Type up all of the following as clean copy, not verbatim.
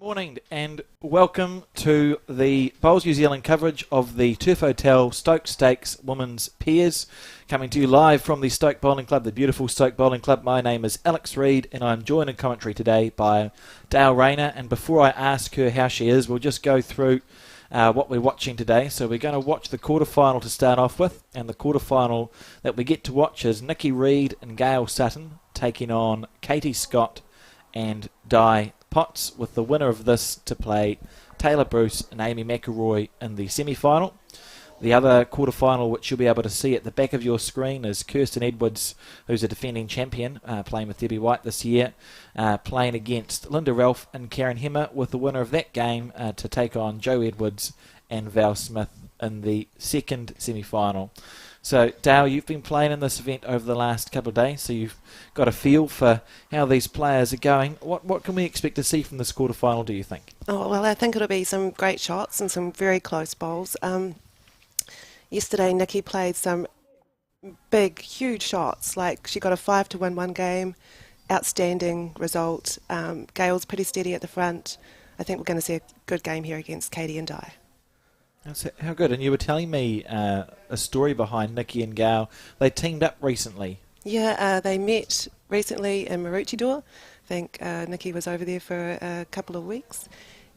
Morning and welcome to the Bowls New Zealand coverage of the Turf Hotel Stoke Stakes Women's Pairs, coming to you live from the Stoke Bowling Club, the beautiful Stoke Bowling Club. My name is Alex Reid and I'm joined in commentary today by Dale Rayner, and before I ask her how she is, we'll just go through what we're watching today. So we're going to watch the quarterfinal to start off with, and the quarterfinal that we get to watch is Nikki Reid and Gail Sutton taking on Katie Scott and Di Potts, with the winner of this to play Taylor Bruce and Amy McElroy in the semi-final. The other quarter-final, which you'll be able to see at the back of your screen, is Kirsten Edwards, who's a defending champion, playing with Debbie White this year, playing against Linda Ralph and Karen Hemmer, with the winner of that game to take on Jo Edwards and Val Smith in the second semi-final. So, Dale, you've been playing in this event over the last couple of days, so you've got a feel for how these players are going. What can we expect to see from this quarterfinal, do you think? Oh, well, I think it'll be some great shots and some very close bowls. Yesterday, Nikki played some big, huge shots. Like, she got a 5 to win one game, outstanding result. Gail's pretty steady at the front. I think we're going to see a good game here against Katie and Di. How good. And you were telling me a story behind Nikki and Gail. They teamed up recently. Yeah, they met recently in Maroochydore. I think Nikki was over there for a couple of weeks,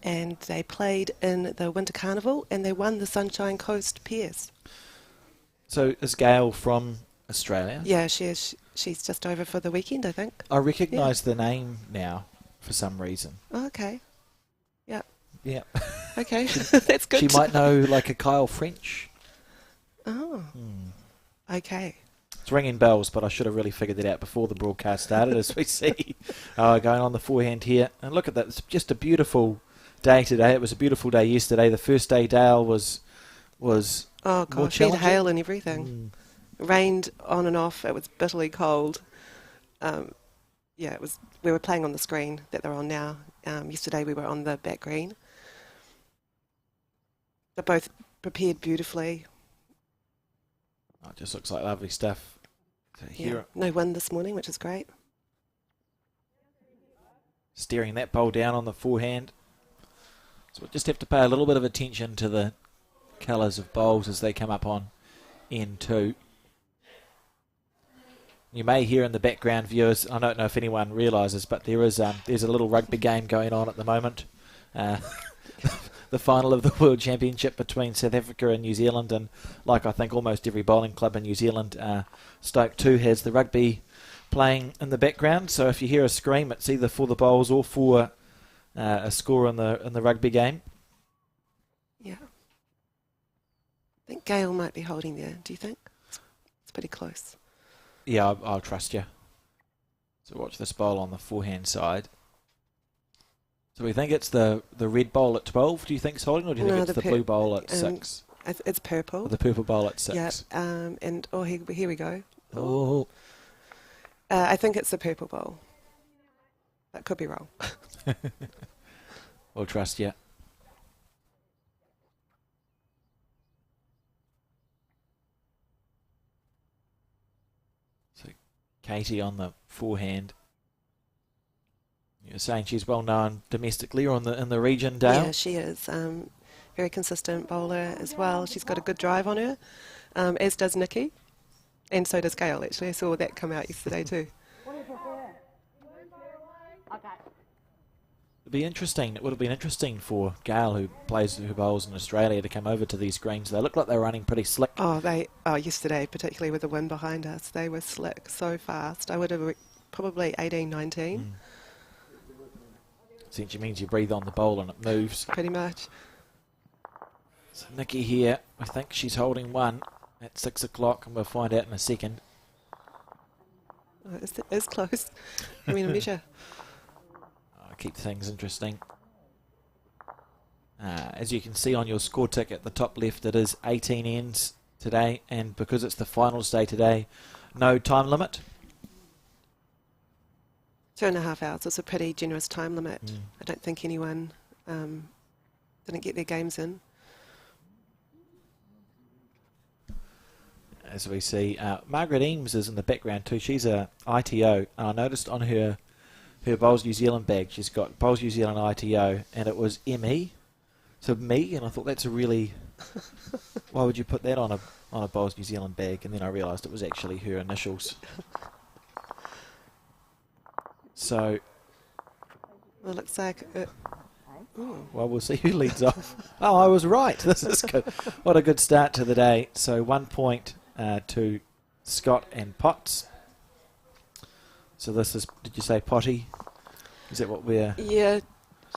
and they played in the Winter Carnival, and they won the Sunshine Coast Pairs. So is Gail from Australia? Yeah, she is. She's just over for the weekend, I think. I recognise the name now for some reason. Oh, okay. Yeah. Yeah. Okay, that's good. She might know like a Kyle French. Oh. Okay. It's ringing bells, but I should have really figured that out before the broadcast started, as we see. Going on the forehand here. And look at that. It's just a beautiful day today. It was a beautiful day yesterday. The first day, Dale, was oh, gosh, we had hail and everything. Rained on and off. It was bitterly cold. Yeah, it was. We were playing on the screen that they're on now. Yesterday we were on the back green. They're both prepared beautifully. Oh, it just looks like lovely stuff. So yeah, no wind this morning, which is great. Steering that bowl down on the forehand. So we'll just have to pay a little bit of attention to the colours of bowls as they come up on N2. You may hear in the background, viewers, I don't know if anyone realises, but there's a little rugby game going on at the moment. The final of the World Championship between South Africa and New Zealand, and like I think almost every bowling club in New Zealand, Stoke too has the rugby playing in the background. So if you hear a scream, it's either for the bowls or for a score in the rugby game. Yeah. I think Gail might be holding there. Do you think? It's pretty close. Yeah, I'll trust you. So watch this bowl on the forehand side. So we think it's the red bowl at 12, do you think it's holding, or do you think it's the blue bowl at 6? It's purple. Or the purple bowl at 6. Yeah, and here we go. Oh. I think it's the purple bowl. That could be wrong. We'll trust you. So Katie on the forehand. You're saying she's well known domestically or in the region, Dale? Yeah, she is. Very consistent bowler as well. She's got a good drive on her, as does Nikki, and so does Gail. Actually, I saw that come out yesterday too. What do you prefer? Okay. It'd be interesting. It would have been interesting for Gail, who bowls in Australia, to come over to these greens. They look like they were running pretty slick. Yesterday, particularly with the wind behind us, they were slick so fast. I would have probably 18, 19. Essentially means you breathe on the bowl and it moves. Pretty much. So Nikki here, I think she's holding one at 6 o'clock, and we'll find out in a second. It's close. I mean, a measure. Keep things interesting. As you can see on your score tick at the top left, it is 18 ends today, and because it's the finals day today, no time limit. 2.5 hours. It's a pretty generous time limit. I don't think anyone didn't get their games in. As we see, Margaret Eames is in the background too. She's a ITO, and I noticed on her her Bowls New Zealand bag. She's got Bowls New Zealand ITO, and it was ME, so me, and I thought that's a really... Why would you put that on a Bowls New Zealand bag? And then I realised it was actually her initials. So... Well, it looks like... Well, we'll see who leads off. Oh, I was right. This is good. What a good start to the day. So 1 point to Scott and Potts. So this is, did you say Potty? Is that what we're... Yeah,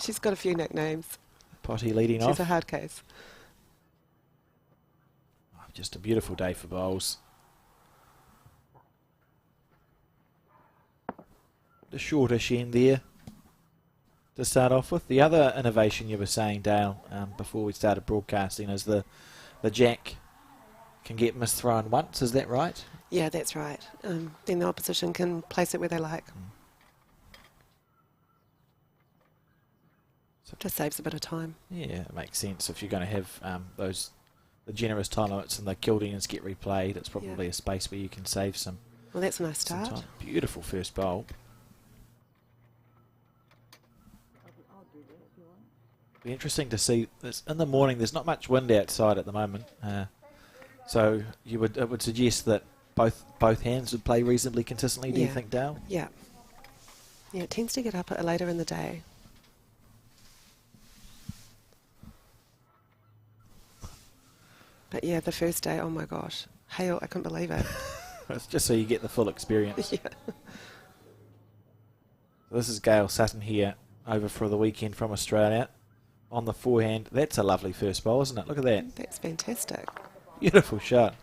she's got a few nicknames. Potty leading She's off? a hard case. Oh, just a beautiful day for bowls. The shortish end there to start off with. The other innovation you were saying, Dale, before we started broadcasting is the jack can get misthrown once. Is that right? Yeah, that's right. Then the opposition can place it where they like. So Just saves a bit of time. yeah, it makes sense. If you're going to have the generous time limits and the killed ends get replayed, it's probably a space where you can save some, Well, that's a nice some start. time. Beautiful first bowl. Be interesting to see this in the morning. There's not much wind outside at the moment, so it would suggest that both hands would play reasonably consistently. Do you think, Dale? Yeah. Yeah, it tends to get up later in the day. But yeah, the first day, oh my gosh. Hail, I couldn't believe it. It's just so you get the full experience. Yeah. This is Gail Sutton here, over for the weekend from Australia. On the forehand. That's a lovely first bowl, isn't it? Look at that. That's fantastic. Beautiful shot.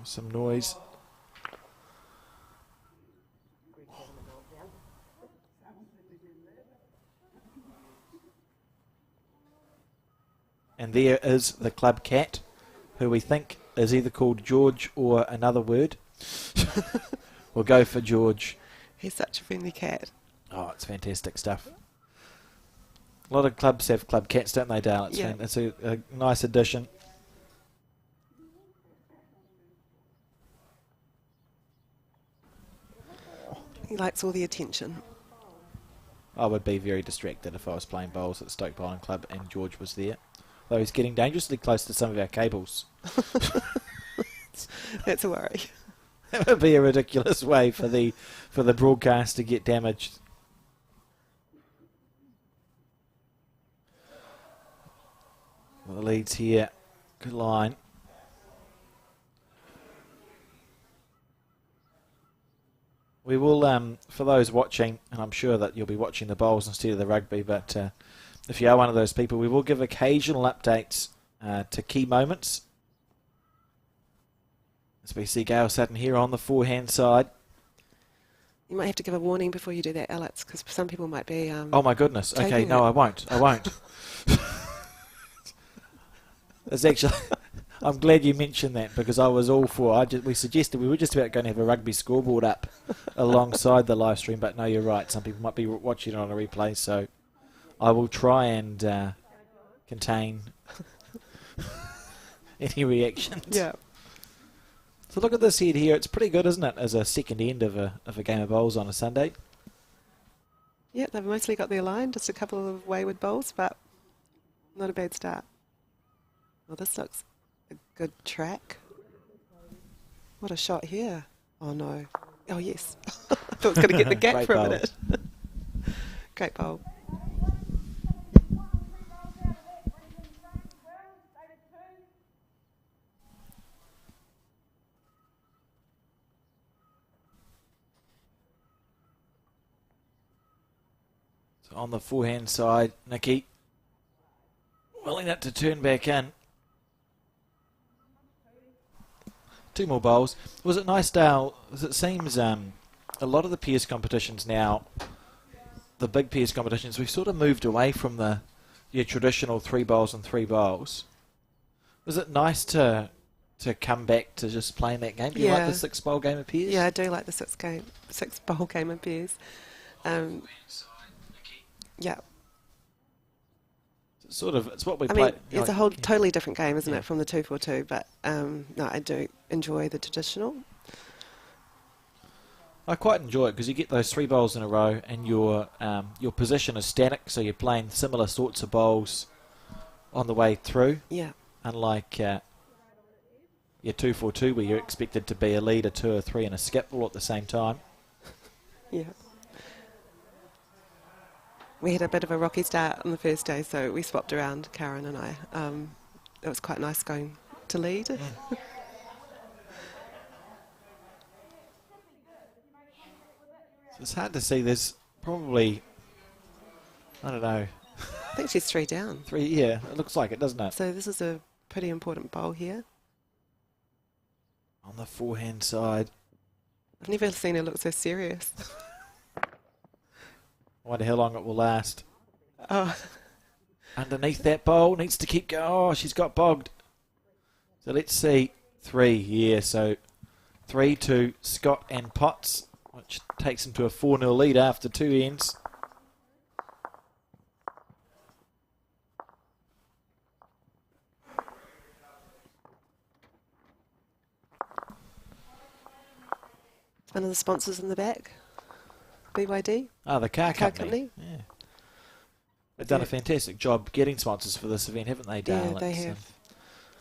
Some noise. And there is the club cat, who we think is either called George or another word. We'll go for George. He's such a friendly cat. Oh, it's fantastic stuff. A lot of clubs have club cats, don't they, Dale? It's a nice addition. He likes all the attention. I would be very distracted if I was playing bowls at the Stoke Bowling Club and George was there. Though he's getting dangerously close to some of our cables. That's a worry. That would be a ridiculous way for the broadcast to get damaged. Well, the leads here. Good line. We will, for those watching, and I'm sure that you'll be watching the bowls instead of the rugby, but if you are one of those people, we will give occasional updates to key moments. As we see Gail Sutton here on the forehand side. You might have to give a warning before you do that, Alex, because some people might be... oh my goodness. Okay, no, I won't. It's actually... I'm glad you mentioned that, because I was all for... we suggested we were just about going to have a rugby scoreboard up alongside the live stream, but no, you're right. Some people might be watching it on a replay, so I will try and contain any reactions. Yeah. So look at this head here. It's pretty good, isn't it, as a second end of a game of bowls on a Sunday? Yeah, they've mostly got their line, just a couple of wayward bowls, but not a bad start. Well, this looks a good track. What a shot here. Oh, no. Oh, yes. I thought it was going to get the gap for a minute. Great bowl. So on the forehand side, Nikki willing it to turn back in. Two more bowls. Was it nice, Dale? As it seems a lot of the pairs competitions now, the big pairs competitions, we've sort of moved away from your traditional 3 bowls and 3 bowls. Was it nice to to come back to just playing that game? Do you like the 6-bowl game of pairs? Yeah, I do like the 6-bowl game of pairs. Yeah. It's what we I play. mean, it's a whole totally different game, isn't it, from the 2-4-2? But no, I do enjoy the traditional. I quite enjoy it because you get those 3 bowls in a row, and your position is static, so you're playing similar sorts of bowls on the way through. Yeah. Unlike your 2-4-2, where you're expected to be a lead, a 2, a 3, and a skip all at the same time. Yeah. We had a bit of a rocky start on the first day, so we swapped around, Karen and I. It was quite nice going to lead. It's hard to see. There's probably, I don't know. I think she's 3 down. 3, yeah. It looks like it, doesn't it? So this is a pretty important bowl here. On the forehand side. I've never seen her look so serious. I wonder how long it will last. Oh. Underneath that bowl, needs to keep going. Oh, she's got bogged. So let's see. 3, yeah. So 3 to Scott and Potts, which takes him to a 4-0 lead after 2 ends. One of the sponsors in the back, BYD. Oh, the car company. Yeah. They've done a fantastic job getting sponsors for this event, haven't they, Dale? Yeah, they have.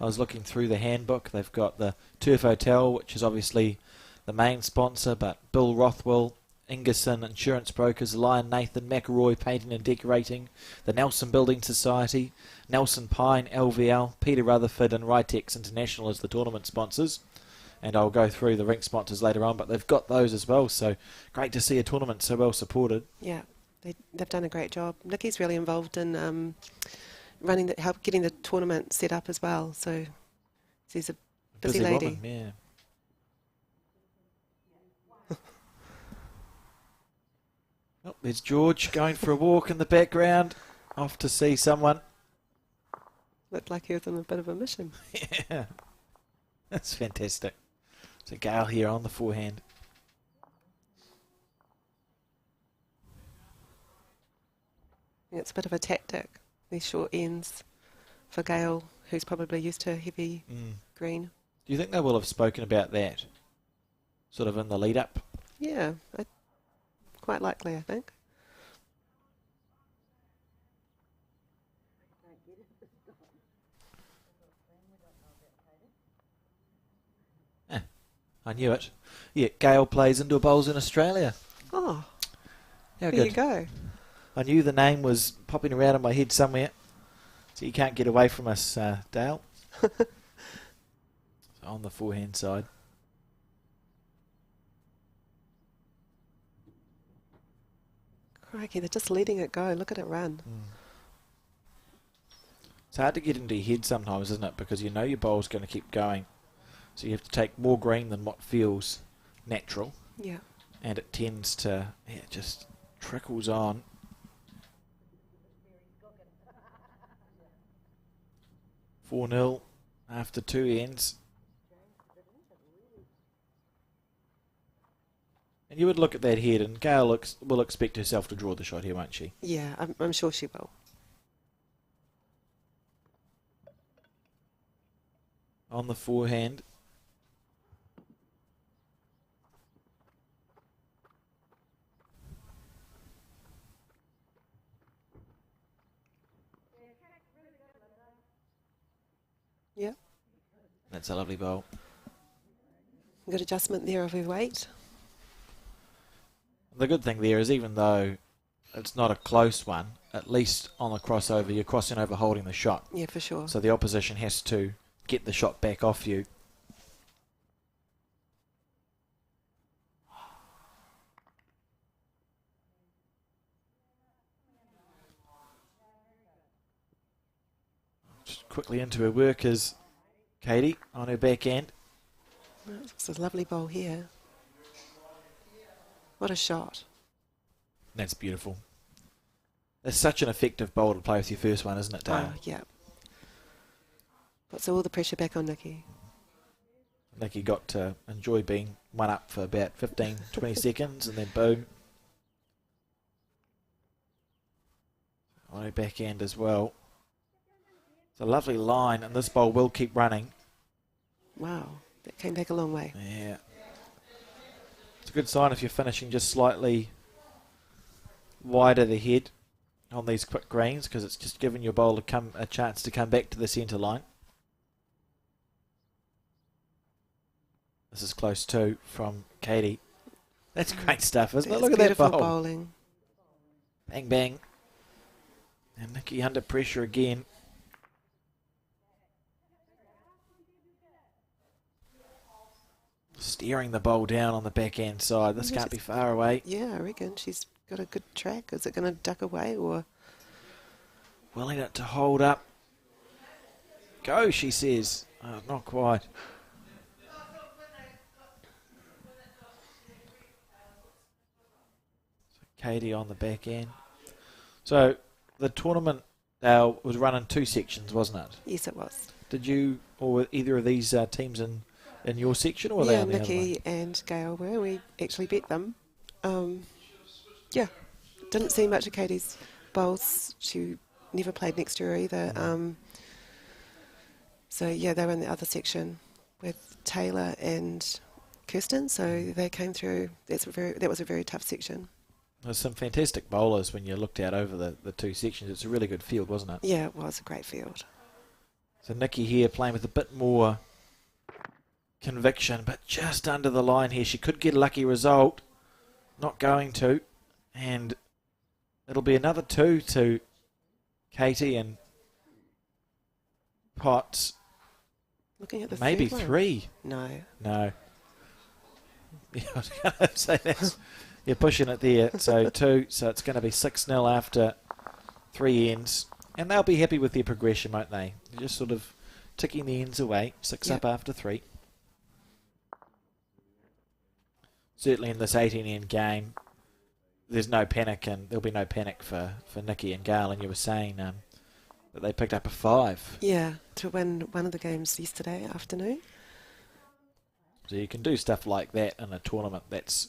I was looking through the handbook. They've got the Turf Hotel, which is obviously the main sponsor, but Bill Rothwell, Ingerson Insurance Brokers, Lion Nathan, McElroy Painting and Decorating, the Nelson Building Society, Nelson Pine, LVL, Peter Rutherford and Ritex International as the tournament sponsors. And I'll go through the rink sponsors later on, but they've got those as well, so great to see a tournament so well supported. Yeah, they've done a great job. Nikki's really involved in getting the tournament set up as well, so she's a busy lady. Woman, yeah. Oh, there's George going for a walk in the background, off to see someone. Looked like he was on a bit of a mission. Yeah, that's fantastic. So Gail here on the forehand. It's a bit of a tactic, these short ends, for Gail, who's probably used to heavy green. Do you think they will have spoken about that, sort of in the lead-up? Yeah, quite likely, I think. I knew it. Yeah, Gail plays indoor bowls in Australia. Oh, How there good. you go. I knew the name was popping around in my head somewhere. So you can't get away from us, Dale. So on the forehand side. Crikey, they're just letting it go. Look at it run. It's hard to get into your head sometimes, isn't it? Because you know your bowl's going to keep going. So you have to take more green than what feels natural. Yeah. And it tends to, it just trickles on. "4-0 after 2 ends. And you would look at that head, and Gail will expect herself to draw the shot here, won't she? Yeah, I'm sure she will. On the forehand. Yeah. That's a lovely bowl. Good adjustment there of her weight. The good thing there is, even though it's not a close one, at least on the crossover, you're crossing over holding the shot. Yeah, for sure. So the opposition has to get the shot back off you. Just quickly into her work is Katie on her backhand. It's a lovely bowl here. What a shot. That's beautiful. It's such an effective bowl to play with your first one, isn't it, Dale? Oh, yeah. Puts all the pressure back on Nikki. Nikki got to enjoy being one up for about 15, 20 seconds, and then boom. On her backhand as well. It's a lovely line, and this bowl will keep running. Wow, that came back a long way. Yeah. It's a good sign if you're finishing just slightly wider the head on these quick greens, because it's just giving your bowl a chance to come back to the centre line. This is close too from Katie. That's great stuff, isn't it? Look at that bowl. Beautiful bowling. Bang, bang. And Nikki under pressure again. Steering the bowl down on the backhand side. This can't be far away. Yeah, I reckon she's got a good track. Is it going to duck away or? Willing it to hold up. Go, she says. Oh, not quite. So Katie on the backhand. So the tournament was run in 2 sections, wasn't it? Yes, it was. Did you or were either of these teams in your section, or were they Yeah, on the other Nikki one? and Gail were. We actually beat them. Yeah, didn't see much of Katie's bowls. She never played next to her either. So yeah, they were in the other section with Taylor and Kirsten. So they came through. That was a very tough section. There's some fantastic bowlers when you looked out over the 2 sections. It's a really good field, wasn't it? Yeah, it was a great field. So Nikki here playing with a bit more conviction, but just under the line here. She could get a lucky result. Not going to. And it'll be another 2 to Katie and Potts. Looking at the Maybe third one. 3. No. No. Yeah, I was going to say that's... You're pushing it there. So 2. So it's going to be 6-0 after 3 ends. And they'll be happy with their progression, won't they? They're just sort of ticking the ends away. 6 up after 3. Certainly in this 18-end game, there's no panic, and there'll be no panic for Nikki and Gail. And you were saying that they picked up a 5. Yeah, to win one of the games yesterday afternoon. So you can do stuff like that in a tournament. That's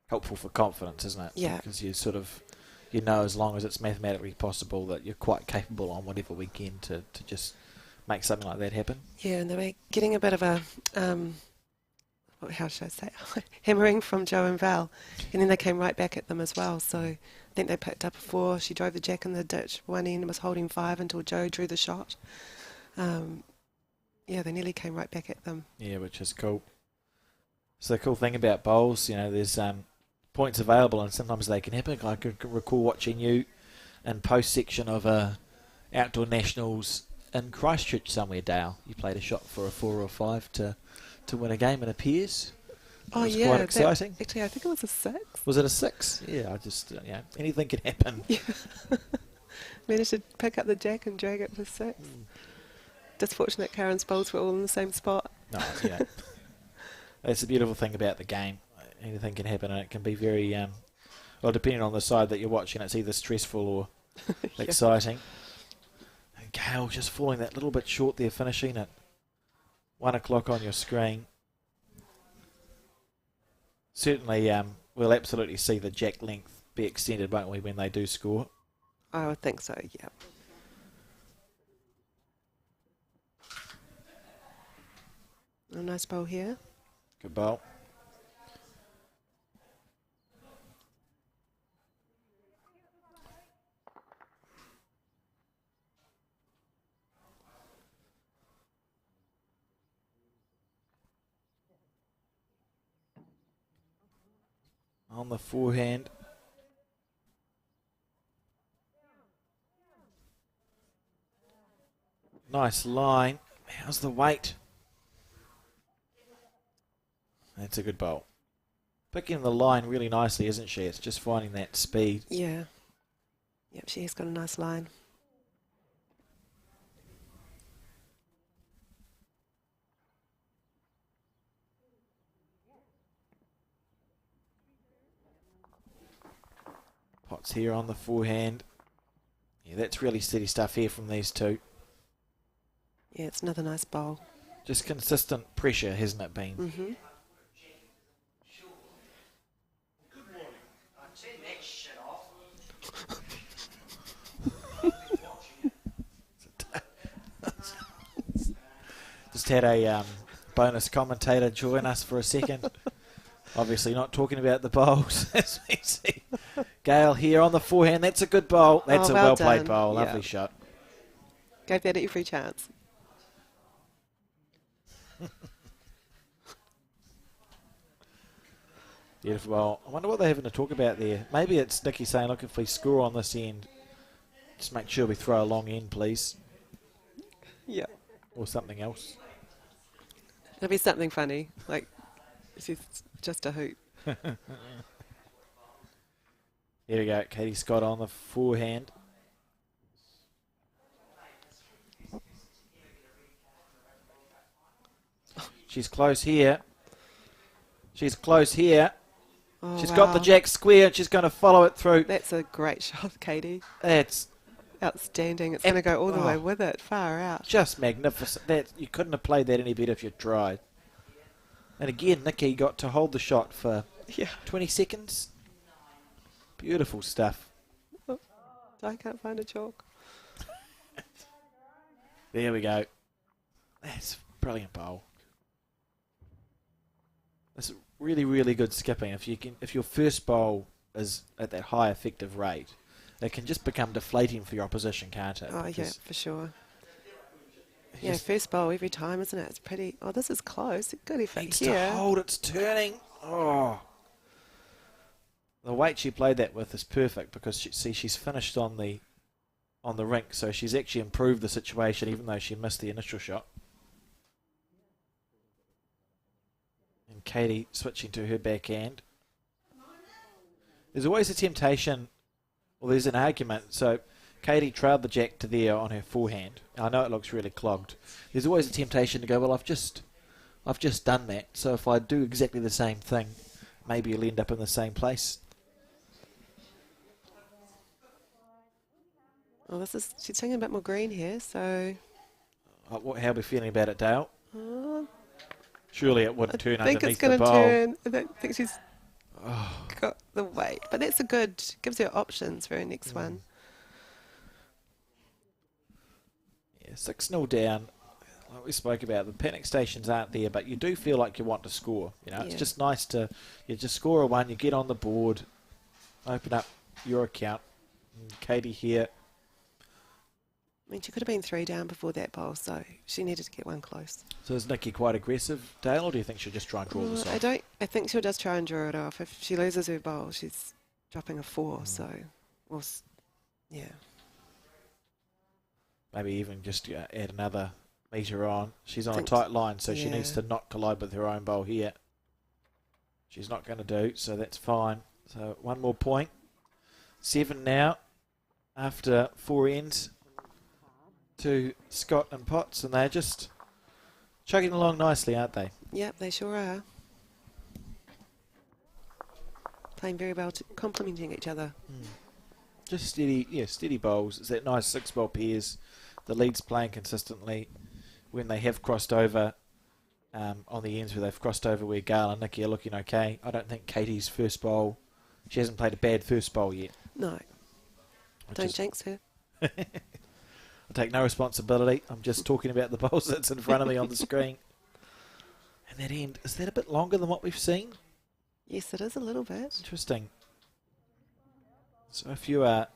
helpful for confidence, isn't it? Yeah. Because you sort of, you know, as long as it's mathematically possible, that you're quite capable on whatever weekend to just make something like that happen. Yeah, and they were getting a bit of a, how should I say, hammering from Joe and Val. And then they came right back at them as well. So I think they picked up a 4. She drove the jack in the ditch one end and was holding 5 until Joe drew the shot. Yeah, they nearly came right back at them. Yeah, which is cool. So the cool thing about bowls, you know, there's points available, and sometimes they can happen. I can recall watching you in post-section of outdoor nationals in Christchurch somewhere, Dale. You played a shot for a 4 or a 5 to win a game, it appears. It was quite exciting. Actually, I think it was a 6. Was it a 6? Yeah, I just, anything can happen. Yeah. Managed to pick up the jack and drag it for 6. Just fortunate Karen's bowls were all in the same spot. No, that's the beautiful thing about the game. Anything can happen, and it can be very, well, depending on the side that you're watching, it's either stressful or exciting. And Gail just falling that little bit short there, finishing at 1 o'clock on your screen. Certainly, we'll absolutely see the jack length be extended, won't we, when they do score? I would think so, yeah. A nice bowl here. Good bowl. On the forehand. Nice line. How's the weight? That's a good bowl. Picking the line really nicely, isn't she? It's just finding that speed. Yeah. Yep, she has got a nice line. Potts here on the forehand. Yeah, that's really steady stuff here from these two. Yeah, it's another nice bowl. Just consistent pressure, hasn't it been? Mm-hmm. Just had a bonus commentator join us for a second. Obviously not talking about the bowls, as we see. Gail here on the forehand. That's a good bowl. That's a well well-played done. bowl. Yeah. Lovely shot. Gave that every chance. Beautiful bowl. I wonder what they're having to talk about there. Maybe it's Nikki saying, look, if we score on this end, just make sure we throw a long end, please. Yeah. Or something else. It'll be something funny, like it's just a hoot. Here we go. Katie Scott on the forehand. She's close here. She's close here. Oh, She's wow. got the jack square and she's going to follow it through. That's a great shot, Katie. That's Outstanding. It's going to go all the way with it, far out. just magnificent. That you couldn't have played that any better if you tried. And again, Nikki got to hold the shot for 20 seconds. Beautiful stuff. Oh, I can't find a chalk. There we go. That's a brilliant bowl. That's really, really good skipping. If your first bowl is at that high effective rate, it can just become deflating for your opposition, can't it? Oh, yeah, Because for sure. Yeah, first bowl every time, isn't it? It's pretty. Oh, this is close. Good effort needs here. to hold. It's turning. Oh, the weight she played that with is perfect because she's finished on the rink, so she's actually improved the situation even though she missed the initial shot. And Katie switching to her backhand. There's always a temptation, well, there's an argument. So Katie trailed the jack to there on her forehand. I know it looks really clogged. There's always a temptation to go, well, I've just done that. So if I do exactly the same thing, maybe you'll end up in the same place. Oh, she's taking a bit more green here, so. How are we feeling about it, Dale? Oh, Surely it wouldn't turn I think underneath it's going the to bowl. turn. I don't think she's got the weight, but that's gives her options for her next one. Yeah, 6-0 down. Like we spoke about, the panic stations aren't there, but you do feel like you want to score. You know, it's Yeah. just nice you just score a one, you get on the board, open up your account. And Katie here. I mean, she could have been 3 down before that bowl, so she needed to get one close. So is Nikki quite aggressive, Dale, or do you think she'll just try and draw this off? I think she'll just try and draw it off. If she loses her bowl, she's dropping a 4, so, yeah. Maybe even just add another metre on. She's on a Think- tight line, so she yeah. needs to not collide with her own bowl here. She's not going to do, so that's fine. So one more point. 7 now after 4 ends to Scott and Potts, and they're just chugging along nicely, aren't they? Yep, they sure are. Playing very well, complementing each other. Just steady bowls. It's that nice 6-bowl pairs. The lead's playing consistently. When they have crossed over on the ends where they've crossed over where Gail and Nikki are looking okay. I don't think Katie's first bowl, she hasn't played a bad first bowl yet. No, don't jinx her. I take no responsibility. I'm just talking about the bowls that's in front of me on the screen. And that end, is that a bit longer than what we've seen? Yes, it is a little bit. Interesting. So if you are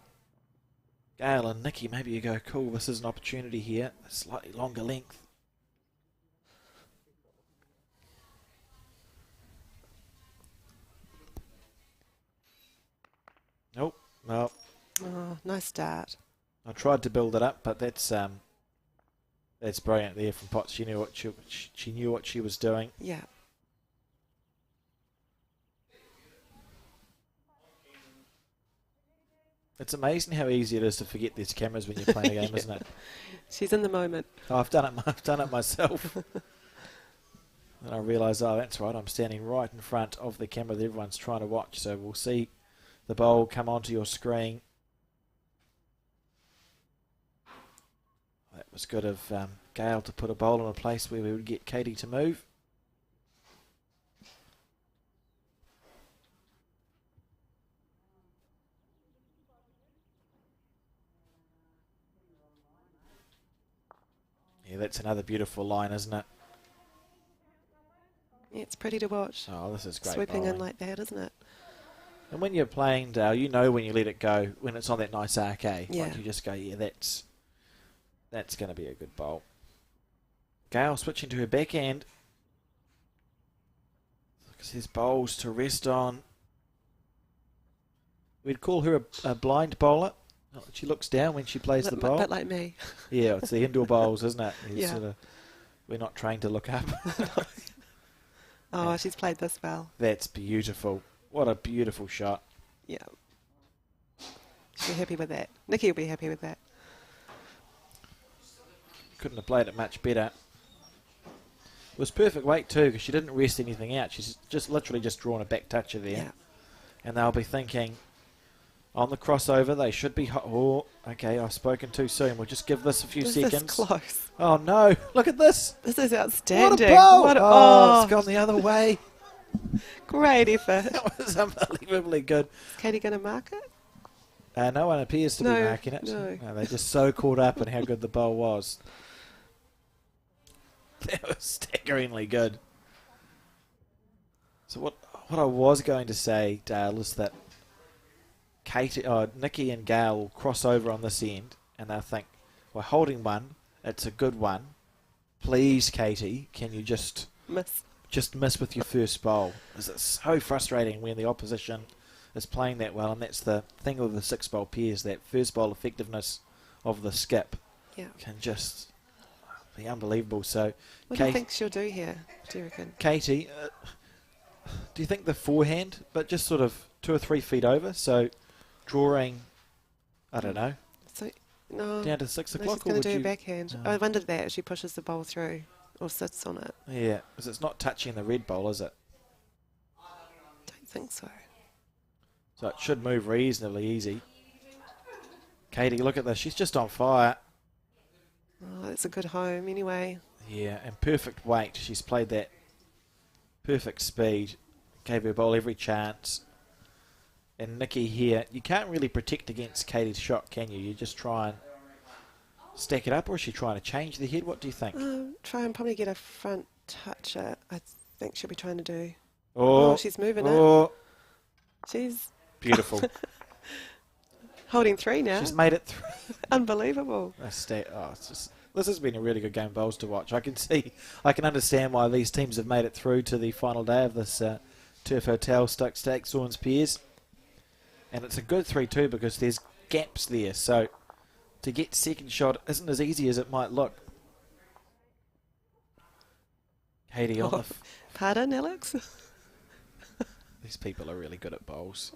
Gail and Nikki, maybe you go, cool, this is an opportunity here. A slightly longer length. Nope. No. Oh, nice start. I tried to build it up, but that's brilliant there from Potts. She knew what she was doing. Yeah. It's amazing how easy it is to forget there's cameras when you're playing a game, isn't it? She's in the moment. Oh, I've done it myself. And I realise, oh, that's right, I'm standing right in front of the camera that everyone's trying to watch. So we'll see the bowl come onto your screen. That was good of Gale to put a bowl in a place where we would get Katie to move. Yeah, that's another beautiful line, isn't it? Yeah, it's pretty to watch. Oh, this is great Swooping bowling. in like that, isn't it? And when you're playing, Dale, you know when you let it go, when it's on that nice arcade. Yeah. Like you just go, yeah, that's going to be a good bowl. Gale switching to her backhand. Because there's bowls to rest on. We'd call her a blind bowler. She looks down when she plays the bowl. A bit like me. Yeah, it's the indoor bowls, isn't it? It's Yeah. sort of, we're not trained to look up. Oh, Yeah. she's played this well. That's beautiful. What a beautiful shot. Yeah. She'll be happy with that. Nikki will be happy with that. Couldn't have played it much better. It was perfect weight too, because she didn't rest anything out. She's just literally just drawn a back toucher there. Yeah. And they'll be thinking, on the crossover, they should be... Oh, okay, I've spoken too soon. We'll just give this a few This seconds. is close. Oh, no. Look at this. This is What outstanding. a bowl. What a- Oh, it's gone the other way. Great effort. That was unbelievably good. Is Katie going to mark it? No one appears to be No, marking it. no. They're just so caught up in how good the bowl was. That was staggeringly good. So what I was going to say, Dale, is that Nikki and Gale will cross over on this end, and they'll think, we're holding one, it's a good one. Please, Katie, can you just miss with your first bowl? Because it's so frustrating when the opposition is playing that well, and that's the thing with the 6-bowl pairs, that first bowl effectiveness of the skip Yeah. can just be unbelievable. So, What do you think she'll do here, do you reckon? Katie, do you think the forehand, but just sort of 2 or 3 feet over, so drawing, I don't know, So, no. down to 6 No, o'clock? she's going or to do would a you? backhand. No. I wondered that if she pushes the ball through or sits on it. Yeah, because it's not touching the red bowl, is it? Don't think so. So it should move reasonably easy. Katie, look at this. She's just on fire. Oh, it's a good home anyway. Yeah, and perfect weight. She's played that perfect speed. Gave her ball every chance. And Nikki here, you can't really protect against Katie's shot, can you? You just try and stack it up, or is she trying to change the head? What do you think? Try and probably get a front toucher. I think she'll be trying to do. Oh, Oh, she's moving it. oh, She's beautiful. holding 3 now. She's made it through. Unbelievable. It's just, this has been a really good game of bowls to watch. I can understand why these teams have made it through to the final day of this Turf Hotel Stoke Stakes Swans Pairs. And it's a good 3-2 because there's gaps there. So to get second shot isn't as easy as it might look. Katie on the... Pardon, Alex? These people are really good at bowls.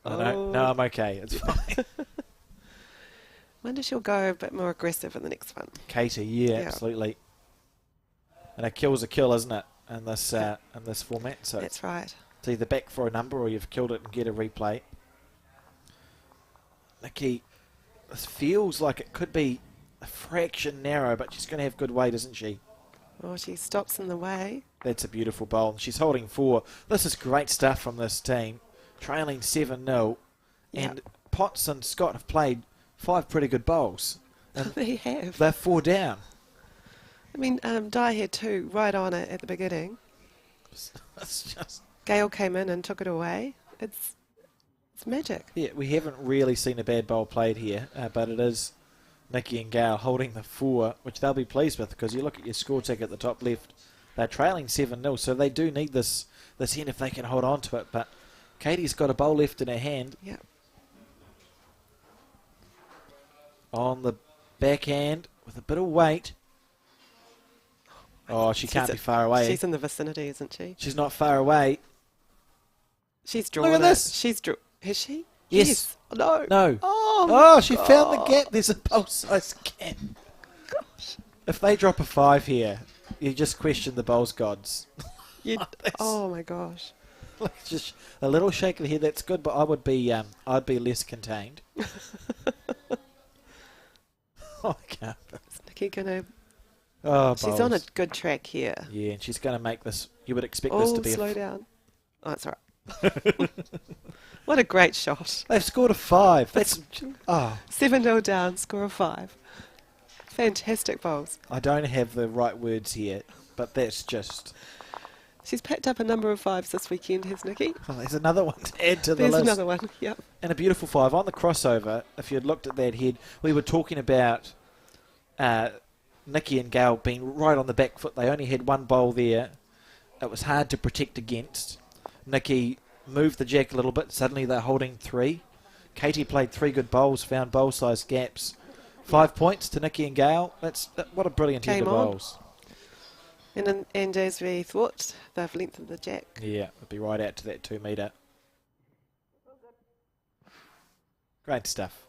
Oh. No, I'm okay. It's fine. Wonder she'll go a bit more aggressive in the next one. Katie, yeah, Yeah. absolutely. And a kill's a kill, isn't it, in this format? So That's right. it's either back for a number or you've killed it and get a replay. Nikki, this feels like it could be a fraction narrow, but she's going to have good weight, isn't she? Oh, she stops in the way. That's a beautiful bowl. She's holding 4. This is great stuff from this team. Trailing 7-0. Yeah. And Potts and Scott have played 5 pretty good bowls. And They have. they're 4 down. I mean, Di had 2 right on it at the beginning. It's just... Gail came in and took it away. It's magic. Yeah, we haven't really seen a bad bowl played here, but it is Nikki and Gale holding the 4, which they'll be pleased with because you look at your score tick at the top left. They're trailing 7-0, so they do need this end if they can hold on to it. But Katie's got a bowl left in her hand. Yep. On the backhand with a bit of weight. Oh, she can't be far away. She's in the vicinity, isn't she? She's not far away. She's drawn at it. this. She's has she? Yes. No. No. Oh, She found the gap. There's a bowl-sized gap. gosh. If they drop a 5 here, you just question the bowls gods. Oh my gosh. Like just a little shake of the head. That's good, but I'd be less contained. Oh, I can't. Nikki gonna? Oh, She's on a bowls. good track here. Yeah, and she's going to make this. You would expect this Oh, to be slow down. Oh, it's all right. What a great shot. They've scored a 5. That's 7-0 down, score of 5. Fantastic bowls. I don't have the right words here, but that's just. She's packed up a number of 5s this weekend, has Nikki? Oh, there's another one to add to the There's list. another one, yep. And a beautiful 5 on the crossover. If you'd looked at that head, we were talking about Nikki and Gail being right on the back foot. They only had one bowl there. It was hard to protect against. Nikki moved the jack a little bit. Suddenly they're holding 3. Katie played 3 good bowls, found bowl-sized gaps. 5 points to Nikki and Gail. What a brilliant end Game of on. bowls. And as we thought, they've lengthened the jack. Yeah, it'll be right out to that 2 metre. Great stuff.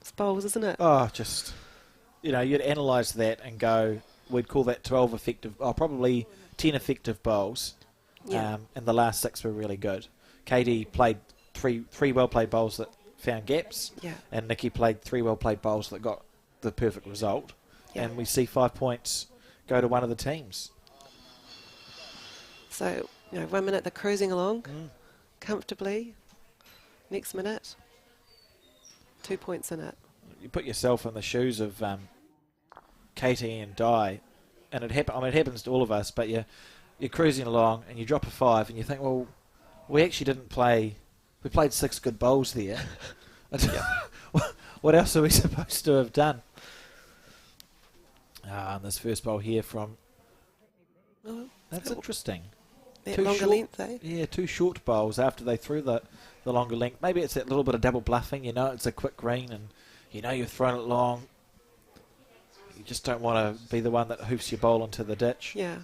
It's bowls, isn't it? Oh, just, you'd analyse that and go, we'd call that 12 effective, probably 10 effective bowls. Yeah. And the last 6 were really good. Katie played three well-played bowls that found gaps. Yeah. And Nikki played 3 well-played bowls that got the perfect result. Yeah. And we see 5 points go to one of the teams. So, 1 minute they're cruising along comfortably. Next minute, 2 points in it. You put yourself in the shoes of Katie and Di, and it happens to all of us, but you're cruising along and you drop a 5 and you think, well, we actually didn't play, we played 6 good bowls there. What else are we supposed to have done? And this first bowl here from, that's interesting. That Too longer short. length, eh? Yeah, 2 short bowls after they threw the longer length. Maybe it's that little bit of double bluffing, it's a quick green and you've thrown it long. You just don't want to be the one that hoofs your bowl into the ditch. Yeah.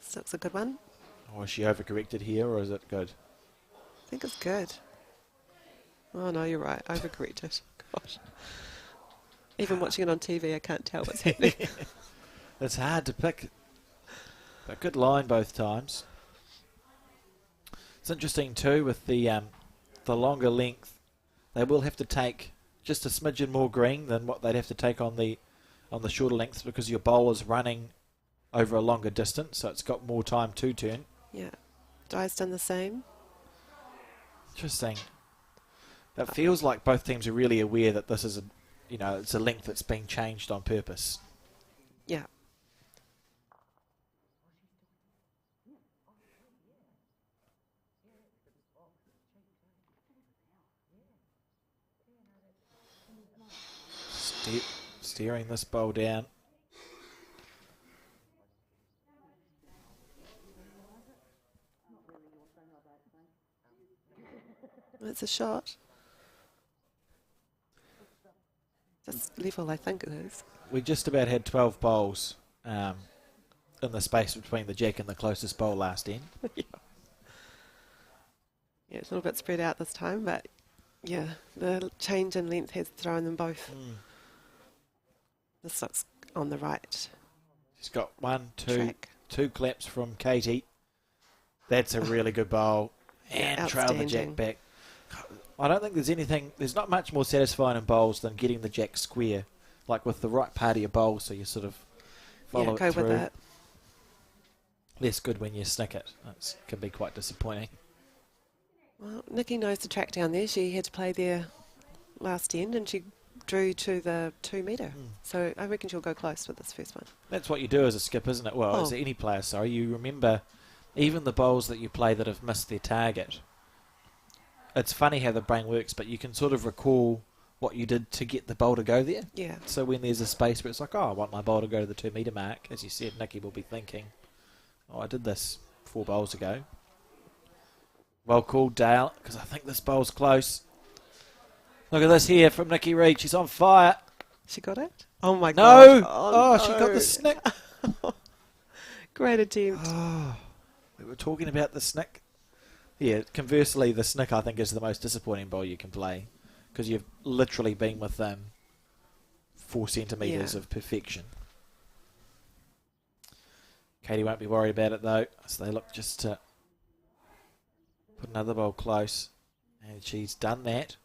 So it's a good one. Or is she overcorrected here, or is it good? I think it's good. Oh, no, you're right. Overcorrected. Gosh. Even watching it on TV, I can't tell what's happening. It's hard to pick. But good line both times. It's interesting too with the longer length. They will have to take just a smidgen more green than what they'd have to take on the shorter lengths because your bowl is running over a longer distance, so it's got more time to turn. Yeah. Di's done the same. Interesting. It feels like both teams are really aware that this is it's a length that's being changed on purpose. Yeah. Steering this bowl down. It's a shot. Just level, I think it is. We just about had 12 bowls in the space between the jack and the closest bowl last end. Yeah, it's a little bit spread out this time, but yeah, the change in length has thrown them both. This looks on the right She's got track. 2 claps from Katie. That's a really good bowl. And trail the jack Outstanding. back. I don't think there's not much more satisfying in bowls than getting the jack square, like with the right part of your bowl, so you sort of follow Go it through. with it. Less good when you snick it. It can be quite disappointing. Well, Nikki knows the track down there. She had to play there last end, and she drew to the 2 metre. So I reckon she'll go close with this first one. That's what you do as a skip, isn't it? Well, as any player, sorry. You remember even the bowls that you play that have missed their target. It's funny how the brain works, but you can sort of recall what you did to get the bowl to go there. Yeah. So when there's a space where it's like, I want my bowl to go to the 2 metre mark, as you said, Nikki will be thinking, I did this 4 bowls ago. Well called, Dale, because I think this bowl's close. Look at this here from Nikki Reid. She's on fire. She got it? Oh, my No! God. Oh, she got the snick. Great attempt. Oh, we were talking about the snick. Yeah, conversely, the snick, I think, is the most disappointing bowl you can play because you've literally been within 4 centimetres of perfection. Katie won't be worried about it, though, so they look just to Put another ball close. And she's done that.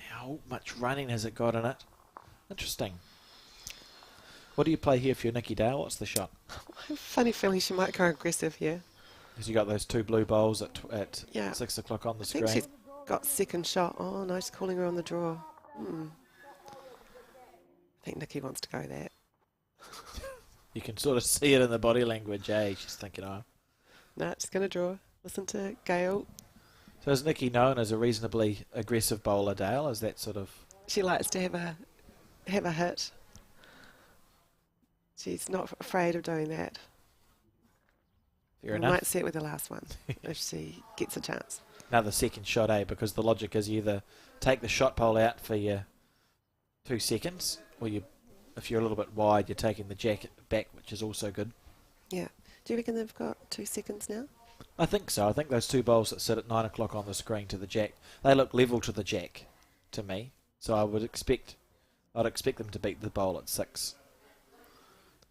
How much running has it got in it? Interesting. What do you play here for your Nikki Dale? What's the shot? I have a funny feeling she might go aggressive here. Because you got those two blue bowls at Yeah. 6 o'clock on the I screen. think she's got second shot. Oh, no, she's calling her on the draw. I think Nikki wants to go there. You can sort of see it in the body language, eh? She's thinking, oh. No, she's going to draw. Listen to Gail. So is Nikki known as a reasonably aggressive bowler, Dale? Is that sort of... She likes to have a hit. She's not afraid of doing that. Fair We enough. might see it with the last one if she gets a chance. Another second shot, eh? Because the logic is you either take the shot pole out for your 2 seconds, or you, if you're a little bit wide, you're taking the jack back, which is also good. Yeah. Do you reckon they've got 2 seconds now? I think so. I think those 2 bowls that sit at 9 o'clock on the screen to the jack, they look level to the jack, to me. So I'd expect them to beat the bowl at 6.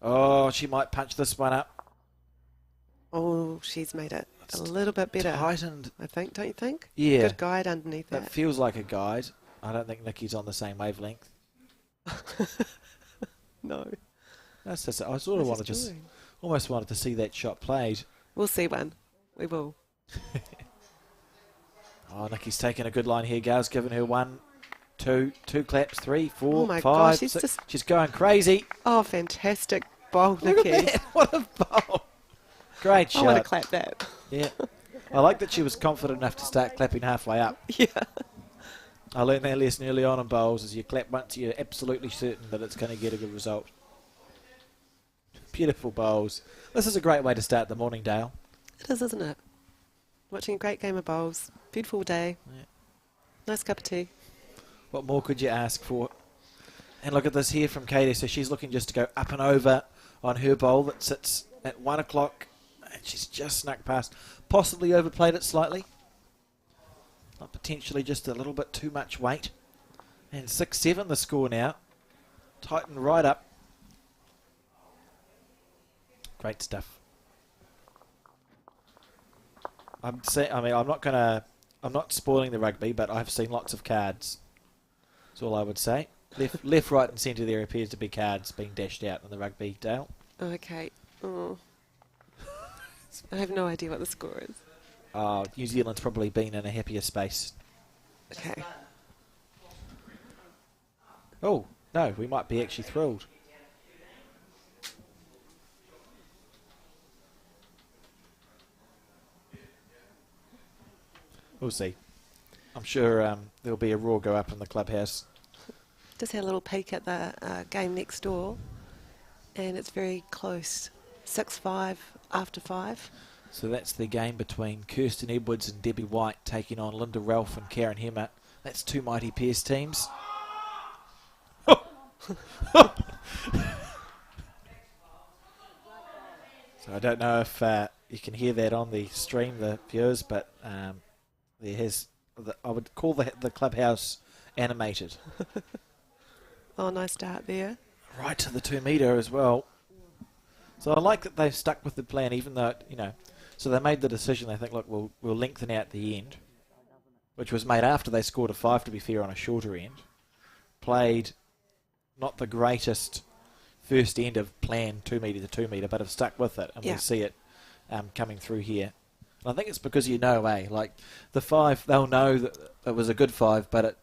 Oh, she might punch this one up. Oh, she's made it a little bit better. Tightened. I think, don't you think? Yeah. Good guide underneath That that. feels like a guide. I don't think Nikki's on the same wavelength. No. That's just, I sort of almost wanted to see that shot played. We'll see one. We will. Oh, Nikki's taken a good line here. Gail's given her 1, 2 claps, 3, 4, Oh my 5, gosh, she's 6. just- She's going crazy. Oh, fantastic bowl, Look Nikki. at that. What a bowl. Great I want to shot. clap that. Yeah. I like that she was confident enough to start clapping halfway up. Yeah. I learned that lesson early on in bowls, is you clap once you're absolutely certain that it's going to get a good result. Beautiful bowls. This is a great way to start the morning, Dale. It is, isn't it? Watching a great game of bowls. Beautiful day. Yeah. Nice cup of tea. What more could you ask for? And look at this here from Katie. So she's looking just to go up and over on her bowl that sits at 1 o'clock. And she's just snuck past. Possibly overplayed it slightly. Not potentially just a little bit too much weight. And 6-7 the score now. Tighten right up. Great stuff. I'm not spoiling the rugby, but I've seen lots of cards. That's all I would say. Left, right, and centre. There appears to be cards being dashed out in the rugby, Dale. Okay. Oh. I have no idea what the score is. New Zealand's probably been in a happier space. Okay. Oh no, we might be actually thrilled. We'll see. I'm sure there'll be a roar go up in the clubhouse. Just had a little peek at the game next door, and it's very close. 6-5 after 5. So that's the game between Kirsten Edwards and Debbie White taking on Linda Ralph and Karen Hemmert. That's 2 mighty Pierce teams. So I don't know if you can hear that on the stream, the viewers, but I would call the clubhouse animated. Oh, nice start there. Right to the 2 metre as well. So I like that they've stuck with the plan, even though, so they made the decision, they think, look, we'll lengthen out the end, which was made after they scored a 5, to be fair, on a shorter end. Played not the greatest first end of plan 2 metre to 2 metre, but have stuck with it, and Yeah. we see it coming through here. And I think it's because like the 5, they'll know that it was a good 5, but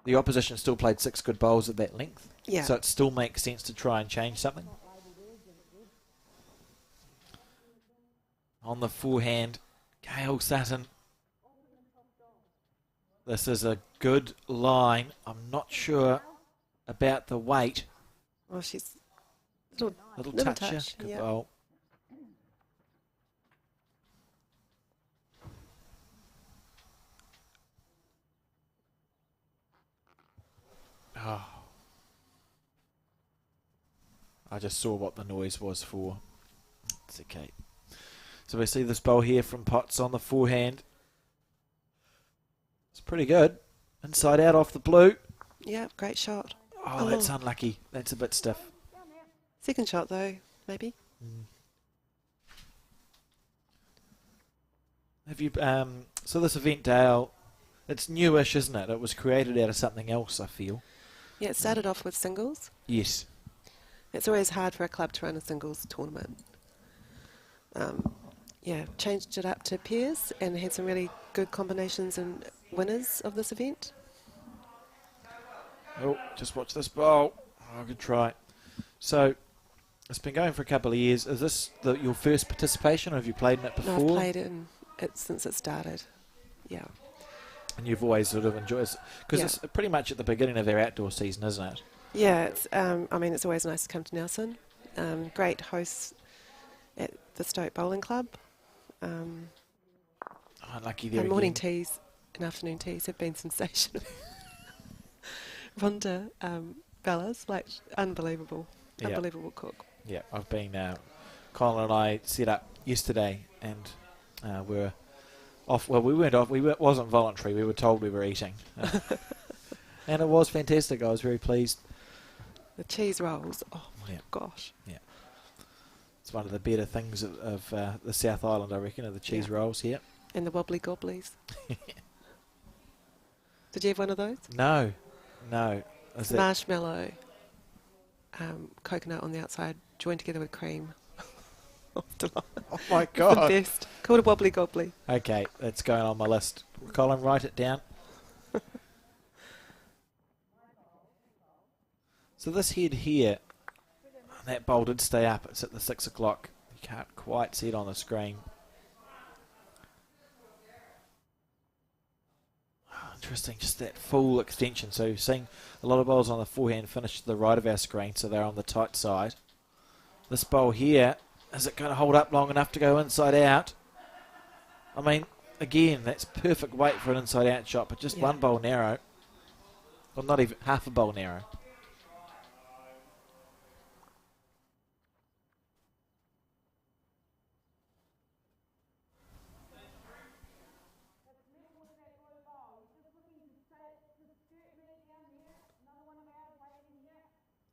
the opposition still played 6 good bowls at that length. Yeah. So it still makes sense to try and change something. On the forehand, Gail Sutton. This is a good line. I'm not sure about the weight. Oh, she's little Little toucher. touch. Good Yeah. bowl. Oh. I just saw what the noise was for. It's okay. So we see this bowl here from Potts on the forehand. It's pretty good. Inside out off the blue. Yeah, great shot. Oh, that's unlucky. That's a bit stiff. Second shot though, maybe. Have you? So this event, Dale, it's newish, isn't it? It was created out of something else, I feel. Yeah, it started off with singles. Yes. It's always hard for a club to run a singles tournament. Yeah, changed it up to pairs and had some really good combinations and winners of this event. Oh, just watch this bowl. Oh, good try. So, it's been going for a couple of years. Is this your first participation, or have you played in it before? No, I've played in it since it started. Yeah. And you've always sort of enjoyed it, because Yeah. it's pretty much at the beginning of their outdoor season, isn't it? Yeah, it's. I mean, it's always nice to come to Nelson. Great hosts at the Stoke Bowling Club. Lucky there And morning again. teas and afternoon teas have been sensational. Rhonda Bella's, like, unbelievable. Yeah. Unbelievable cook. Yeah, I've been. Colin and I set up yesterday, and we're off. Well, we weren't off. It wasn't voluntary. We were told we were eating, and it was fantastic. I was very pleased. The cheese rolls, oh my Yeah. gosh. It's one of the better things of the South Island, I reckon, are the cheese Yeah. rolls here. And the wobbly gobblies. Did you have one of those? No. Is It's marshmallow, coconut on the outside, joined together with cream. oh my The God. best. Called a wobbly gobbly. Okay, that's going on my list. Colin, write it down. So this head here, that bowl did stay up. It's at the 6 o'clock. You can't quite see it on the screen. Oh, interesting, just that full extension. So you're seeing a lot of bowls on the forehand finish to the right of our screen, so they're on the tight side. This bowl here, is it going to hold up long enough to go inside out? I mean, again, that's perfect weight for an inside out shot, but just Yeah. one bowl narrow. Well, not even half a bowl narrow.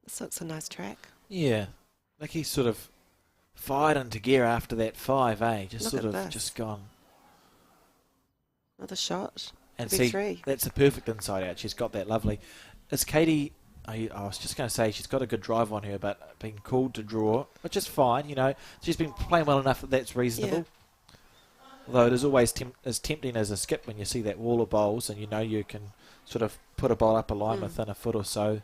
So it's a nice track. Yeah. Like he's sort of fired into gear after that 5, eh? Just Look sort at of this. just gone. Another shot. And Could be see, three. that's the perfect inside out. She's got that lovely. Is Katie, I was just going to say she's got a good drive on her, but been called to draw, which is fine, you know. She's been playing well enough that that's reasonable. Although it is always as tempting as a skip when you see that wall of bowls and you know you can sort of put a bowl up a line within a foot or so.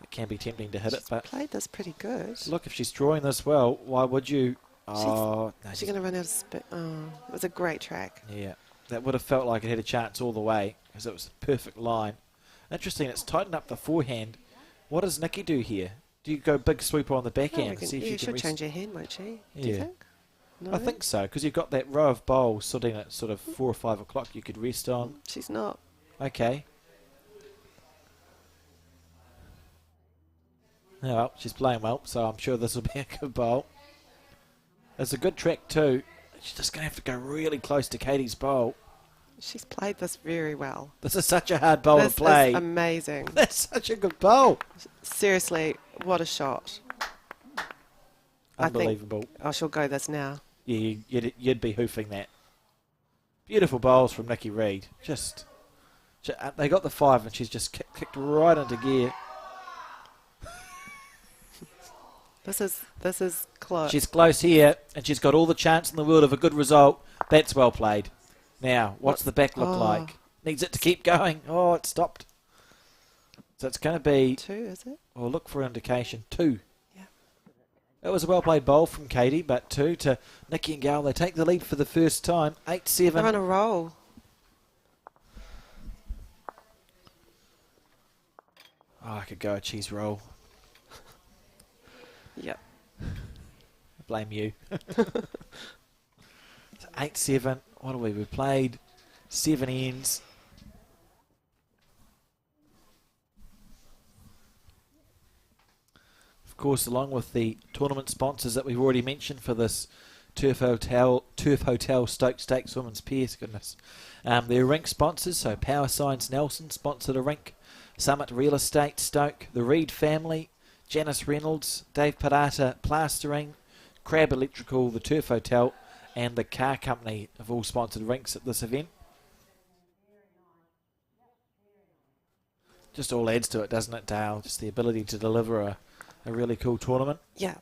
It can be tempting to hit She's it, but played this pretty good. look, if she's drawing this well, why would you? Oh, no, She's going to run out of spit. Oh, it was a great track. yeah, that would have felt like it had a chance all the way because it was a perfect line. Interesting, it's tightened up the forehand. What does Nikki do here? Do you go big sweeper on the I backhand reckon and see if you you can should change your hand, won't she? Do you Yeah. think? No? I think so, because you've got that row of bowls sitting at sort of 4 or 5 o'clock you could rest on. She's not. Okay. Yeah, well, she's playing well, so I'm sure this will be a good bowl. It's a good track too. She's just going to have to go really close to Katie's bowl. She's played this very well. This is such a hard bowl This to play. is amazing. That's such a good bowl. Seriously, what a shot. I think Unbelievable. I shall go this now. Yeah, you'd be hoofing that. Beautiful bowls from Nikki Reid. They got the 5 and she's just kicked right into gear. This is close. She's close here, and she's got all the chance in the world of a good result. That's well played. Now, what's the back look like? Needs it to keep going. Oh, it stopped. So it's going to be... 2, is it? Well, look for an indication. 2. Yeah. It was a well-played bowl from Katie, but 2 to Nikki and Gal. They take the lead for the first time. 8-7. They're on a roll. Oh, I could go a cheese roll. Yep. Blame you. So 8-7. What have we? We played 7 ends. Of course, along with the tournament sponsors that we've already mentioned for this Turf Hotel Stoke Stakes Women's Pairs, goodness. They're rink sponsors, so Power Signs Nelson sponsored a rink. Summit Real Estate Stoke, the Reed family, Janice Reynolds, Dave Parata Plastering, Crab Electrical, the Turf Hotel, and the car company have all sponsored rinks at this event. Just all adds to it, doesn't it, Dale? Just the ability to deliver a really cool tournament. Yeah.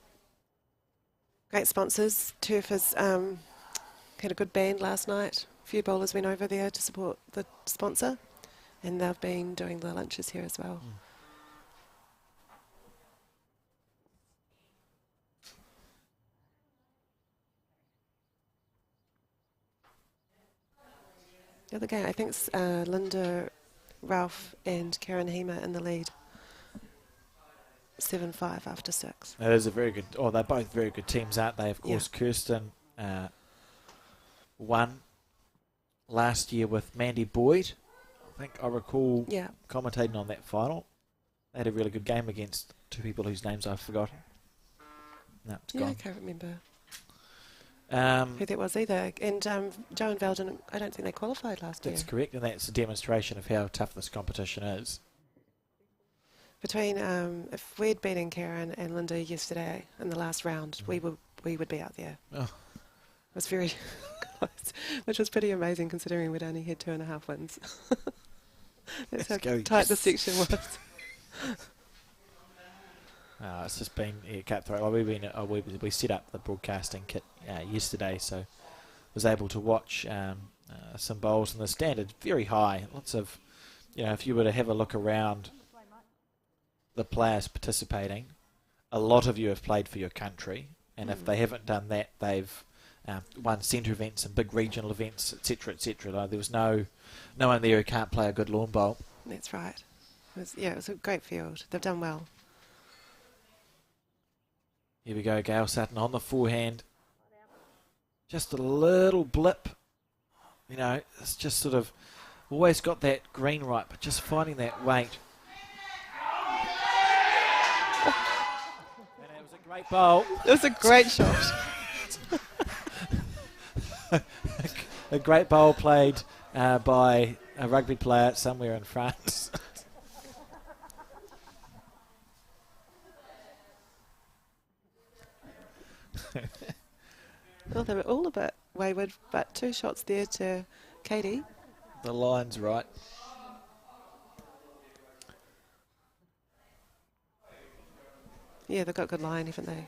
Great sponsors. Turf has had a good band last night. A few bowlers went over there to support the sponsor, and they've been doing the lunches here as well. The other game, I think it's Linda, Ralph and Karen Hema in the lead. 7-5 after 6. That is a very good... Oh, they're both very good teams, aren't they? Of course, Yeah. Kirsten won last year with Mandy Boyd. I think I recall Yeah. commentating on that final. They had a really good game against two people whose names I've forgotten. No, it's Yeah, I gone. can't remember Um, who that was either. And Joe and Val didn't, I don't think they qualified last year. that's correct, and that's a demonstration of how tough this competition is. Between, if we'd beaten Karen and Linda yesterday in the last round, we would be out there. Oh. It was very close, which was pretty amazing considering we'd only had 2.5 wins. That's how Let's go, tight the yes. section was. It's just been cutthroat. Well, we set up the broadcasting kit yesterday, so was able to watch some bowls, and the standard very high. Lots of, if you were to have a look around the players participating, a lot of you have played for your country, and if they haven't done that, they've won centre events and big regional events, etc., etc. Like, there was no one there who can't play a good lawn bowl. That's right. It was a great field. They've done well. Here we go, Gail Sutton on the forehand. Just a little blip. It's just sort of always got that green right, but just finding that weight. And it was a great bowl. It was a great shot. A great bowl played by a rugby player somewhere in France. Well, they were all a bit wayward, but 2 shots there to Katie. The line's right. Yeah, they've got a good line, haven't they?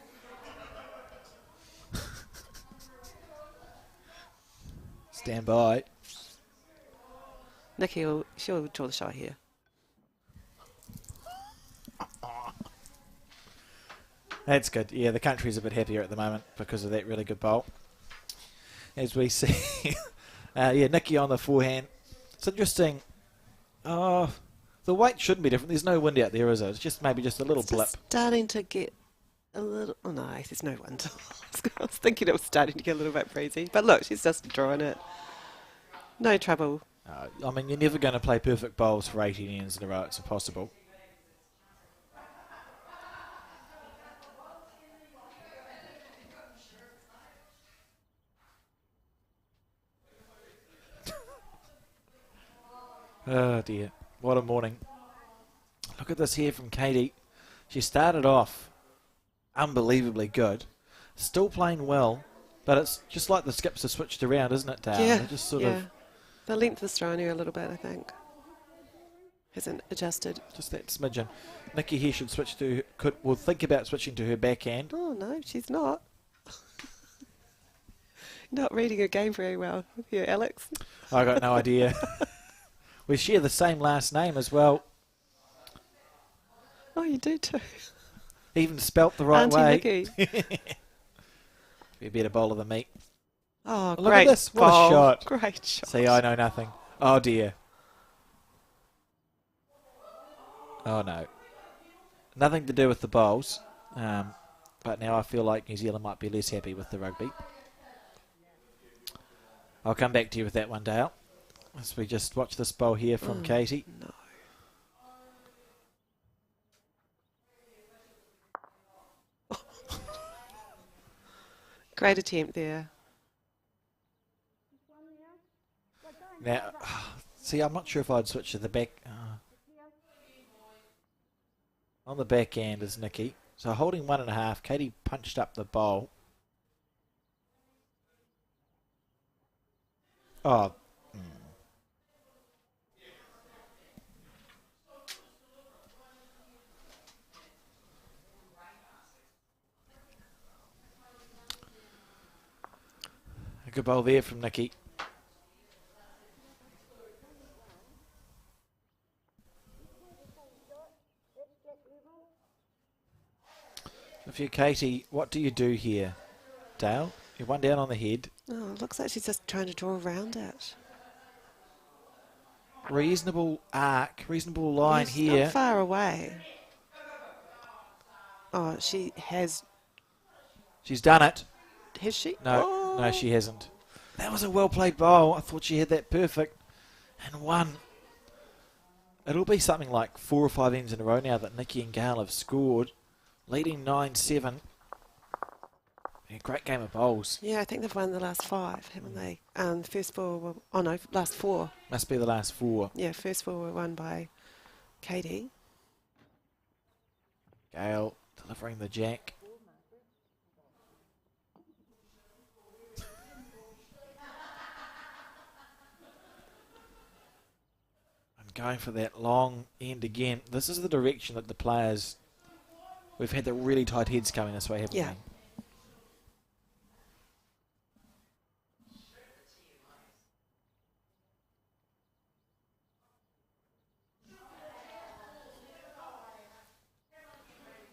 Stand by. Nikki, she'll draw the shot here. That's good. Yeah, the country's a bit happier at the moment because of that really good bowl. As we see, Nikki on the forehand. It's interesting. Oh, the weight shouldn't be different. There's no wind out there, is it? It's just maybe just a little It's blip. just starting to get a little... Oh, no, there's no wind. I was thinking it was starting to get a little bit breezy. But look, she's just drawing it. No trouble. I mean, you're never going to play perfect bowls for 18 innings in a row. It's impossible. Oh dear, what a morning. Look at this here from Katie. She started off unbelievably good, still playing well, but it's just like the skips are switched around, isn't it, Dale? Yeah, They're just sort yeah. of The length has thrown her a little bit, I think. Hasn't adjusted. just that smidgen. Nikki here should switch to, will think about switching to her backhand. Oh, no, she's not. Not reading her game very well here, Alex. I got no idea. We share the same last name as well, Oh, you do too. even spelt the right Auntie way. Nikki. Be a better bowler than me. Oh, Look great at this, what a ball. shot. Great shot. See, I know nothing. Oh dear. Oh no. Nothing to do with the bowls. But now I feel like New Zealand might be less happy with the rugby. I'll come back to you with that one, Dale. As we just watch this bowl here from Katie. No. Great attempt there. Now, see, I'm not sure if I'd switch to the back. On the back end is Nikki. So holding 1.5, Katie punched up the bowl. Oh, a good bowl there from Nikki. If you're Katie, what do you do here? Dale, you're one down on the head. Oh, it looks like she's just trying to draw around it. Reasonable arc, reasonable line She's here. not far away. Oh, she has. She's done it. Has she? No, no, she hasn't. That was a well-played bowl. I thought she had that perfect. And one. It'll be something like 4 or 5 ends in a row now that Nikki and Gail have scored, leading 9-7. Yeah, great game of bowls. Yeah, I think they've won the last 5, haven't they? The first 4 were. Oh no, last 4. Must be the last 4. Yeah, first 4 were won by Katie. Gail delivering the jack. And going for that long end again. This is the direction that the players... We've had the really tight heads coming this way, haven't Yeah. we?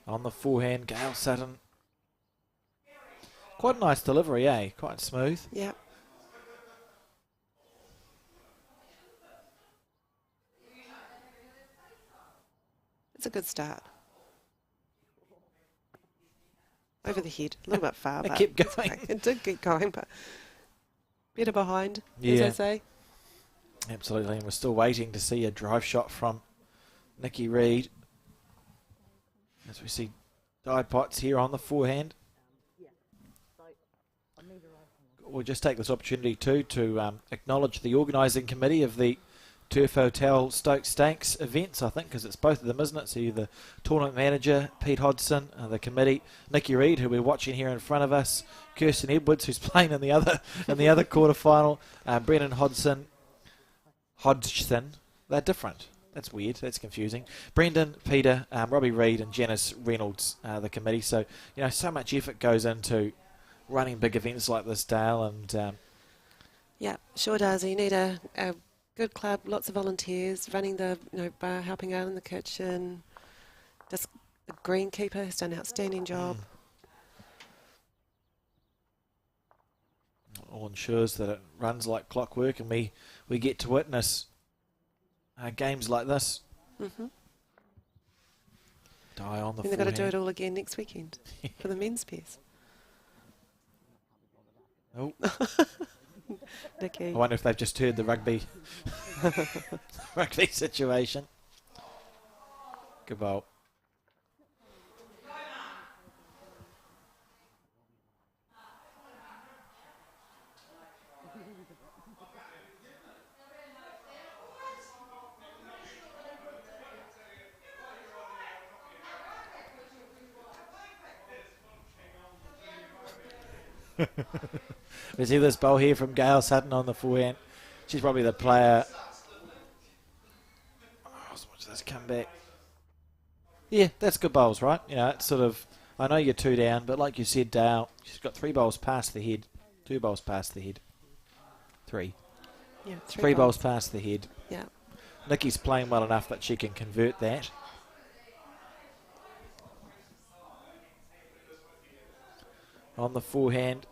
On the forehand, Gail Sutton. Quite a nice delivery, eh? Quite smooth. Yeah. It's a good start. Over the head, a little bit far. It but kept it's going. okay. It did keep going, but better behind, as Yeah. I say. Absolutely, and we're still waiting to see a drive shot from Nikki Reid. As we see Die Potts here on the forehand. We'll just take this opportunity too to acknowledge the organising committee of the Turf Hotel Stoke Stakes events, I think, because it's both of them, isn't it? So you're the tournament manager, Pete Hodgson, the committee, Nikki Reid, who we're watching here in front of us, Kirsten Edwards, who's playing in the other quarter final, Brennan Hodgson. They're different. That's weird. That's confusing. Brendan, Peter, Robbie Reid, and Janice Reynolds, the committee. So, so much effort goes into running big events like this, Dale. And Yeah, sure does. You need a good club, lots of volunteers, running the bar, helping out in the kitchen. Just the greenkeeper has done an outstanding job. all ensures that it runs like clockwork, and we get to witness games like this. Mm-hmm. Die on the And they've got to do forehand. it all again next weekend for the men's pairs. Oh, Nikki. I wonder if they've just heard the rugby rugby situation. Good bowl. We see this bowl here from Gail Sutton on the forehand. She's probably the player. Oh, watch this come back. Yeah, that's good bowls, right? It's sort of, I know you're 2 down, but like you said, Dale, she's got 3 bowls past the head. 2 bowls past the head. 3. Yeah, 3 bowls past the head. Yeah. Nikki's playing well enough that she can convert that. On the forehand.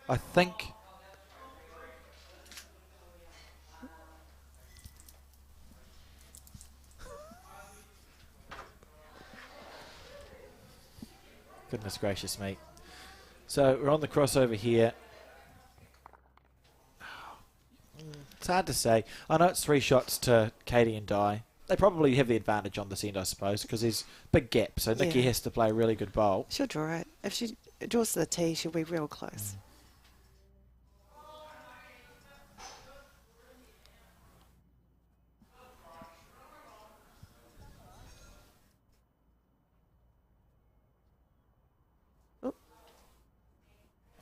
I think goodness gracious me. So we're on the crossover here. It's hard to say. I know it's 3 shots to Katie and Di. They probably have the advantage on this end, I suppose, because there's big gap. So Nikki has to play a really good bowl. She'll draw it. If she draws to the tee, she'll be real close.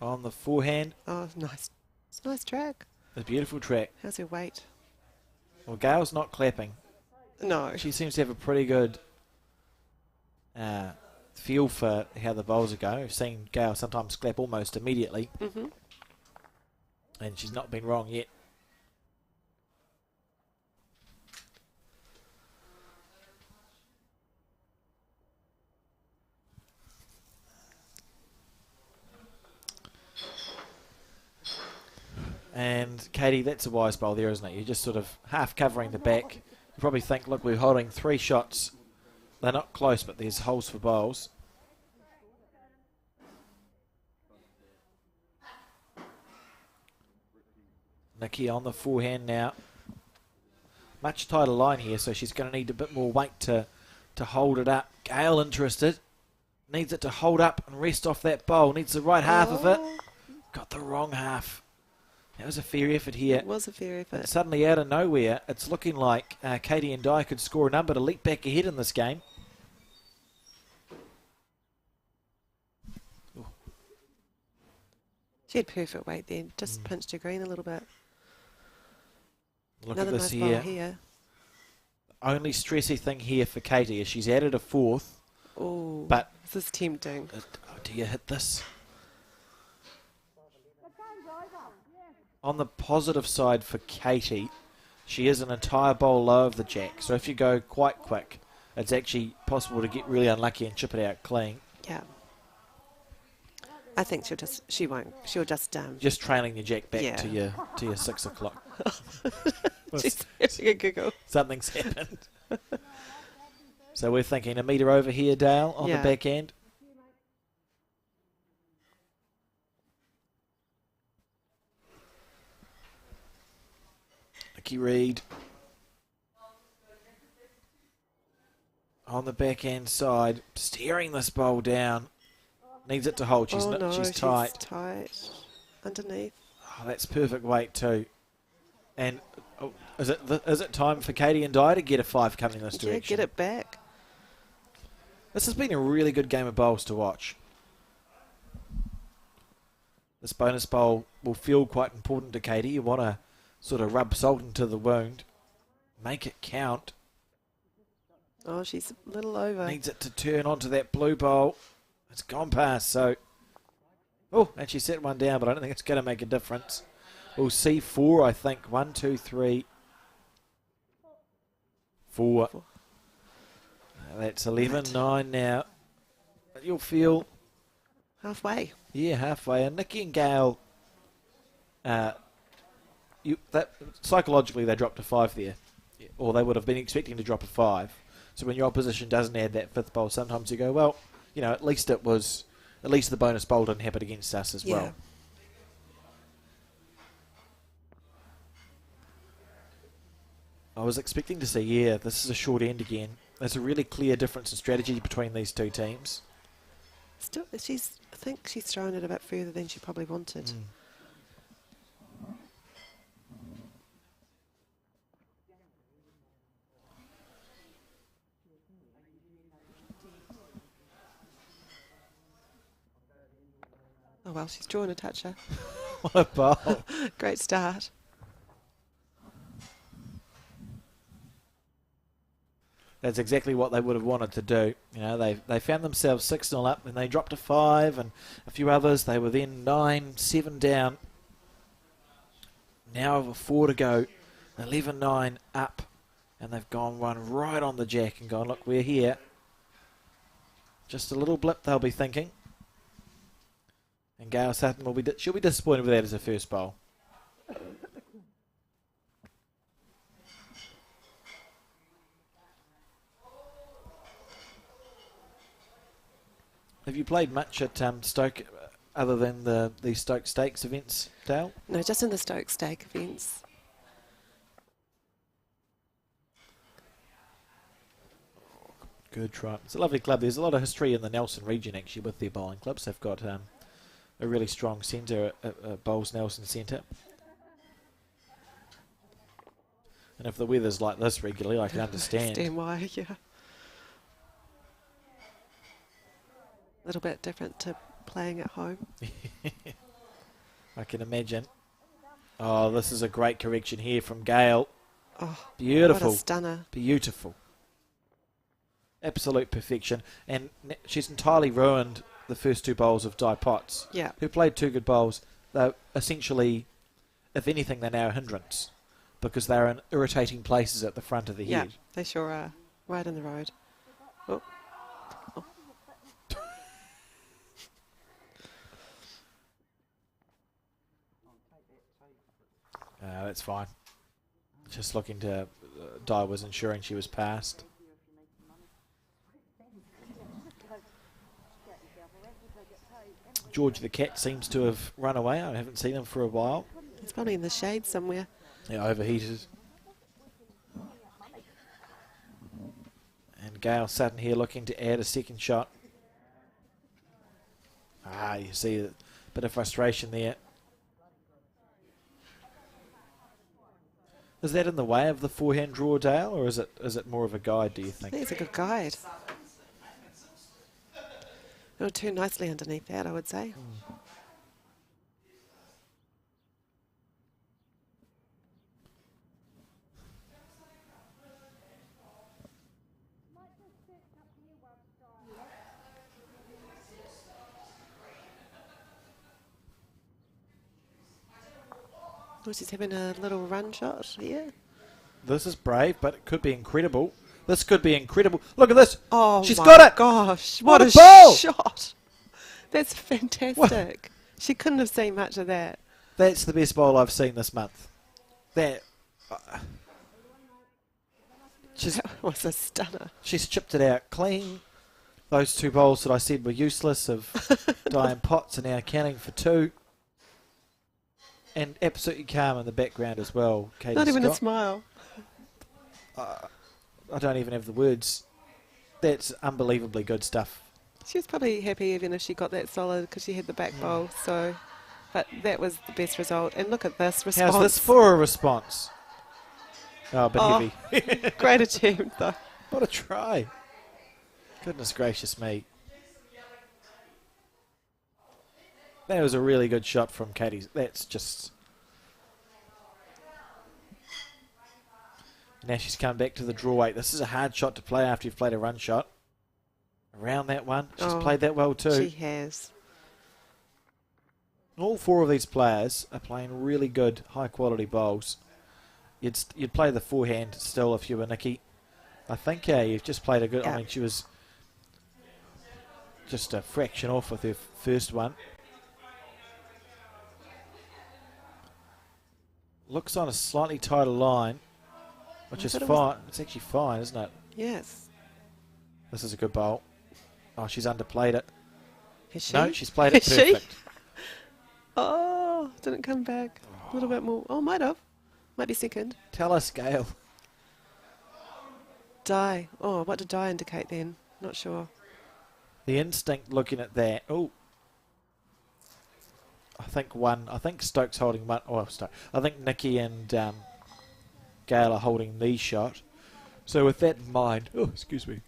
on the forehand. Oh, nice. It's a nice track. A beautiful track. How's her weight? Well, Gail's not clapping. No. She seems to have a pretty good feel for how the bowls are going. We've seen Gail sometimes clap almost immediately. Mm-hmm. And she's not been wrong yet. And Katie, that's a wise bowl there, isn't it? You're just sort of half covering the back. You probably think, look, we're holding 3 shots. They're not close, but there's holes for bowls. Nikki on the forehand now. Much tighter line here, so she's going to need a bit more weight to hold it up. Gail interested. Needs it to hold up and rest off that bowl. Needs the right half of it. Got the wrong half. That was a fair effort here. It was a fair effort. And suddenly, out of nowhere, it's looking like Katie and Di could score a number to leap back ahead in this game. Ooh. She had perfect weight then. Just pinched her green a little bit. Look Another at this nice here. bowl here. Only stressy thing here for Katie is she's added a 4th. Oh, But this is tempting. do you hit this? On the positive side for Katie, she is an entire bowl low of the jack. So if you go quite quick, it's actually possible to get really unlucky and chip it out clean. Yeah. I think she'll Just trailing your jack back Yeah. to your 6 o'clock. she's having a giggle. Something's happened. So we're thinking a metre over here, Dale, on the Yeah. back end. Nikki Reid on the back end side, steering this bowl down. Needs it to hold. She's tight. Tight underneath. Oh, that's perfect weight too. And is it time for Katie and Di to get a 5 coming in this Yeah, direction? get it back. This has been a really good game of bowls to watch. This bonus bowl will feel quite important to Katie. You want to sort of rub salt into the wound. Make it count. Oh, she's a little over. Needs it to turn onto that blue bowl. It's gone past, so... Oh, and she set one down, but I don't think it's going to make a difference. We'll see 4, I think. 1, 2, 3, 4. That's 11, 9 now. You'll feel... Halfway. Yeah, halfway. And Nikki and Gail, psychologically they dropped a 5 there, or they would have been expecting to drop a 5. So when your opposition doesn't add that 5th bowl, sometimes you go, well, you know, at least the bonus bowl didn't happen against us as well. I was expecting to see, this is a short end again. There's a really clear difference in strategy between these two teams. Still, I think she's thrown it a bit further than she probably wanted. Oh well, she's drawn a toucher. What a bowl. Great start. That's exactly what they would have wanted to do. You know, they found themselves 6-0 up and they dropped a 5 and a few others. They were then 9, 7 down. Now over 4 to go. 11-9 up. And they've gone one right on the jack and gone, look, we're here. Just a little blip, they'll be thinking. And Gail Sutton she'll be disappointed with that as her first bowl. Have you played much at Stoke other than the Stoke Stakes events, Dale? No, just in the Stoke Stake events. Good try. It's a lovely club. There's a lot of history in the Nelson region, actually, with their bowling clubs. They've got a really strong centre at Bowls Nelson Centre. And if the weather's like this regularly, I can understand. Understand why, yeah. A little bit different to playing at home. I can imagine. Oh, this is a great correction here from Gail. Oh, Beautiful. what a stunner. Beautiful. Absolute perfection. And she's entirely ruined the first two bowls of Di Potts, Yeah. who played two good bowls. They're essentially, if anything, they're now a hindrance because they're in irritating places at the front of the Yeah, head. they sure are. Right in the road. Oh. Oh. That's fine. Just looking to... Di was ensuring she was passed. George the cat seems to have run away. I haven't seen him for a while. It's probably in the shade somewhere. Yeah, overheated. And Gail Sutton here looking to add a second shot. You see a bit of frustration there. Is that in the way of the forehand draw, Dale, or is it more of a guide, do you I think? think it's a good guide. It'll turn nicely underneath that, I would say. Oh, she's having a little run shot here. This is brave, but it could be incredible. This could be incredible. Look at this. Oh, She's my got it. Gosh, What what a ball. shot. That's fantastic. She couldn't have seen much of that. That's the best bowl I've seen this month. That she's That was a stunner. she's chipped it out clean. Those two bowls that I said were useless of Diane Potts are now counting for two. And absolutely calm in the background as well, Katie Not even Scott. a smile. I don't even have the words. That's unbelievably good stuff. She was probably happy even if she got that solid because she had the back bowl. So, but that was the best result. And look at this response. How's this for a response? Oh, a bit Oh. heavy. Great attempt though. What a try. Goodness gracious me. That was a really good shot from Katie. That's just... Now she's come back to the draw weight. This is a hard shot to play after you've played a run shot. Around that one. She's played that well too. She has. All four of these players are playing really good, high-quality bowls. You'd play the forehand still if you were Nikki. I think you've just played a good... Yeah. I mean, she was just a fraction off with her first one. Looks on a slightly tighter line, which is fine. It's actually fine, isn't it? Yes. This is a good bowl. Oh, she's underplayed it. Has she? No, she's played it Has she? perfect. Oh, didn't come back. A little bit more. Oh, might have. Might be second. Tell us, Gail. Die. Oh, what did die indicate then? Not sure. The instinct looking at that. Oh. I think Stoke's holding one. Oh, Stoke. I think Nikki and Gail are holding the shot. So with that in mind, oh, excuse me.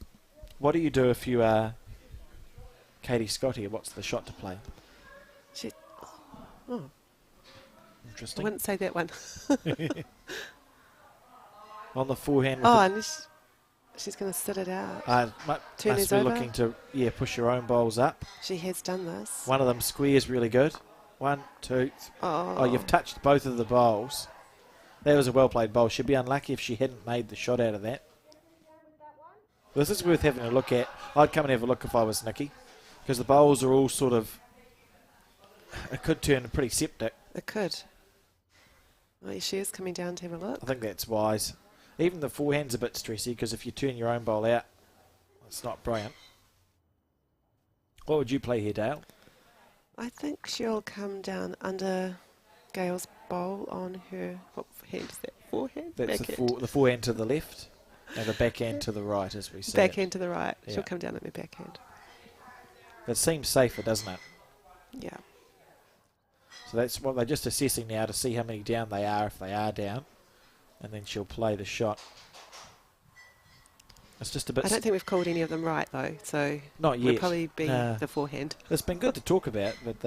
What do you do if you are Katie Scott here? What's the shot to play? She. Oh, I Interesting. wouldn't say that one. On the forehand. With Oh, and she's going to sit it out. must Turn be is over. looking to push your own bowls up. She has done this. One of them squares really good. 1, 2. Oh, you've touched both of the bowls. That was a well played bowl. She'd be unlucky if she hadn't made the shot out of that. This is worth having a look at. I'd come and have a look if I was Nikki, because the bowls are all sort of. It could turn pretty septic. It could. Oh, she is coming down to have a look. I think that's wise. Even the forehand's a bit stressy because if you turn your own bowl out, it's not brilliant. What would you play here, Dale? I think she'll come down under Gail's bowl on her. What hand is that? Forehand? That's Backhand. the forehand to the left and the backhand to the right, as we see. Backhand to the right. Yeah. She'll come down on her backhand. It seems safer, doesn't it? Yeah. So that's what they're just assessing now to see how many down they are if they are down, and then she'll play the shot. It's just a bit. I don't think we've called any of them right though, so Not yet. would probably be No. the forehand. It's been good to talk about, but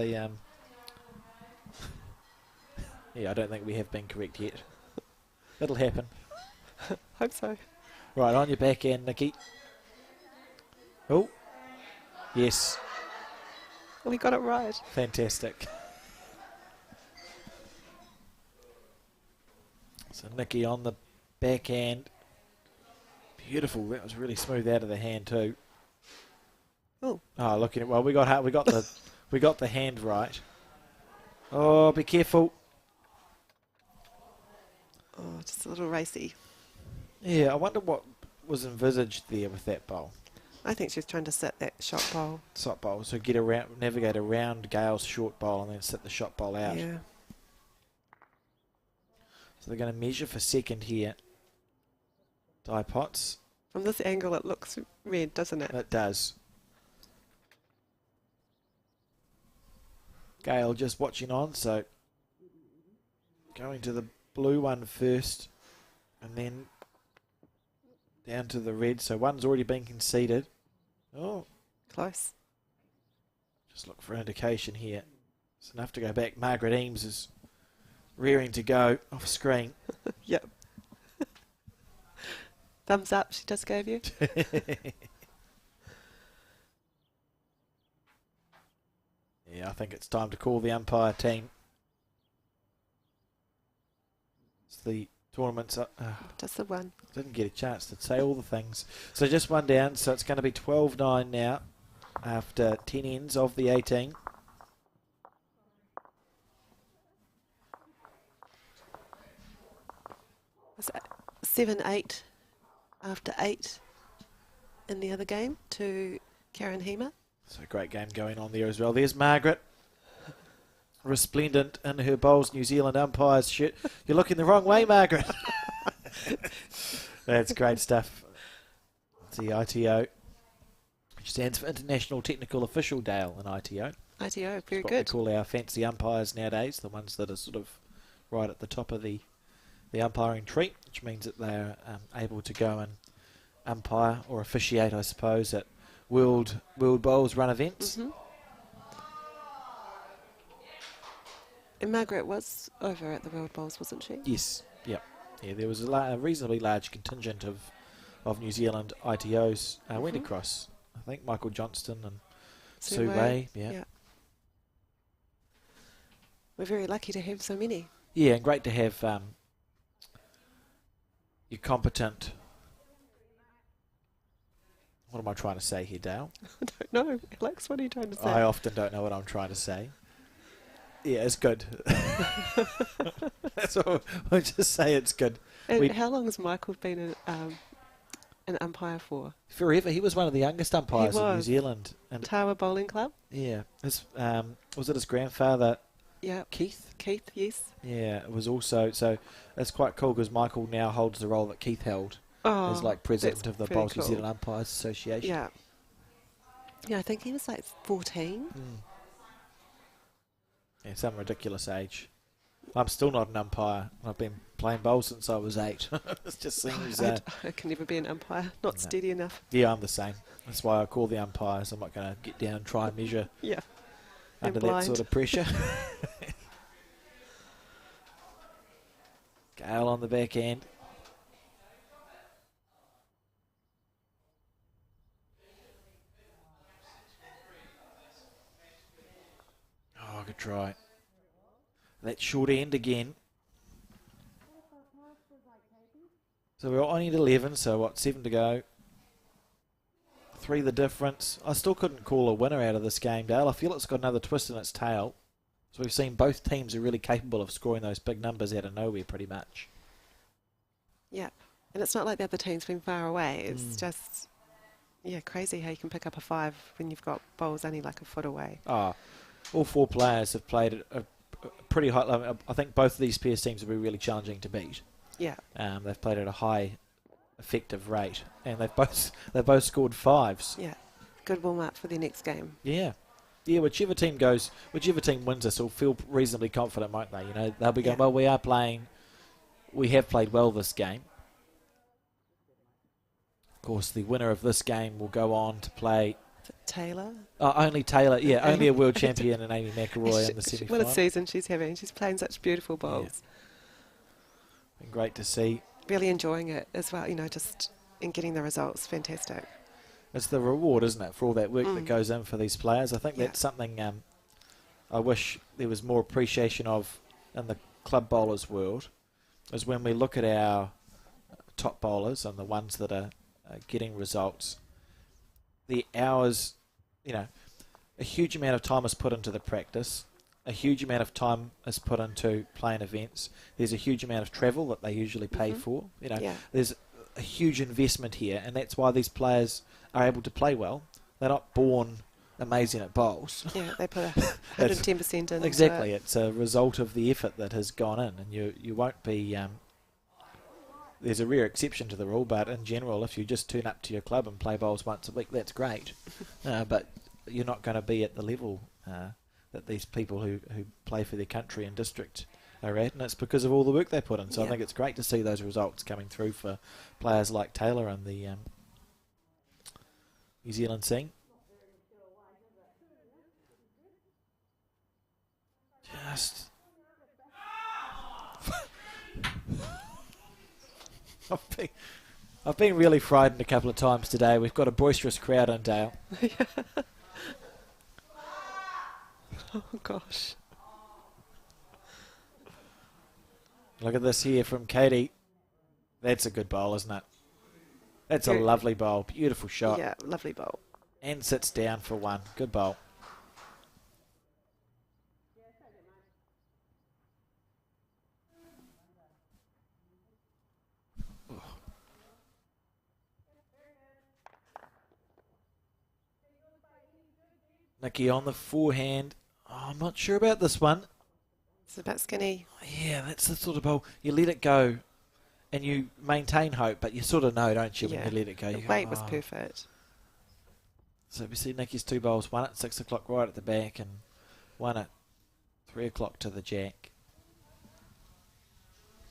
Yeah, I don't think we have been correct yet. It'll happen. Hope so. Right, on your back end, Nikki. Oh, yes, We got it right. fantastic. So Nikki on the backhand. Beautiful. That was really smooth out of the hand too. Oh, Oh, looking at we got the hand right. Oh, be careful. oh, just a little racy. Yeah, I wonder what was envisaged there with that bowl. I think she's trying to set that shot bowl. Shot bowl, so navigate around Gale's short bowl and then set the shot bowl out. Yeah. So they're going to measure for second here. Die pots. From this angle, it looks red, doesn't it? It does. Gale just watching on, so going to the blue one first and then down to the red. So one's already been conceded. Oh, Close. just look for indication here. It's enough to go back. Margaret Eames is rearing to go off screen. Yep. Thumbs up, she just gave you. Yeah, I think it's time to call the umpire team. It's the tournament's Just the one. didn't get a chance to say all the things. So just one down, so it's going to be 12-9 now after 10 ends of the 18. Was it 7-8 after 8 in the other game to Karen Hemer? So a great game going on there as well. There's Margaret, resplendent in her Bowls New Zealand umpire's shirt. You're looking the wrong way, Margaret. That's great stuff. It's the ITO, which stands for International Technical Official Dale in ITO. ITO, very It's what good. we call our fancy umpires nowadays, the ones that are sort of right at the top of the umpiring tree, which means that they're able to go and umpire or officiate, I suppose, at World Bowls run events. Mhm. And Margaret was over at the World Bowls, wasn't she? Yes, yep. Yeah, there was a reasonably large contingent of New Zealand ITOs went across. I think Michael Johnston and Sue Ray. Yeah. We're very lucky to have so many. Yeah, and great to have your competent. What am I trying to say here, Dale? I don't know. Alex, what are you trying to say? I often don't know what I'm trying to say. Yeah, it's good. That's all. I'll just say it's good. And how long has Michael been an umpire for? Forever. He was one of the youngest umpires in New was. Zealand. And Tawa Bowling Club? yeah, was it his grandfather, Yeah. Keith? Keith, yes. Yeah, it was also, so it's quite cool because Michael now holds the role that Keith held Oh, as like president that's of the very Bowls New cool. Zealand Umpires Association. Yeah. Yeah, I think he was like 14. Yeah, some ridiculous age. I'm still not an umpire. I've been playing bowls since I was 8. It just seems... I can never be an umpire. Not No. steady enough. yeah, I'm the same. That's why I call the umpires. I'm not going to get down and try and measure Yeah. under that blind. sort of pressure. Gale on the back end. Oh, good try. That short end again. So we're only at 11, so what, 7 to go. 3 the difference. I still couldn't call a winner out of this game, Dale. I feel it's got another twist in its tail. So we've seen both teams are really capable of scoring those big numbers out of nowhere pretty much. Yeah. And it's not like the other team's been far away. It's just, yeah, crazy how you can pick up a 5 when you've got bowls only like a foot away. Oh, all 4 players have played at a pretty high level. I think both of these pairs teams will be really challenging to beat. Yeah. They've played at a high effective rate, and they've both scored 5s. Yeah. Good warm up for their next game. Yeah. Yeah, whichever team wins this will feel reasonably confident, won't they? You know, they'll be going, Yeah. well, we have played well this game. Of course, the winner of this game will go on to play Taylor. Oh, only Taylor. Yeah, only a world champion and Amy McElroy in the semi-final. What a season she's having. She's playing such beautiful bowls. Yeah. Been great to see. Really enjoying it as well, just in getting the results. Fantastic. It's the reward, isn't it, for all that work that goes in for these players. I think that's something I wish there was more appreciation of in the club bowlers world, is when we look at our top bowlers and the ones that are getting results, the hours, a huge amount of time is put into the practice, a huge amount of time is put into playing events. There's a huge amount of travel that they usually pay for. There's a huge investment here, and that's why these players are able to play well. They're not born amazing at bowls. Yeah, they put 110% in. Exactly. It's a result of the effort that has gone in, and you won't be... there's a rare exception to the rule, but in general, if you just turn up to your club and play bowls once a week, that's great. But you're not going to be at the level that these people who play for their country and district are at, and it's because of all the work they put in. So I think it's great to see those results coming through for players like Taylor and the New Zealand scene. Just... I've been really frightened a couple of times today. We've got a boisterous crowd in Dale. Oh, gosh. Look at this here from Katie. That's a good bowl, isn't it? That's a lovely bowl. Beautiful shot. Yeah, lovely bowl. And sits down for one. Good bowl. Nikki on the forehand. Oh, I'm not sure about this one. It's a bit skinny. Yeah, that's the sort of ball. You let it go and you maintain hope, but you sort of know, don't you, when you let it go. The weight was perfect. So we see Nikki's two bowls, one at 6 o'clock right at the back and one at 3 o'clock to the jack.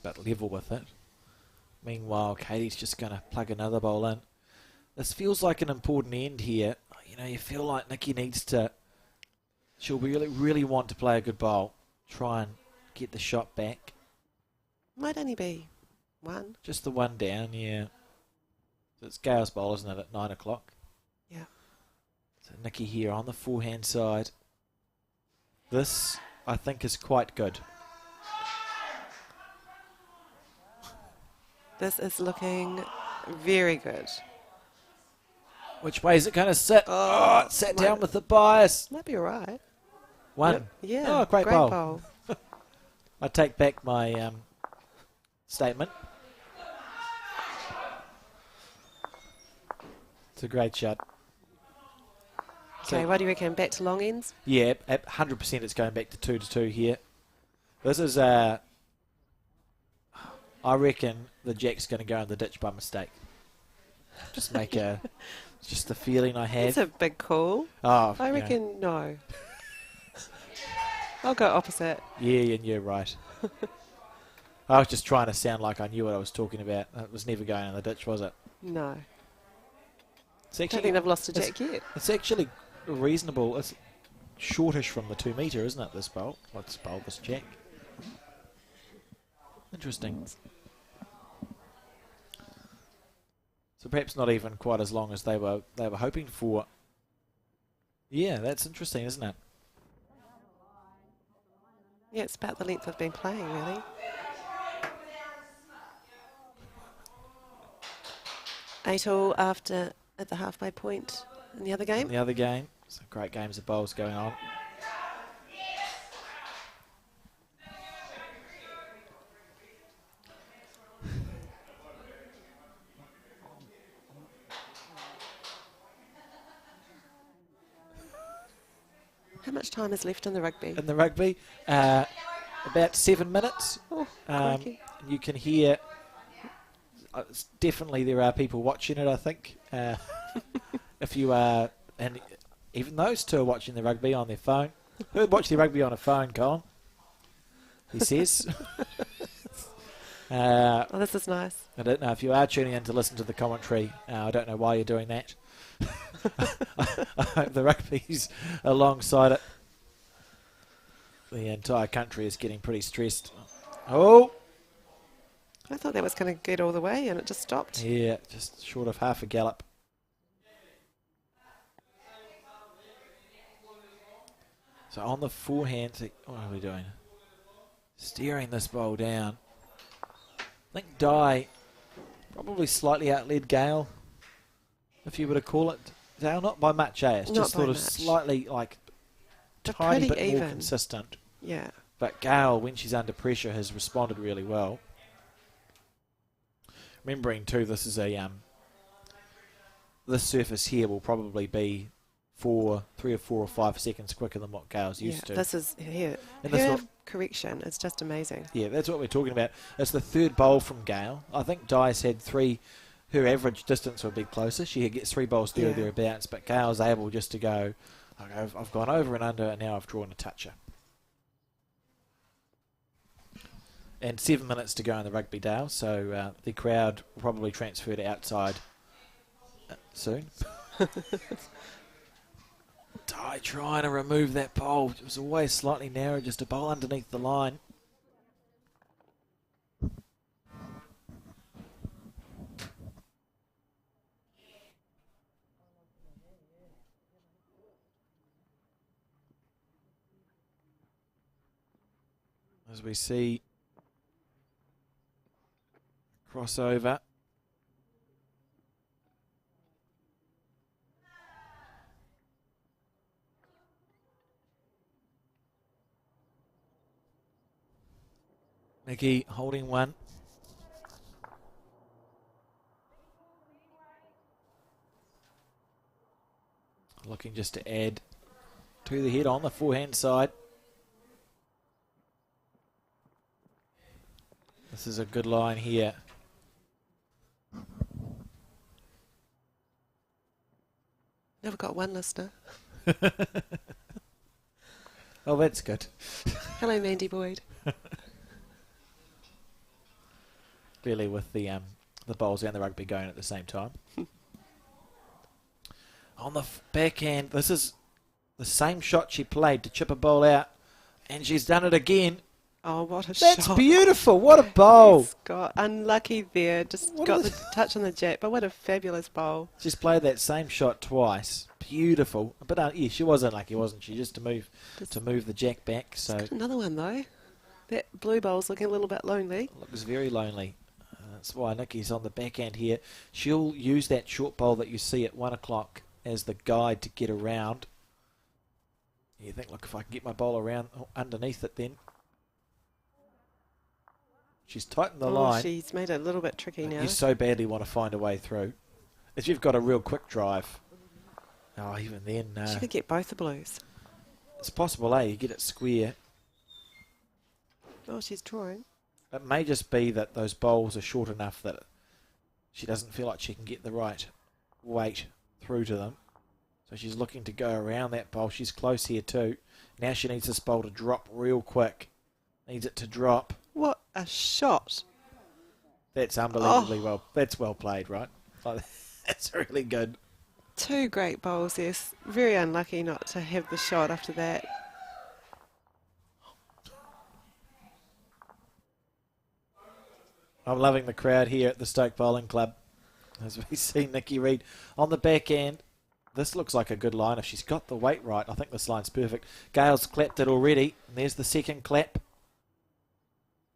But level with it. Meanwhile, Katie's just going to plug another bowl in. This feels like an important end here. You feel like Nikki needs to... She'll really want to play a good bowl. Try and get the shot back. Might only be one. Just the one down, yeah. So it's Gail's bowl, isn't it, at 9 o'clock? Yeah. So Nikki here on the forehand side. This, I think, is quite good. This is looking very good. Which way is it going to sit? Oh, it sat down with the bias. Might be all right. One. Yep. Yeah. Oh, great bowl. bowl. I take back my statement. It's a great shot. Okay, what do you reckon? Back to long ends? Yeah, at 100% it's going back to 2-2 here. This is, I reckon the jack's going to go in the ditch by mistake. Just make just the feeling I have. That's a big call. Oh, I reckon no. I'll go opposite. Yeah, and you're right. I was just trying to sound like I knew what I was talking about. It was never going in the ditch, was it? No. It's I don't think they've lost a jack yet. It's actually reasonable. It's shortish from the 2 metre, isn't it, this bowl? This jack. Interesting. So perhaps not even quite as long as they were hoping for. Yeah, that's interesting, isn't it? Yeah, it's about the length I've been playing, really. Eight all after at the halfway point in the other game. In the other game. Some great games of bowls going on. How much time is left in the rugby? In the rugby, about 7 minutes. Oh, you can hear, definitely there are people watching it, I think. If you are, and even those two are watching the rugby on their phone. Who would watch the rugby on a phone, Colin? He says. Oh, this is nice. I don't know if you are tuning in to listen to the commentary. I don't know why you're doing that. I hope the rugby's alongside it. The entire country is getting pretty stressed. Oh! I thought that was going to get all the way and it just stopped. Yeah, just short of half a gallop. So on the forehand, what are we doing? Steering this bowl down. I think Di probably slightly outled Gale, if you were to call it. Dale, not by much, eh? It's Not just by sort of much. slightly, like, They're tiny pretty bit more even. consistent. Yeah. But Gale, when she's under pressure, has responded really well. Remembering too, this is this surface here will probably be 3 or 4 or 5 seconds quicker than what Gale's used to. This is here. And this Her what- correction is just amazing. Yeah, that's what we're talking about. It's the third bowl from Gale. I think Di's had 3. Her average distance would be closer. She gets 3 bowls there or Yeah. thereabouts, but Gale's able just to go, okay, I've gone over and under, and now I've drawn a toucher. And 7 minutes to go in the rugby, Dale, so the crowd will probably transfer to outside soon. Di trying to remove that bowl. It was always slightly narrow, just a bowl underneath the line. As we see crossover. Nikki holding one. Looking just to add to the head on the forehand side. This is a good line here. Never got one listener. Oh, that's good. Hello, Mandy Boyd. Clearly with the bowls and the rugby going at the same time. On the backhand, this is the same shot she played to chip a bowl out, and she's done it again. Oh, what a shot. That's beautiful. What a bowl. Scott, unlucky there. Just What got is the touch on the jack, but what a fabulous bowl. She's played that same shot twice. Beautiful. But yeah, she was unlucky, wasn't she? Just to move the jack back. So Got another one, though. That blue bowl's looking a little bit lonely. looks very lonely. That's why Nikki's on the backhand here. She'll use that short bowl that you see at 1 o'clock as the guide to get around. You think, look, if I can get my bowl around underneath it then. She's tightened the line. She's made it a little bit tricky now. You so badly want to find a way through. If you've got a real quick drive. Oh, even then. She could get both the blues. It's possible, eh? You get it square. Oh, she's drawing. It may just be that those bowls are short enough that she doesn't feel like she can get the right weight through to them. So she's looking to go around that bowl. She's close here too. Now she needs this bowl to drop real quick. Needs it to drop. What a shot. That's unbelievably well. That's well played, right? Like, that's really good. 2 great bowls there. Very unlucky not to have the shot after that. I'm loving the crowd here at the Stoke Bowling Club as we see Nikki Reid on the back end. This looks like a good line. If she's got the weight right, I think this line's perfect. Gail's clapped it already. And there's the second clap.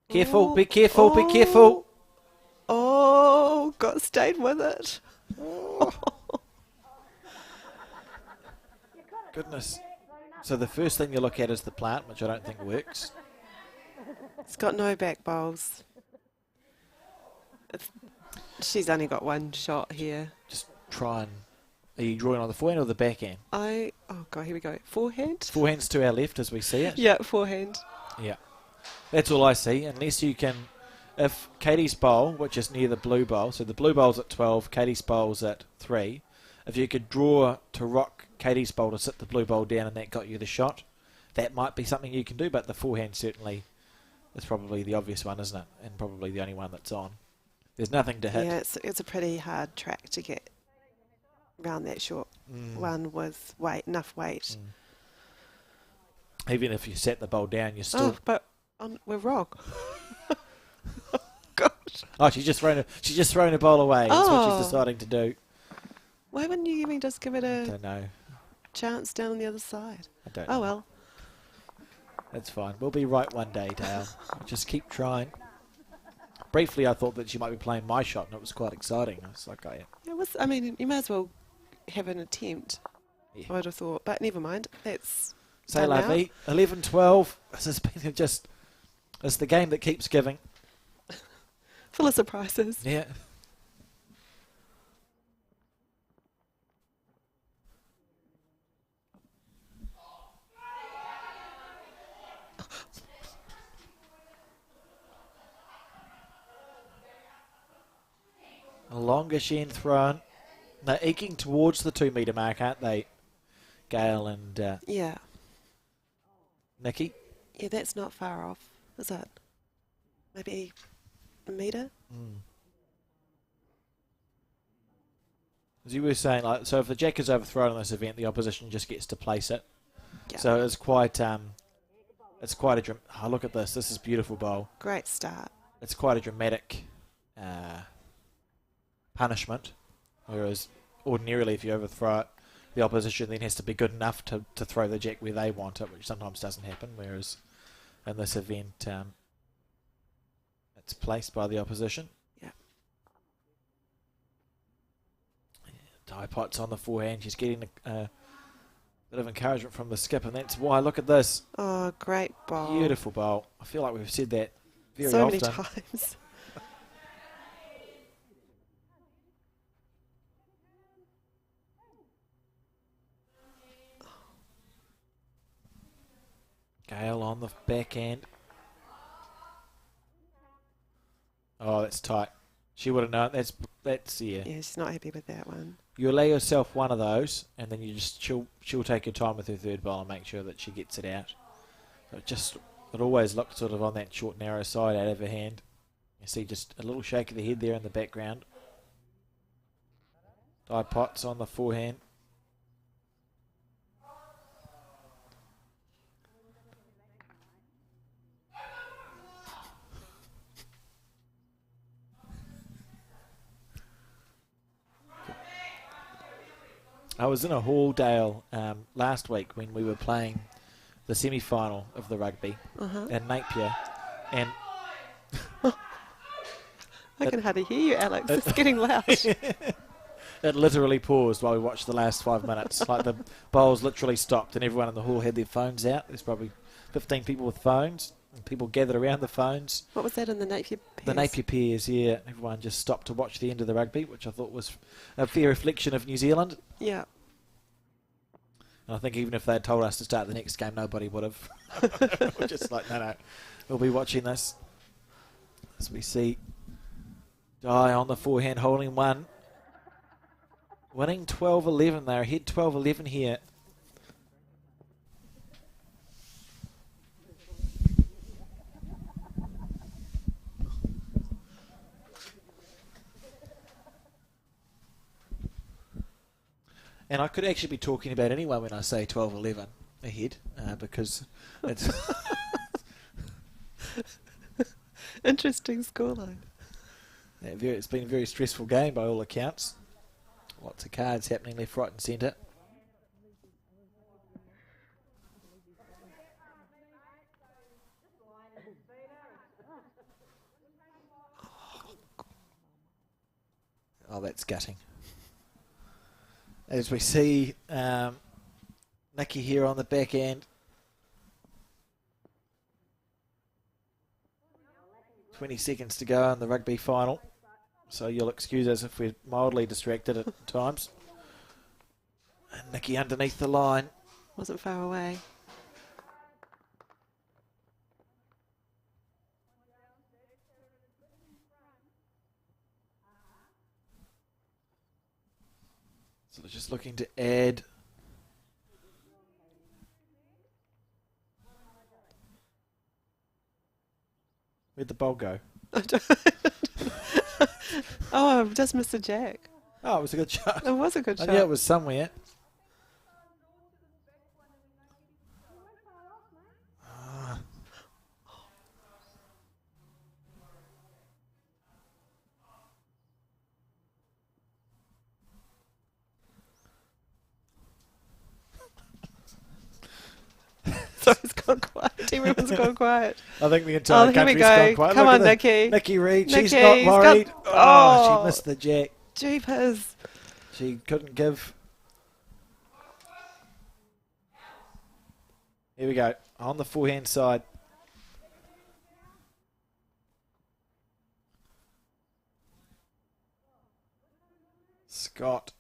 Careful, Oh, be careful, be careful. Oh, stayed with it. Goodness. So the first thing you look at is the plant, which I don't think works. It's got no back bowls. She's only got one shot here. Just try and... Are you drawing on the forehand or the backhand? Oh God, here we go. Forehand? Forehand's to our left as we see it. Yeah, forehand. Yeah. That's all I see, unless you can... If Katie's bowl, which is near the blue bowl, so the blue bowl's at 12, Katie's bowl's at 3, if you could draw to rock Katie's bowl to sit the blue bowl down and that got you the shot, that might be something you can do, but the forehand certainly is probably the obvious one, isn't it? And probably the only one that's on. There's nothing to hit. Yeah, it's a pretty hard track to get around that short one with enough weight. Even if you set the bowl down, you're still... Oh, but we're wrong. Gosh. Oh, she's just thrown a bowl away. That's what she's deciding to do. Why wouldn't you even just give it I a don't know. chance down on the other side? I don't know. Oh, well. That's fine. We'll be right one day, Dale. Just keep trying. Briefly, I thought that she might be playing my shot, and it was quite exciting. I was like, oh, yeah. It was, I mean, you may as well have an attempt, Yeah. I would have thought. But never mind. That's Say done la now. vie. 11-12. This has been just... It's the game that keeps giving. Full of surprises. Yeah. A longish end thrown. They're eking towards the 2 metre mark, aren't they? Gail and Yeah. Nikki. Yeah, that's not far off, is it? Maybe a metre? As you were saying, like, so if the jack is overthrown in this event, the opposition just gets to place it. Yeah. So it's quite a oh, look at this. This is beautiful bowl. Great start. It's quite a dramatic punishment. Whereas ordinarily, if you overthrow it, the opposition then has to be good enough to throw the jack where they want it, which sometimes doesn't happen. Whereas in this event, it's placed by the opposition. Yeah. Die Pot's on the forehand. She's getting a bit of encouragement from the skip, and that's why. Look at this. Oh, great bowl. Beautiful bowl. I feel like we've said that very so often. many times. Gale on the backhand. Oh, that's tight. She would have known. That's yeah. Yeah, she's not happy with that one. You allow yourself one of those, and then you just she'll take her time with her third bowl and make sure that she gets it out. It always looked sort of on that short narrow side out of her hand. You see just a little shake of the head there in the background. Die Pot's on the forehand. I was in a hall, Dale, last week when we were playing the semi-final of the rugby in Napier, and I can hardly hear you, Alex. It's getting loud. it literally paused while we watched the last 5 minutes. Like the bowls literally stopped, and everyone in the hall had their phones out. There's probably 15 people with phones, and people gathered around the phones. What was that in the Napier Pairs? The Napier Pairs, yeah. Everyone just stopped to watch the end of the rugby, which I thought was a fair reflection of New Zealand. Yeah. And I think even if they had told us to start the next game, nobody would have. We're just like, no, we'll be watching this. As we see Di on the forehand holding one. Winning 12-11. They're ahead 12-11 here. And I could actually be talking about anyone when I say 12-11 ahead, because it's Interesting scoreline. it's been a very stressful game by all accounts. Lots of cards happening left, right and centre. Oh, that's gutting. As we see Nikki here on the back end. 20 seconds to go in the rugby final. So you'll excuse us if we're mildly distracted at times. And Nikki underneath the line. Wasn't far away. So they're just looking to add. Where'd the bowl go? Oh, I've just missed a jack. Oh, it was a good shot. It was a good I shot. knew it was somewhere. Ah. So it's gone quiet. Everyone's gone quiet. I think the entire here we country's gone go. quiet. Come Look on, at Nikki. Nikki Reid. She's Nikki's not worried. got- Oh, oh. she missed the jack. Jeepers. She couldn't give. Here we go. On the forehand side. Scott.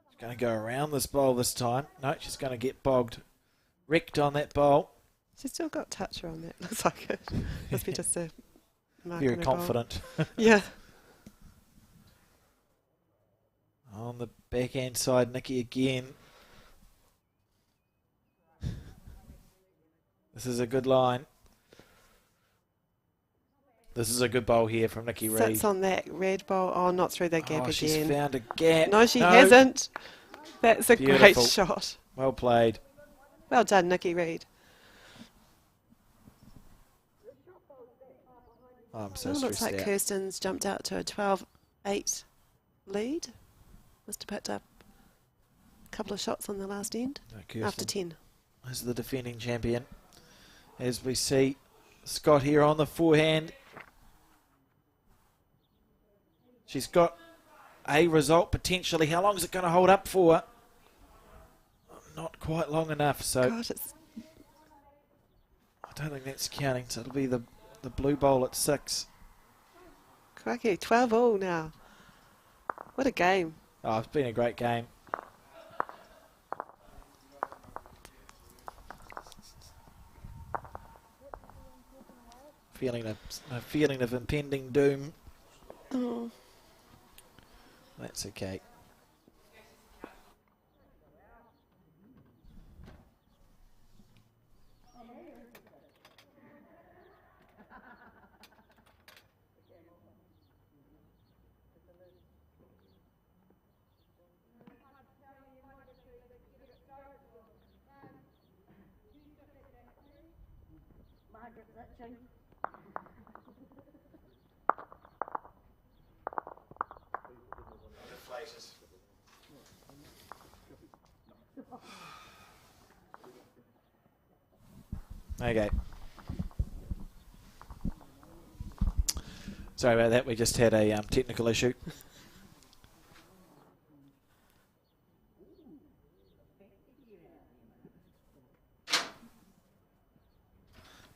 She's going to go around this bowl this time. No, she's going to get bogged. Wrecked on that bowl. She's still got touch on that. Looks like it. Must be just a mark Very on her bowl. confident. Yeah. On the backhand side, Nikki again. This is a good line. This is a good bowl here from Nikki Reid. Sits on that red bowl. Oh, not through the gap Oh, she's again. found a gap. No, she hasn't. That's a great Beautiful. shot. Well played. Well done, Nikki Reid. Oh, I'm so Oh, looks stressed like out. Kirsten's jumped out to a 12-8 lead. Must have picked up a couple of shots on the last end. No, Kirsten After 10. is the defending champion. As we see Scott here on the forehand. She's got a result potentially. How long is it going to hold up for? Not quite long enough, so God, it's I don't think that's counting. So it'll be the blue bowl at 6. crikey. 12-all now. What a game. Oh, it's been a great game. A feeling of impending doom. Oh. That's okay. Margaret, is that you? Okay. Sorry about that. We just had a technical issue.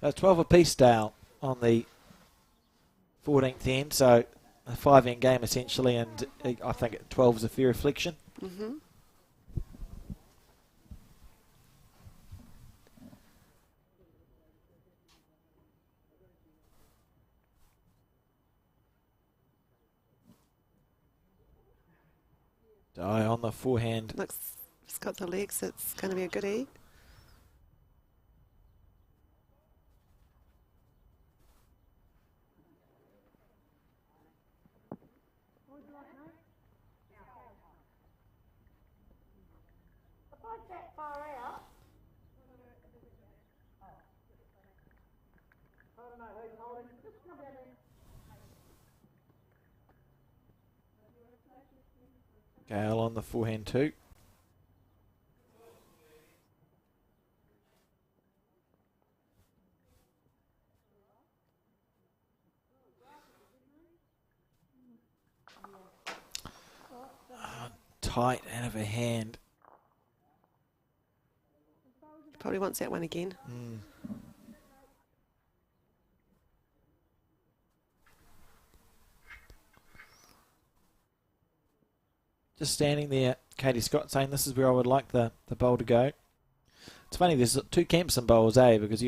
A 12 apiece, Dale, on the 14th end. So a 5-end game essentially, and I think 12 is a fair reflection. Mm-hmm. Die on the forehand. Looks, it's got the legs. It's going to be a good eat. If I sat far out, I don't know who's holding. Just come down there. Gale on the forehand too. Tight end of a hand. Probably wants that one again. Just standing there, Katie Scott saying this is where I would like the bowl to go. It's funny, there's two camps in bowls, because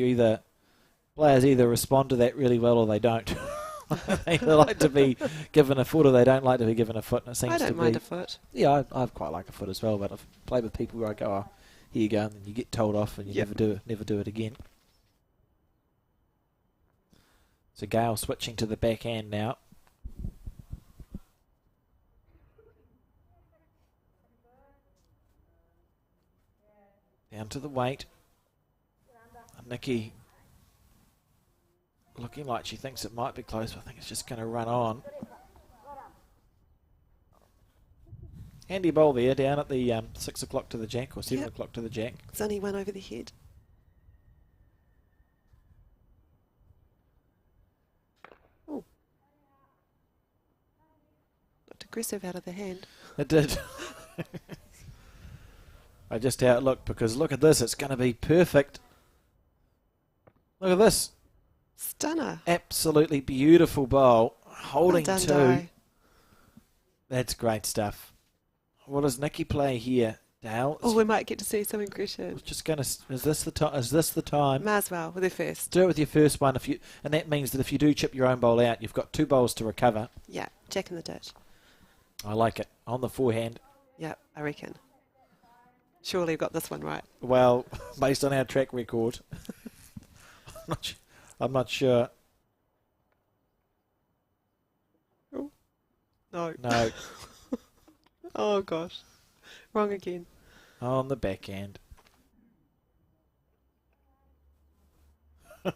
players either respond to that really well or they don't. They either like to be given a foot or they don't like to be given a foot. And it seems I don't to mind be, a foot. Yeah, I quite like a foot as well, but I've played with people where I go, oh, here you go, and then you get told off and you Yep. never do it again. So Gale switching to the backhand now. Down to the weight. Nikki looking like she thinks it might be close, but I think it's just going to run on. Handy bowl there, down at the 6 o'clock to the jack, or 7 o'clock to the jack. It's only one over the head. Oh. Looked aggressive out of the hand. It did. I just how it looked, because look at this, it's going to be perfect. Look at this. Stunner. Absolutely beautiful bowl. Holding Well done, two. Di. That's great stuff. What does Nikki play here, Dale? Oh, we might get to see some aggression. Just going to. Is this the time? Is this the time? Might as well with her first. Do it with your first one, and that means that if you do chip your own bowl out, you've got 2 bowls to recover. Yeah, jack in the ditch. I like it. On the forehand. Yeah, I reckon. Surely we've got this one right. Well, based on our track record, I'm not sure. Oh. No. No. Oh, gosh. Wrong again. On the backhand. Oh,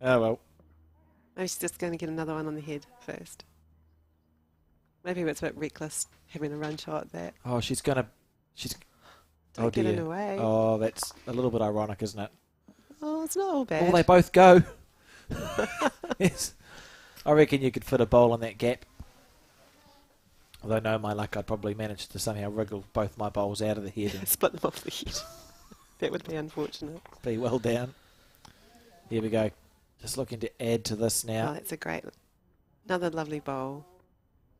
well. Maybe she's just going to get another one on the head first. Maybe it's a bit reckless having a run shot at that. Oh, she's going to... Don't oh, get in dear. the way. Oh, that's a little bit ironic, isn't it? Oh, it's not all bad. Oh, they both go. Yes. I reckon you could fit a bowl in that gap. Although, no, my luck, I'd probably manage to somehow wriggle both my bowls out of the head and Split them off the head. That would be unfortunate. be well down. Here we go. Just looking to add to this Oh, now. that's a great... Another lovely bowl.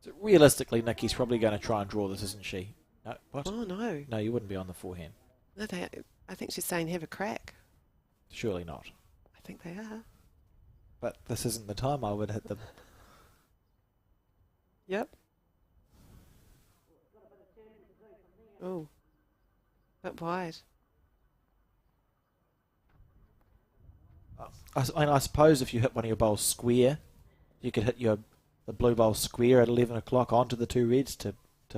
So realistically, Nikki's probably going to try and draw this, isn't she? No, what? Oh, no. No, you wouldn't be on the forehand. No, I think she's saying have a crack. Surely not. I think they are. But this isn't the time I would hit them. Yep. Oh. Bit wide. I suppose if you hit one of your bowls square, you could hit the blue bowl square at 11 o'clock onto the 2 reds to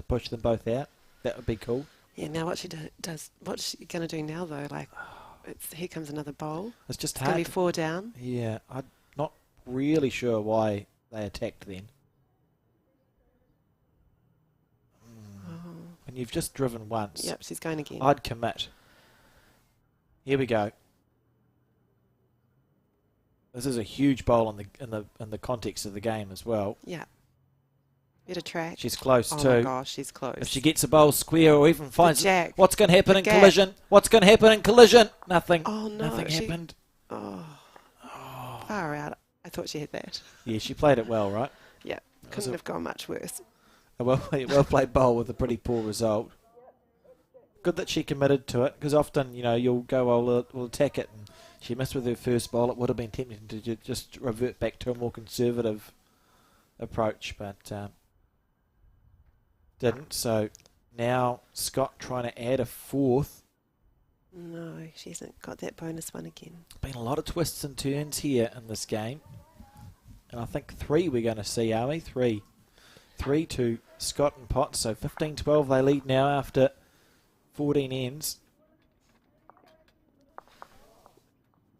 push them both out. That would be cool. Yeah, now what she does... What's she going to do now, though? Like, here comes another bowl. It's just It's going to hard. be 4 down. Yeah, I'm not really sure why they attacked then. Oh. When you've just driven once, Yep, she's going again. I'd commit. Here we go. This is a huge bowl in the context of the game as well. Yeah. Better track. She's close Oh too. my gosh, she's close. If she gets a bowl square or even finds jack. what's going to happen The in gap. collision? What's going to happen in collision? Nothing. Oh no, Nothing she- happened. Oh. Far out. I thought she had that. Yeah, she played it well, right? Yeah. was Couldn't a- have gone much worse. A well played bowl with a pretty poor result. Good that she committed to it, because often, you'll go, well, we'll attack it, and she missed with her first bowl. It would have been tempting to just revert back to a more conservative approach, but didn't. So now Scott trying to add a 4th. No, she hasn't got that bonus one again. Been a lot of twists and turns here in this game, and I think 3 we're going to see, are we? 3 to Scott and Potts, so 15-12 they lead now after 14 ends.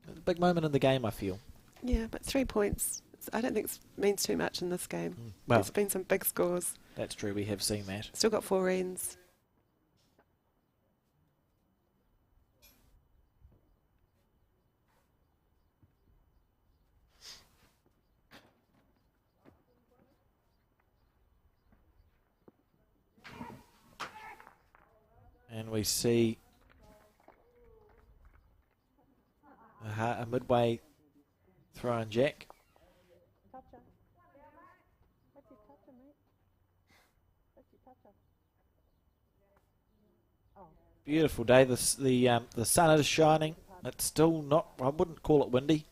A big moment in the game, I feel. Yeah, but 3 points, I don't think it means too much in this game. Well, There's been some big scores. that's true, we have seen that. Still got 4 ends. And we see a midway throw and jack. Toucher. What's your toucher, mate? What's your toucher? Oh. Beautiful day. The sun is shining. It's still not, I wouldn't call it windy.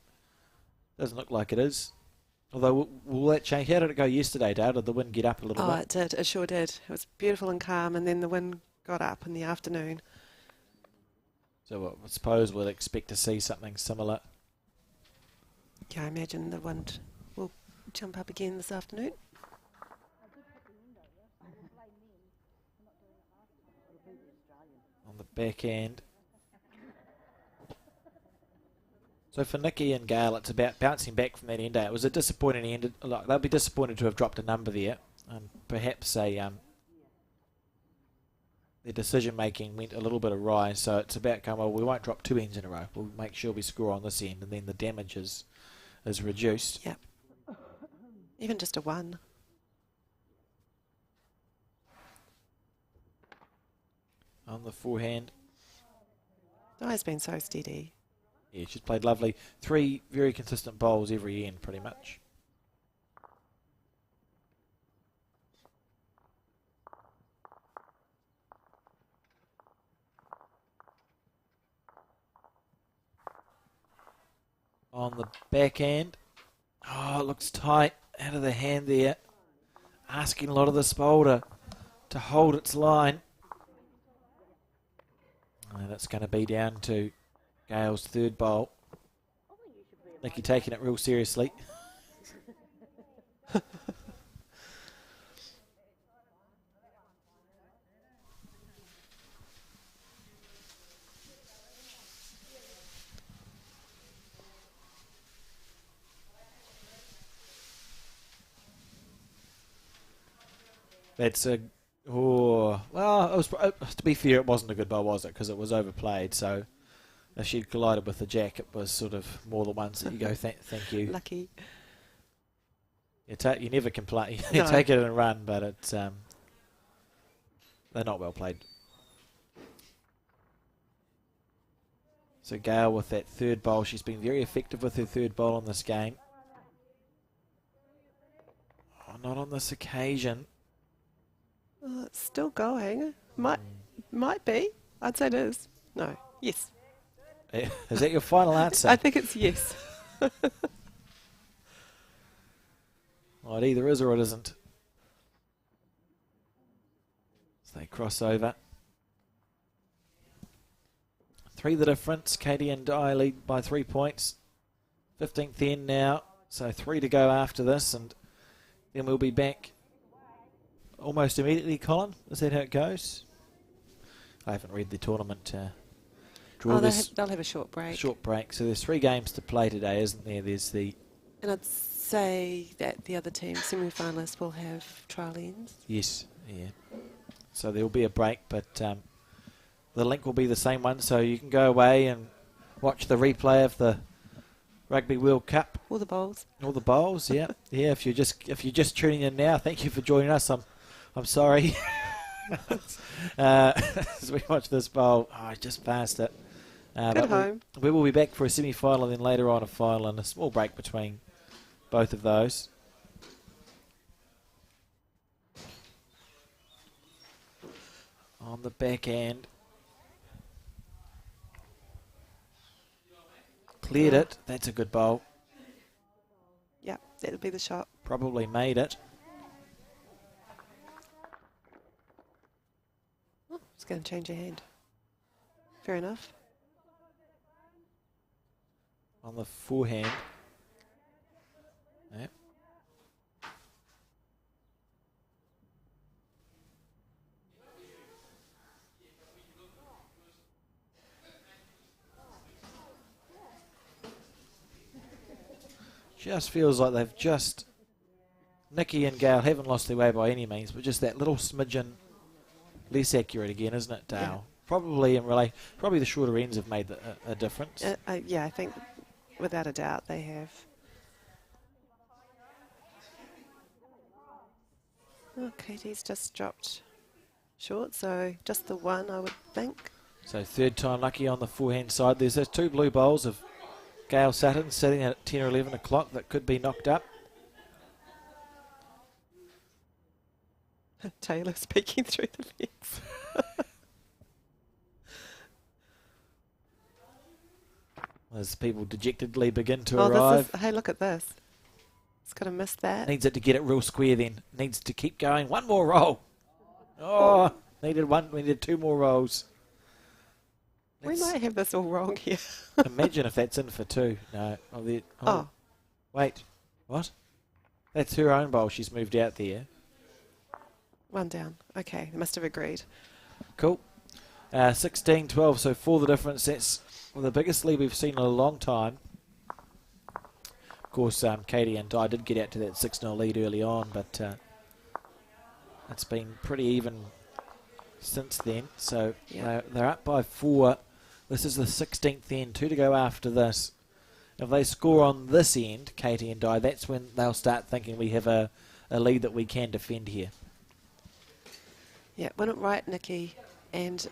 Doesn't look like it is. Although, will that change? How did it go yesterday, Dale? Did the wind get up a little Oh, bit? it did. It sure did. It was beautiful and calm, and then the wind got up in the afternoon. So I suppose we'll expect to see something similar. Yeah, I imagine the wind will jump up again this afternoon. On the back end. So for Nikki and Gail, it's about bouncing back from that end. It was a disappointing end. Like, they'll be disappointed to have dropped a number there, and perhaps their decision making went a little bit awry. So it's about going, well, we won't drop 2 ends in a row. We'll make sure we score on this end, and then the damage is reduced. Yep. Even just a 1. On the forehand. Di's been so steady. Yeah, she's played lovely. 3 very consistent bowls every end, pretty much. On the backhand. Oh, it looks tight. Out of the hand there. Asking a lot of this bowl to hold its line. And it's going to be down to Gail's 3rd bowl. Nikki taking it real seriously. That's a... Oh, well, it was, to be fair, it wasn't a good bowl, was it? Because it was overplayed, so if she'd collided with the jack, it was sort of more the ones that you go, thank you. Lucky. You never complain. You No. take it and run, but it's they're not well played. So Gail with that 3rd bowl, she's been very effective with her 3rd bowl in this game. Oh, not on this occasion. Oh, it's still going. Might be. I'd say it is. No. Yes. Is that your final answer? I think it's yes. Well, it either is or it isn't. So they cross over. 3 the difference. Katie and Di lead by 3 points. 15th end now. So 3 to go after this, and then we'll be back almost immediately, Colin. Is that how it goes? I haven't read the tournament draw. They'll have a short break. Short break. So there's 3 games to play today, isn't there? There's the... And I'd say that the other team, semi-finalists, will have trial ends. Yes, yeah. So there'll be a break, but the link will be the same one, so you can go away and watch the replay of the Rugby World Cup. All the bowls. All the bowls, yeah. Yeah, if you're just tuning in now, thank you for joining us. I'm sorry. As we watch this bowl, I just passed it. Good home. We will be back for a semi-final and then later on a final, and a small break between both of those. On the backhand. Cleared it. That's a good bowl. Yeah, that'll be the shot. Probably made it. Oh, it's going to change your hand. Fair enough. On the forehand. Yep. Just feels like they've just... Nikki and Gail haven't lost their way by any means, but just that little smidgen less accurate again, isn't it, Dale? Yeah. Probably probably the shorter ends have made a difference. Yeah, I think without a doubt they have. Oh, Katie's just dropped short, so just the 1, I would think. So 3rd time lucky on the forehand side. There's those 2 blue bowls of Gail Sutton sitting at 10 or 11 o'clock that could be knocked up. Taylor speaking through the fence. As people dejectedly begin to Oh, arrive. hey, look at this. It's got to miss that. Needs it to get it real square then. Needs to keep going. 1 more roll. Oh, needed 2 more rolls. We might have this all wrong here. Imagine if that's in for 2. No. Oh. Wait. What? That's her own bowl. She's moved out there. 1 down. Okay, they must have agreed. Cool. 16-12, so 4 the difference. That's the biggest lead we've seen in a long time. course, Katie and Di did get out to that 6-0 lead early on, but it's been pretty even since then. So they're up by 4. This is the 16th end, 2 to go after this. If they score on this end, Katie and Di, that's when they'll start thinking we have a lead that we can defend here. Yeah, wouldn't write Nikki and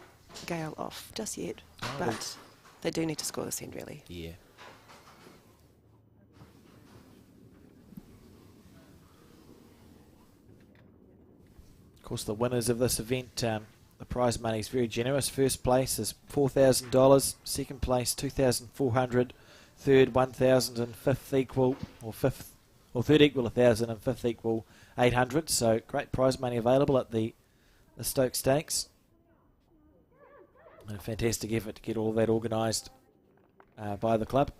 Gail off just yet, but they do need to score this end, really. Yeah. Of course, the winners of this event, the prize money is very generous. First place is $4,000, second place $2,400, third $1,000, and fifth equal, or third equal $1,000 and fifth equal $800. So great prize money available at the Stoke Stakes. And a fantastic effort to get all that organised by the club.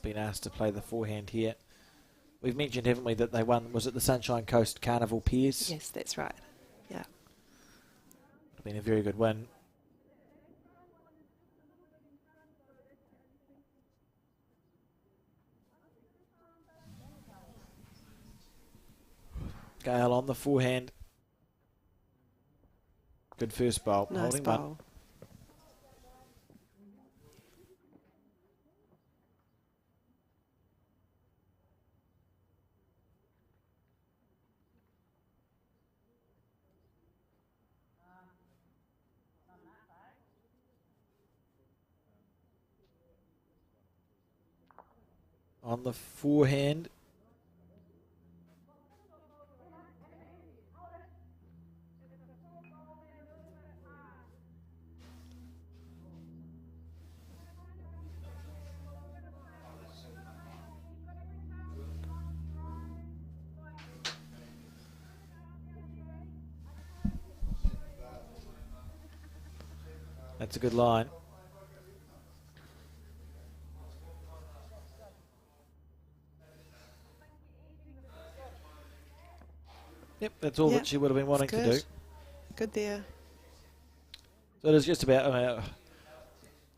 Been asked to play the forehand here. We've mentioned, haven't we, that they won, was it the Sunshine Coast Carnival Peers? Yes, that's right. Yeah. It's been a very good win. Gale on the forehand. Good first bowl. Nice Holding bowl. one. On the forehand. That's a good line. Yep, that's all that she would have been wanting to do. Good there. So it is just about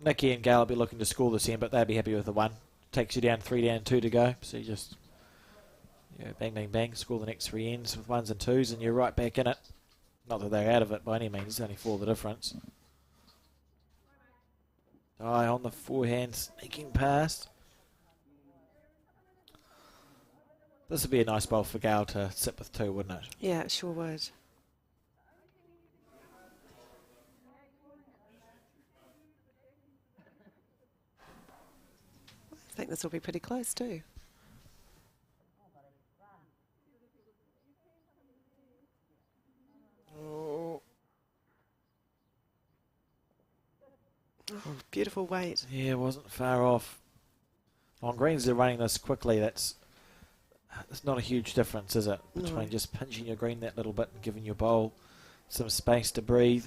Nikki and Gail will be looking to score this end, but they'll be happy with the one. Takes you down 3 down, 2 to go. So you just bang, bang, bang, score the next 3 ends with 1s and 2s, and you're right back in it. Not that they're out of it by any means, it's only 4 the difference. Eye on the forehand, sneaking past. This would be a nice bowl for Gail to sit with 2, wouldn't it? Yeah, it sure would. I think this will be pretty close too. Oh, beautiful weight. Yeah, it wasn't far off. On greens, they're running this quickly. That's not a huge difference, is it? Between just pinching your green that little bit and giving your bowl some space to breathe.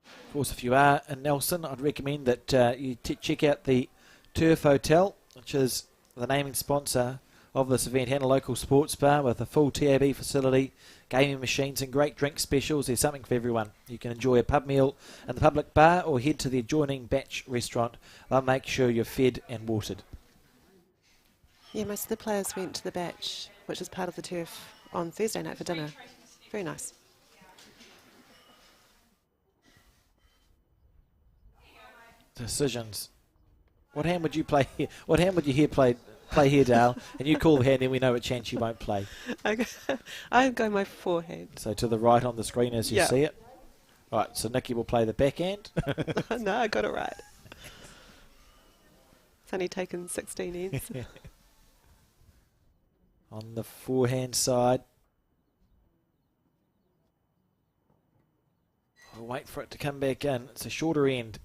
Of course, if you are in Nelson, I'd recommend that you check out the Turf Hotel, which is the naming sponsor of this event, and a local sports bar with a full TAB facility, gaming machines and great drink specials. There's something for everyone. You can enjoy a pub meal in the public bar or head to the adjoining Batch restaurant. They'll make sure you're fed and watered. Yeah, most of the players went to the Batch, which is part of the Turf, on Thursday night for dinner. Very nice. Decisions. What hand would you play here? What hand would you play here, Dale? And you call the hand, then we know what chance you won't play. I'm going my forehand. So to the right on the screen as you see it. Right, so Nikki will play the backhand. No, I got it right. It's only taken 16 ends. On the forehand side. I'll wait for it to come back in. It's a shorter end.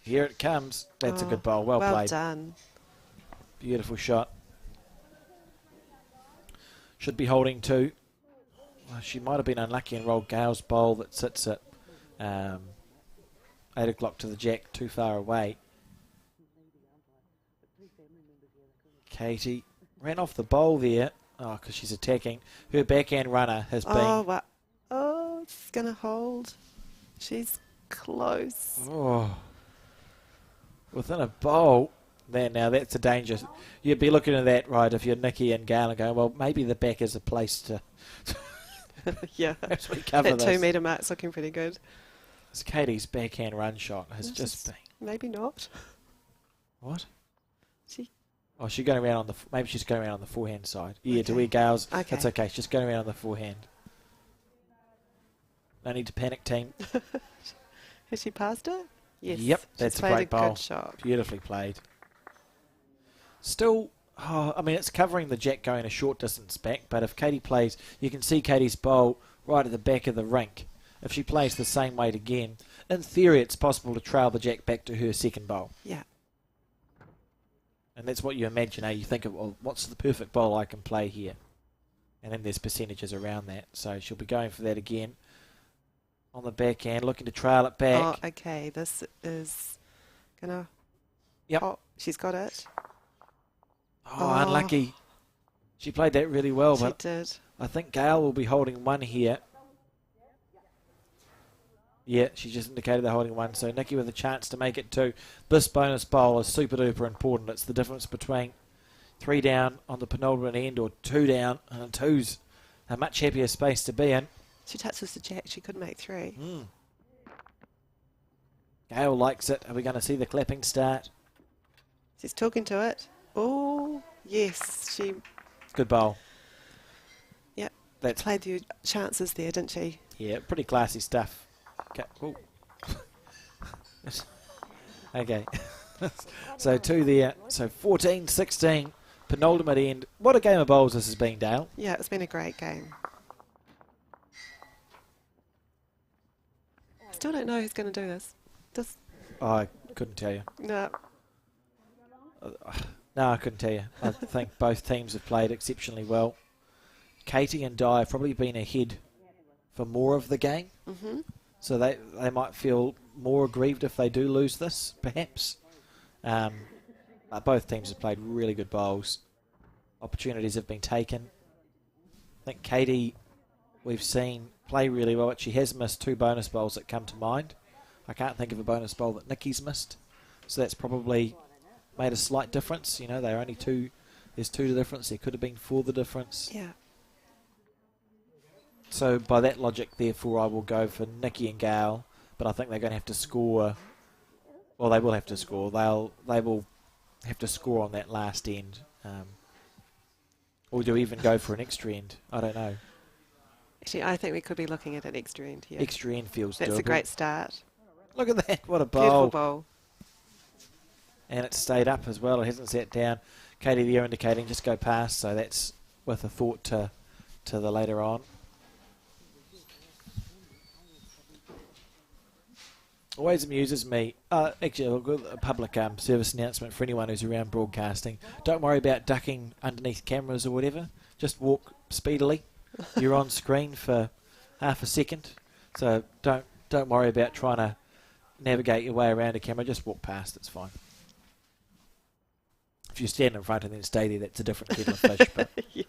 Here it comes. That's a good bowl. Well played. Well done. Beautiful shot. Should be holding 2. Well, she might have been unlucky and rolled Gail's bowl that sits at 8 o'clock to the jack, too far away. Katie ran off the bowl there. Oh, because she's attacking. Her backhand runner has Oh, been... wow. Oh, it's going to hold. She's close. Oh. Within a bowl. There now, that's a danger. You'd be looking at that, right, if you're Nikki and Gail and going, well, maybe the back is a place to Yeah. perhaps recover That this. 2 metre mark's looking pretty good. It's Katie's backhand run shot has just been... Maybe not. What? She. Oh, she's going around on the... Maybe she's going around on the forehand side. Yeah, Okay. to where Gail's... Okay. That's okay. She's just going around on the forehand. No need to panic, team. Has she passed it? Yes. Yep, She's that's a played great bowl. Good shot. Beautifully played. Still, I mean, it's covering the jack going a short distance back, but if Katie plays, you can see Katie's bowl right at the back of the rink. If she plays the same weight again, in theory, it's possible to trail the jack back to her second bowl. Yeah. And that's what you imagine, You think of, well, what's the perfect bowl I can play here? And then there's percentages around that. So she'll be going for that again. On the backhand, looking to trail it back. Oh, okay. This is going to... Yep. Oh, she's got it. Oh, unlucky. She played that really well, She but did. I think Gail will be holding one here. Yeah, she just indicated they're holding one, so Nikki with a chance to make it two. This bonus bowl is super duper important. It's the difference between 3 down on the penultimate end or 2 down, and 2's a much happier space to be in. She touches the jack. She could make 3. Gail likes it. Are we going to see the clapping start? She's talking to it. Oh, yes. She Good bowl. Yep. That's played the chances there, didn't she? Yeah, pretty classy stuff. Okay. Ooh. Okay. So 2 there. So 14-16. Penultimate end. What a game of bowls this has been, Dale. Yeah, it's been a great game. Still don't know who's going to do this. Just Oh, I couldn't tell you. no. No, I couldn't tell you. I think both teams have played exceptionally well. Katie and Di have probably been ahead for more of the game. Mm-hmm. So they might feel more aggrieved if they do lose this, perhaps. But both teams have played really good bowls. Opportunities have been taken. I think Katie, we've seen play really well, but she has missed 2 bonus bowls that come to mind. I can't think of a bonus bowl that Nikki's missed. So that's probably made a slight difference. You know, they're only 2. There's 2 to difference. There could have been 4 the difference. Yeah. So by that logic, therefore, I will go for Nikki and Gail. But I think they're going to have to score. Well, they will have to score. They will have to score on that last end. Or do we even go for an extra end? I don't know. Actually, I think we could be looking at an extra end here. Extra end feels That's doable. a great start. Look at that. What a Beautiful bowl. bowl. And it stayed up as well. It hasn't sat down. Katie there indicating just go past. So that's with a thought to the later on. Always amuses me. Actually, a public service announcement for anyone who's around broadcasting. Don't worry about ducking underneath cameras or whatever. Just walk speedily. You're on screen for half a second. So don't worry about trying to navigate your way around a camera. Just walk past. It's fine. If you stand in front and then stay there, that's a different kettle of fish. But Yeah.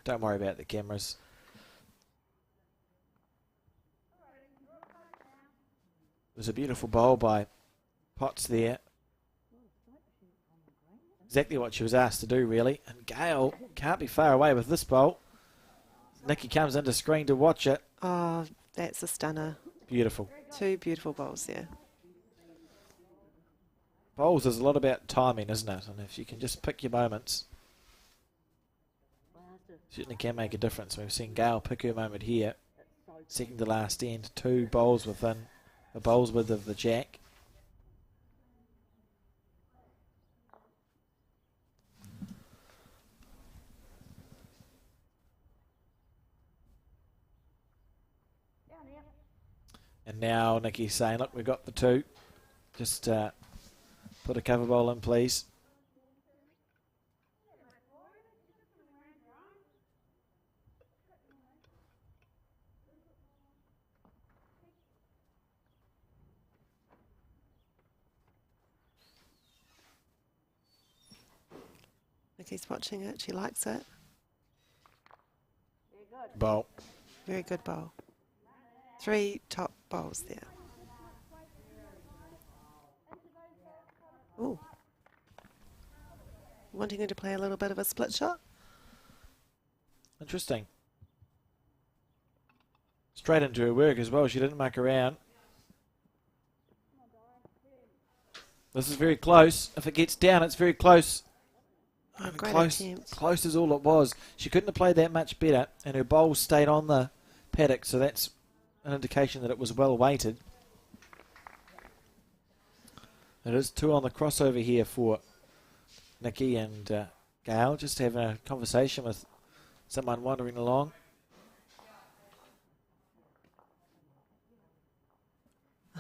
don't worry about the cameras. There's a beautiful bowl by Potts there. Exactly what she was asked to do, really. And Gail can't be far away with this bowl. Nikki comes into screen to watch it. Oh, that's a stunner. Beautiful. 2 beautiful bowls there. Bowls is a lot about timing, isn't it? And if you can just pick your moments, certainly can make a difference. We've seen Gail pick her moment here. Second to last end, 2 bowls within a bowl's width of the jack. And now Nikki's saying, look, we've got the 2. Just put a cover bowl in, please. Nikki's watching it. She likes it. Bowl. Very good bowl. 3 top bowls there. Ooh. Wanting her to play a little bit of a split shot? Interesting. Straight into her work as well. She didn't muck around. This is very close. If it gets down, it's very close. Oh, great Close, attempt. close is all it was. She couldn't have played that much better, and her bowl stayed on the paddock, so that's an indication that it was well weighted. It is 2 on the crossover here for Nikki and Gail, just having a conversation with someone wandering along.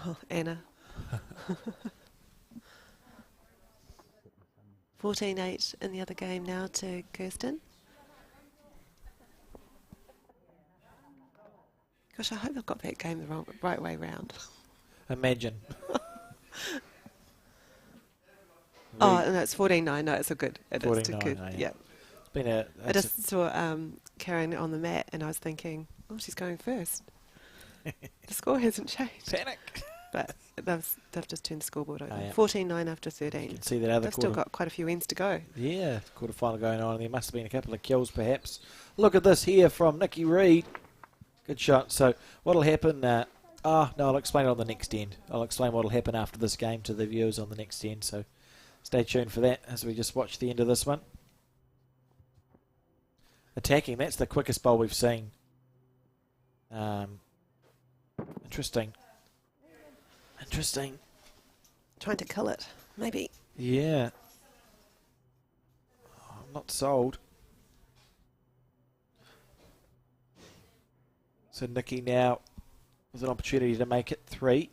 Oh, Anna. 14-8 in the other game now to Kirsten. Gosh, I hope I've got that game the right way round. Imagine. Oh, no, it's 14-9. No, it's a good. It is too 14-9, good. yeah. Yeah. It's been a. I just saw Karen on the mat and I was thinking, oh, she's going first. The score hasn't changed. Panic. But they've just turned the scoreboard over. Oh, yeah. 14-9 after You 13. can see that other They've still got quite a few ends to go. Yeah, quarter-final going on, and there must have been a couple of kills perhaps. Look at this here from Nikki Reid. Good shot. So what'll happen? No, I'll explain it on the next end. I'll explain what'll happen after this game to the viewers on the next end. So stay tuned for that as we just watch the end of this one. Attacking, that's the quickest bowl we've seen. Interesting. Interesting. Trying to kill it, maybe. Yeah. Oh, I'm not sold. So Nikki now with an opportunity to make it 3.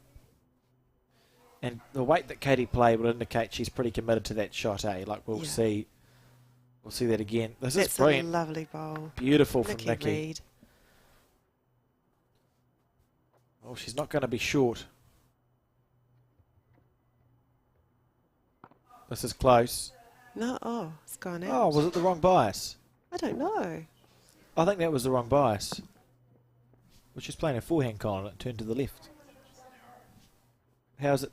And the weight that Katie played would indicate she's pretty committed to that shot, eh? Like we'll see that again. This That's is brilliant. a lovely bowl. Beautiful from Nikki Nikki. Reid. Oh, she's not going to be short. This is close. No, oh, it's gone out. Oh, was it the wrong bias? I don't know. I think that was the wrong bias. Well, she's playing a forehand, Colin, and it turned to the left. How's it?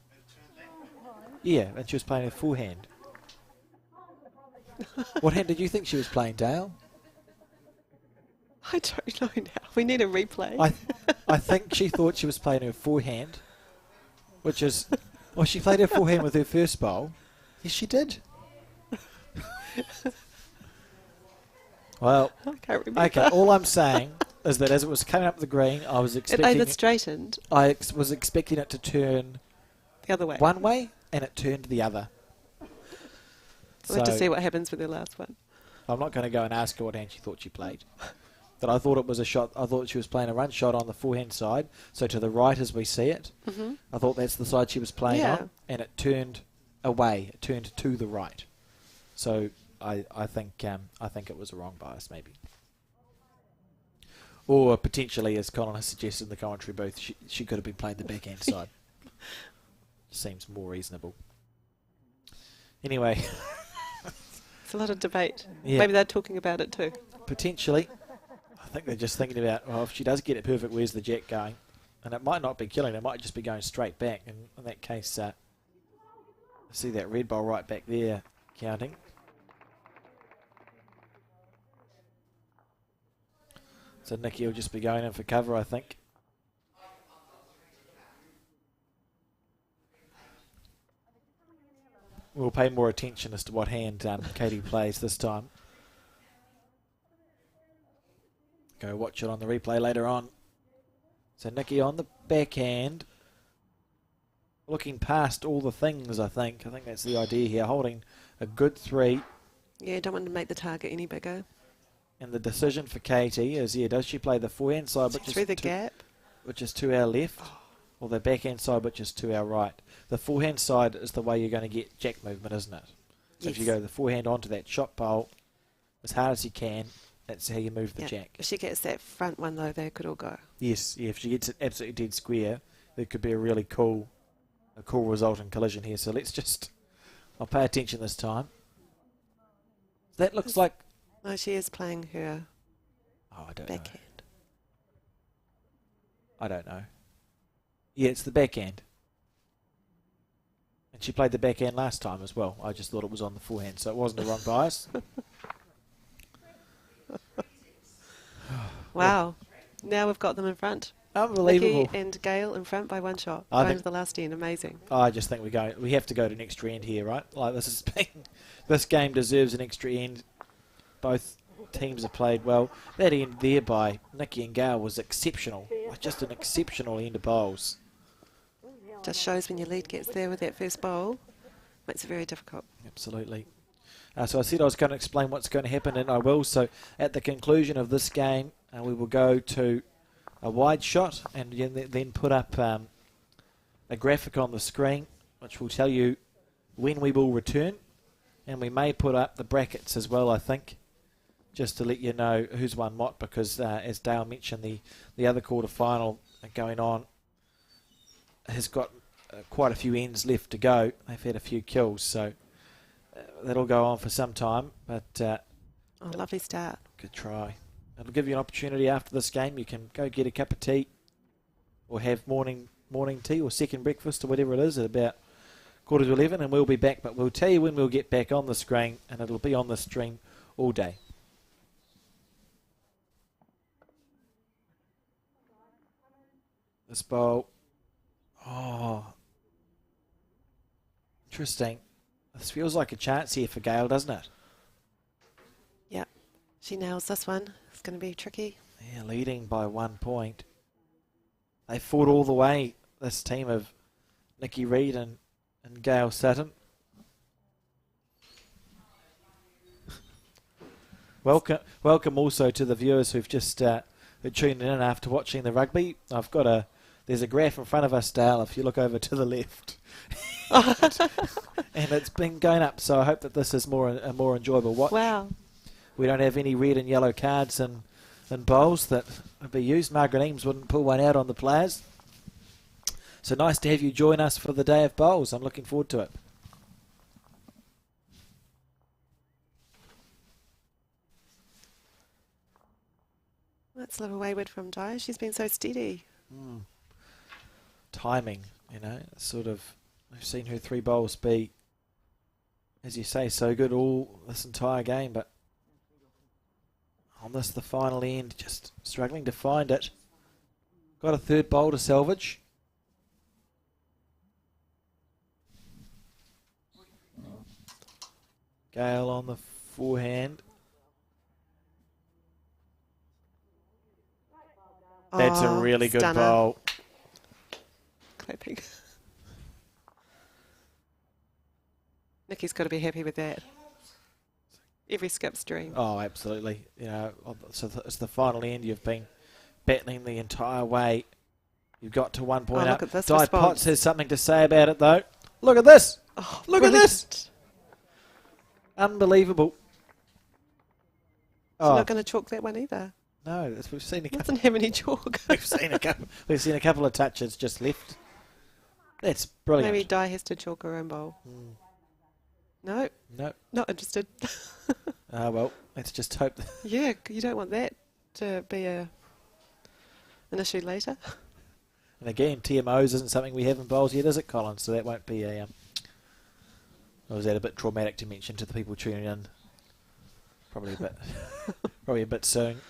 Yeah, and she was playing a forehand. What hand did you think she was playing, Dale? I don't know now. We need a replay. I think she thought she was playing her forehand, which is... Well, she played her forehand with her first bowl. Yes, she did. Well, I can't remember. okay, all I'm saying is that as it was coming up the green, I was It expecting... over straightened was expecting it to turn the other way. one way, and it turned the other. We'll have to see what happens with the last one. I'm not going to go and ask her what hand she thought she played. But I thought it was a shot. I thought she was playing a run shot on the forehand side, so to the right as we see it. Mm-hmm. I thought that's the side she was playing Yeah. on, and it turned away. It turned to the right. So I think it was a wrong bias, maybe. Or potentially, as Colin has suggested in the commentary booth, she could have been playing the backhand side. Seems more reasonable. Anyway. It's a lot of debate. Yeah. Maybe they're talking about it too. Potentially. I think they're just thinking about, well, if she does get it perfect, where's the jack going? And it might not be killing, it might just be going straight back. And in that case, I see that red ball right back there counting. So Nikki will just be going in for cover, I think. We'll pay more attention as to what hand Katie plays this time. Go watch it on the replay later on. So Nikki on the backhand. Looking past all the things, I think. I think that's the idea here. Holding a good 3. Yeah, don't want to make the target any bigger. And the decision for Katie is, does she play the forehand side, which Through is the gap. which is to our left, or the backhand side, which is to our right? The forehand side is the way you're going to get jack movement, isn't it? So if you go the forehand onto that shot pole as hard as you can, that's how you move the jack. If she gets that front one, though, they could all go. Yes, if she gets it absolutely dead square, there could be a really cool result in collision here. So I'll pay attention this time. That looks like... No, she is playing her. Oh, I don't Backhand. know. I don't know. Yeah, it's the backhand. And she played the backhand last time as well. I just thought it was on the forehand, so it wasn't a wrong bias. Wow. Now we've got them in front. Unbelievable. Nikki and Gail in front by one shot. I Going think- to the last end. Amazing. I just think we have to go to an extra end here, right? Like this game deserves an extra end. Both teams have played well. That end there by Nikki and Gail was exceptional. Just an exceptional end of bowls. Just shows when your lead gets there with that first bowl. Makes it very difficult. Absolutely. So I said I was going to explain what's going to happen, and I will. So at the conclusion of this game, we will go to a wide shot and then put up a graphic on the screen which will tell you when we will return, and we may put up the brackets as well, I think, just to let you know who's won what, because as Dale mentioned, the other quarter-final going on has got quite a few ends left to go. They've had a few kills, so that'll go on for some time, but Oh, lovely start. good try. It'll give you an opportunity after this game. You can go get a cup of tea or have morning tea or second breakfast or whatever it is at about 11:15, and we'll be back. But we'll tell you when we'll get back on the screen, and it'll be on the stream all day. This bowl. Oh, interesting. This feels like a chance here for Gail, doesn't it? Yep. She nails this one. It's going to be tricky. Yeah, leading by 1 point. They fought all the way, this team of Nikki Reid and Gail Sutton. Welcome also to the viewers who've just tuned in after watching the rugby. There's a graph in front of us, Dale, if you look over to the left. And it's been going up, so I hope that this is a more enjoyable watch. Wow. We don't have any red and yellow cards and bowls that would be used. Margaret Eames wouldn't pull one out on the players. So nice to have you join us for the day of bowls. I'm looking forward to it. That's a little wayward from Di. She's been so steady. Timing, sort of. We've seen her 3 bowls be, as you say, so good all this entire game, but on this, the final end, just struggling to find it. Got a 3rd bowl to salvage. Gale on the forehand. That's a really good stunner. bowl. Clapping. Nikki's got to be happy with that. Every skip's dream. Oh, absolutely. So it's the final end. You've been battling the entire way. You've got to 1 point up. Look at this Di response. Potts has something to say about it, though. Look at this. Oh, Look at this. Unbelievable. She's not going to chalk that one either. No, we've seen a couple. Doesn't have any chalk. We've seen a couple of touches just left. That's brilliant. Maybe Di has to chalk her own bowl. No, No. not interested. Well, let's just hope. Yeah, you don't want that to be an issue later. And again, TMOs isn't something we have in bowls yet, is it, Colin? So that won't be a. Or is that a bit traumatic to mention to the people tuning in? Probably a bit soon.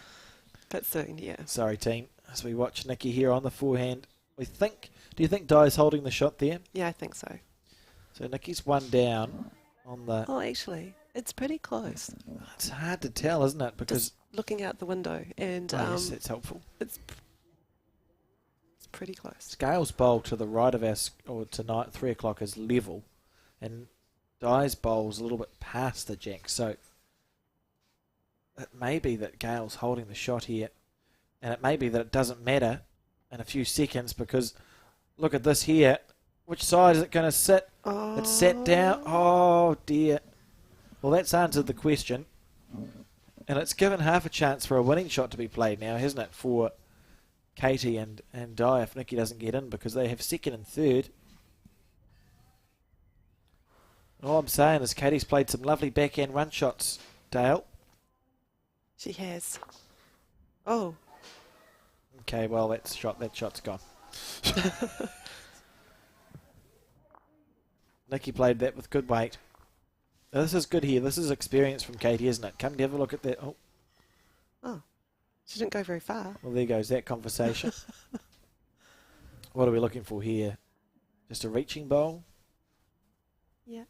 But soon, yeah. Sorry, team. As we watch Nikki here on the forehand, do you think Di's holding the shot there? Yeah, I think so. So Nikki's 1 down on the. Oh, actually, it's pretty close. It's hard to tell, isn't it? Because Just looking out the window, and yes, that's helpful. it's pretty close. Scales bowl to the right of us, or tonight 3 o'clock is level, and Di's bowl's a little bit past the jack. So it may be that Gale's holding the shot here, and it may be that it doesn't matter in a few seconds, because look at this here. Which side is it going to sit? Oh. It's sat down. Oh, dear. Well, that's answered the question. And it's given half a chance for a winning shot to be played now, hasn't it, for Katie and Di if Nikki doesn't get in, because they have 2nd and 3rd. All I'm saying is Katie's played some lovely backhand run shots, Dale. She has. Oh, Okay, well, that shot's gone. Nikki played that with good weight. Now, this is good here. This is experience from Katie, isn't it? Come to have a look at that. Oh, oh, she didn't go very far. well, there goes that conversation. What are we looking for here? Just a reaching bowl? Yeah,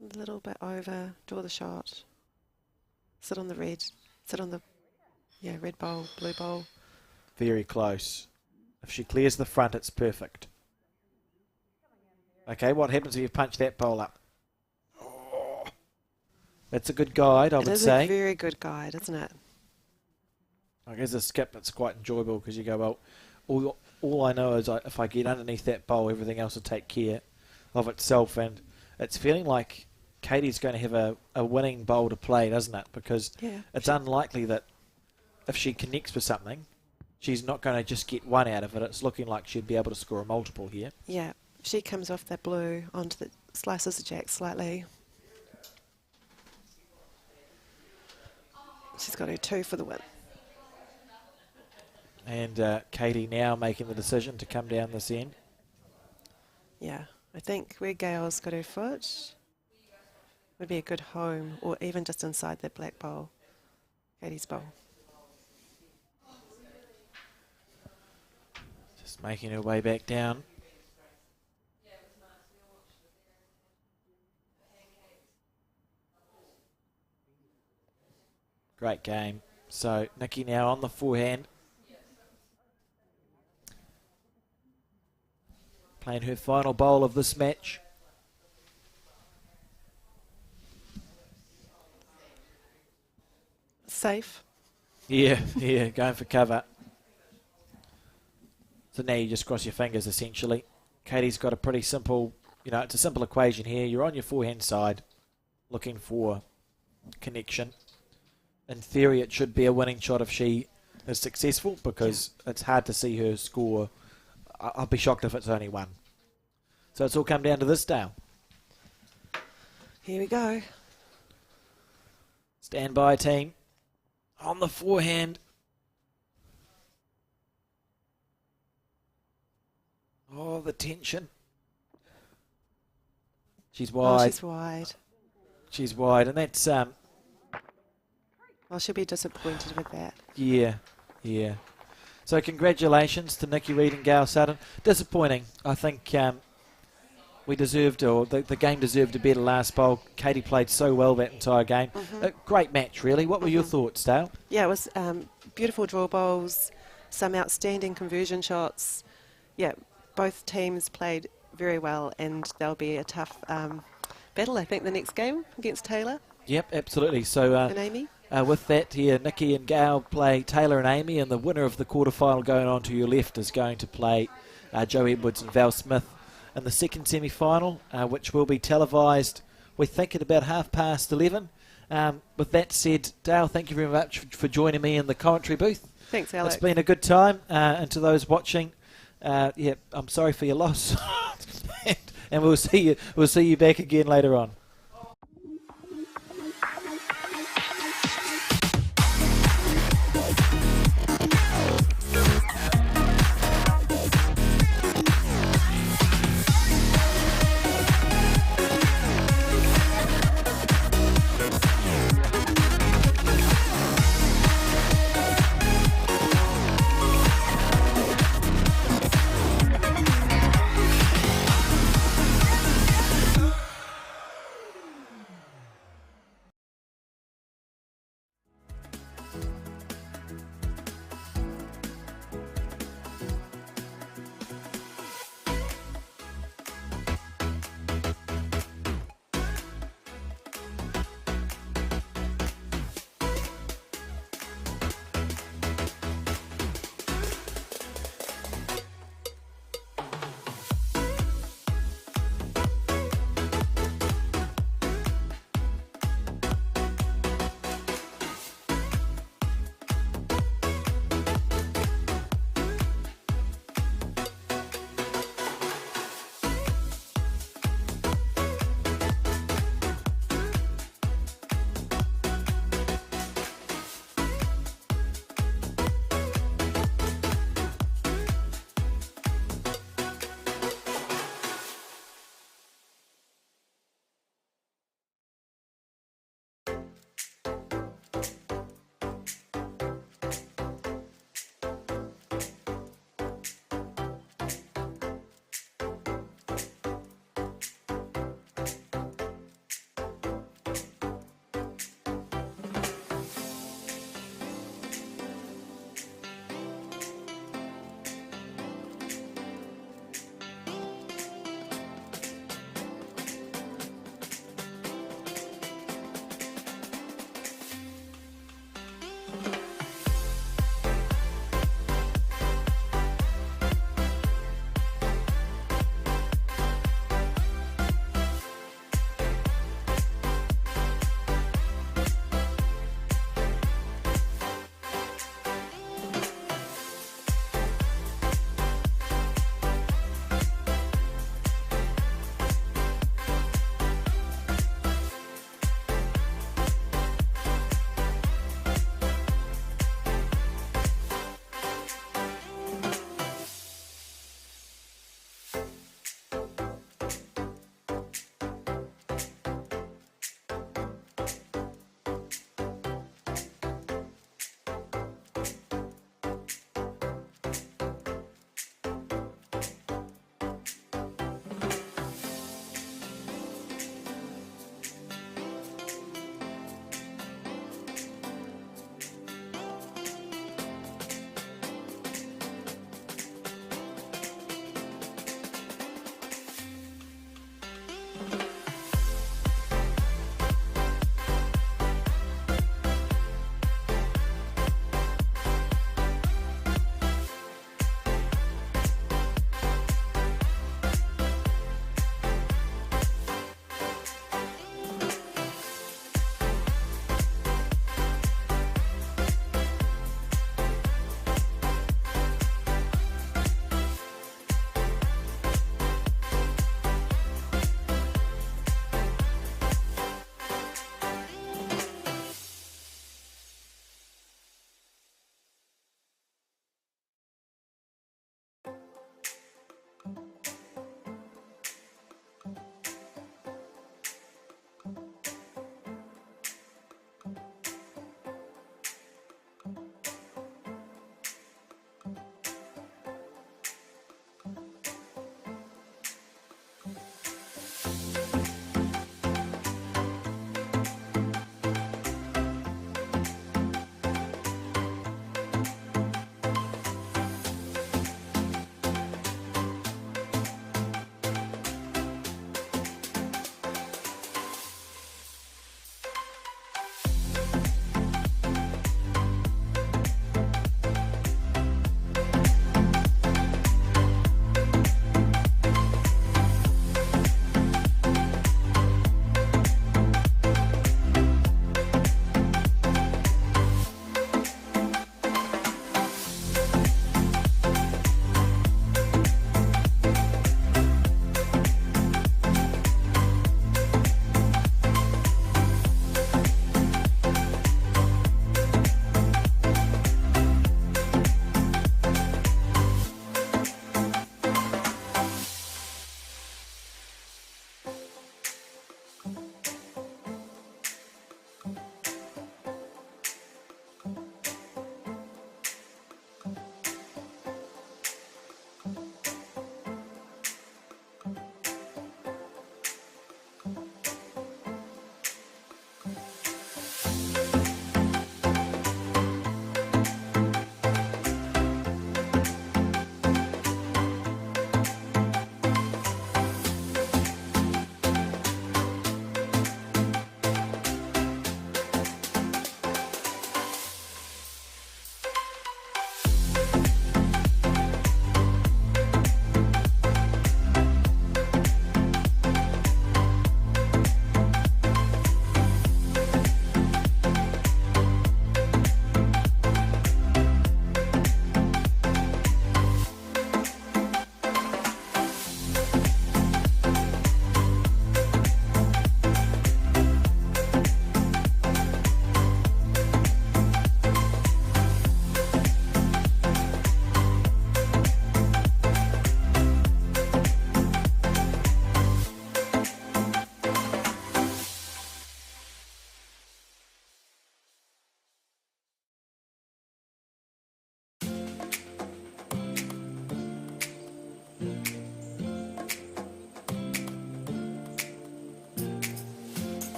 a little bit over. Draw the shot. Sit on the red. Sit on the red bowl, blue bowl. Very close. If she clears the front, it's perfect. Okay, what happens if you punch that bowl up? Oh, that's a good guide, I would say. It is a very good guide, isn't it? Like as a skip, it's quite enjoyable because you go, well, all I know is if I get underneath that bowl, everything else will take care of itself. And it's feeling like Katie's going to have a winning bowl to play, doesn't it? Because it's unlikely that if she connects with something, she's not going to just get one out of it. It's looking like she'd be able to score a multiple here. Yeah, she comes off that blue onto the slices the jack slightly. She's got her 2 for the win. And Katie now making the decision to come down this end. Yeah, I think where Gail's got her foot would be a good home, or even just inside that black bowl, Katie's bowl. Just making her way back down. Great game. So Nikki now on the forehand. Playing her final bowl of this match. Safe. Yeah, going for cover. So now you just cross your fingers, essentially. Katie's got a pretty simple, it's a simple equation here. You're on your forehand side, looking for connection. In theory, it should be a winning shot if she is successful, because it's hard to see her score. I'll be shocked if it's only one. So it's all come down to this, Dale. Here we go. Stand by, team. On the forehand. Oh, the tension. She's wide. Oh, she's wide. She's wide, and that's Well, she'll be disappointed with that. yeah. So congratulations to Nikki Reid and Gail Sutton. Disappointing. I think we deserved, or the game deserved a better last bowl. Katie played so well that entire game. A great match, really. What were your thoughts, Dale? Yeah, it was beautiful draw bowls, some outstanding conversion shots. Yeah, both teams played very well, and there'll be a tough battle, I think, the next game against Taylor. Yep, absolutely. So and Amy. with that here, Nikki and Gail play Taylor and Amy, and the winner of the quarterfinal going on to your left is going to play Joe Edwards and Val Smith in the second semi-final, which will be televised, we think, at about 11:30. With that said, Dale, thank you very much for joining me in the commentary booth. Thanks, Alex. It's been a good time, and to those watching, I'm sorry for your loss, and we'll see you back again later on.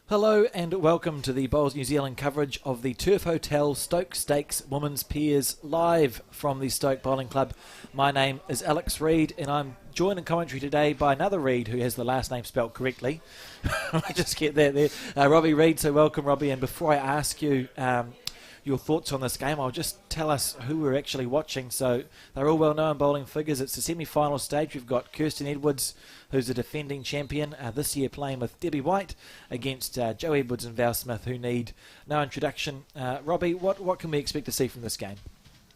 Hello and welcome to the Bowls New Zealand coverage of the Turf Hotel Stoke Stakes Women's Peers live from the Stoke Bowling Club. My name is Alex Reid and I'm joined in commentary today by another Reid who has the last name spelt correctly. I just get that there. Robbie Reid, so welcome Robbie. And before I ask you your thoughts on this game, I'll just tell us who we're actually watching. So they're all well-known bowling figures. It's the semi-final stage. We've got Kirsten Edwards, who's the defending champion this year, playing with Debbie White against Joe Edwards and Val Smith, who need no introduction. Robbie, what can we expect to see from this game?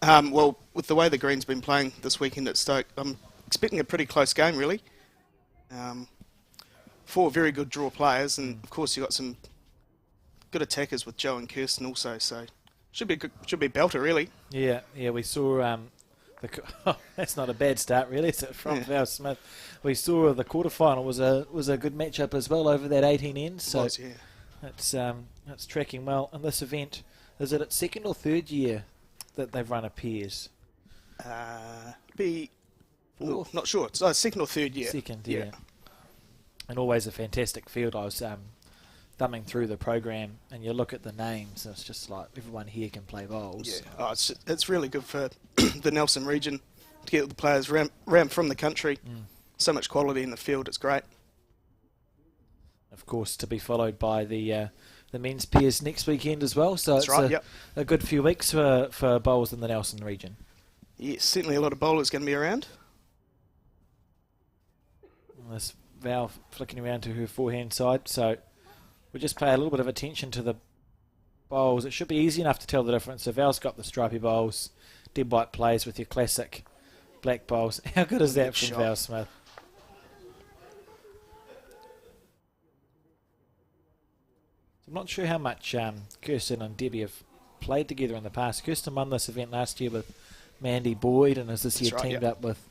Well, with the way the Green's been playing this weekend at Stoke, I'm expecting a pretty close game, really. Four very good draw players, and of course you've got some good attackers with Joe and Kirsten also, so should be a belter, really. Yeah, we saw that's not a bad start, really, is it, from Val Smith? We saw the quarterfinal was a good matchup as well over that 18 ends. So it's tracking well. And this event, is it its second or third year that they've run a pairs? Not sure. It's second or third year. Second, yeah. And always a fantastic field. I was thumbing through the program, and you look at the names, and it's just like everyone here can play bowls. Yeah, it's really good for the Nelson region to get the players round from the country. So much quality in the field, it's great. Of course, to be followed by the men's pairs next weekend as well. So a good few weeks for bowls in the Nelson region. Yes, certainly a lot of bowlers going to be around. This Val flicking around to her forehand side, so we'll just pay a little bit of attention to the bowls. It should be easy enough to tell the difference. So Val's got the stripy bowls. Deb White plays with your classic black bowls. How good is that from Val Smith? I'm not sure how much Kirsten and Debbie have played together in the past. Kirsten won this event last year with Mandy Boyd and has this year teamed up with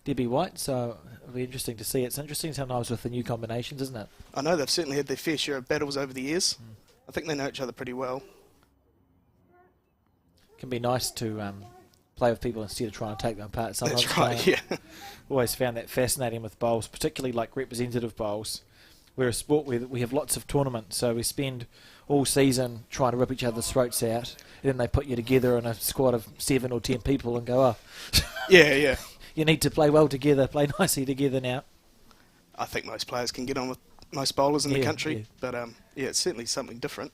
Debbie White, so it'll be interesting to see. It's interesting sometimes with the new combinations, isn't it? I know they've certainly had their fair share of battles over the years. I think they know each other pretty well. It can be nice to play with people instead of trying to take them apart. Sometimes that's right, yeah. Always found that fascinating with bowls, particularly like representative bowls. We're a sport where we have lots of tournaments, so we spend all season trying to rip each other's throats out, and then they put you together in a squad of 7 or 10 people and go, Yeah. You need to play well together, play nicely together now. I think most players can get on with most bowlers in the country, but it's certainly something different.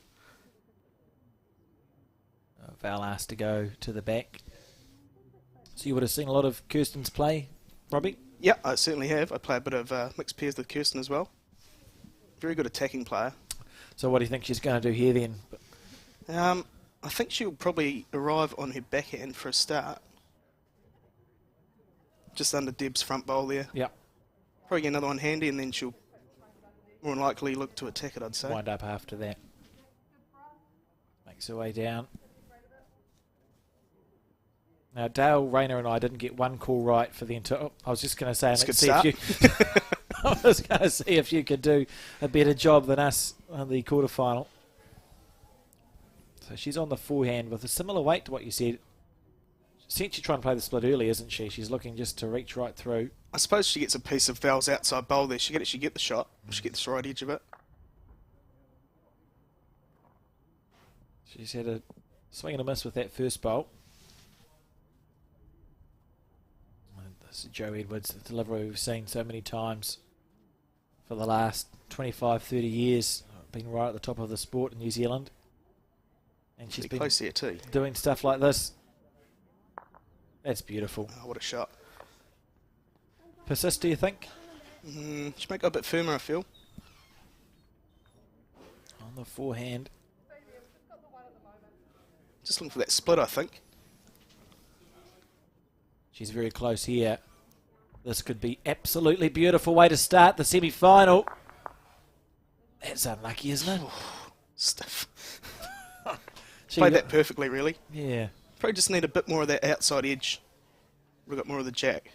Val asked to go to the back. So you would have seen a lot of Kirsten's play, Robbie? Yeah, I certainly have. I play a bit of mixed pairs with Kirsten as well. Very good attacking player. So what do you think she's going to do here then? I think she'll probably arrive on her backhand for a start. Just under Deb's front bowl there. Yeah. Probably get another one handy, and then she'll more than likely look to attack it, I'd say. Wind up after that. Makes her way down. Now, Dale, Rayner and I didn't get one call right for the entire... I was just going to say... I was going to see if you could do a better job than us on the quarterfinal. So she's on the forehand with a similar weight to what you said. Essentially trying to play the split early, isn't she? She's looking just to reach right through. I suppose she gets a piece of Val's outside bowl there. She could actually get the shot. She gets the right edge of it. She's had a swing and a miss with that first bowl. And this is Joe Edwards, the delivery we've seen so many times for the last 25, 30 years. Been right at the top of the sport in New Zealand. And she's been close here too. Doing stuff like this. That's beautiful. Oh, what a shot. Persist, do you think? She might go a bit firmer, I feel. On the forehand. Just looking for that split, I think. She's very close here. This could be absolutely beautiful way to start the semi-final. That's unlucky, isn't it? Stiff. Played that perfectly, really. Yeah. Probably just need a bit more of that outside edge. We've got more of the jack.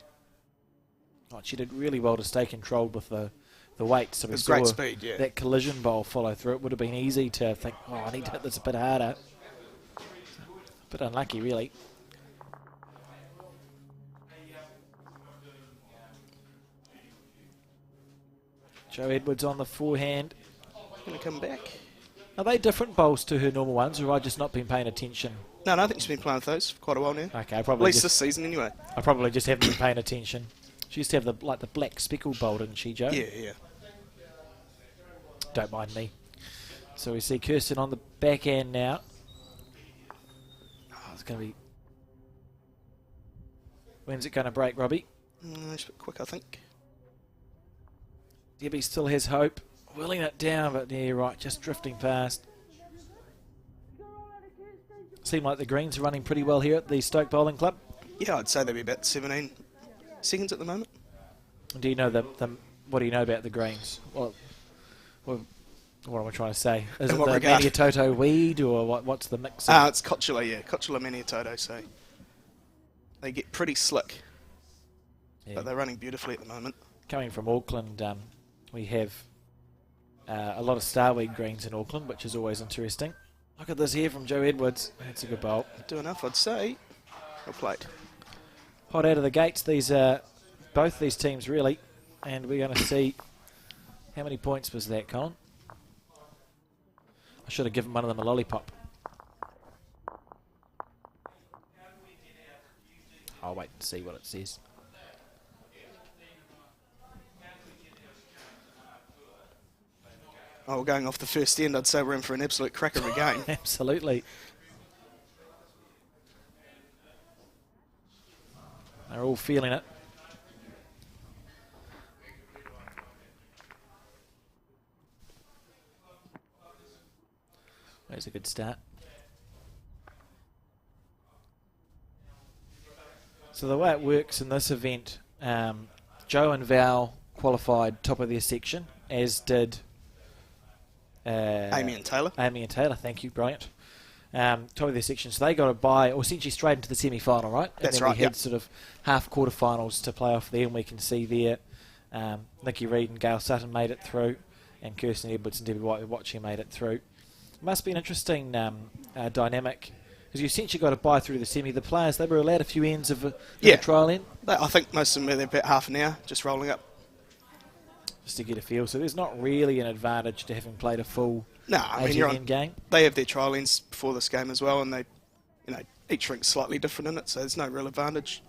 Oh, she did really well to stay controlled with the weight. So we saw great speed, yeah. That collision bowl follow through. It would have been easy to think, I need to hit this a bit harder. A bit unlucky, really. Joe Edwards on the forehand. going to come back. Are they different bowls to her normal ones, or have I just not been paying attention? No, I think she's been playing with those for quite a while now. Okay, At least this season, anyway. I probably just haven't been paying attention. She used to have the black speckled bowl, didn't she, Joe? Yeah. Don't mind me. So we see Kirsten on the back end now. Oh, it's going to be... When's it going to break, Robbie? It's a bit quick, I think. Debbie still has hope. Willing it down, but yeah, right, just drifting past. Seem like the greens are running pretty well here at the Stoke Bowling Club. Yeah, I'd say they'll be about 17 seconds at the moment. Do you know what do you know about the greens? What am I trying to say? Is it the Maniatoto weed, or what's the mix? It's Cotula, yeah. Cotula Maniatoto, so they get pretty slick. Yeah. But they're running beautifully at the moment. Coming from Auckland, we have a lot of starweed greens in Auckland, which is always interesting. Look at this here from Joe Edwards. That's a good bowl. Do enough, I'd say. Well played. Hot out of the gates, both these teams really, and we're going to see how many points was that, Colin? I should have given one of them a lollipop. I'll wait and see what it says. Oh, going off the first end, I'd say we're in for an absolute cracker of a game. Absolutely. They're all feeling it. There's a good start. So the way it works in this event, Joe and Val qualified top of their section, as did Amy and Taylor. Amy and Taylor, thank you, brilliant. Top of their section, so they got to bye, or essentially straight into the semi-final, right? That's and then right. We had sort of half quarterfinals to play off there, and we can see there Nikki Reid and Gail Sutton made it through, and Kirsten Edwards and Debbie White watching made it through. It must be an interesting dynamic, because you essentially got to bye through the semi. The players, they were allowed a few ends of the trial end. I think most of them were there about half an hour, just rolling up. Just to get a feel. So there's not really an advantage to having played a full 18 game. They have their trial ends before this game as well, and they, each rink's slightly different in it, so there's no real advantage.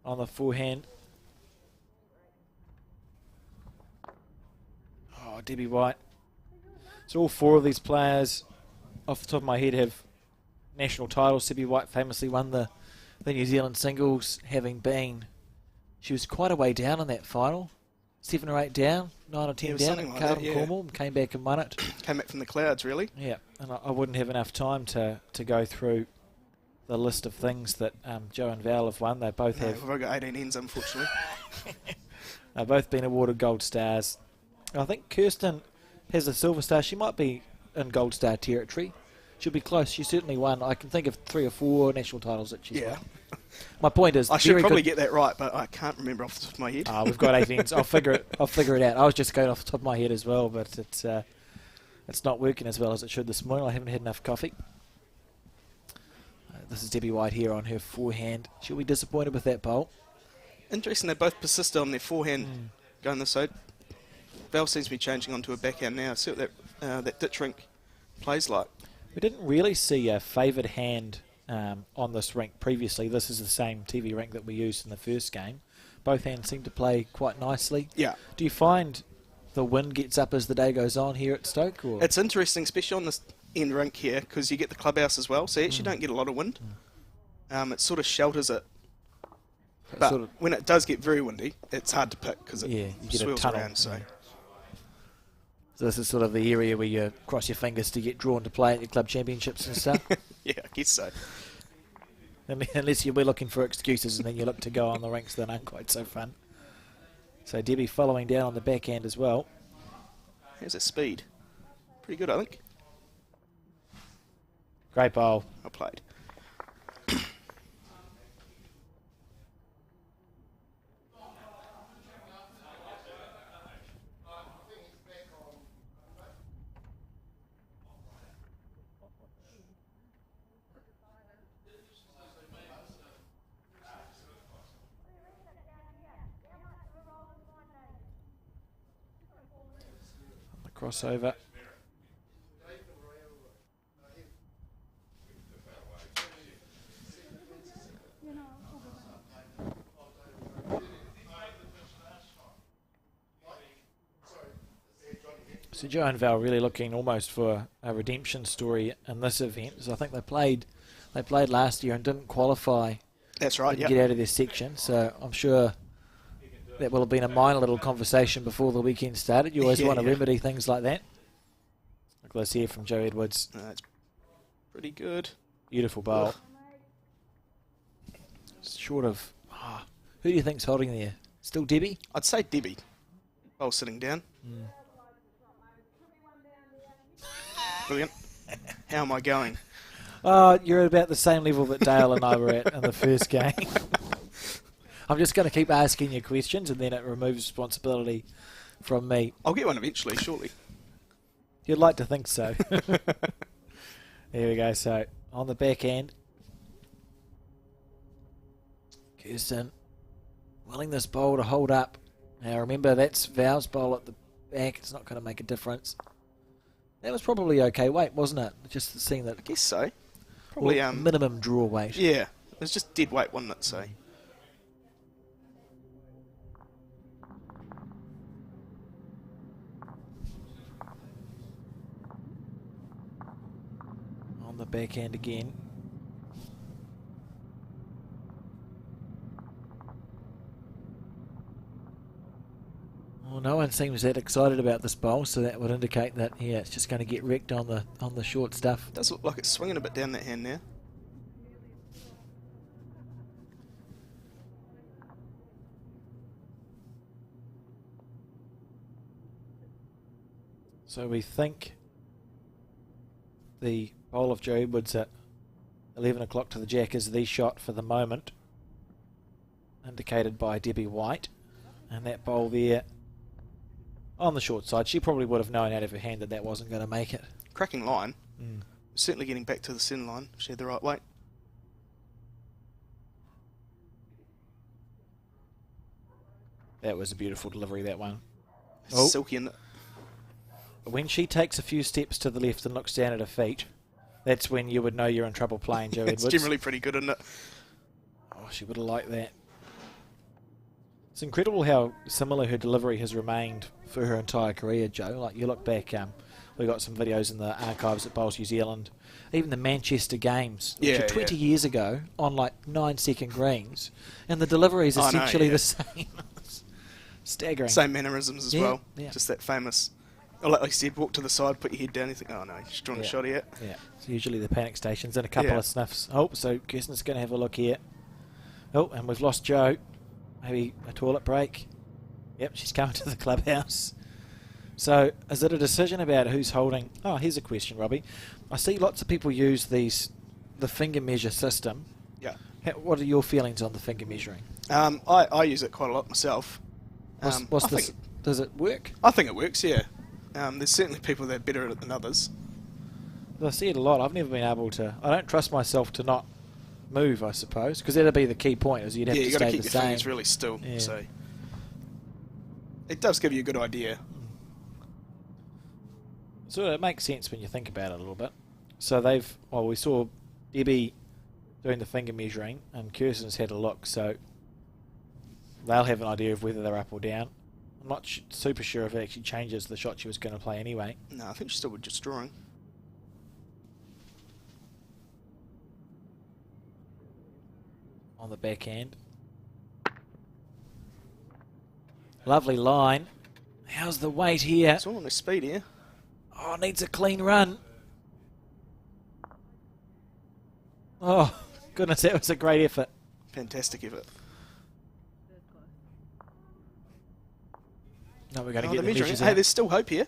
On the forehand. Oh, Debbie White. So all four of these players, off the top of my head, have national titles. Debbie White famously won the New Zealand singles, she was quite a way down in that final. 7 or 8 down, 9 or 10 down at Carlton Cornwall, and came back and won it. Came back from the clouds, really. Yeah, and I wouldn't have enough time to go through the list of things that Joe and Val have won. They both have. We've only got 18 ends, unfortunately. They've both been awarded gold stars. I think Kirsten has a silver star. She might be in gold star territory. She'll be close. She certainly won. I can think of 3 or 4 national titles that she's won. My point is, I should probably get that right, but I can't remember off the top of my head. We've got 8 ends. I'll figure it out. I was just going off the top of my head as well, but it's not working as well as it should this morning. I haven't had enough coffee. This is Debbie White here on her forehand. She'll be disappointed with that bowl. Interesting, they both persisted on their forehand going this side. Val seems to be changing onto a backhand now. See what that ditch rink plays like. We didn't really see a favoured hand on this rink previously. This is the same TV rink that we used in the first game. Both hands seem to play quite nicely. Yeah. Do you find the wind gets up as the day goes on here at Stoke? Or? It's interesting, especially on this end rink here, because you get the clubhouse as well, so you actually don't get a lot of wind. It sort of shelters it. But when it does get very windy, it's hard to pick because it swirls around. So this is sort of the area where you cross your fingers to get drawn to play at your club championships and stuff. Yeah, I guess so. I mean, unless you're looking for excuses and then you look to go on the rinks that aren't quite so fun. So Debbie following down on the backhand as well. Here's a speed. Pretty good, I think. Great bowl. Well played. crossover. So Joe and Val really looking almost for a redemption story in this event. So I think they played last year and didn't qualify. That's right. Didn't get out of their section. So I'm sure that will have been a minor little conversation before the weekend started. You always want to remedy things like that. Look, let's hear from Joe Edwards. That's pretty good. Beautiful bowl. Short of... who do you think's holding there? Still Debbie? I'd say Debbie. Bowl sitting down. Brilliant. How am I going? You're at about the same level that Dale and I were at in the first game. I'm just going to keep asking you questions and then it removes responsibility from me. I'll get one eventually, surely. You'd like to think so. There we go. So, on the back end, Kirsten willing this bowl to hold up. Now remember, that's Val's bowl at the back. It's not going to make a difference. That was probably okay weight, wasn't it? Just seeing that. I guess so. Probably minimum draw weight. Yeah, it was just dead weight, wasn't it? So. On the back end again. Well, no one seems that excited about this bowl, so that would indicate that it's just going to get wrecked on the short stuff. It does look like it's swinging a bit down that hand now. So we think the bowl of Joe Edwards at 11 o'clock to the jack is the shot for the moment, indicated by Debbie White, and that bowl there on the short side. She probably would have known out of her hand that that wasn't going to make it. Cracking line. Certainly getting back to the center line. She had the right weight. That was a beautiful delivery, that one. Silky in it. When she takes a few steps to the left and looks down at her feet, that's when you would know you're in trouble playing Joe Edwards. It's generally pretty good, isn't it? Oh, she would have liked that. It's incredible how similar her delivery has remained for her entire career, Joe. Like, you look back, we got some videos in the archives at Bowls New Zealand, even the Manchester games, which are 20 years ago, on like 9-second greens, and the delivery is essentially the same. Staggering. Same mannerisms as well. Yeah. Just that famous, like I said, walk to the side, put your head down, you think, oh no, he's drawing a shot here. Yeah, it's usually the panic stations and a couple of sniffs. Oh, so Kirsten's going to have a look here. Oh, and we've lost Joe. Maybe a toilet break. Yep, she's coming to the clubhouse. So, is it a decision about who's holding... Oh, here's a question, Robbie. I see lots of people use the finger measure system. Yeah. What are your feelings on the finger measuring? I use it quite a lot myself. Does it work? I think it works, yeah. There's certainly people that are better at it than others. I see it a lot. I've never been able to... I don't trust myself to not move, I suppose, because that'd be the key point, is you'd have to stay the same. Yeah, you've got to keep your fingers really still. Yeah. So it does give you a good idea. So it makes sense when you think about it a little bit. So we saw Debbie doing the finger measuring, and Kirsten's had a look, so they'll have an idea of whether they're up or down. I'm not super sure if it actually changes the shot she was going to play anyway. No, I think she's still just drawing. On the backhand. Lovely line. How's the weight here? It's all on the speed here. Oh, needs a clean run. Oh, goodness, that was a great effort. Fantastic effort. No, we're going to get the measures out. Hey, there's still hope here.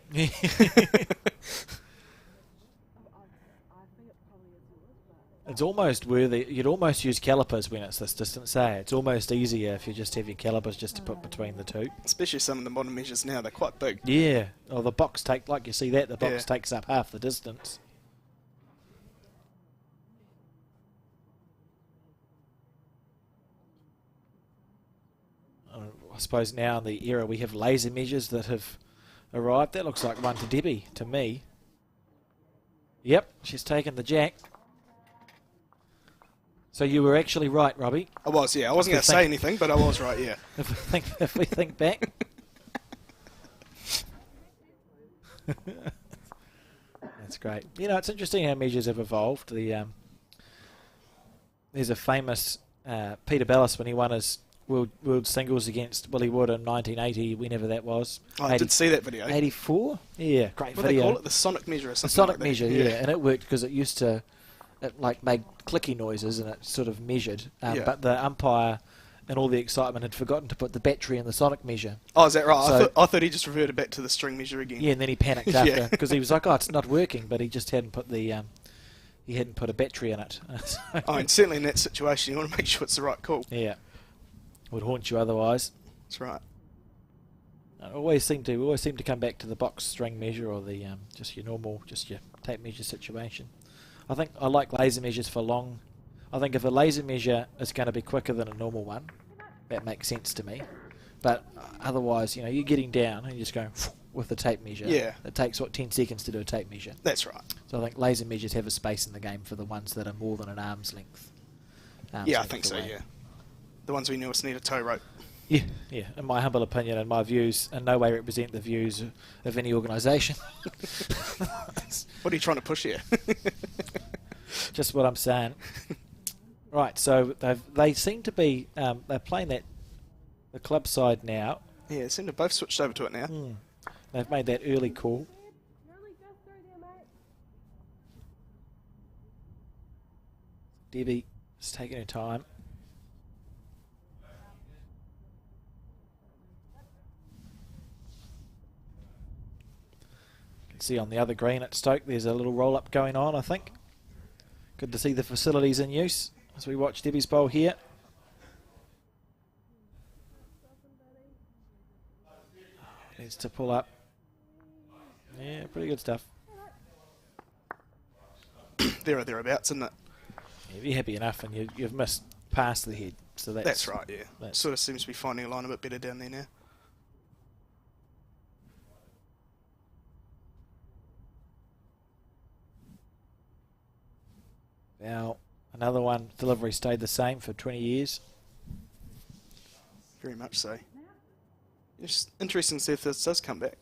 It's almost worthy. You'd almost use calipers when it's this distance. It's almost easier if you just have your calipers just to put between the two. Especially some of the modern measures now, they're quite big. Yeah. Or the box like you see that, the box takes up half the distance. I suppose now in the era we have laser measures that have arrived. That looks like one to Debbie, to me. Yep, she's taken the jack. So you were actually right, Robbie. I was, yeah. I wasn't going to say anything, but I was right, yeah. If we think back. That's great. You know, it's interesting how measures have evolved. There's a famous Peter Bellis when he won his world singles against Willie Wood in 1980, whenever that was. Oh, I did see that video. 84? Yeah, great what video. What do they call it? The sonic measure or something. The sonic like measure, that. yeah. And it worked because it used to, it like made clicky noises and it sort of measured. But the umpire, in all the excitement, had forgotten to put the battery in the sonic measure. Oh, is that right? So, I thought he just reverted back to the string measure again. Yeah, and then he panicked after because he was like, "Oh, it's not working," but he just hadn't put the he hadn't put a battery in it. Oh, and certainly in that situation, you want to make sure it's the right call. Yeah, would haunt you otherwise. That's right. We always seem to come back to the box string measure or the just your tape measure situation. I think I like laser measures for long. I think if a laser measure is going to be quicker than a normal one, that makes sense to me. But otherwise, you're getting down and you just go with the tape measure. Yeah. It takes 10 seconds to do a tape measure. That's right. So I think laser measures have a space in the game for the ones that are more than an arm's length. Yeah, I think so. Yeah. The ones we newest need a tow rope. Yeah, yeah. In my humble opinion and my views, in no way represent the views of any organisation. What are you trying to push here? Just what I'm saying. Right, so they seem to be they're playing the club side now. Yeah, they seem to both switched over to it now. They've made that early call. Debbie is taking her time. You can see on the other green at Stoke there's a little roll-up going on, I think. Good to see the facilities in use as we watch Debbie's bowl here. Needs to pull up. Yeah, pretty good stuff. There or thereabouts, isn't it? Yeah, if you're happy enough and you've missed past the head. So that's right, yeah. Sort of seems to be finding a line a bit better down there now. Now, another one, delivery stayed the same for 20 years. Very much so. It's interesting to see if this does come back.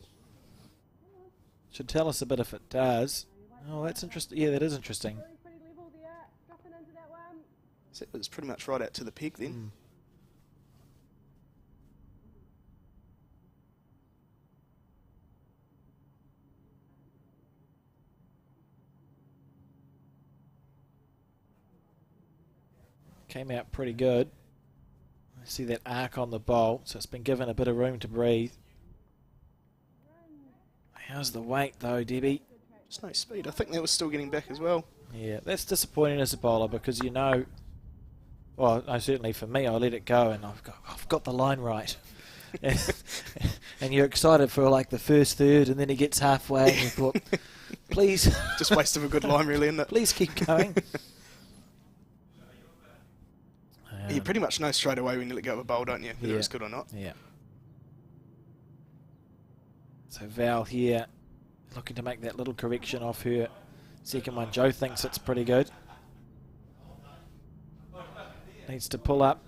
Should tell us a bit if it does. Oh, that's interesting. Yeah, that is interesting. So it's pretty much right out to the peg then. Came out pretty good. I see that arc on the bowl, so it's been given a bit of room to breathe. How's the weight though, Debbie? Just no speed. I think that was still getting back as well. Yeah, that's disappointing as a bowler because well, no, certainly for me, I let it go and I've got the line right. And you're excited for like the first third and then he gets halfway and you thought, please. Just waste of a good line really, isn't it? Please keep going. You pretty much know straight away when you let go of a bowl, don't you? Whether it's good or not. Yeah. So Val here looking to make that little correction off her second one. Joe thinks it's pretty good. Needs to pull up.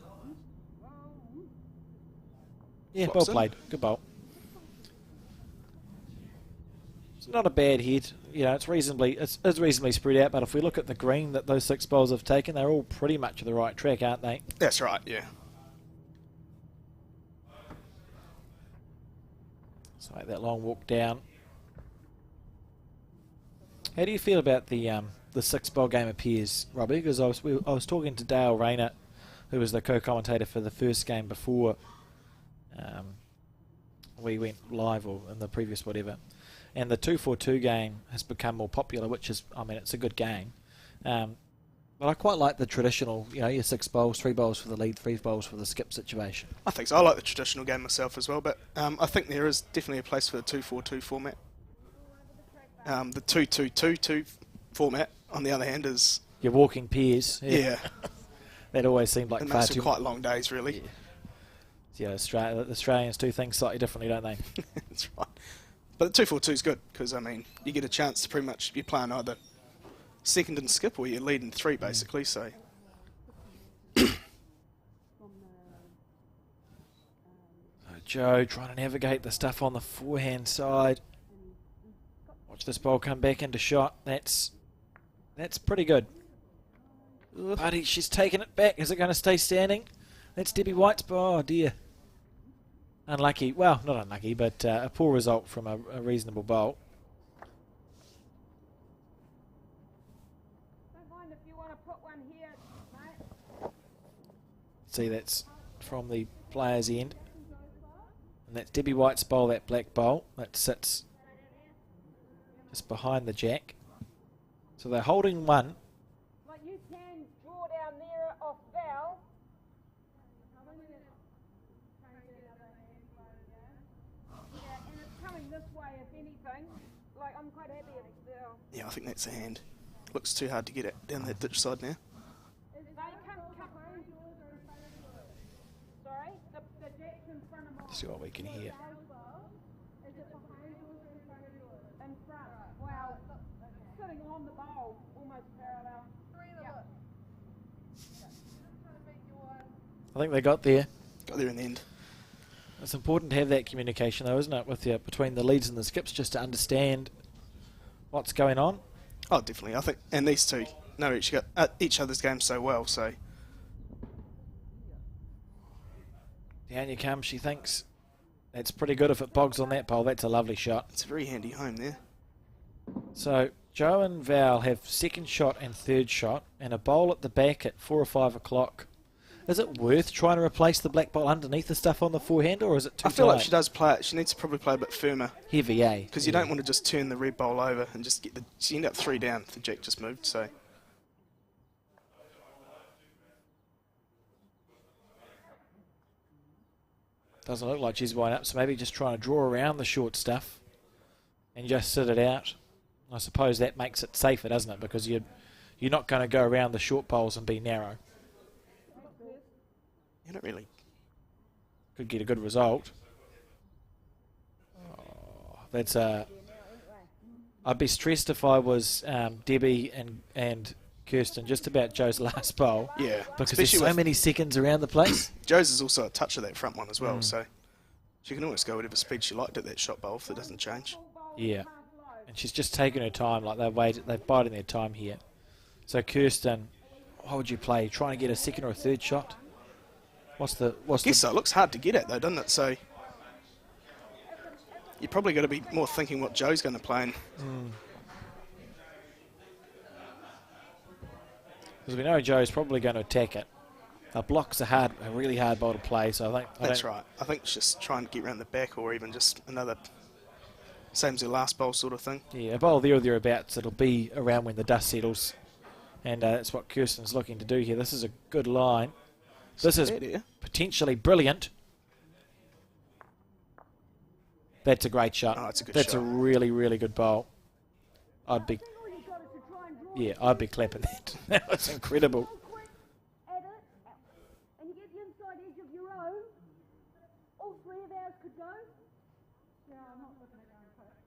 Yeah, well played. Good bowl. It's not a bad hit. It's reasonably spread out, but if we look at the green that those 6 bowls have taken, they're all pretty much the right track, aren't they? That's right, yeah. So make that long walk down. How do you feel about the 6-bowl game of Peers, Robbie? Because I was talking to Dale Rayner, who was the co-commentator for the first game before we went live or in the previous whatever. And the 2-4-2 game has become more popular, which is, it's a good game. But I quite like the traditional, your 6 bowls, 3 bowls for the lead, 3 bowls for the skip situation. I think so. I like the traditional game myself as well, but I think there is definitely a place for the 2-4-2 format. The 2-2-2-2 format, on the other hand, is... Your walking Peers. Yeah. That always seemed like far too... quite long days, really. Yeah, the Australians do things slightly differently, don't they? That's right. But the 2-4-2 is good because, I mean, you get a chance to pretty much be playing either second and skip or you're leading 3, basically, so... Joe trying to navigate the stuff on the forehand side. Watch this ball come back into shot. That's pretty good. But she's taken it back. Is it going to stay standing? That's Debbie White's ball. Oh dear. Unlucky. Well, not unlucky, but a poor result from a reasonable bowl. Don't mind if you want to put one here, mate. See, that's from the player's end. And that's Debbie White's bowl, that black bowl. That sits just behind the jack. So they're holding one. Like you can draw down there off Val. Yeah, and it's coming this way if anything. Like I'm quite happy if it's Val. Yeah, I think that's a hand. Looks too hard to get it down that ditch side now. They come. Sorry, the jack's in front of mine. See what we can hear. Is it behind yours or in front of yours? In front. Wow. Sitting on the bowl, almost parallel. I think they got there. Got there in the end. It's important to have that communication, though, isn't it, with between the leads and the skips, just to understand what's going on. Oh, definitely. I think, and these two know each other's game so well. So Down you come, she thinks. That's pretty good if it bogs on that pole. That's a lovely shot. it's a very handy home there. So Joe and Val have second shot and third shot, and a bowl at the back at 4 or 5 o'clock. Is it worth trying to replace the black bowl underneath the stuff on the forehand, or is it too I feel tight? like she does play it. She needs to probably play a bit firmer Heavy, eh? because you don't want to just turn the red bowl over and just get the. She ended up 3 down. The jack just moved. So Doesn't look like she's winding up, so maybe just trying to draw around the short stuff and just sit it out. I suppose that makes it safer, doesn't it? Because you're not going to go around the short bowls and be narrow. you don't really. Could get a good result. Oh, that's I'd be stressed if I was Debbie and Kirsten just about Joe's last bowl. Yeah, Because there's so many seconds around the place. Joe's is also a touch of that front one as well, so she can always go whatever speed she liked at that shot bowl if it doesn't change. Yeah. And she's just taking her time, like they've bided their time here. So Kirsten, what would you play? Trying to get a second or a third shot? I guess so. It looks hard to get at though, doesn't it? So you probably got to be more thinking what Joe's going to play. And Because we know Joe's probably going to attack it. A block's a really hard ball to play, so I think... that's right. I think it's just trying to get around the back or even just another same as the last bowl sort of thing. Yeah, a bowl there or thereabouts. It'll be around when the dust settles. And that's what Kirsten's looking to do here. This is a good line. This is potentially brilliant. That's a great shot. Oh, it's a good That's shot. a really, really good bowl. I'd be clapping that. That was incredible. At it, and you get the inside edge of your own. All 3 of ours could go. Yeah, I'm not looking at going for it.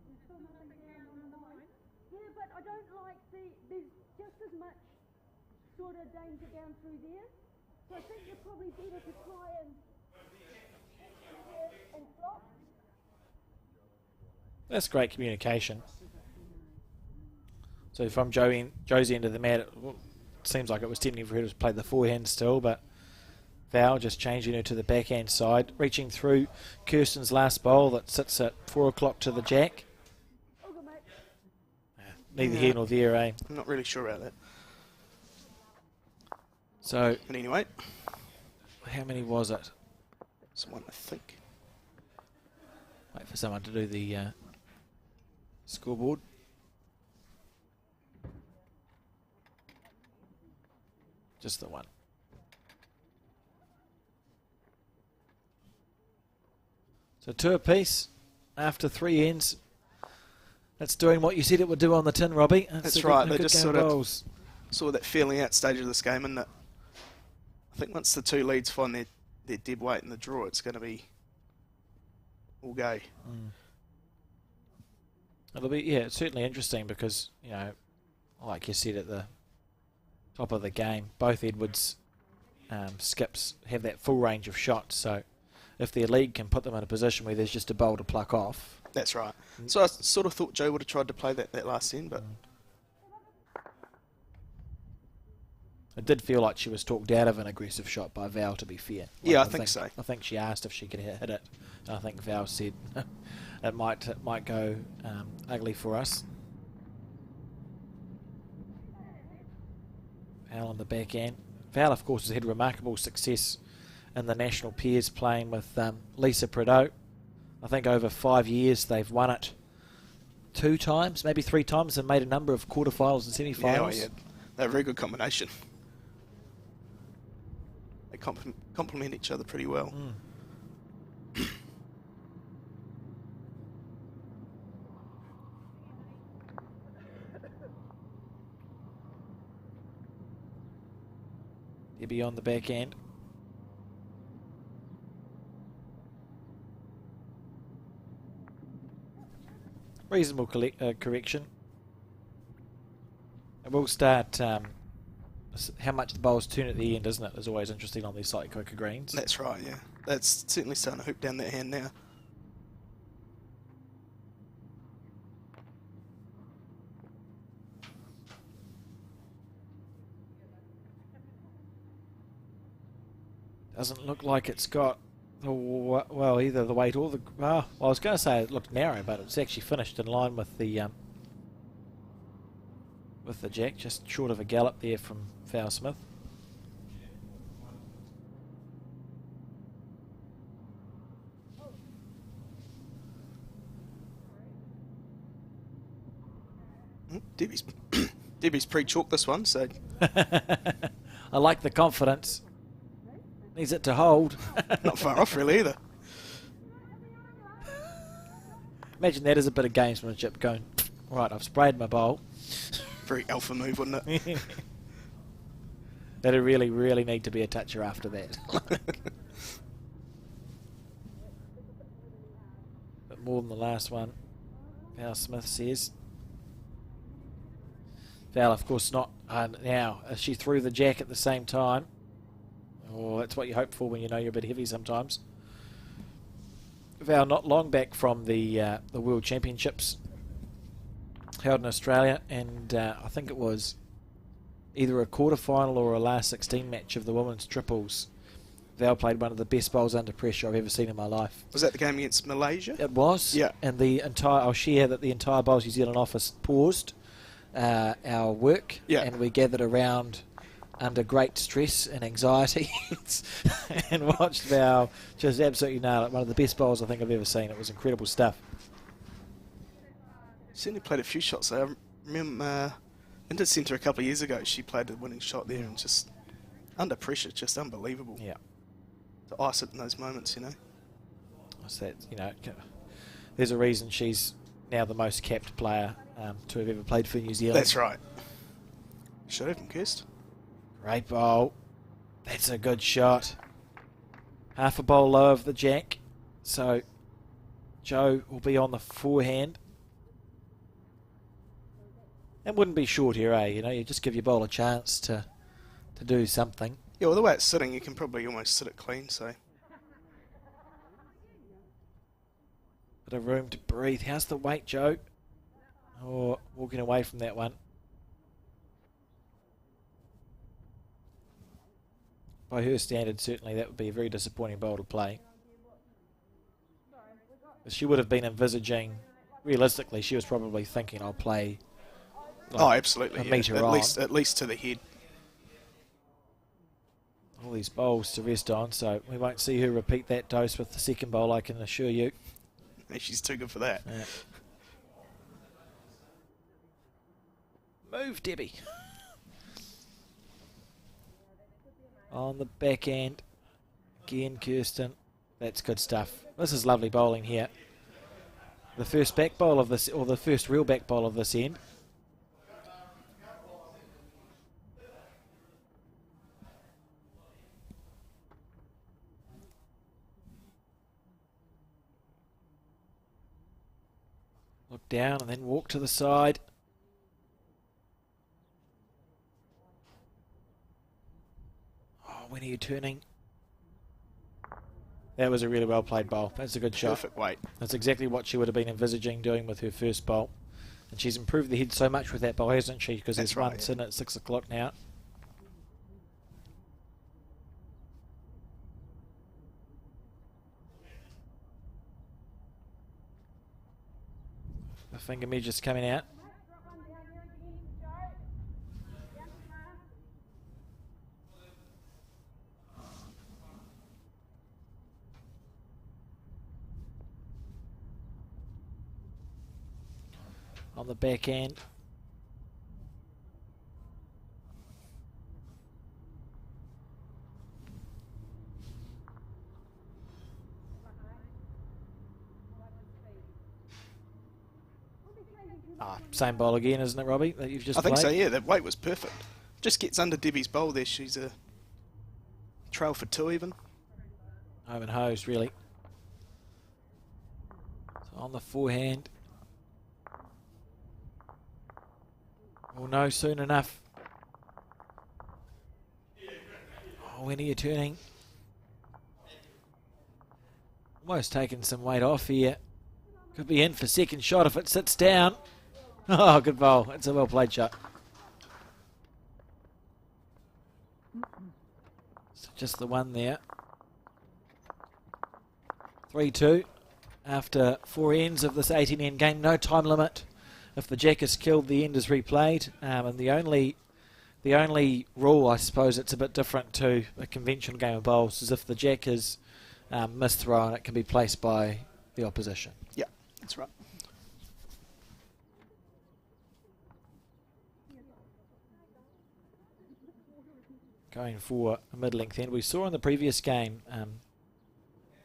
There's still nothing down on the line. Yeah, but I don't like there's just as much sort of danger down through there. So I think you're probably better to try and flop. That's great communication. So from Joe's end of the mat, it seems like it was tempting for her to play the forehand still, but Val just changing her to the backhand side, reaching through Kirsten's last bowl that sits at 4 o'clock to the jack. Neither here nor there, eh? I'm not really sure about that. So, But anyway, how many was it? it's one I think. Wait for someone to do the scoreboard. Just the one. So 2 apiece after 3 ends. That's doing what you said it would do on the tin, Robbie. That's right. They just sort of saw that feeling out stage of this game, and that I think once the 2 leads find their dead weight in the draw, it's going to be all go. It'll be, yeah, it's certainly interesting because, you know, like you said at the top of the game, both Edwards skips have that full range of shots. So if their league can put them in a position where there's just a bowl to pluck off. That's right. So I sort of thought Joe would have tried to play that last end, but... It did feel like she was talked out of an aggressive shot by Val, to be fair. Like, yeah, I think so. I think she asked if she could hit it. And I think Val said it might go ugly for us. Val on the back end. Val, of course, has had remarkable success in the national pairs playing with Lisa Prideaux. I think over 5 years they've won it 2 times, maybe 3 times, and made a number of quarterfinals and semi-finals. Yeah, they're a very good combination. They complement each other pretty well. Debbie on the back end. Reasonable correction. And we'll start how much the bowls turn at the end, isn't it? Is always interesting on these slightly quicker greens. That's right, yeah. That's certainly starting to hoop down that hand now. Doesn't look like it's got, well, either the weight or the... Well, I was going to say it looked narrow, but it's actually finished in line with the jack, just short of a gallop there from Val Smith. Debbie's pre-chalked this one, so... I like the confidence. Needs it to hold. Not far off, really, either. Imagine that as a bit of gamesmanship going, right, I've sprayed my bowl. Very alpha move, wouldn't it? That'd really, really need to be a toucher after that. But more than the last one, Val Smith says. Val, of course, not. Now, she threw the jack at the same time. Oh, that's what you hope for when you know you're a bit heavy sometimes. Val not long back from the World Championships held in Australia, and I think it was either a quarter-final or a last 16 match of the women's triples. Val played one of the best bowls under pressure I've ever seen in my life. Was that the game against Malaysia? It was. Yeah. And I'll share that the entire Bowls New Zealand office paused our work, and we gathered around under great stress and anxiety and watched Val just absolutely nail it. One of the best bowls I think I've ever seen. It was incredible stuff. Certainly played a few shots there. I remember into centre a couple of years ago, she played the winning shot there and just under pressure, just unbelievable. Yeah. To ice it in those moments, you know. So that, you know, there's a reason she's now the most capped player to have ever played for New Zealand. That's right. Should have been kissed. Great bowl. That's a good shot. Half a bowl low of the jack. So Joe will be on the forehand. It wouldn't be short here, eh? You know, you just give your bowl a chance to do something. Yeah, well, the way it's sitting, you can probably almost sit it clean, so... Bit of room to breathe. How's the weight, Joe? Oh, walking away from that one. By her standards, certainly that would be a very disappointing bowl to play. She would have been envisaging, realistically, she was probably thinking, I'll play... Like absolutely, a metre at on. At least to the head. All these bowls to rest on, so we won't see her repeat that dose with the second bowl, I can assure you. She's too good for that. Yeah. Move, Debbie. On the back end. Again, Kirsten. That's good stuff. This is lovely bowling here. The first back bowl of this, or the first real back bowl of this end. Look down and then walk to the side. Oh, when are you turning? That was a really well played bowl. That's a good shot. Perfect weight. That's exactly what she would have been envisaging doing with her first bowl. And she's improved the head so much with that bowl, hasn't she? Because there's one in at 6 o'clock now. The finger measure's coming out. On the back end. Same bowl again, isn't it, Robbie, that you've just played? I think so, yeah. That weight was perfect. Just gets under Debbie's bowl there. She's a trail for 2 even. Home and hosed, really. So on the forehand. We'll know soon enough. Oh, when are you turning? Almost taking some weight off here. Could be in for second shot if it sits down. Oh, good bowl. It's a well played shot. So just the one there. 3-2 after 4 ends of this 18 end game. No time limit. If the jack is killed, the end is replayed. And the only rule, I suppose, it's a bit different to a conventional game of bowls, is if the jack is misthrown, it can be placed by the opposition. Yeah, that's right. Going for a mid-length end. We saw in the previous game,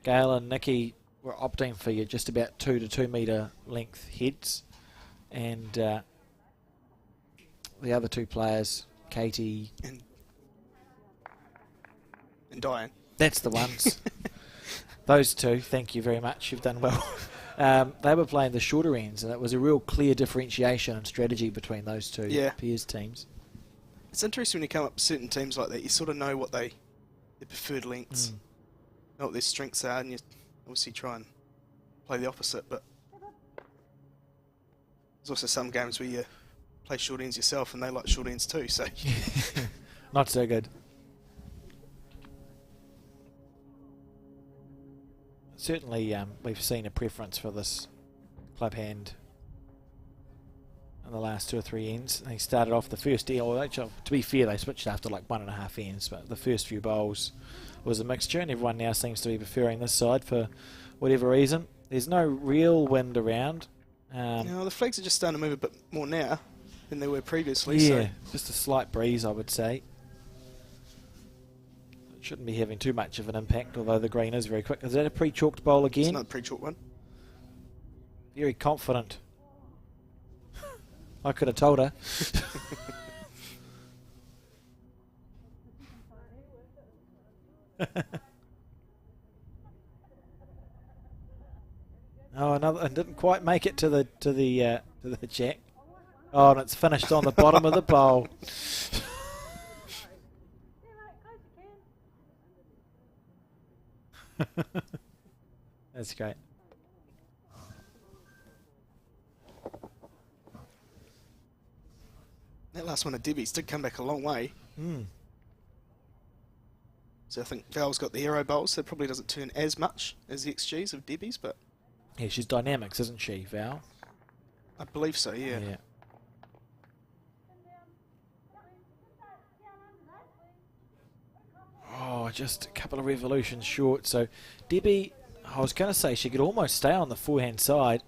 Gail and Nikki were opting for just about 2 to 2 metre length heads. And the other 2 players, Katie and Diane. That's the ones. Those 2, thank you very much. You've done well. They were playing the shorter ends, and it was a real clear differentiation and strategy between those 2 pairs teams. It's interesting when you come up with certain teams like that. You sort of know what their preferred lengths, know what their strengths are, and you obviously try and play the opposite. But there's also some games where you play short ends yourself, and they like short ends too. So not so good. Certainly, we've seen a preference for this club hand in the last 2 or 3 ends. They started off the first end, or actually, to be fair, they switched after like 1.5 ends, but the first few bowls was a mixture, and everyone now seems to be preferring this side for whatever reason. There's no real wind around. The flags are just starting to move a bit more now than they were previously. Yeah, so. Just a slight breeze, I would say. It shouldn't be having too much of an impact, although the green is very quick. Is that a pre-chalked bowl again? It's another pre-chalked one. Very confident. I could have told her. Oh, another! It didn't quite make it to the jack. Oh, and it's finished on the bottom of the bowl. That's great. That last one of Debbie's did come back a long way. So I think Val's got the aero bowls, so it probably doesn't turn as much as the XGs of Debbie's, but yeah, she's dynamics, isn't she, Val? I believe so, yeah. Oh, just a couple of revolutions short. So Debbie, I was going to say she could almost stay on the forehand side,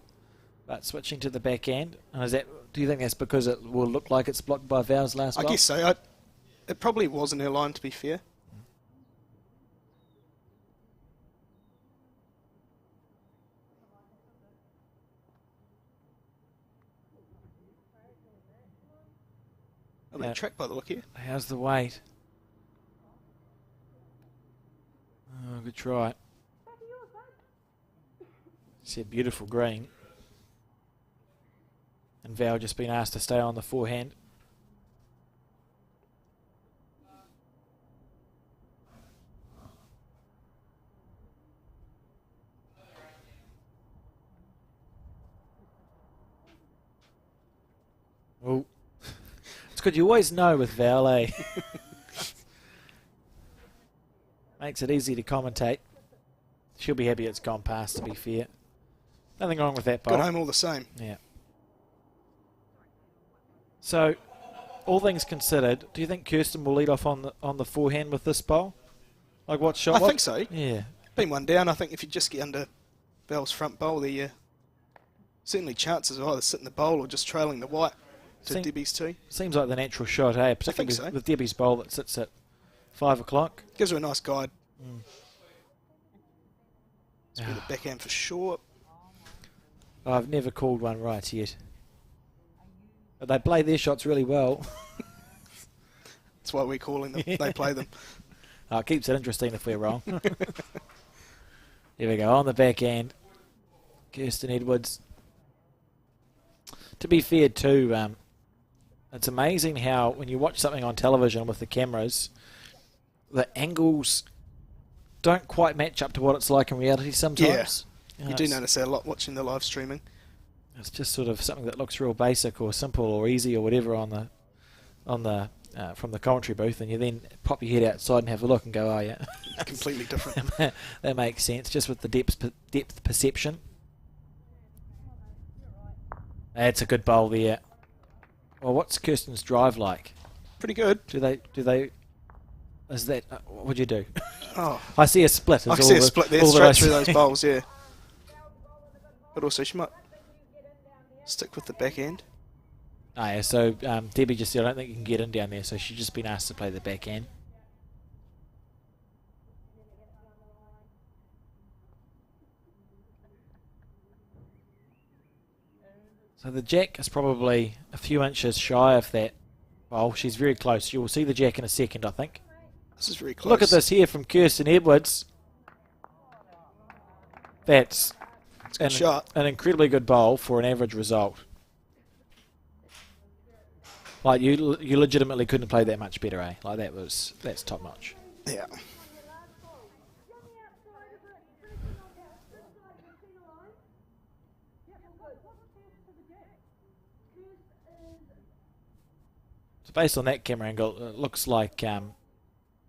but switching to the back end. And is that? Do you think that's because it will look like it's blocked by Val's last bowl? I guess so. It probably was in her line, to be fair. That track by the look here. How's the weight? Oh, good try. It's a beautiful green. And Val just been asked to stay on the forehand. Oh, it's good. You always know with Val, eh? Makes it easy to commentate. She'll be happy it's gone past, to be fair. Nothing wrong with that bowl. Got home all the same. Yeah. So, all things considered, do you think Kirsten will lead off on the forehand with this bowl? Like what shot? I think so. Yeah. Been one down. I think if you just get under Val's front bowl there, certainly chances of either sitting the bowl or just trailing the white to Debbie's too. Seems like the natural shot, eh? Particularly so. with Debbie's bowl that sits at 5 o'clock. Gives her a nice guide. It's been the backhand for sure. I've never called one right yet. But they play their shots really well. That's why we're calling them. They play them. Oh, it keeps it interesting if we're wrong. Here we go, on the backhand. Kirsten Edwards. To be fair too, it's amazing how when you watch something on television with the cameras, the angles don't quite match up to what it's like in reality sometimes. Yeah, you do notice that a lot watching the live streaming. It's just sort of something that looks real basic or simple or easy or whatever on the from the commentary booth, and you then pop your head outside and have a look and go, oh yeah, completely different. That makes sense, just with the depth perception. That's a good bowl there. Well, what's Kirsten's drive like? Pretty good. Do they? Is that what'd you do? Oh, I see a split. I see a split there straight through those bowls, yeah. But also she might stick with the backhand. Oh, yeah, so Debbie just said, I don't think you can get in down there, so she's just been asked to play the backhand. So the jack is probably a few inches shy of that bowl. She's very close. You will see the jack in a second, I think. This is very close. Look at this here from Kirsten Edwards. That's a good shot. An incredibly good bowl for an average result. Like you legitimately couldn't play that much better, eh? Like that's top notch. Yeah. So based on that camera angle, it looks like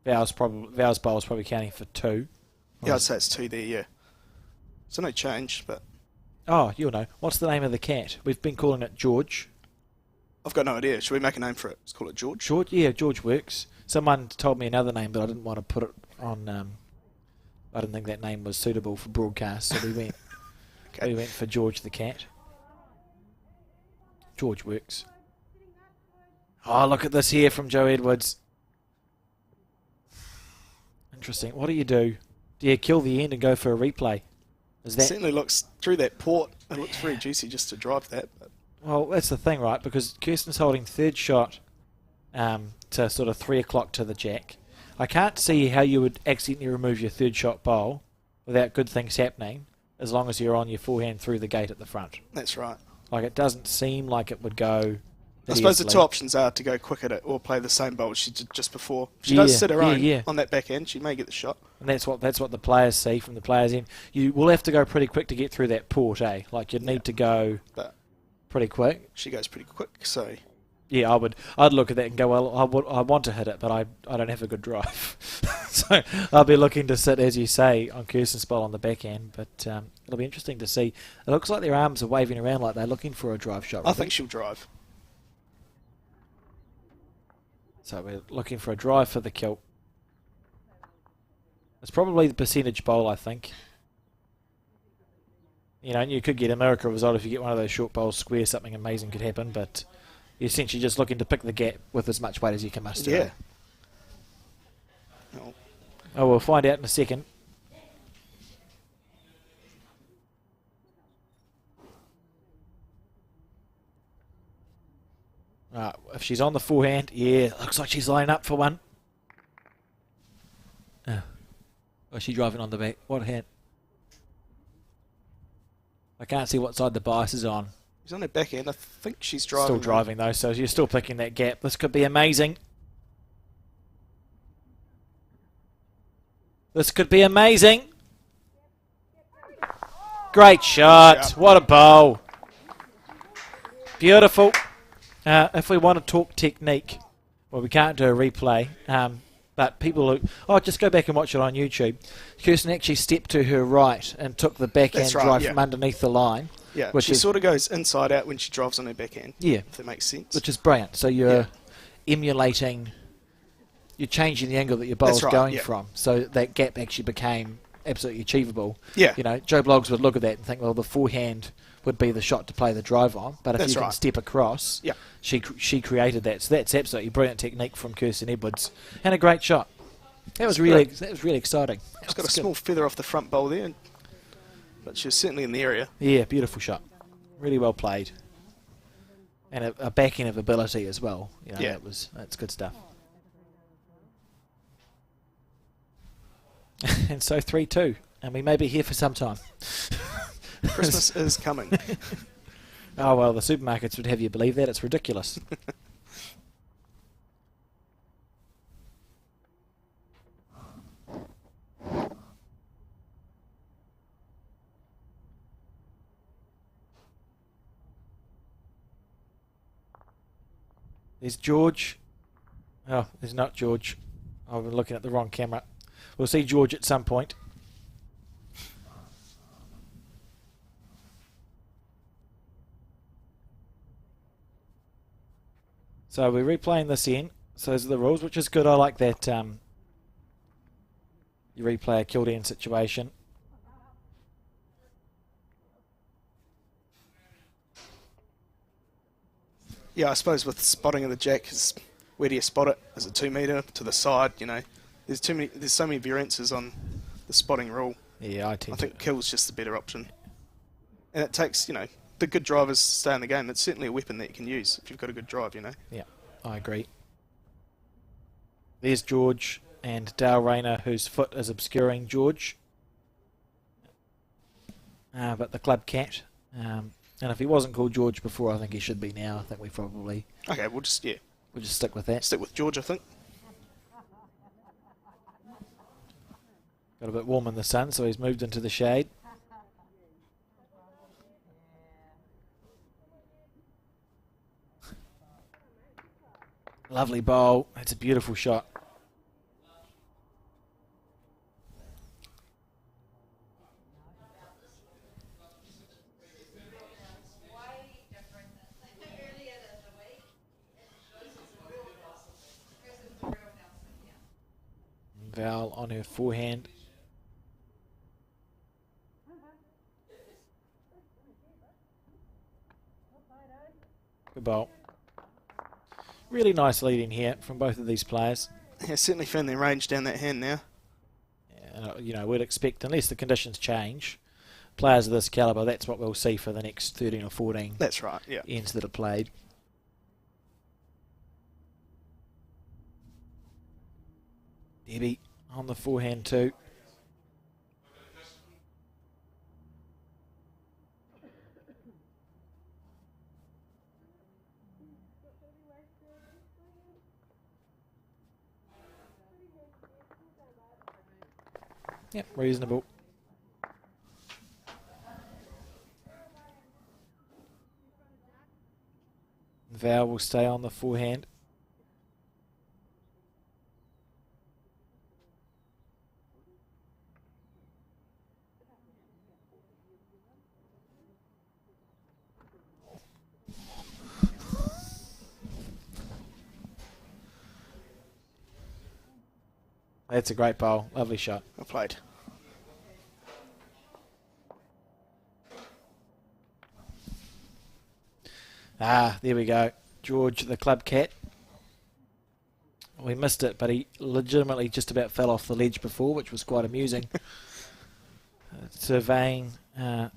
Val's bowl is probably counting for 2. Yeah, I'd say it's 2 there, yeah. So no change, but... Oh, you'll know. What's the name of the cat? We've been calling it George. I've got no idea. Should we make a name for it? Let's call it George. George? Yeah, George works. Someone told me another name, but I didn't want to put it on... I didn't think that name was suitable for broadcast, so we went, okay. We went for George the cat. George works. Oh, look at this here from Joe Edwards. Interesting. What do? Do you kill the end and go for a replay? Is that... It certainly looks, through that port, it looks very juicy just to drive that. But. Well, that's the thing, right? Because Kirsten's holding third shot to sort of 3 o'clock to the jack. I can't see how you would accidentally remove your third shot bowl without good things happening, as long as you're on your forehand through the gate at the front. That's right. Like, it doesn't seem like it would go... I suppose the 2 options are to go quick at it or play the same bowl she did just before. If she does sit her own on that backhand, she may get the shot. And that's what the players see from the players' end. You will have to go pretty quick to get through that port, eh? Like, you'd need to go pretty quick. She goes pretty quick, so... Yeah, I'd look at that and go, well, I want to hit it, but I don't have a good drive. So I'll be looking to sit, as you say, on Kirsten's bowl on the backhand, but it'll be interesting to see. It looks like their arms are waving around like they're looking for a drive shot. I think she'll drive. So we're looking for a drive for the kilt. It's probably the percentage bowl, I think. You know, and you could get a miracle result if you get one of those short bowls square, something amazing could happen, but you're essentially just looking to pick the gap with as much weight as you can muster. Yeah. No. Oh, we'll find out in a second. Right, if she's on the forehand, yeah, looks like she's lining up for one. Oh, is she driving on the back? What hand? I can't see what side the bias is on. He's on her backhand. I think she's driving. Still driving, though, so you're still picking that gap. This could be amazing. This could be amazing. Great shot. What a bowl. Beautiful. If we want to talk technique, well, we can't do a replay, but people who... Oh, just go back and watch it on YouTube. Kirsten actually stepped to her right and took the backhand drive from underneath the line. Yeah, she sort of goes inside out when she drives on her backhand. Yeah. If that makes sense. Which is brilliant. So you're emulating... You're changing the angle that your bowl's going from, so that gap actually became absolutely achievable. Yeah. You know, Joe Bloggs would look at that and think, well, the forehand would be the shot to play the drive on, but if you can step across, she created that. So that's absolutely brilliant technique from Kirsten Edwards, and a great shot. That was really exciting. She's got a small feather off the front bowl there, but she was certainly in the area. Yeah, beautiful shot. Really well played, and a backing of ability as well. You know, that's good stuff. And so 3-2, and we may be here for some time. Christmas is coming. Oh, well, the supermarkets would have you believe that. It's ridiculous. There's George. Oh, there's not George. I've been looking at the wrong camera. We'll see George at some point. So we're replaying this in. So those are the rules, which is good. I like that you replay a Kildan situation. Yeah, I suppose with spotting of the jack, is where do you spot it? Is it 2 metre to the side? You know, there's so many variances on the spotting rule. Yeah, I think kill's just the better option. And it takes, you know, the good drivers stay in the game. It's certainly a weapon that you can use if you've got a good drive, you know. Yeah, I agree. There's George and Dale Rayner, whose foot is obscuring George. But the club cat. And if he wasn't called George before, I think he should be now. I think we probably... Okay, we'll just stick with that. Stick with George, I think. Got a bit warm in the sun, so he's moved into the shade. Lovely bowl. That's a beautiful shot. Val on her forehand. Good bowl. Really nice lead in here from both of these players. Yeah, certainly found their range down that hand now. Yeah, you know, we'd expect, unless the conditions change, players of this calibre, that's what we'll see for the next 13 or 14 that's right, yeah. ends that are played. Debbie on the forehand too. Yep, reasonable. Val will stay on the forehand. That's a great bowl. Lovely shot. Well played. Ah, there we go. George, the club cat. We missed it, but he legitimately just about fell off the ledge before, which was quite amusing. Surveying the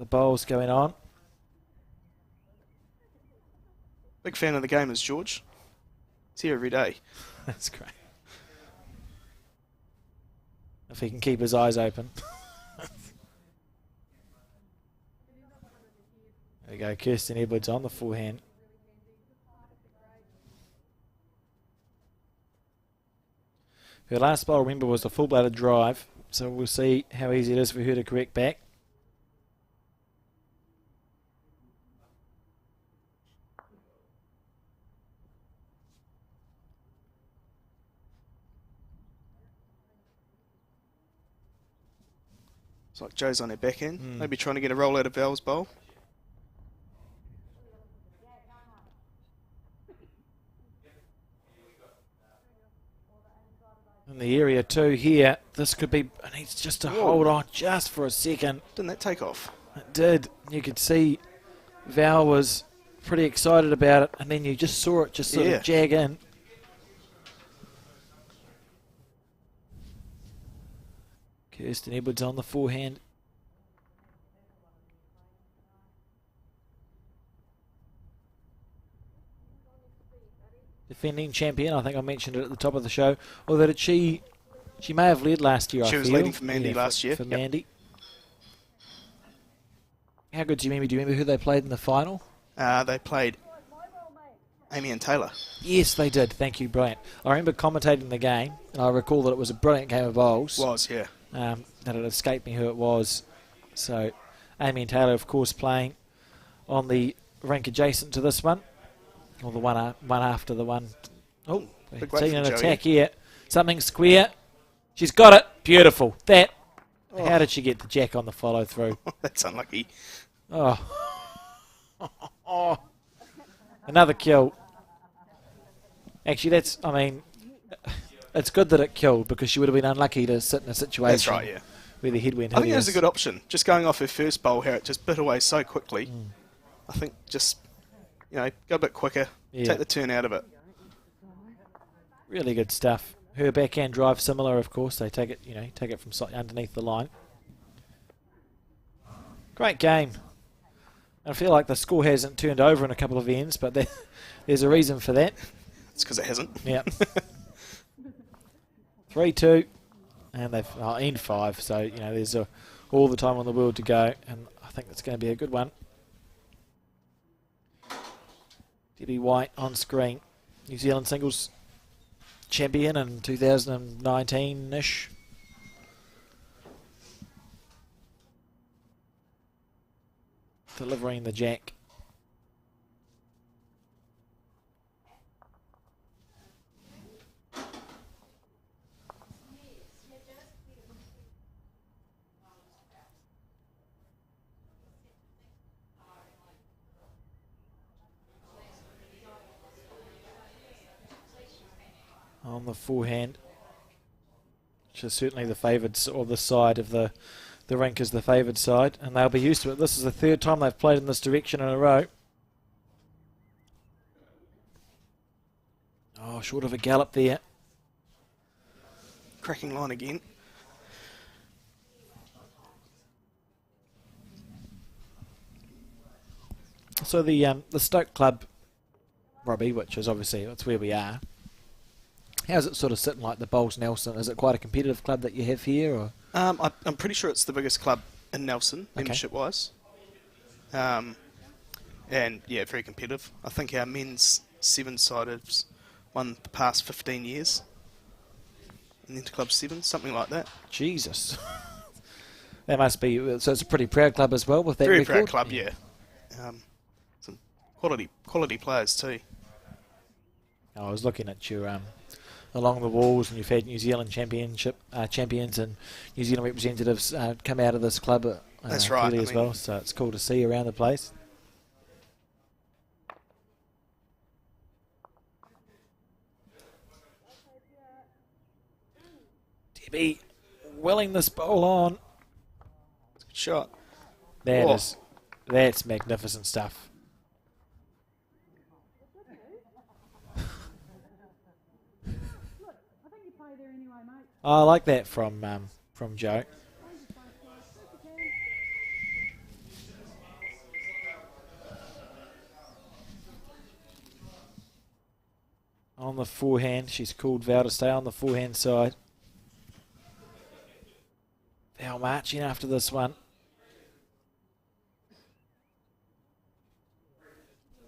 bowls going on. Big fan of the game is George. He's here every day. That's great. If he can keep his eyes open. There we go, Kirsten Edwards on the forehand. Her last bowl, remember, was a full-bladed drive, so we'll see how easy it is for her to correct back. It's like Joe's on her back end, maybe trying to get a roll out of Val's bowl. In the area too here, this could be, it needs just to hold on just for a second. Didn't that take off? It did. You could see Val was pretty excited about it, and then you just saw it just sort of jag in. Kirsten Edwards on the forehand. Defending champion, I think I mentioned it at the top of the show. Although did she may have led last year, She was leading for Mandy last year. For Mandy. How good do you remember? Do you remember who they played in the final? They played Amy and Taylor. Yes, they did. Thank you, brilliant. I remember commentating the game, and I recall that it was a brilliant game of bowls. Yeah. That it escaped me who it was. So, Amy and Taylor, of course, playing on the rink adjacent to this one. Or the one after the one. Oh, we're seeing an attack here. Something square. She's got it. Beautiful. That. How did she get the jack on the follow through? That's unlucky. Oh. Another kill. Actually, it's good that it killed because she would have been unlucky to sit in a situation. That's right, yeah. Where the head went. I think it was a good option. Just going off her first bowl, how it just bit away so quickly. I think just, go a bit quicker. Yeah. Take the turn out of it. Really good stuff. Her backhand drive similar, of course. They take it, take it from underneath the line. Great game. I feel like the score hasn't turned over in a couple of ends, but there's a reason for that. It's because it hasn't. Yeah. 3-2, and they've end 5. So there's all the time in the world to go, and I think it's going to be a good one. Debbie White on screen, New Zealand singles champion in 2019-ish. Delivering the jack. On the forehand, which is certainly the favoured, or the side of the rink is the favoured side, and they'll be used to it. This is the third time they've played in this direction in a row. Oh, short of a gallop there. Cracking line again. So the Stoke club, Robbie, which is obviously that's where we are. How's it sort of sitting like the Bowls Nelson? Is it quite a competitive club that you have here? Or? I'm pretty sure it's the biggest club in Nelson, membership-wise. And, yeah, very competitive. I think our men's 7-side has won the past 15 years. In the Interclub 7, something like that. Jesus. That must be... So it's a pretty proud club as well with that very record? Very proud club, yeah. Some quality players too. I was looking at your... along the walls, and you've had New Zealand champions and New Zealand representatives come out of this club that's right, as well, so it's cool to see around the place. Debbie willing this bowl on. Good shot. That's magnificent stuff. I like that from Joe. On the forehand, she's called Val to stay on the forehand side. Val marching after this one.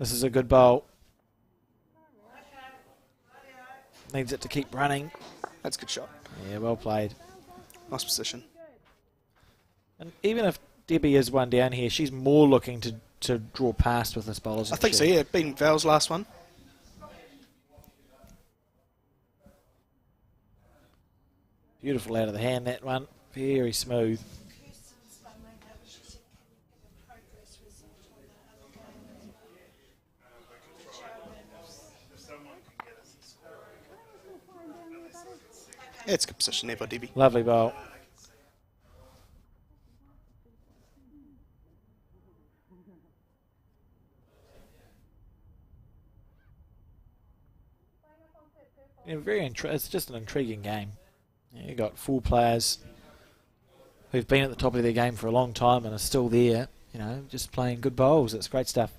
This is a good bowl. Needs it to keep running. That's a good shot. Yeah, well played. Nice position. And even if Debbie is one down here, she's more looking to draw past with this bowl, isn't I think she? so, yeah. Beating Val's last one. Beautiful out of the hand, that one. Very smooth. Yeah, it's a good position there by Debbie. Lovely bowl. Yeah, it's just an intriguing game. Yeah, you got 4 players who've been at the top of their game for a long time and are still there, you know, just playing good bowls. It's great stuff.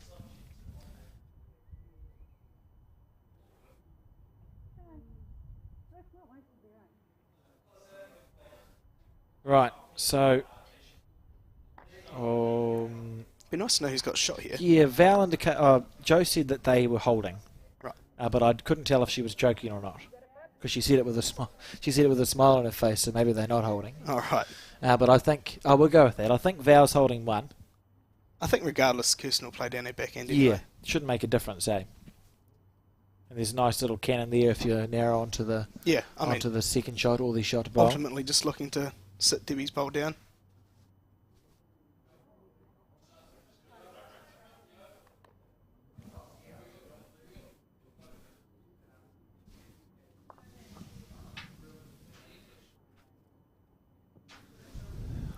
Right, so Be nice to know who's got a shot here. yeah, Joe said that they were holding, Right. but I couldn't tell if she was joking or not because she said it with a smile. She said it with a smile on her face, so maybe they're not holding. All right. But I think I will go with that. I think Val's holding 1. I think regardless, Kirsten will play down her backhand anyway. Yeah, shouldn't make a difference, eh? And there's a nice little cannon there if you're narrow onto the onto the second shot or the shot to bowl. Ultimately just looking to sit Debbie's bowl down.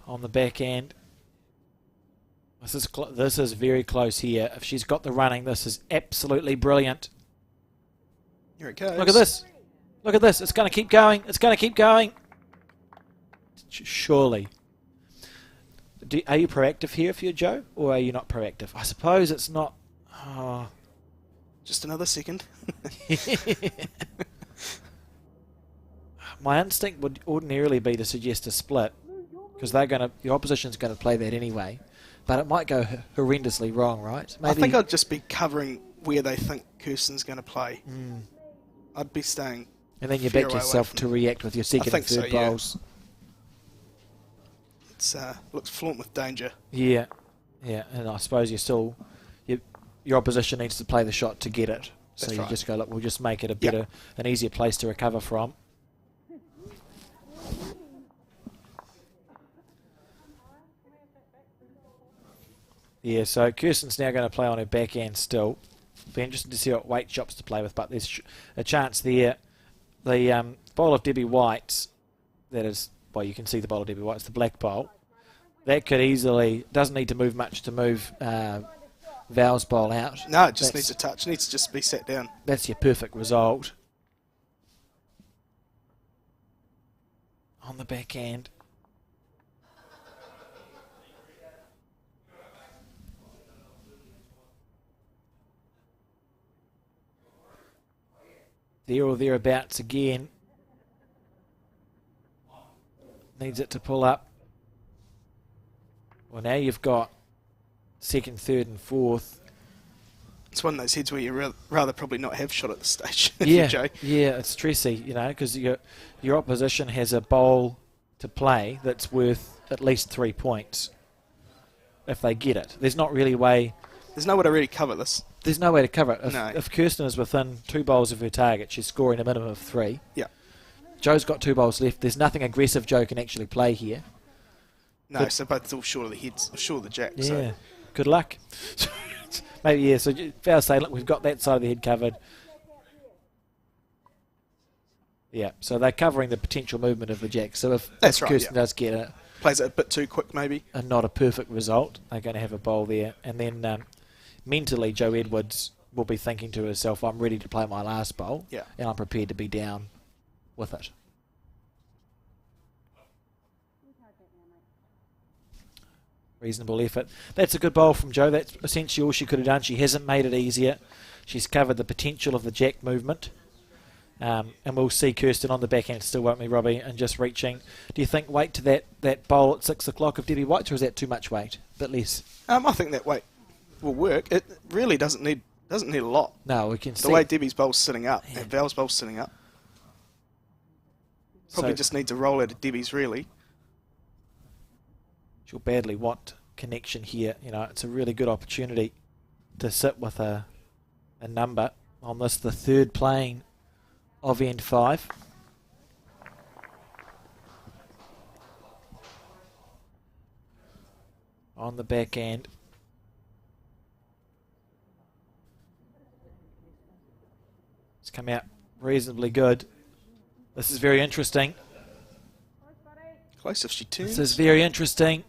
On the back end. This is very close here. If she's got the running, this is absolutely brilliant. Here it goes. Look at this. Look at this. It's going to keep going. It's going to keep going. Surely. Are you proactive here if you're Joe, or are you not proactive? I suppose it's not. Oh. Just another second. My instinct would ordinarily be to suggest a split, because the opposition's going to play that anyway. But it might go horrendously wrong, right? Maybe. I think I'd just be covering where they think Kirsten's going to play. I'd be staying. And then you back yourself to react with your second and third bowls. It looks flaunt with danger. Yeah, and I suppose your opposition needs to play the shot to get it. So That's you right. just go, look, we'll just make it a better, an easier place to recover from. Yeah, so Kirsten's now going to play on her backhand still. Be interesting to see what weight chops to play with, but there's a chance there. The bowl of Debbie White's, that is, well, you can see the bowl of Debbie White's, the black bowl. That could easily, doesn't need to move much to move Val's bowl out. No, it just needs a touch. It needs to just be sat down. That's your perfect result. On the backhand. There or thereabouts again. Needs it to pull up. Well, now you've got second, third and fourth. It's one of those heads where you rather probably not have shot at this stage. Yeah, Joe. yeah, it's stressy, you know, because your opposition has a bowl to play that's worth at least 3 points if they get it. There's not really a way. There's no way to really cover this. There's no way to cover it. No. If Kirsten is within 2 bowls of her target, she's scoring a minimum of 3. Yeah. Joe's got 2 bowls left. There's nothing aggressive Joe can actually play here. No, so both all short of the heads, short of the jack. Yeah. So. Good luck. Maybe, yeah. So Val say, look, we've got that side of the head covered. Yeah. So they're covering the potential movement of the jack. So if Kirsten does get it, plays it a bit too quick, maybe, and not a perfect result, they're going to have a bowl there. And then mentally, Joe Edwards will be thinking to herself, I'm ready to play my last bowl, and I'm prepared to be down with it. Reasonable effort. That's a good bowl from Joe. That's essentially all she could have done. She hasn't made it easier. She's covered the potential of the jack movement. And we'll see Kirsten on the backhand still, won't we, Robbie? And just reaching. Do you think weight to that bowl at 6 o'clock of Debbie White's, or is that too much weight? A bit less? I think that weight will work. It really doesn't need Doesn't need a lot. No, we can see. The way Debbie's bowl's sitting up and Val's bowl's sitting up. Probably just needs a roll out of Debbie's, really. She'll badly want connection here. You know, it's a really good opportunity to sit with a number on this, the third playing of end 5. On the back end. It's come out reasonably good. This is very interesting. Close if she turns. This is very interesting.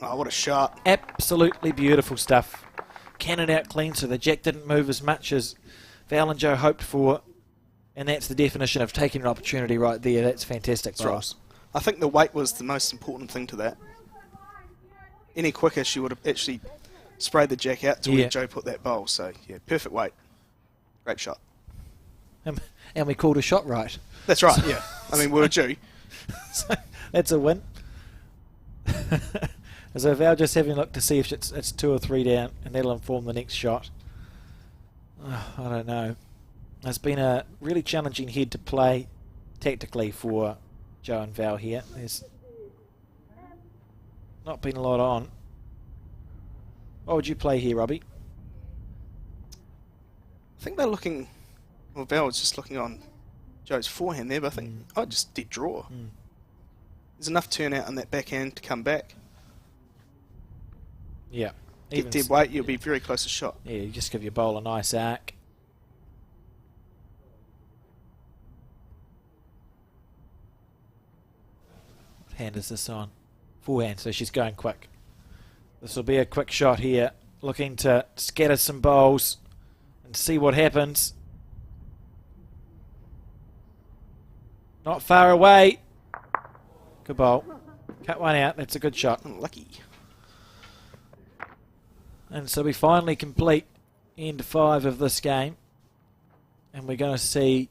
Oh, what a shot. Absolutely beautiful stuff. Cannon out clean, so the jack didn't move as much as Val and Joe hoped for. And that's the definition of taking an opportunity right there. That's fantastic. That's right. I think the weight was the most important thing to that. Any quicker, she would have actually sprayed the jack out to where Joe put that bowl. So, yeah, perfect weight. Great shot. And we called a shot right. That's right, yeah. I mean, we were due. So that's a win. So Val just having a look to see if it's 2 or 3 down, and that'll inform the next shot. Oh, I don't know. It's been a really challenging head to play tactically for Joe and Val here. There's not been a lot on. What would you play here, Robbie? I think they're looking... Well, Val was just looking on Joe's forehand there, but I think I'd just dead draw. There's enough turnout on that backhand to come back. Yeah. Get dead weight, you'll be very close to shot. Yeah, you just give your bowl a nice arc. What hand is this on? Forehand, so she's going quick. This will be a quick shot here. Looking to scatter some bowls and see what happens. Not far away. Good bowl. Cut one out. That's a good shot. Unlucky. And so we finally complete end 5 of this game. And we're going to see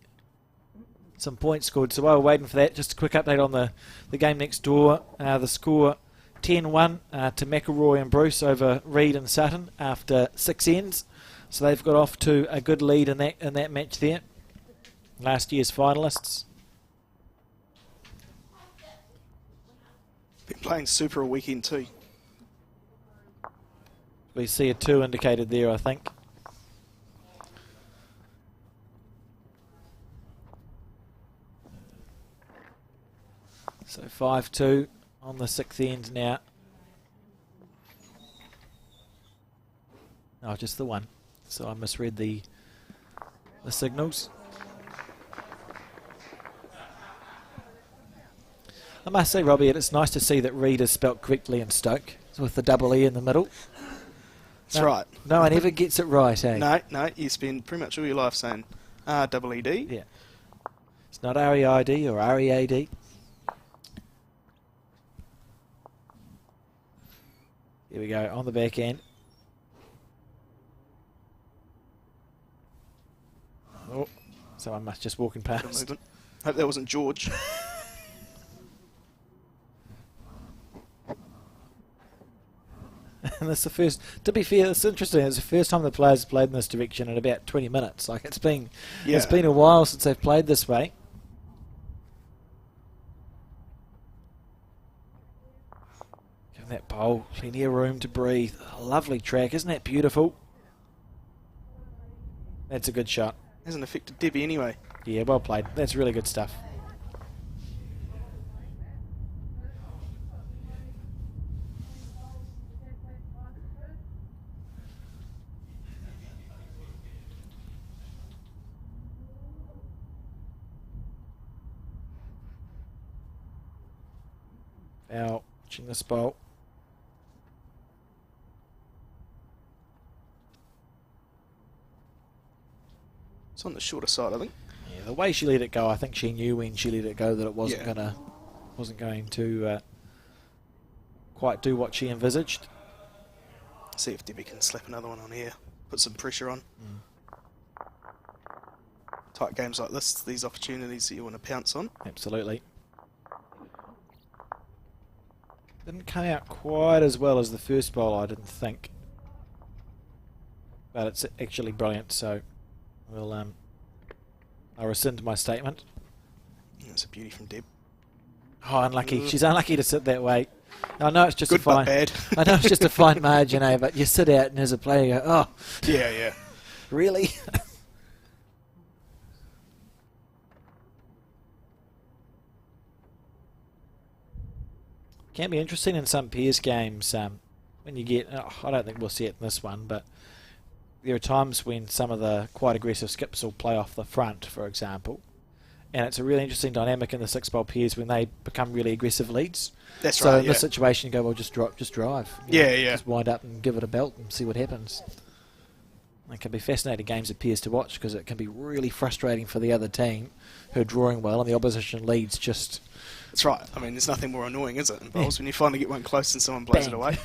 some points scored. So while we're waiting for that, just a quick update on the game next door. The score 10-1 to McElroy and Bruce over Reed and Sutton after 6 ends. So they've got off to a good lead in that match there. Last year's finalists. Been playing super all weekend too. We see a 2 indicated there, I think. So 5-2 on the 6th end now. Oh, just the 1. So I misread the signals. I must say, Robbie, it's nice to see that Reed is spelt correctly in Stoke, with the double E in the middle. That's right. No one ever gets it right, eh? No, you spend pretty much all your life saying R-double-E-D. Yeah. It's not R-E-I-D or R-E-A-D. Here we go, on the back end. Oh, someone must just walking past. Hope that wasn't George. And that's the first, to be fair, it's interesting, it's the first time the players have played in this direction in about 20 minutes. Like it's been a while since they've played this way. Giving that bowl plenty of room to breathe. A lovely track, isn't that beautiful? That's a good shot. Hasn't affected Debbie anyway. Yeah, well played. That's really good stuff. Now, watching this bowl. It's on the shorter side, I think. Yeah, the way she let it go, I think she knew when she let it go that it wasn't going to quite do what she envisaged. See if Debbie can slap another one on here, put some pressure on. Tight games like this, these opportunities that you want to pounce on. Absolutely. Didn't come out quite as well as the first bowl, I didn't think. but it's actually brilliant. So I'll rescind my statement. That's a beauty from Deb. Oh, unlucky. She's unlucky to sit that way. I know it's just Good a fine. but bad. I know it's just a fine margin, but you sit out and as a player, you go, oh, Yeah. really? Can be interesting in some pairs games when you get. I don't think we'll see it in this one, but there are times when some of the quite aggressive skips will play off the front, for example, and it's a really interesting dynamic in the 6-bowl pairs when they become really aggressive leads. That's so right. in this situation, you go, well, just drive. Yeah. Just wind up and give it a belt and see what happens. It can be fascinating games of pairs to watch because it can be really frustrating for the other team who are drawing well and the opposition leads just. That's right. I mean, there's nothing more annoying, is it, in bowls, when you finally get one close and someone blows Bang. it away.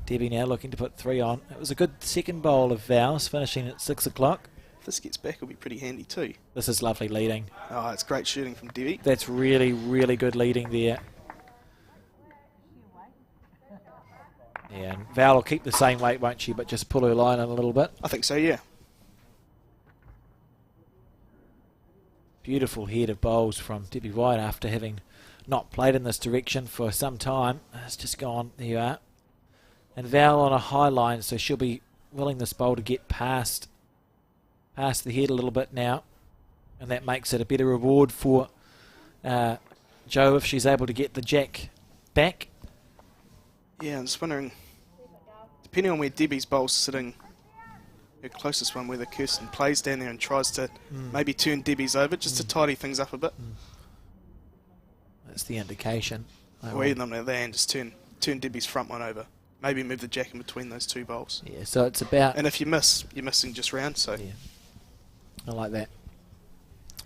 Debbie now looking to put 3 on. It was a good second bowl of Val's, finishing at 6 o'clock. If this gets back, it'll be pretty handy too. This is lovely leading. Oh, it's great shooting from Debbie. That's really, really good leading there. Yeah, and Val will keep the same weight, won't she, but just pull her line in a little bit. I think so, yeah. Beautiful head of bowls from Debbie White after having not played in this direction for some time. It's just gone. There you are. And Val on a high line, so she'll be willing this bowl to get past the head a little bit now. And that makes it a better reward for Jo if she's able to get the jack back. Yeah, I'm just wondering, depending on where Debbie's bowl's sitting, her closest one, whether Kirsten plays down there and tries to maybe turn Debbie's over just to tidy things up a bit. That's the indication. Or even on the other hand, just turn Debbie's front one over. Maybe move the jack in between those two bowls. Yeah, so it's about... And if you miss, you're missing just round, so... Yeah, I like that.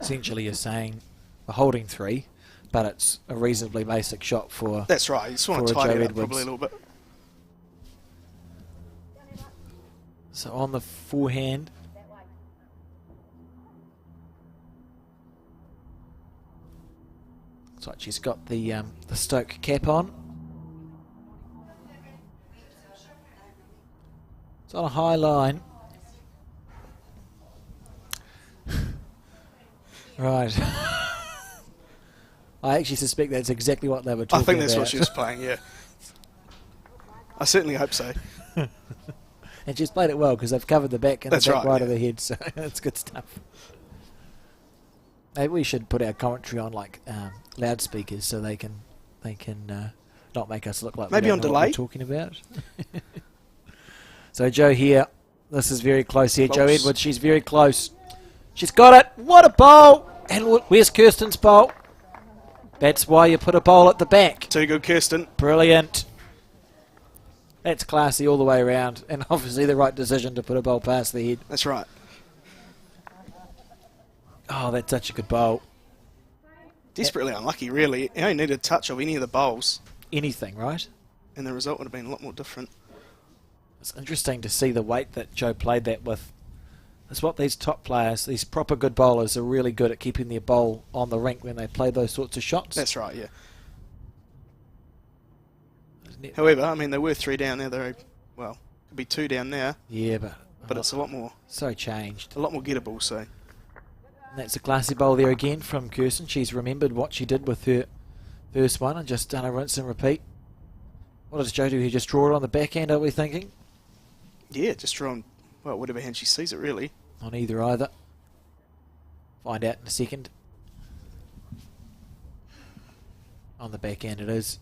Essentially you're saying we're holding 3, but it's a reasonably basic shot for... That's right, you just want to for tidy Jo it up Edwards. probably a little bit. So on the forehand... Looks like she's got the Stoke cap on. It's on a high line. Right. I actually suspect that's exactly what they were talking about. I think that's what she was playing, yeah. I certainly hope so. And she's played it well because they've covered the back and That's the back right, of the head, so that's good stuff. Maybe we should put our commentary on like loudspeakers so they can not make us look like maybe we on don't know what delay. we're talking about. So Jo here, this is very close here. Jo Close. Edwards, she's very close. She's got it. What a bowl! And where's Kirsten's bowl? That's why you put a bowl at the back. Too good, Kirsten. Brilliant. That's classy all the way around, and obviously the right decision to put a bowl past the head. That's right. Oh, that's such a good bowl. Desperately unlucky, really. You only needed a touch of any of the bowls, Anything, right? and the result would have been a lot more different. It's interesting to see the weight that Jo played that with. That's what these top players, these proper good bowlers, are really good at keeping their bowl on the rink when they play those sorts of shots. That's right, yeah. However, I mean, there were 3 down now. Well, could be 2 down now, Yeah, but it's a lot more changed. gettable, so... And that's a classy bowl there again from Kirsten. She's remembered what she did with her first one and just done a rinse and repeat. What does Jo do here? Just draw it on the backhand, are we thinking? Yeah, just draw on, well, whatever hand she sees it, really. On either. Find out in a second. On the backhand it is.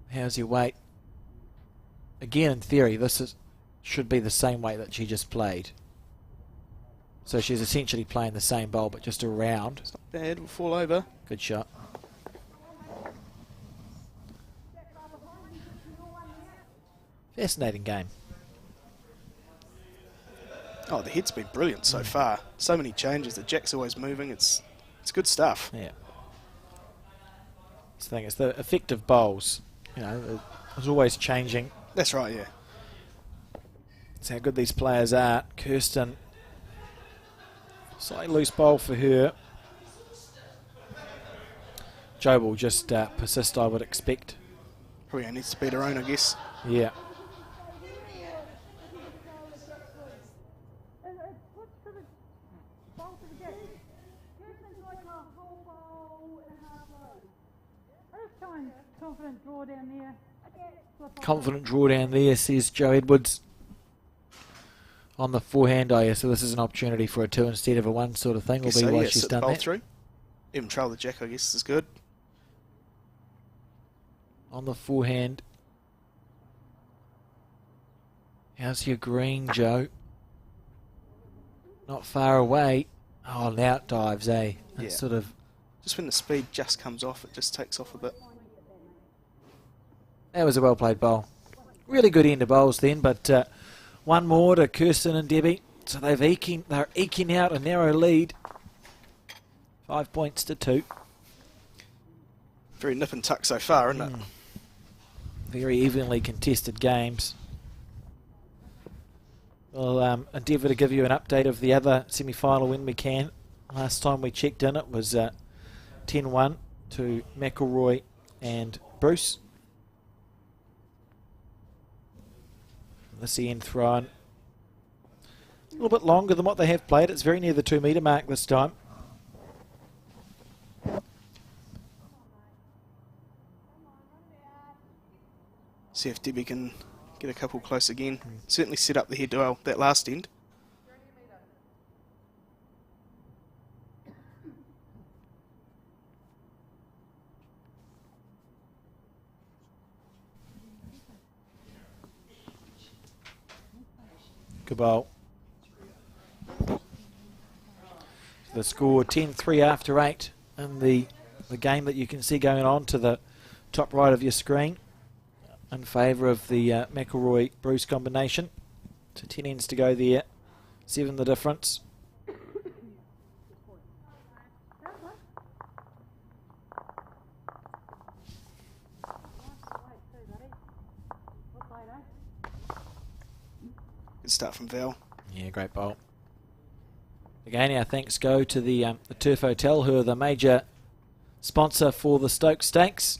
How's your weight? Again, in theory, this should be the same weight that she just played. So she's essentially playing the same bowl, but just around. It's not bad, we'll fall over. Good shot. Fascinating game. Oh, the head's been brilliant so far. So many changes, the jack's always moving, it's good stuff. Yeah. It's the thing, it's the effective bowls. You know, it's always changing. That's right, yeah. That's how good these players are. Kirsten, slightly loose bowl for her. Jo will just persist, I would expect. Probably needs to beat her own, I guess. Yeah. Confident draw down there. Confident draw down there, says Joe Edwards. On the forehand, oh yeah, so this is an opportunity for a 2 instead of a 1 sort of thing. Will be So, why yeah, she's sit done the bowl that. through. Even trail the jack, I guess, is good. On the forehand. How's your green, Joe? Not far away. Oh, now it dives, eh? It's Yeah. sort of... Just when the speed just comes off, it just takes off a bit. That was a well-played bowl. Really good end of bowls then, but one more to Kirsten and Debbie. So they're eking out a narrow lead. 5 points to 2. Very nip and tuck so far, isn't it? Very evenly contested games. We'll endeavour to give you an update of the other semi-final when we can. Last time we checked in, it was 10-1 to McElroy and Bruce. This end thrown a little bit longer than what they have played. It's very near the 2 metre mark this time. See if Debbie can get a couple close again. Certainly set up the head well that last end. Good bowl. The score 10-3 after 8 in the game that you can see going on to the top right of your screen in favour of the McElroy-Bruce combination. So 10 ends to go there. 7 the difference. Good start from Val. Yeah, great bowl. Again, our thanks go to the Turf Hotel, who are the major sponsor for the Stoke Stakes.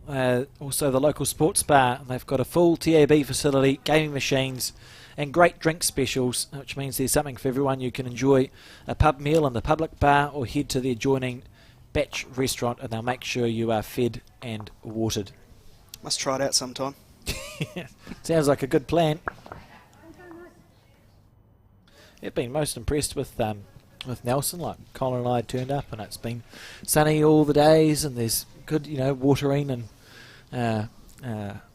Also the local sports bar. They've got a full TAB facility, gaming machines, and great drink specials, which means there's something for everyone. You can enjoy a pub meal in the public bar or head to the adjoining Batch restaurant, and they'll make sure you are fed and watered. Must try it out sometime. Sounds like a good plan. I've been most impressed with Nelson. Like Colin and I turned up, and it's been sunny all the days, and there's good, watering and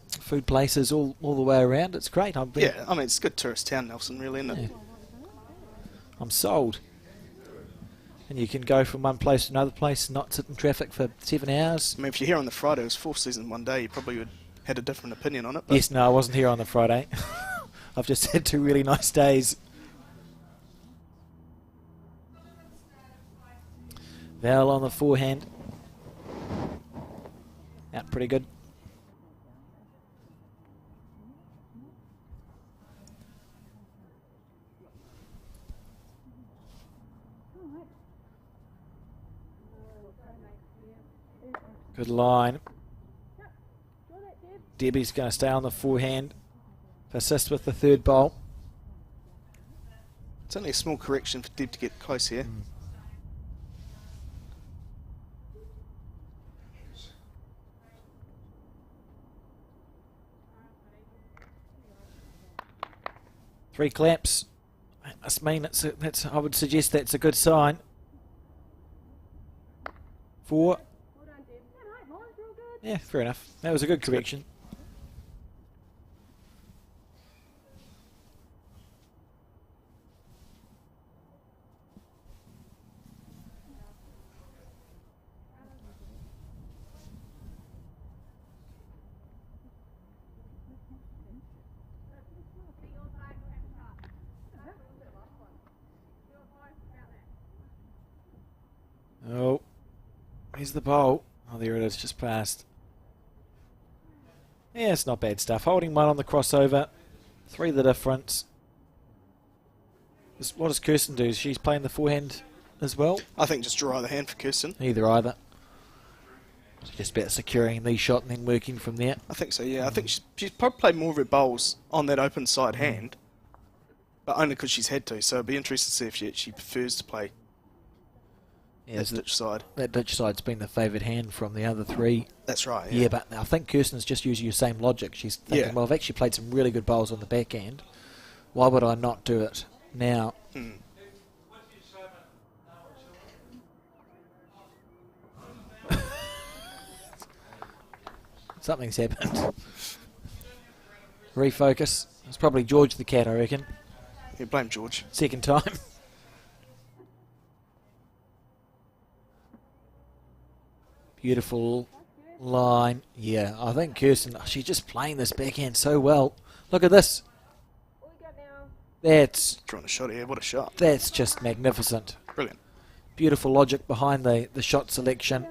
food places all the way around. It's great. Yeah, I mean, it's a good tourist town, Nelson, really, isn't it? Yeah. I'm sold. And you can go from one place to another place and not sit in traffic for 7 hours. I mean, if you're here on the Friday, it was 4 season one day, you probably would had a different opinion on it. But Yes, no, I wasn't here on the Friday. I've just had 2 really nice days. Val on the forehand. Out pretty good. Good line. Debbie's going to stay on the forehand. Persist with the third bowl. it's only a small correction for Deb to get close here. 3 claps. I mean, I would suggest that's a good sign. 4. Yeah, fair enough. That was a good correction. Oh, here's the bowl. Oh, there it is, just past. Yeah, it's not bad stuff. Holding 1 on the crossover, 3 the difference. What does Kirsten do? She's playing the forehand as well? I think just draw the hand for Kirsten. Either. It's just about securing the shot and then working from there. I think so, yeah. I think she's probably played more of her bowls on that open side hand, but only because she's had to. So it'd be interesting to see if she prefers to play that ditch side. That ditch side's been the favoured hand from the other three. That's right, Yeah, but I think Kirsten's just using your same logic. She's thinking, well, I've actually played some really good bowls on the back end. Why would I not do it now? Something's happened. Refocus. It's probably George the cat, I reckon. Yeah, blame George. Second time. Beautiful line. Yeah, I think Kirsten, she's just playing this backhand so well. Look at this. That's Drawing a shot here. What a shot. That's just magnificent. Brilliant. Beautiful logic behind the shot selection.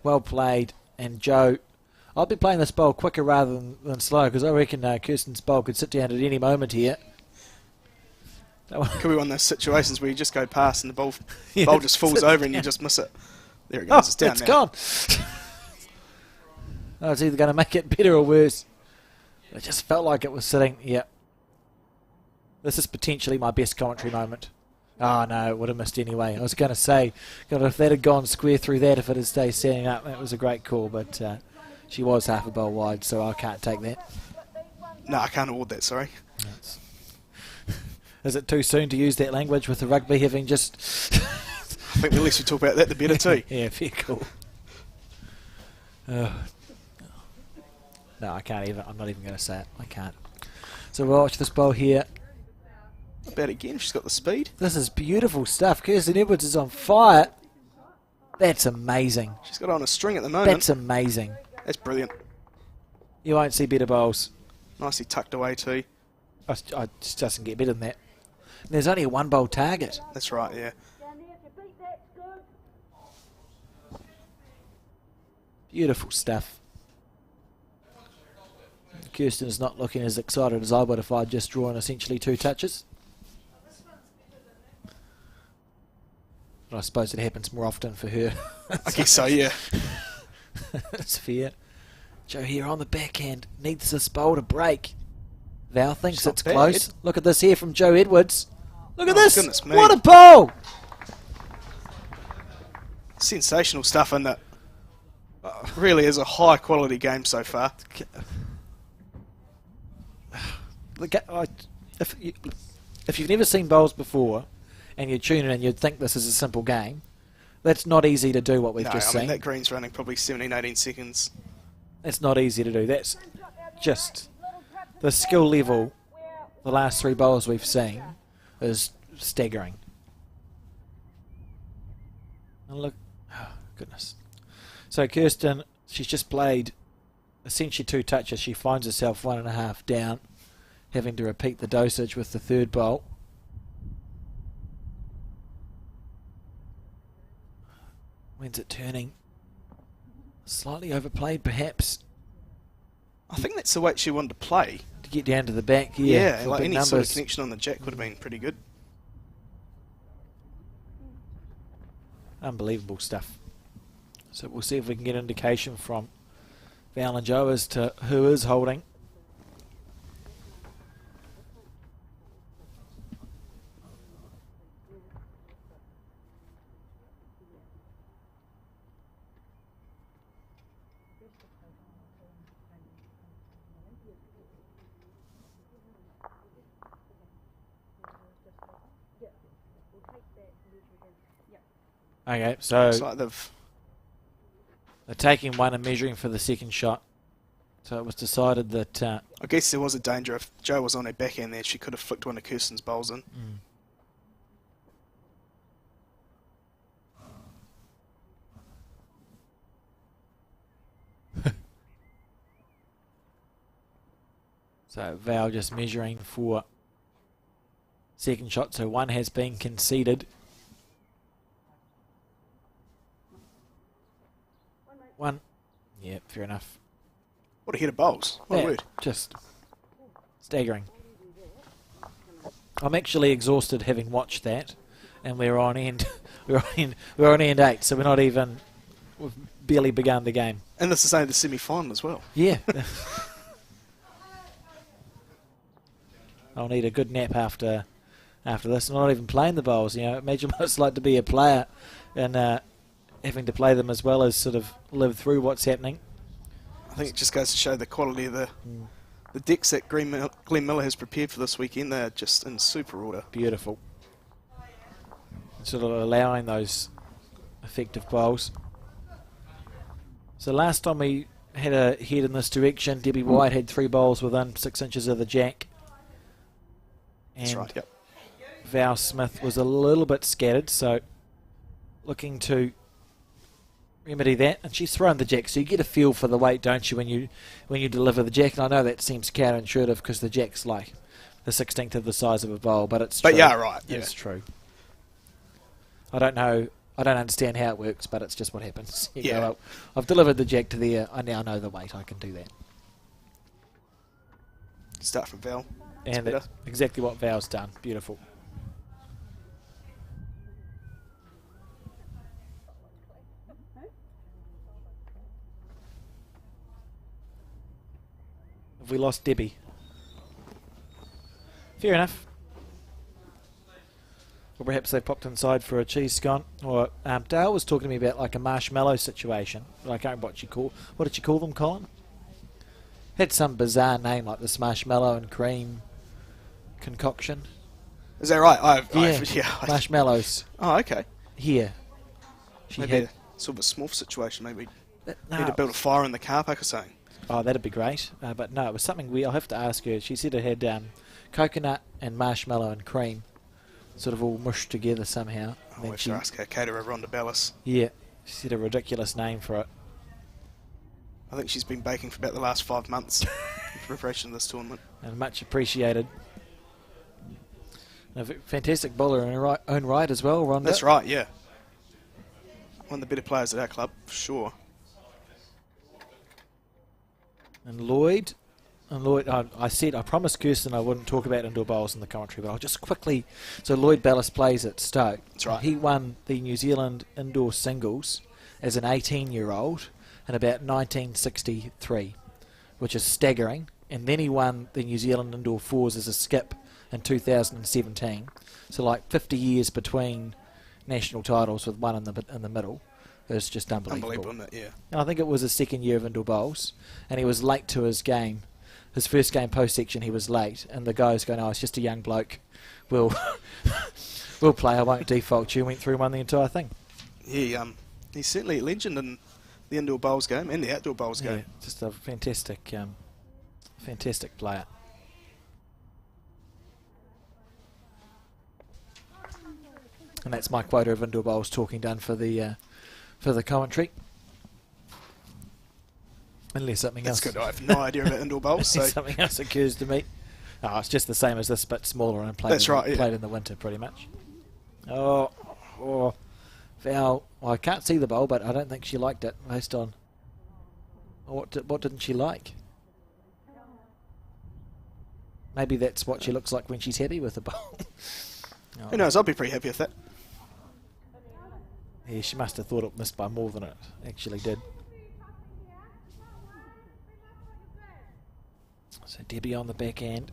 Well played. And Joe, I'll be playing this bowl quicker rather than slow, because I reckon Kirsten's bowl could sit down at any moment here. Could be one of those situations where you just go past and the ball Yeah, just falls over and you just miss it. There it goes. It's down now. Gone. Oh, it's either going to make it better or worse. It just felt like it was sitting. Yeah. This is potentially my best commentary moment. Oh, no, it would have missed anyway. I was going to say, God, if that had gone square through that, if it had stayed standing up, that was a great call. But she was half a bowl wide, so I can't take that. No, I can't award that, sorry. Is it too soon to use that language with the rugby having just... I think the less we talk about that, the better too. Yeah, fair cool. No, I can't even. I'm not even going to say it. I can't. So we'll watch this bowl here. About again, she's got the speed. This is beautiful stuff. Kirsten Edwards is on fire. That's amazing. She's got on a string at the moment. That's amazing. That's brilliant. You won't see better bowls. Nicely tucked away too. I just doesn't get better than that. And there's only a one bowl target. That's right, yeah. Beautiful stuff. Kirsten's not looking as excited as I would if I'd just drawn essentially 2 touches. But I suppose it happens more often for her. I guess so, yeah. It's fair. Joe here on the backhand needs this bowl to break. Val thinks it's close. Look at this here from Joe Edwards. Look at this. Goodness me. What a bowl. Sensational stuff in it. Really is a high quality game so far. If you've never seen bowls before and you tune in and you'd think this is a simple game, that's not easy to do what we've just seen. That green's running probably 17, 18 seconds. It's not easy to do. That's just the skill level. The last 3 bowls we've seen is staggering. And look, oh, goodness. So Kirsten, she's just played essentially 2 touches. She finds herself 1.5 down, having to repeat the dosage with the 3rd bowl. When's it turning? Slightly overplayed, perhaps. I think that's the way she wanted to play. To get down to the back, yeah. Like any numbers. sort of connection on the jack would have been pretty good. Unbelievable stuff. So we'll see if we can get indication from Val and Joe as to who is holding. Okay, so Looks like they're taking one and measuring for the second shot. So it was decided that... I guess there was a danger if Joe was on her backhand there, she could have flicked one of Kirsten's bowls in. So Val just measuring for second shot. So one has been conceded. One. Yeah, fair enough. What a hit of bowls. What a word. Just staggering. I'm actually exhausted having watched that, and we're on end. we're on end 8, so we're not even. We've barely begun the game. And this is only the semi-final as well. Yeah. I'll need a good nap after this. I'm not even playing the bowls. Imagine what it's like to be a player and having to play them as well as sort of live through what's happening. I think it just goes to show the quality of the decks that Glenn Miller has prepared for this weekend. They're just in super order. Beautiful. Sort of allowing those effective bowls. So last time we had a head in this direction, Debbie White had 3 bowls within 6 inches of the jack. And That's right, yep. Val Smith was a little bit scattered, so looking to remedy that. And she's thrown the jack, so you get a feel for the weight, don't you, when you deliver the jack? And I know that seems counterintuitive because the jack's like the 16th of the size of a bowl, but it's true. But yeah, right. Yeah. It's true. I don't understand how it works, but it's just what happens. You go, well, I've delivered the jack to there. I now know the weight. I can do that. Start from Val. And that's exactly what Val's done. Beautiful. Have we lost Debbie? Fair enough. Or perhaps they popped inside for a cheese scone. Or Dale was talking to me about like a marshmallow situation. But I can't remember what did you call them, Colin? Had some bizarre name like this marshmallow and cream concoction. Is that right? Yeah, marshmallows. Oh, okay. Here. Maybe a sort of a small situation. Maybe need to build a fire in the car park or something. Oh, that'd be great. But no, it was something I'll have to ask her. She said it had coconut and marshmallow and cream sort of all mushed together somehow. I'll have to ask her caterer Rhonda Bellis. Yeah, she said a ridiculous name for it. I think she's been baking for about the last 5 months in preparation of this tournament. And much appreciated. A fantastic bowler in her own right as well, Rhonda. That's right, yeah. One of the better players at our club, for sure. And Lloyd, I promised Kirsten I wouldn't talk about indoor bowls in the commentary, but I'll just quickly. So Lloyd Ballas plays at Stoke. That's right. He won the New Zealand indoor singles as an 18-year-old in about 1963, which is staggering. And then he won the New Zealand indoor fours as a skip in 2017. So like 50 years between national titles with one in the middle. It's just unbelievable. Unbelievable, isn't it? Yeah. And I think it was his second year of indoor bowls, and he was late to his game. His first game post-section, he was late, and the guys going, "Oh, it's just a young bloke. We'll play. I won't default you." Went through and won the entire thing. Yeah, he's certainly a legend in the indoor bowls game and the outdoor bowls game. Just a fantastic player. And that's my quota of indoor bowls talking done for the commentary. Unless something else. That's good. I have no idea about indoor bowls. So something else occurs to me. Oh, it's just the same as this, but smaller and played. That's right. Played in the winter, pretty much. Oh, Val. Well, I can't see the bowl, but I don't think she liked it. Based on what didn't she like? Maybe that's what she looks like when she's happy with the bowl. Who knows? I'll be pretty happy with that. Yeah, she must have thought it missed by more than it actually did. So Debbie on the back end.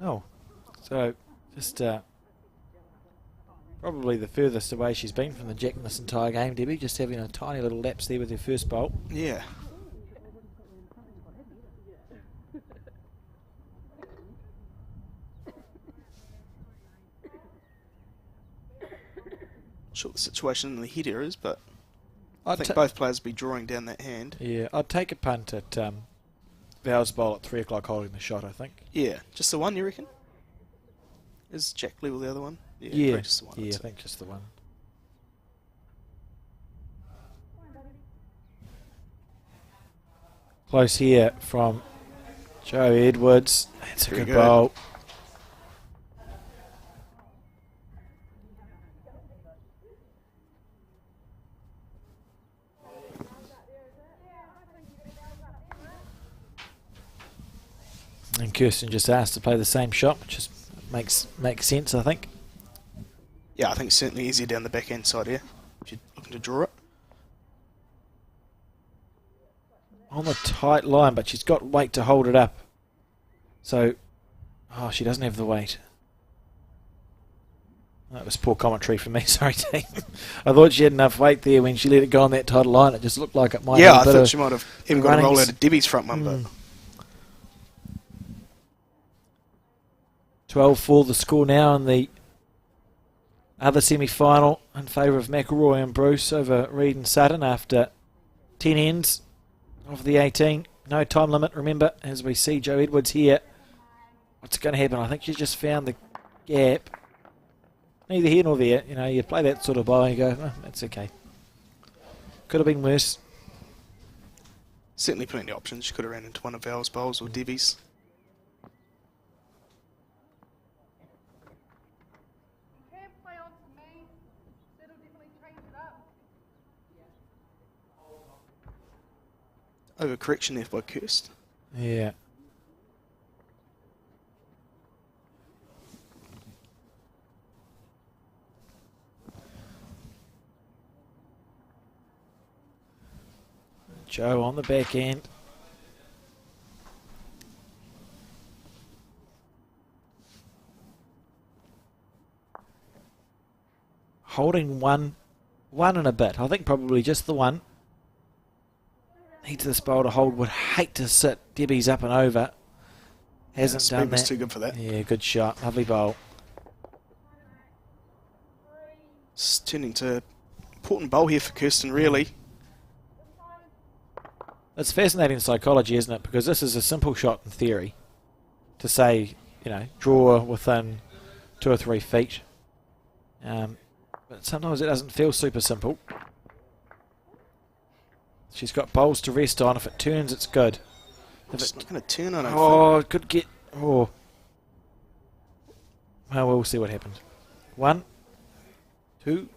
Oh, so just probably the furthest away she's been from the jack in this entire game, Debbie, just having a tiny little lapse there with her first bowl. Yeah. Not sure what the situation in the head here is, but I think both players will be drawing down that hand. Yeah, I'd take a punt at Val's bowl at 3 o'clock holding the shot, I think. Yeah, just the one, you reckon? Is Jack level the other one? Yeah, just the one, I think just the one. Close here from Joe Edwards. That's a Very good good. bowl. And Kirsten just asked to play the same shot, which just makes sense, I think. Yeah, I think it's certainly easier down the backhand side here, if you're looking to draw it. On the tight line, but she's got weight to hold it up. So, oh, she doesn't have the weight. That was poor commentary from me, sorry team. I thought she had enough weight there when she let it go on that tight line. It just looked like it might Yeah, have I a bit thought of she might have even got a roll runnings. out of Debbie's front one, but 12 for the score now in the other semi-final in favour of McElroy and Bruce over Reed and Sutton after 10 ends of the 18. No time limit, remember, as we see Joe Edwards here. What's going to happen? I think she's just found the gap. Neither here nor there. You know, you play that sort of ball and you go, oh, that's okay. Could have been worse. certainly plenty of options. She could have ran into one of Val's bowls or Debbie's. Can play on to me. That'll definitely change it up. Overcorrection there by Kirst. Yeah. Joe on the back end. Holding one and a bit. I think probably just the one. Needs this bowl to hold. Would hate to sit Debbie's up and over. Hasn't Speed done was that. too good for that. Yeah, good shot. Lovely bowl. It's turning to important bowl here for Kirsten, really. It's fascinating psychology, isn't it? Because this is a simple shot in theory. To say, you know, draw within 2 or 3 feet. But sometimes it doesn't feel super simple. She's got bowls to rest on. If it turns, it's good. If It's it, not going to turn, I don't oh, it could get... Oh. Well, we'll see what happens. 1, 2,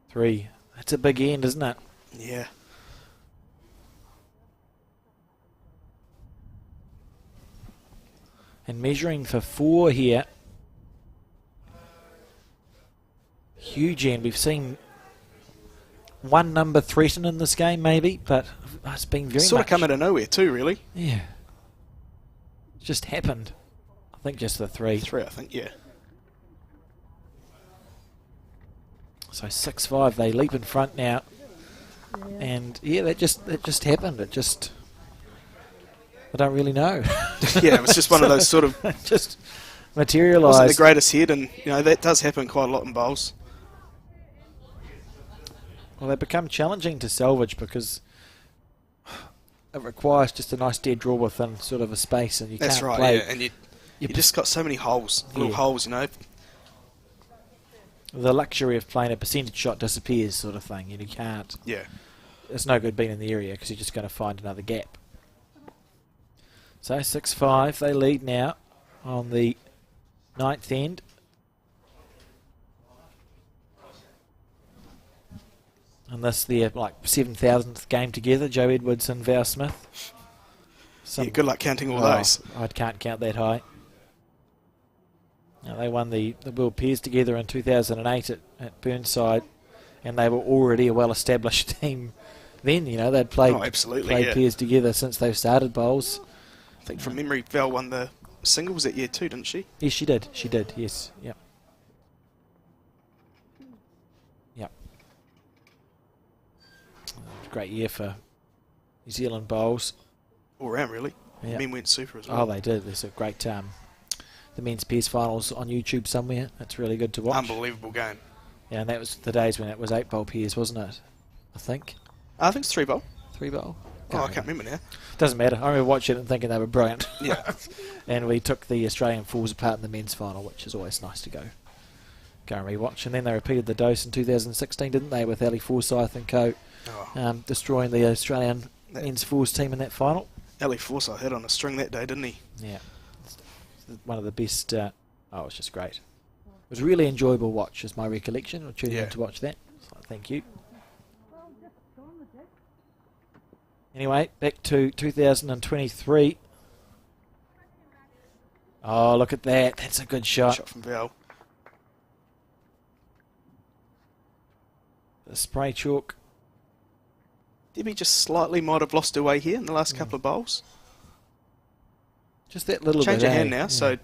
3. That's a big end, isn't it? think. Yeah. And measuring for 4 here. Huge end. We've seen one number threaten in this game, maybe, but it's been very Sort much... of come out of nowhere too, really. Yeah. It's just happened. I think just the 3. 3, I think, yeah. So 6-5, they leap in front now. And yeah, that just happened. It just... I don't really know. Yeah, it was just one of those sort of... It just materialised. Wasn't the greatest head, and you know that does happen quite a lot in bowls. Well, they become challenging to salvage because it requires just a nice dead draw within sort of a space, and you That's can't right, play. yeah, and you just got so many holes, little Yeah. holes, you know. The luxury of playing a percentage shot disappears, sort of thing. You can't. Yeah. It's no good being in the area because you're just going to find another gap. So 6-5, they lead now on the 9th end. And this their like 7,000th game together, Joe Edwards and Val Smith. Yeah, good luck counting all those. I can't count that high. Now, they won the World Pairs together in 2008 at Burnside, and they were already a well-established team then. You know, they'd played, Oh, absolutely, played yeah. pairs together since they've started bowls. I think from memory, Val won the singles that year too, didn't she? Yes, she did. She did, yes. Yep. Yep. Great year for New Zealand bowls. All round, really. Yeah. Men went super as well. Oh, they did. There's a great the men's pairs finals on YouTube somewhere. That's really good to watch. Unbelievable game. Yeah, and that was the days when it was 8 bowl pairs, wasn't it? I think. I think it's 3 bowl. 3 bowl. Oh, I can't remember now. Doesn't matter. I remember watching it and thinking they were brilliant. Yeah. And we took the Australian fours apart in the men's final, which is always nice to go and rewatch. And then they repeated the dose in 2016, didn't they, with Ali Forsyth and co. Oh. Destroying the Australian men's fours team in that final. Ali Forsyth had on a string that day, didn't he? Yeah. One of the best. It was just great. It was a really enjoyable watch, is my recollection. I'll tune in to watch that. So, thank you. Anyway, back to 2023. Oh, look at that. That's a good shot. Shot from Val. The spray chalk. Debbie just slightly might have lost her way here in the last couple of bowls. Just that little Change bit. her hand now, so...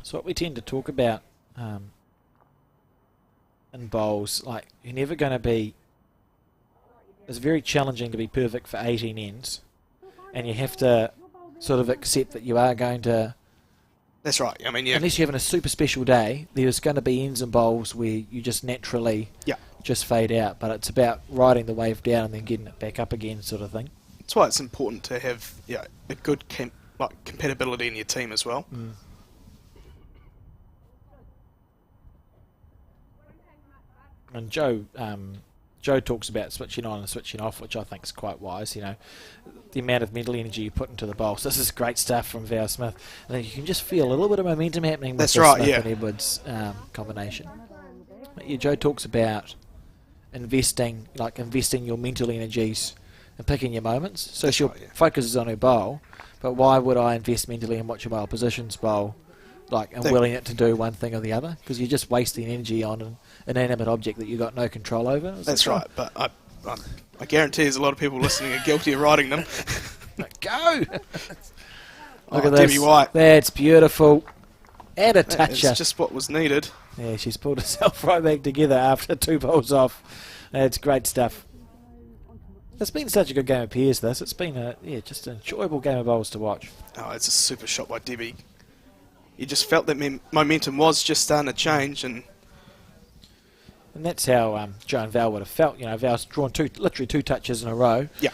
So what we tend to talk about in bowls, like, you're never going to be... It's very challenging to be perfect for 18 ends, and you have to sort of accept that you are going to... That's right. I mean, yeah. Unless you're having a super special day, there's going to be ends and bowls where you just naturally just fade out. But it's about riding the wave down and then getting it back up again, sort of thing. That's why it's important to have a good compatibility in your team as well. Mm. And Joe talks about switching on and switching off, which I think is quite wise. You know, the amount of mental energy you put into the bowl. So this is great stuff from Val Smith. And then you can just feel a little bit of momentum happening with the Smith and Edwards combination. But yeah, Joe talks about investing your mental energies and picking your moments. So she'll focuses on her bowl, but why would I invest mentally in watching my opposition's bowl? And willing it to do one thing or the other, because you're just wasting energy on an inanimate object that you've got no control over. That's right, but I guarantee there's a lot of people listening are guilty of riding them. Go! Look at this. Debbie White. That's beautiful. And a toucher. It's just what was needed. Yeah, she's pulled herself right back together after 2 bowls off. That's great stuff. It's been such a good game of pairs, this. It's been just an enjoyable game of bowls to watch. Oh, it's a super shot by Debbie. You just felt that momentum was just starting to change, and that's how Joe and Val would have felt. You know, Val's drawn literally two touches in a row. Yeah,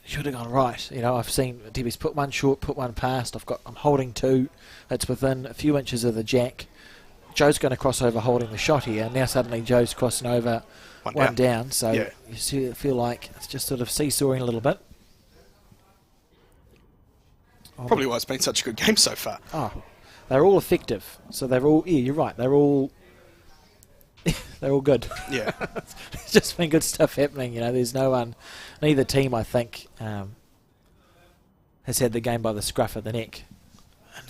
should have gone right. You know, I've seen Debbie's put one short, put one past. I'm holding 2. It's within a few inches of the jack. Joe's going to cross over holding the shot here. Now suddenly Joe's crossing over one down. So you feel like it's just sort of seesawing a little bit. Probably why it's been such a good game so far. Oh. They're all effective, so they're all. Yeah, you're right. They're all good. Yeah, it's just been good stuff happening. You know, there's no one. Neither team, I think, has had the game by the scruff of the neck. And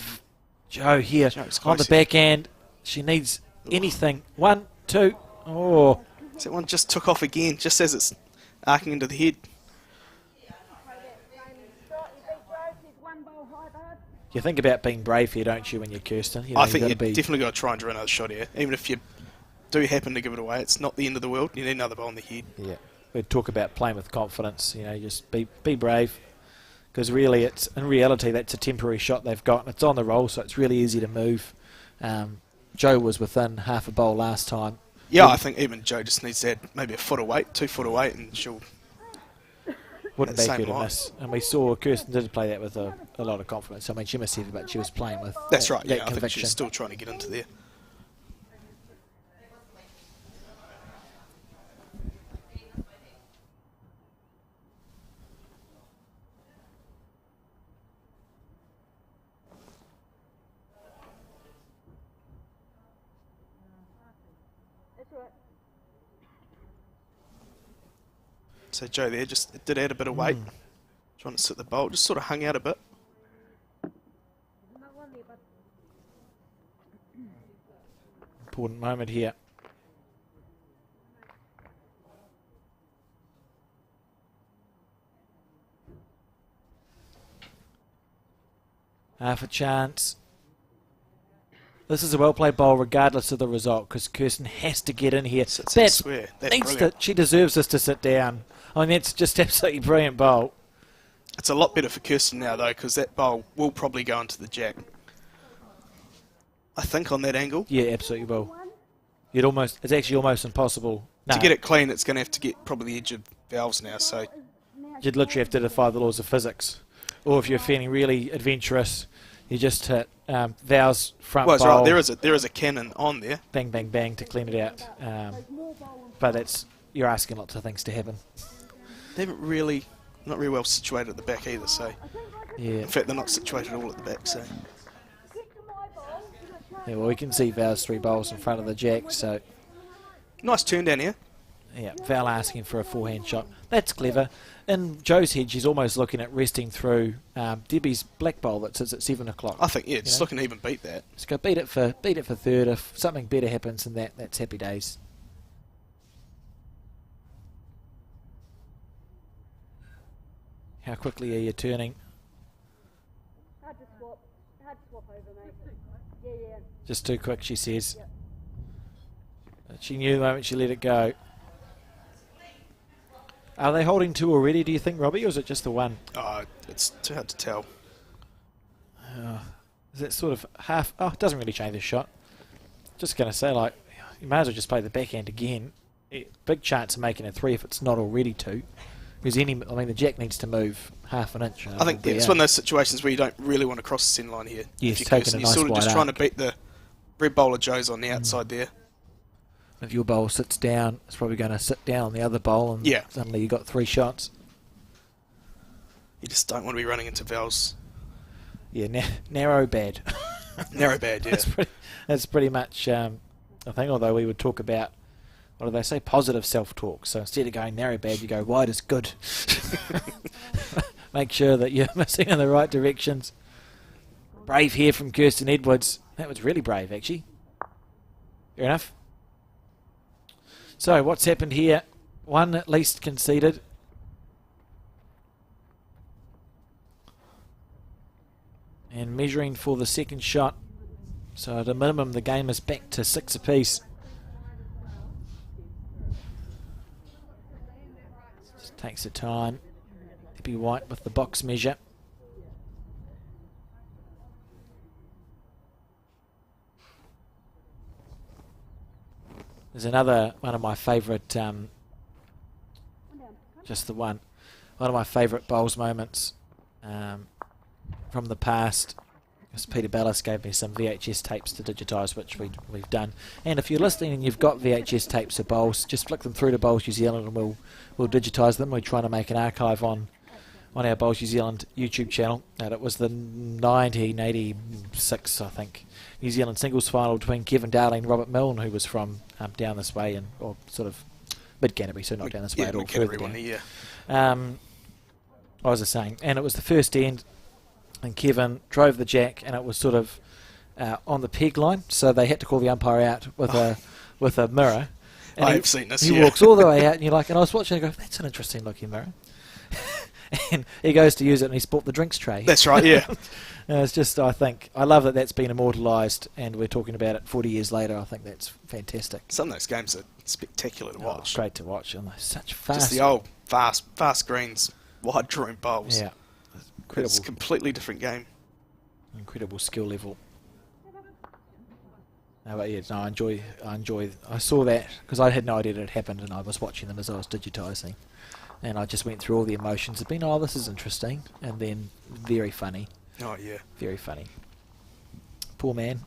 Joe here on the backhand. She needs anything. 1, 2. Oh, that one just took off again, just as it's arcing into the head. You think about being brave here, don't you, when you're Kirsten? You know, I think you've definitely got to try and draw another shot here. Even if you do happen to give it away, it's not the end of the world. You need another ball in the head. Yeah, we'd talk about playing with confidence. You know, just be brave, because really, in reality, that's a temporary shot they've got, and it's on the roll, so it's really easy to move. Joe was within half a bowl last time. Yeah, I think even Joe just needs to add maybe a foot of weight, 2 foot of weight, and she'll... Wouldn't be good to miss. And we saw Kirsten did play that with a lot of confidence. I mean, she missed it, but she was playing with That's right, that I conviction. think she's still trying to get into there. So Joe there just did add a bit of weight, trying to sit the bowl, just sort of hung out a bit. Important moment here. Half a chance. This is a well-played bowl regardless of the result, because Kirsten has to get in here. That's she deserves this to sit down. I mean, that's just absolutely brilliant bowl. It's a lot better for Kirsten now, though, because that bowl will probably go into the jack. I think on that angle. Yeah, absolutely will. It's actually almost impossible. To get it clean, it's going to have to get probably the edge of valves now, so... You'd literally have to defy the laws of physics. Or if you're feeling really adventurous, you just hit Val's front Well, it's bowl. right. There is a cannon on there. Bang, bang, bang to clean it out. But you're asking lots of things to happen. They haven't not really well situated at the back either, so... Yeah. In fact, they're not situated all at the back, so... Yeah, well, we can see Val's 3 bowls in front of the jack, so... Nice turn down here. Yeah, Val asking for a forehand shot. That's clever. In Joe's head, she's almost looking at resting through Debbie's black bowl that sits at 7 o'clock. I think, yeah, just looking to even beat that. Just go beat it for third. If something better happens than that, that's happy days. How quickly are you turning? Hard to swap over, mate. Yeah. Just too quick, she says. She knew the moment she let it go. Are they holding 2 already, do you think, Robbie, or is it just the 1? It's too hard to tell. Is it sort of half... Oh, it doesn't really change the shot. Just going to say, like, you may as well just play the backhand again. Big chance of making it 3 if it's not already 2. Because the jack needs to move half an inch. I think it's one of those situations where you don't really want to cross the centre line here. Yes, you're taking a nice sort of just wide trying to arc. beat the red bowler Joe's on the outside there. If your bowl sits down, it's probably going to sit down on the other bowl, and suddenly you've got 3 shots. You just don't want to be running into Val's. Yeah, narrow bad. Narrow bad, yeah. That's pretty much a thing, although we would talk about, what do they say, positive self-talk. So instead of going narrow bad, you go wide is good. Make sure that you're missing in the right directions. Brave here from Kirsten Edwards. That was really brave, actually. Fair enough. So what's happened here? 1 at least conceded. And measuring for the second shot. So at a minimum the game is back to 6 apiece. Just takes the time. Debbie White with the box measure. There's another one of my favourite, just the one of my favourite bowls moments from the past. Because Peter Ballas gave me some VHS tapes to digitise, which we've done. And if you're listening and you've got VHS tapes of bowls, just flick them through to Bowls New Zealand and we'll digitise them. We're trying to make an archive on our Bowls New Zealand YouTube channel. And it was the 1986, I think, New Zealand singles final between Kevin Darling and Robert Milne, who was from down this way, or sort of mid-Canterbury, so not down this way at all. Further down. I was just saying, and it was the first end, and Kevin drove the jack, and it was sort of on the peg line, so they had to call the umpire out with a mirror. And I've seen this. He walks all the way out, and you're like, and I was watching, and I go, that's an interesting looking mirror. And he goes to use it, and he's bought the drinks tray. That's right, yeah. It's just, I love that that's been immortalised, and we're talking about it 40 years later. I think that's fantastic. Some of those games are spectacular to watch. Great to watch, and they're such fast. Just the old fast greens, wide drawing bowls. Yeah, incredible. It's a completely different game. Incredible skill level. But yeah, no, I enjoy. I saw that because I had no idea that it happened, and I was watching them as I was digitising. And I just went through all the emotions of being, oh, this is interesting, and then very funny. Oh, yeah. Very funny. Poor man.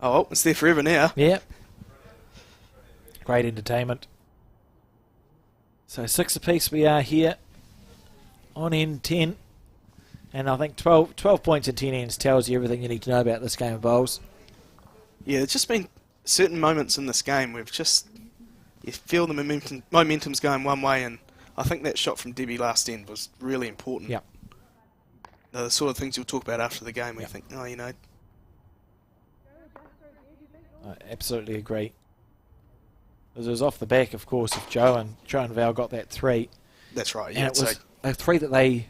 Oh, well, it's there forever now. Yeah. Great entertainment. So 6 apiece we are here on end 10. And I think 12 points in 10 ends tells you everything you need to know about this game of bowls. Yeah, there's just been certain moments in this game where you feel the momentum's going one way, and I think that shot from Debbie last end was really important. Yeah. The sort of things you'll talk about after the game where you think, oh, you know. I absolutely agree. It was off the back, of course, of Joe and Val got that 3. That's right, yeah. And it was so a 3 that they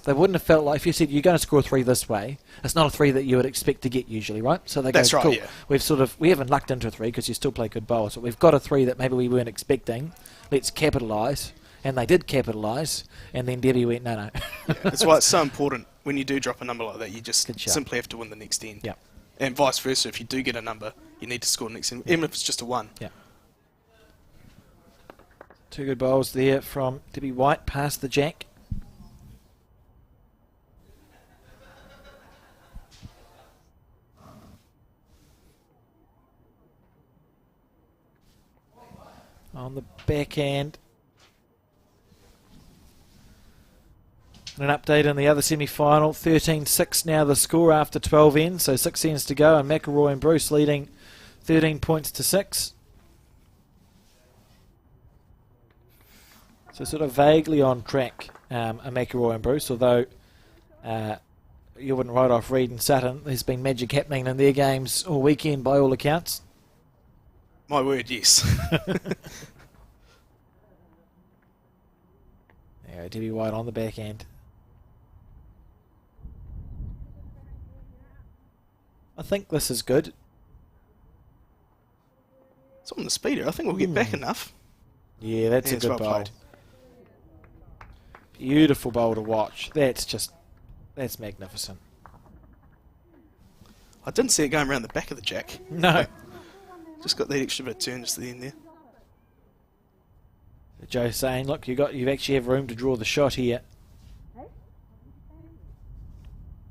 wouldn't have felt like, if you said you're going to score a 3 this way, it's not a 3 that you would expect to get usually, right? So they That's go, right, cool. yeah. We haven't lucked into a 3 because you still play good bowls, but we've got a 3 that maybe we weren't expecting. Let's capitalise. And they did capitalise, and then Debbie went, no. Yeah, that's why it's so important when you do drop a number like that, you just Good shot. simply have to win the next end. Yeah. And vice versa, if you do get a number, you need to score the next end, even if it's just a 1. Yeah. 2 good bowls there from Debbie White past the jack. on the backhand. And an update in the other semi-final. 13-6 now the score after 12 ends, so 6 ends to go, and McElroy and Bruce leading 13 points to 6. So sort of vaguely on track, McElroy and Bruce, although you wouldn't write off Reed and Sutton. There's been magic happening in their games all weekend by all accounts. My word, yes. There, Debbie White on the backhand. I think this is good. It's on the speeder. I think we'll get back enough. Yeah, that's a good bowl. Beautiful bowl to watch. That's magnificent. I didn't see it going around the back of the jack. No. Just got that extra bit of turn just at the end there. Joe's saying, look, you actually have room to draw the shot here.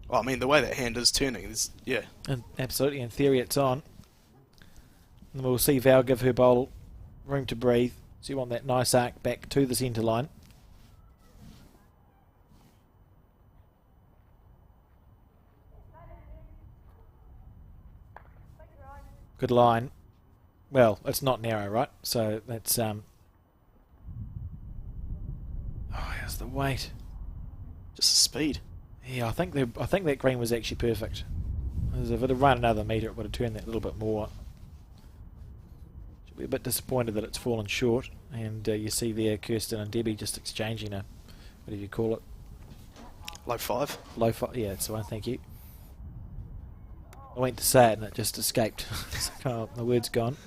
Well, I mean, the way that hand is turning is, yeah. And absolutely, in theory, it's on. And we'll see Val give her bowl room to breathe. So you want that nice arc back to the centre line. Good line. Well, it's not narrow, right? So that's oh, how's the weight? Just the speed. Yeah, I think that green was actually perfect. If it had run another metre, it would have turned that little bit more. Should be a bit disappointed that it's fallen short. And you see there Kirsten and Debbie just exchanging a, what do you call it? Low five. Low five, yeah, that's the one, thank you. I went to say it and it just escaped. Oh, the word's gone.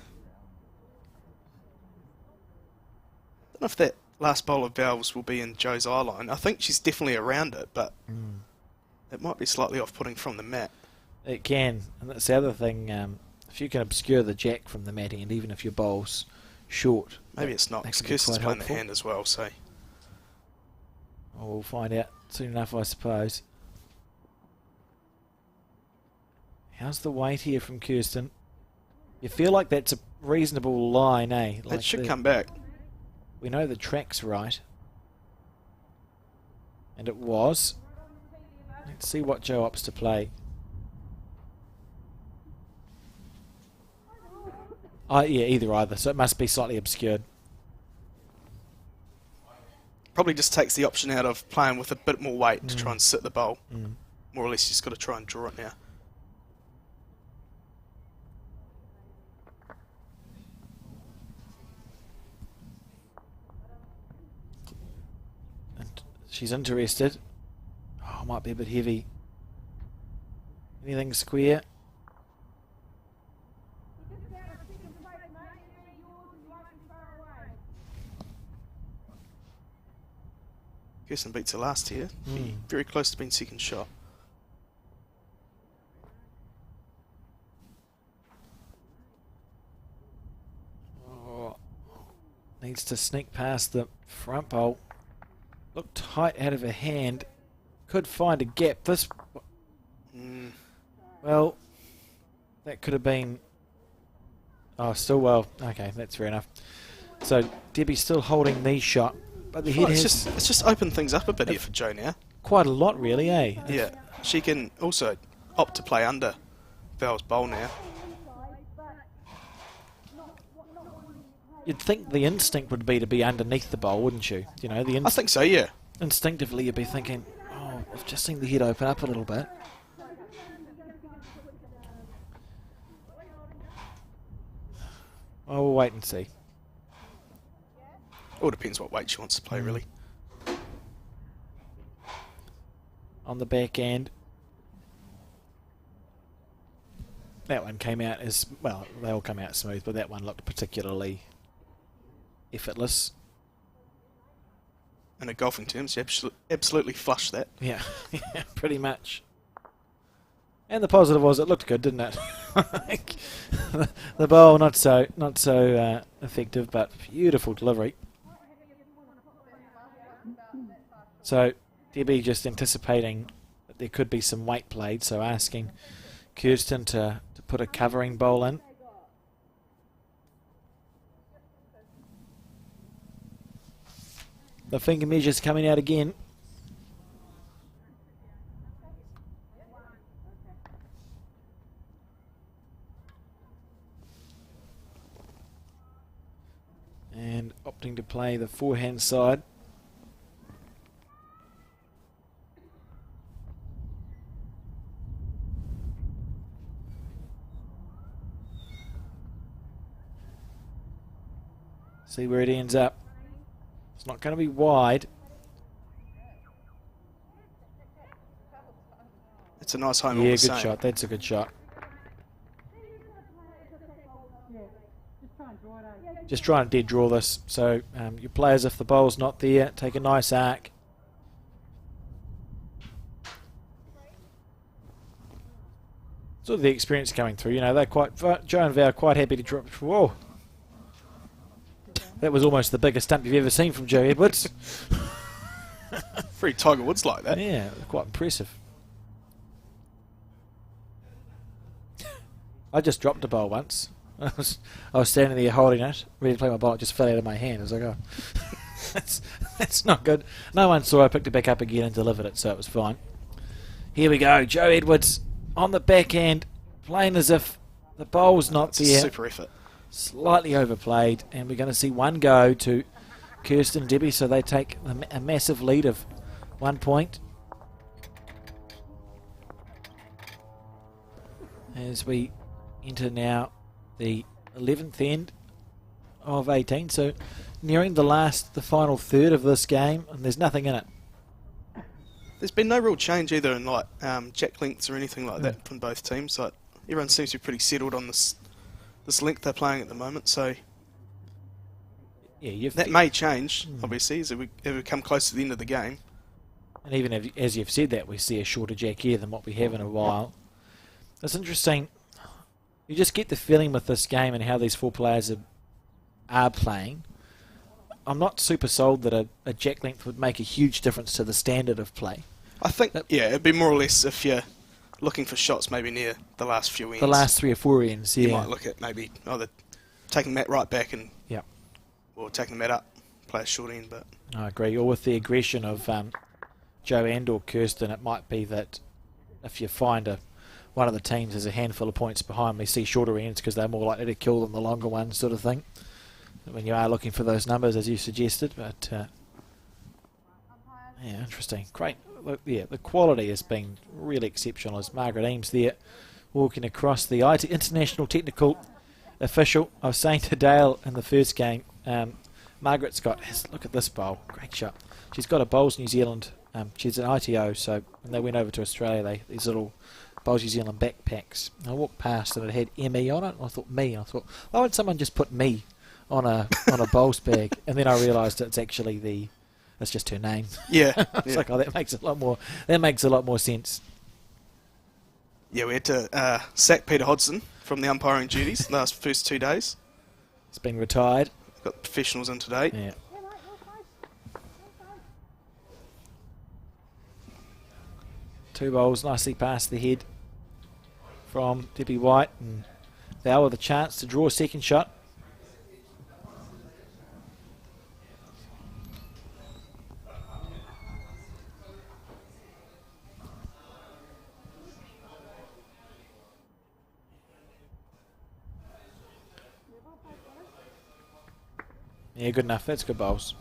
I don't know if that last bowl of Valves will be in Joe's eye line. I think she's definitely around it, but it might be slightly off-putting from the mat. It can, and that's the other thing. If you can obscure the jack from the mat end, even if your bowl's short. Maybe it's not, because Kirsten's playing the hand as well, so... Well, we'll find out soon enough, I suppose. How's the weight here from Kirsten? You feel like that's a reasonable line, eh? Like it should come back. We know the track's right. And it was. Let's see what Joe opts to play. Yeah, either. So it must be slightly obscured. Probably just takes the option out of playing with a bit more weight to try and sit the bowl. More or less, you've just got to try and draw it now. She's interested. Oh, might be a bit heavy. Anything square? Kirsten beats her last here. Very close to being second shot. Oh, needs to sneak past the front bowl. Looked tight out of her hand. Could find a gap. This... Well, that could have been... Oh, still well. Okay, that's fair enough. So, Debbie's still holding the shot. But the head it's just opened things up a bit here for Joe now. Quite a lot, really, eh? Yeah. She can also opt to play under Val's bowl now. You'd think the instinct would be to be underneath the bowl, wouldn't you? You know, I think so, yeah. Instinctively, you'd be thinking, oh, I've just seen the head open up a little bit. Well, we'll wait and see. All depends what weight she wants to play, really. On the back end. That one came out as, well, they all come out smooth, but that one looked particularly effortless. In a golfing terms, you absolutely flushed that. Yeah, yeah, pretty much. And the positive was it looked good, didn't it? The bowl not so effective, but beautiful delivery. So Debbie just anticipating that there could be some weight played, so asking Kirsten to put a covering bowl in. The finger measures coming out again. And opting to play the forehand side. See where it ends up. It's not going to be wide. It's a nice home. Yeah, good shot. That's a good shot. Just trying to dead draw this. So your players, if the bowl's not there, take a nice arc. Sort of the experience coming through. You know, they're quite. Joe and Val are quite happy to drop. Whoa. That was almost the biggest stump you've ever seen from Joe Edwards. Very Tiger Woods like that. Yeah, quite impressive. I just dropped a bowl once. I was standing there holding it, ready to play my bowl. It just fell out of my hand. I was like, oh, that's not good. No one saw I picked it back up again and delivered it, so it was fine. Here we go. Joe Edwards on the backhand, playing as if the bowl's not there. Super effort. Slightly overplayed, and we're going to see one go to Kirsten and Debbie, so they take a massive lead of 1 point. As we enter now the 11th end of 18, so nearing the final third of this game, and there's nothing in it. There's been no real change either in like jack lengths or anything like that from both teams. Like everyone seems to be pretty settled on this length they're playing at the moment. So yeah, that may change obviously as we come close to the end of the game. And even as you've said that, we see a shorter jack here than what we have in a while. It's interesting. You just get the feeling with this game and how these four players are playing. I'm not super sold that a jack length would make a huge difference to the standard of play. I think, yeah, it'd be more or less if you're looking for shots maybe near the last few ends. The last 3 or 4 ends, yeah. You might look at maybe either taking that right back and or taking that up, play a short end. But I agree. Or with the aggression of Joe and or Kirsten, it might be that if you find one of the teams is a handful of points behind, we see shorter ends because they're more likely to kill than the longer ones, sort of thing. When you are looking for those numbers, as you suggested, but yeah, interesting. Great. Look, yeah, the quality has been really exceptional. As Margaret Eames there, walking across the international technical official. I was saying to Dale in the first game, Margaret's got. Look at this bowl, great shot. She's got a Bowls New Zealand. She's an ITO, so when they went over to Australia, these little Bowls New Zealand backpacks. I walked past and it had ME on it. And I thought me. And I thought, why would someone just put me on a bowls bag? And then I realised it's actually that's just her name. Yeah, it's like, oh, that makes a lot more sense. Yeah, we had to sack Peter Hodgson from the umpiring duties the last first 2 days. He's been retired. Got professionals in today. Yeah. Two bowls nicely past the head from Debbie White, and Val with a chance to draw a second shot. Yeah, good enough. That's good bowls.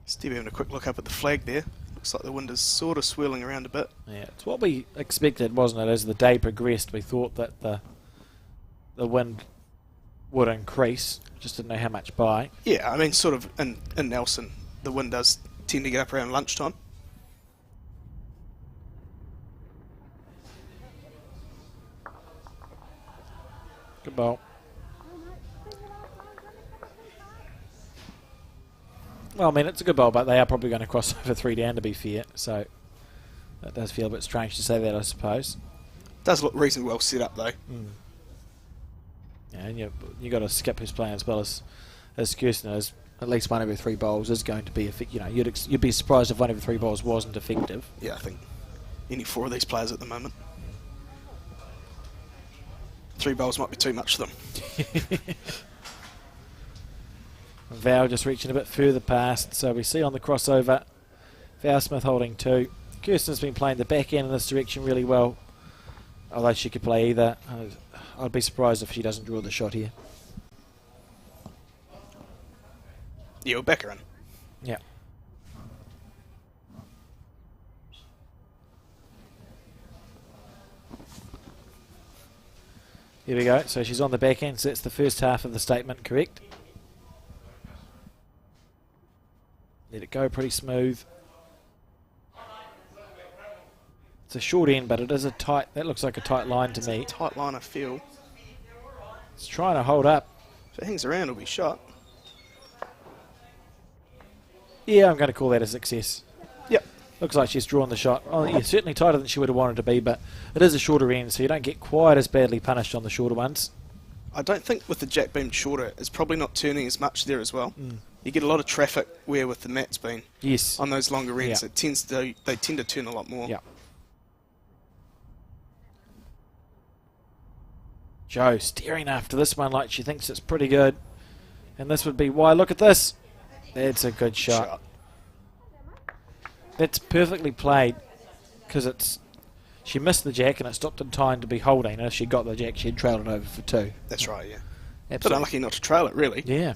Steve having a quick look up at the flag there. Looks like the wind is sort of swirling around a bit. Yeah, it's what we expected, wasn't it? As the day progressed, we thought that the wind would increase. Just didn't know how much by. Yeah, I mean, sort of in Nelson, the wind does tend to get up around lunchtime. Good ball. Well, I mean, it's a good bowl, but they are probably going to cross over 3 down, to be fair. So that does feel a bit strange to say that, I suppose. Does look reasonably well set up, though. Yeah, and you got to skip who's playing as well as Kirsten is. At least 1 over 3 bowls is going to be effective. You know, you'd be surprised if 1 over 3 bowls wasn't effective. Yeah, I think any 4 of these players at the moment. 3 bowls might be too much for them. Val just reaching a bit further past, so we see on the crossover Val Smith holding 2. Kirsten's been playing the back end in this direction really well, although she could play either. I'd be surprised if she doesn't draw the shot here. Yeah, we'll back her in. Yeah. Here we go, so she's on the back end, so that's the first half of the statement correct. Let it go pretty smooth. It's a short end, but it is a tight, that looks like a tight line to me. Tight line, I feel. It's trying to hold up. If it hangs around, it'll be shot. Yeah, I'm going to call that a success. Yep. Looks like she's drawn the shot. Oh, yeah, certainly tighter than she would have wanted to be, but it is a shorter end, so you don't get quite as badly punished on the shorter ones. I don't think with the jack beam shorter, it's probably not turning as much there as well. You get a lot of traffic where with the mat's been. Yes. On those longer ends, Yeah. they tend to turn a lot more. Yeah. Joe staring after this one like she thinks it's pretty good. And this would be why. Look at this. That's a good shot. That's perfectly played because she missed the jack and it stopped in time to be holding. And if she got the jack, she'd trailed it over for 2. That's right, yeah. But Absolutely. unlucky not to trail it, really. Yeah.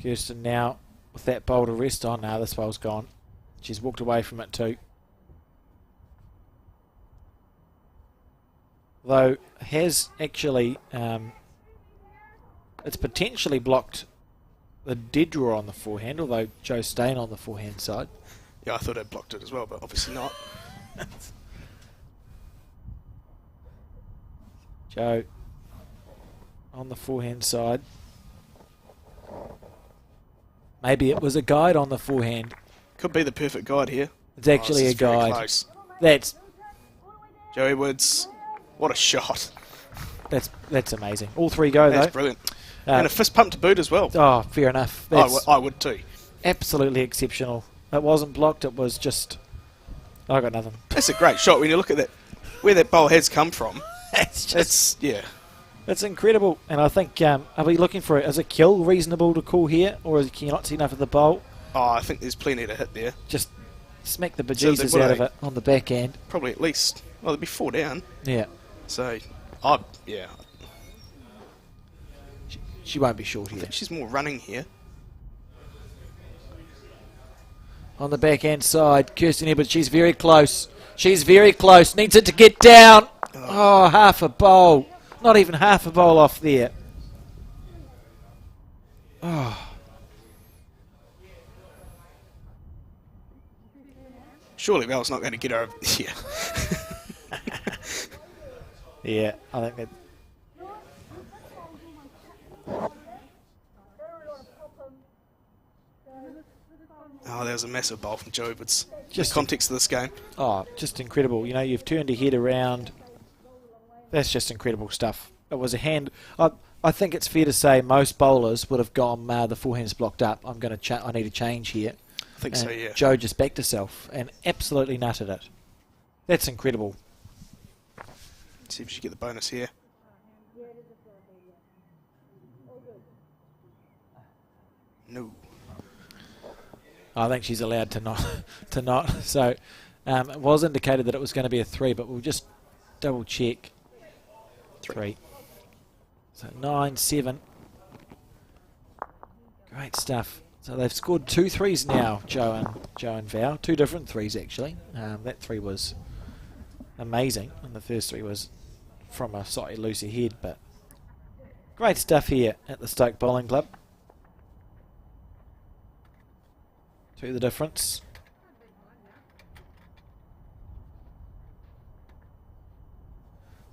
Kirsten now with that bowl to rest on. Now this bowl's gone. She's walked away from it too. Though has actually it's potentially blocked the dead draw on the forehand, although Joe's staying on the forehand side. Yeah, I thought I'd blocked it as well, but obviously not. Joe on the forehand side. Maybe it was a guide on the forehand. Could be the perfect guide here. It's actually this a is very guide. close. That's Joey Woods, what a shot. that's amazing. All 3 go That's though. brilliant. And a fist pump to boot as well. Oh, fair enough. That's I would too. absolutely exceptional. It wasn't blocked. It was just. I got nothing. That's a great shot when you look at that, where that bowl has come from. It's yeah. It's incredible. And I think, are we looking for it? Is a kill reasonable to call here? Or can you not see enough of the bowl? Oh, I think there's plenty to hit there. Just smack the So bejesus would out of they- it on the back end. Probably at least, well, there'd be 4 down. Yeah. So, yeah, She won't be short I here. think she's more running here. On the back end side, Kirsten here, but she's very close. She's very close. Needs it to get down. Oh, half a bowl. Not even half a bowl off there. Oh. Surely Val's not going to get her over here. Yeah, I think that. Oh, there was a massive bowl from Joe Woods. Just the context of this game. Oh, just incredible. You know, you've turned your head around. That's just incredible stuff. It was a hand. I think it's fair to say most bowlers would have gone, the forehand's blocked up. I need to change here. I think so, yeah. Joe just backed herself and absolutely nutted it. That's incredible. Let's see if she get the bonus here. No. I think she's allowed to not. So it was indicated that it was going to be a 3, but we'll just double check. 3. So 9-7. Great stuff. So they've scored 2 3s now, Joe and Val. 2 different 3s actually. That 3 was amazing, and the first 3 was from a slightly looser head, but great stuff here at the Stoke Bowling Club. 2 the difference.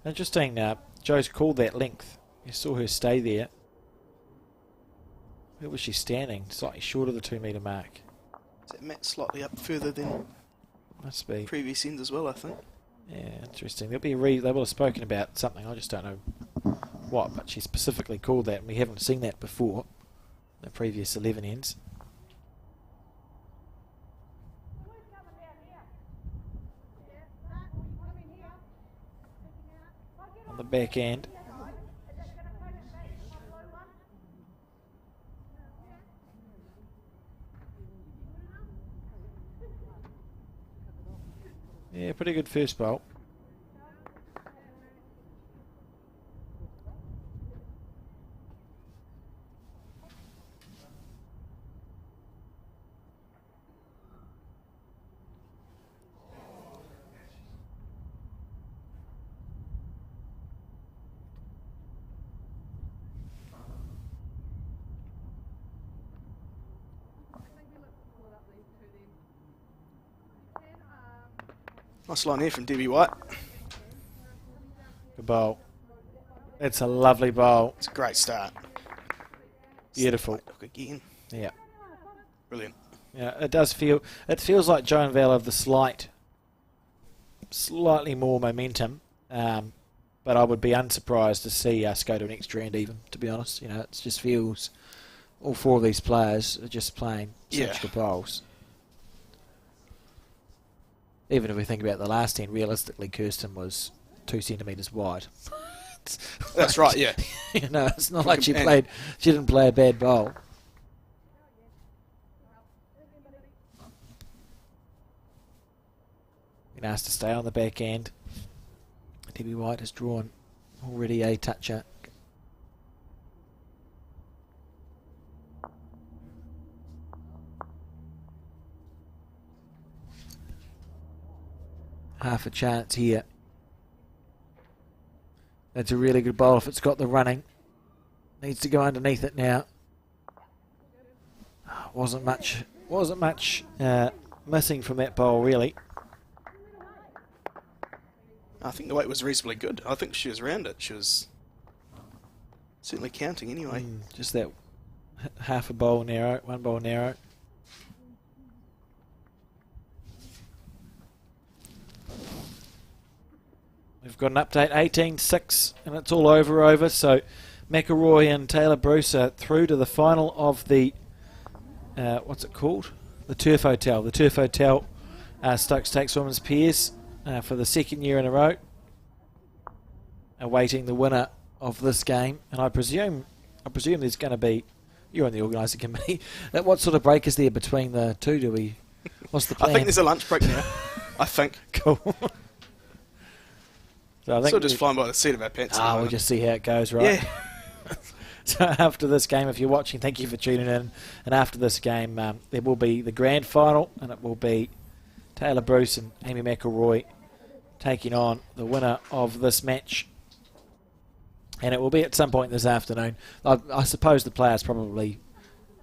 Interesting, Joe's called that length. You saw her stay there. Where was she standing? Slightly short of the 2 metre mark. Is that Matt slightly up further than Must be. previous ends as well, I think? Yeah, interesting. There'll be they will have spoken about something, I just don't know what, but she specifically called that, and we haven't seen that before, the previous 11 ends. the back end. Yeah, pretty good first bowl. Nice line here from Debbie White. Good bowl. It's a lovely bowl. It's a great start. Beautiful. Look again. Yeah. Brilliant. Yeah, it does feel. It feels like Joan Val have the slightly more momentum, but I would be unsurprised to see us go to an extra end even. To be honest, you know, it just feels all four of these players are just playing such good bowls. Even if we think about the last 10, realistically, Kirsten was 2 centimetres wide. That's right, yeah. You know, it's not like she didn't play a bad bowl. Been asked to stay on the back end. Debbie White has drawn already a toucher. Half a chance here. That's a really good bowl if it's got the running. Needs to go underneath it now. Wasn't much missing from that bowl really. I think the weight was reasonably good. I think she was around it. She was certainly counting anyway. Just that half a bowl narrow, 1 bowl narrow. We've got an update, 18-6, and it's all over. So McElroy and Taylor Bruce are through to the final of the, what's it called? The Turf Hotel. The Turf Hotel Stoke Stakes Women's Pairs for the 2nd year in a row. Awaiting the winner of this game. And I presume there's going to be, you're on the organising committee, what sort of break is there between the two? What's the plan? I think there's a lunch break now. I think. Cool. So I think just flying by the seat of our pants. We'll just see how it goes, right? Yeah. So after this game, if you're watching, thank you for tuning in. And after this game, there will be the grand final, and it will be Taylor Bruce and Amy McElroy taking on the winner of this match. And it will be at some point this afternoon. I suppose the players probably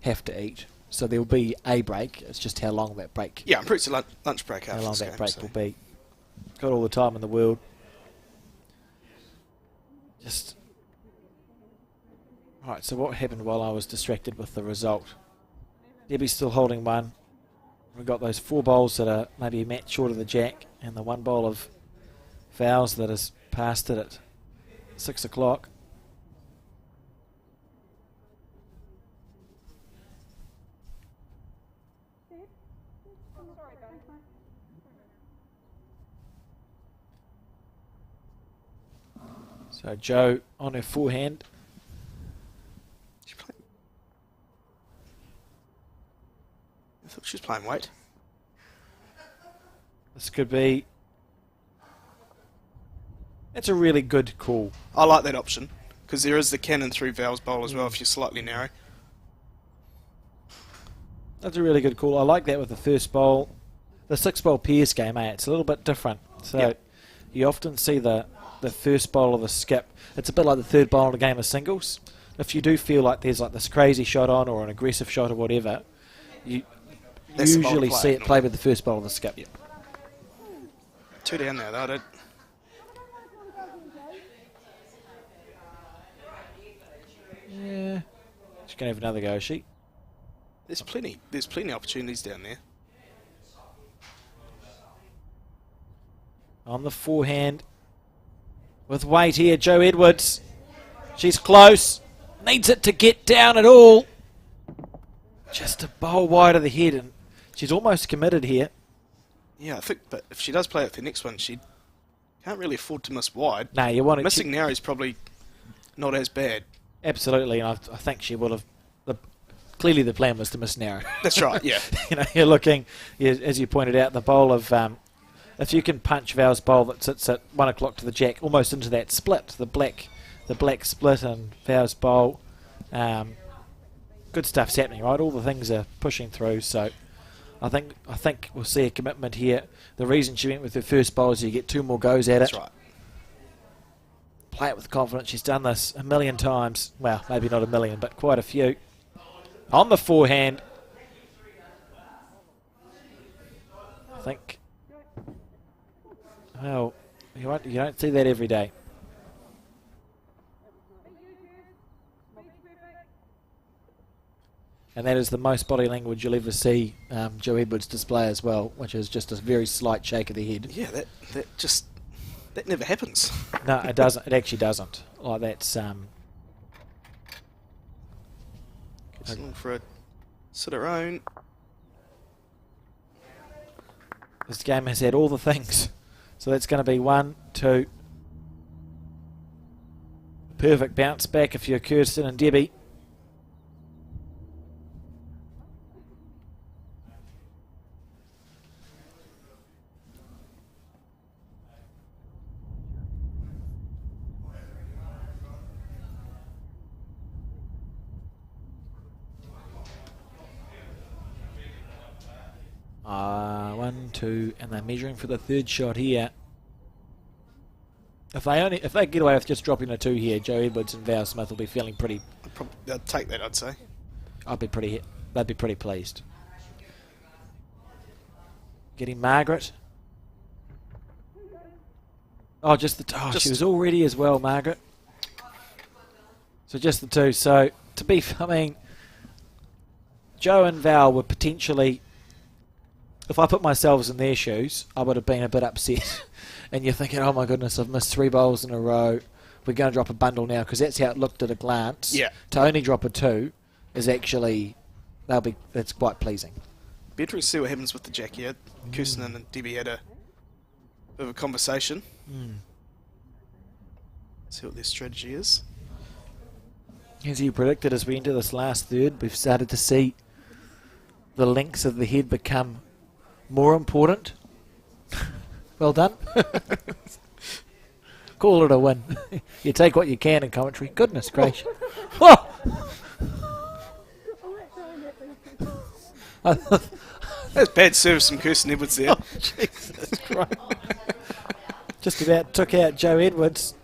have to eat, so there will be a break. It's just how long that break. Yeah, I'm pretty sure lunch break after how long this that game, break will be. Got all the time in the world. Just right. So what happened while I was distracted with the result? Debbie's still holding 1. We've got those 4 bowls that are maybe a match short of the jack, and the 1 bowl of fouls that has passed it at 6 o'clock. So Jo on her forehand. I thought she was playing weight. This could be... It's a really good call. I like that option, because there is the cannon through Val's bowl as well if you're slightly narrow. That's a really good call. I like that with the first bowl. The 6-bowl pairs game, it's a little bit different. So you often see the first bowl of the skip. It's a bit like the third bowl in a game of singles. If you do feel like there's like this crazy shot on or an aggressive shot or whatever, you usually see it played with the first bowl of the skip. Yep. 2 down now, though. I don't... Yeah. She's going to have another go, is she? There's plenty of opportunities down there. On the forehand. With weight here, Jo Edwards. She's close. Needs it to get down at all. Just a bowl wide of the head, and she's almost committed here. Yeah, I think, but if she does play it for the next one, she'd Can't really afford to miss wide. No, you want to... Missing now is probably not as bad. Absolutely, and I think she would have... Clearly the plan was to miss narrow. That's right, yeah. You're looking, as you pointed out, the bowl of... if you can punch Val's bowl that sits at 1 o'clock to the jack, almost into that split, the black split and Val's bowl, good stuff's happening, right? All the things are pushing through, so I think we'll see a commitment here. The reason she went with her first bowl is you get 2 more goes at it. That's right. Play it with confidence. She's done this a million times. Well, maybe not a million, but quite a few. On the forehand, I think, well, you don't see that every day. And that is the most body language you'll ever see Joe Edwards display as well, which is just a very slight shake of the head. Yeah, that never happens. No, it doesn't. It actually doesn't. Like that's looking for a sort of own. This game has had all the things. So that's going to be 1, 2. Perfect bounce back if you're Kirsten and Debbie. One, two, and they're measuring for the third shot here. If they get away with just dropping a 2 here, Joe Edwards and Val Smith will be feeling pretty. They'd take that, I'd say. They'd be pretty pleased. Getting Margaret. Oh, just the she was all ready as well, Margaret. So just the 2. So to be, I mean, Joe and Val were potentially. If I put myself in their shoes, I would have been a bit upset. And you're thinking, oh my goodness, I've missed 3 bowls in a row. We're going to drop a bundle now, because that's how it looked at a glance. Yeah. To only drop a 2 is actually, that's quite pleasing. Be interesting to see what happens with the jack here. Kirsten and Debbie had a bit of a conversation. See what their strategy is. As you predicted, as we enter this last third, we've started to see the links of the head become more important. Well done. Call it a win. You take what you can in commentary. Goodness gracious. Whoa! That's bad service from Kirsten Edwards there. Oh, Jesus Christ. Just about took out Joe Edwards.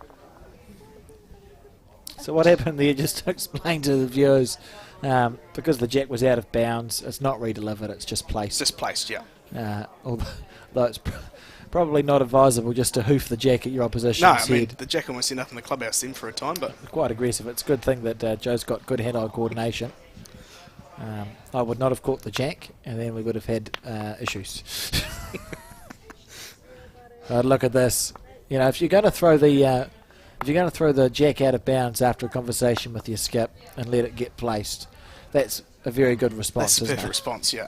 So what happened there, just to explain to the viewers, because the jack was out of bounds, it's not redelivered, it's just placed. Just placed, yeah. Although it's probably not advisable just to hoof the jack at your opposition's No, I head. mean, the jack almost ended up in the clubhouse then for a time, but... Quite aggressive. It's a good thing that Joe's got good hand-eye coordination. I would not have caught the jack, and then we would have had issues. But look at this. You know, if you're going to throw the jack out of bounds after a conversation with your skip and let it get placed, that's a very good response. That's a isn't perfect it? response, yeah.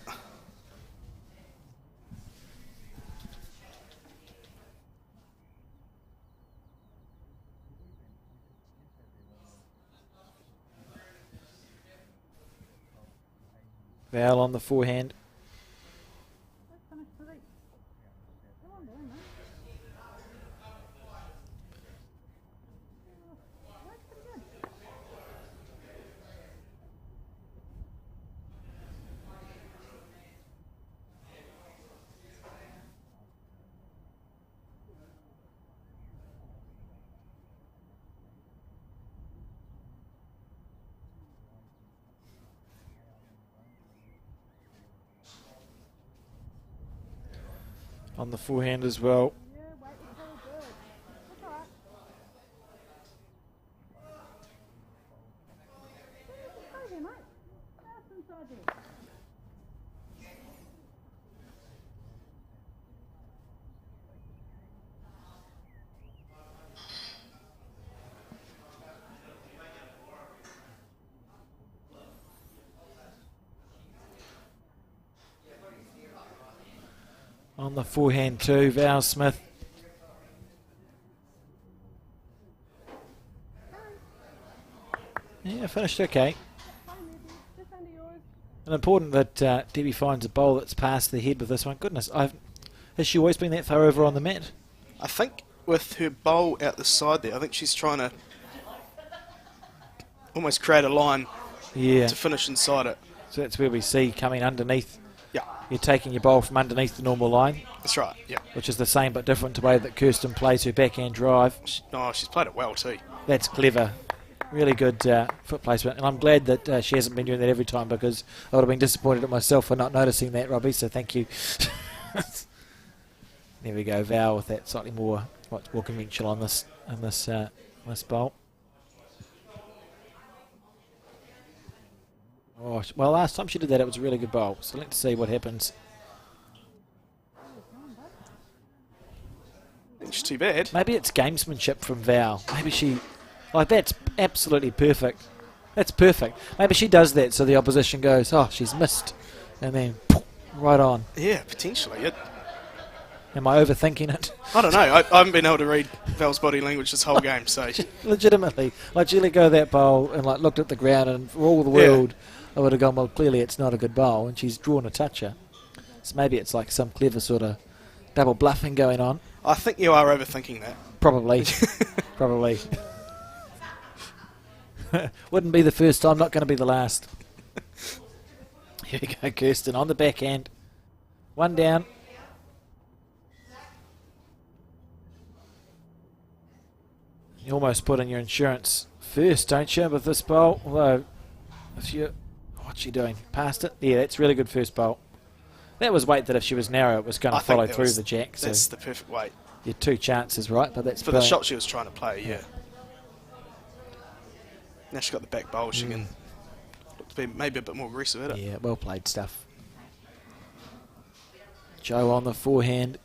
Val on the forehand. On the forehand as well. On the forehand too, Val Smith finished okay. Just under yours. And important that Debbie finds a bowl that's past the head with this one. Goodness, has she always been that far over on the mat? I think with her bowl out the side there, I think she's trying to almost create a line Yeah. to finish inside it. So that's where we see coming underneath. Yeah, You're taking your bowl from underneath the normal line, that's right. Yeah. which is the same but different to the way that Kirsten plays her backhand drive. She's played it well too. That's clever. Really good foot placement. And I'm glad that she hasn't been doing that every time, because I would have been disappointed at myself for not noticing that, Robbie, so thank you. There we go, Val with that slightly more conventional on this bowl. Oh, well, last time she did that, it was a really good bowl. So let's see what happens. It's too bad. Maybe it's gamesmanship from Val. Maybe she... Like, that's absolutely perfect. That's perfect. Maybe she does that so the opposition goes, oh, she's missed. And then, right on. Yeah, potentially. Am I overthinking it? I don't know. I haven't been able to read Val's body language this whole game, so... Legitimately. Like, she let go of that bowl and, like, looked at the ground, and for all the world, I would have gone, well, clearly it's not a good bowl, and she's drawn a toucher. So maybe it's like some clever sort of double bluffing going on. I think you are overthinking that. Probably. Probably. Wouldn't be the first time, not going to be the last. Here we go, Kirsten on the backhand. One down. You almost put in your insurance first, don't you, with this bowl? Although, if you... What's she doing? Past it? Yeah, that's really good first bowl. That was weight that if she was narrow, it was going to follow through the jack. So that's the perfect weight. you had two chances, right? But that's For brilliant. the shot she was trying to play, yeah. Now she's got the back bowl, she can look to be maybe a bit more aggressive at it. Yeah, well played stuff. Joe on the forehand.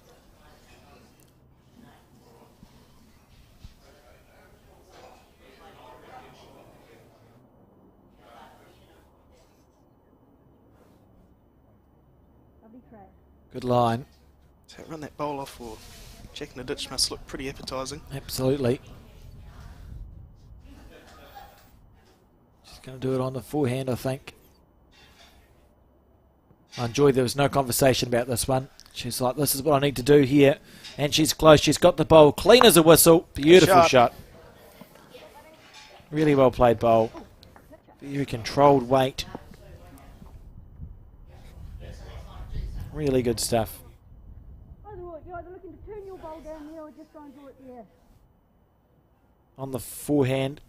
Lovely track. Good line. So run that bowl off, or Jack in the ditch must look pretty appetising. Absolutely. She's going to do it on the forehand, I think. I enjoyed there was no conversation about this one. She's like, this is what I need to do here. And she's close. She's got the bowl clean as a whistle. Beautiful shot. Really well played bowl. Very controlled weight. Really good stuff. You're either looking to turn your bowl down there or just try and do it there. On the forehand.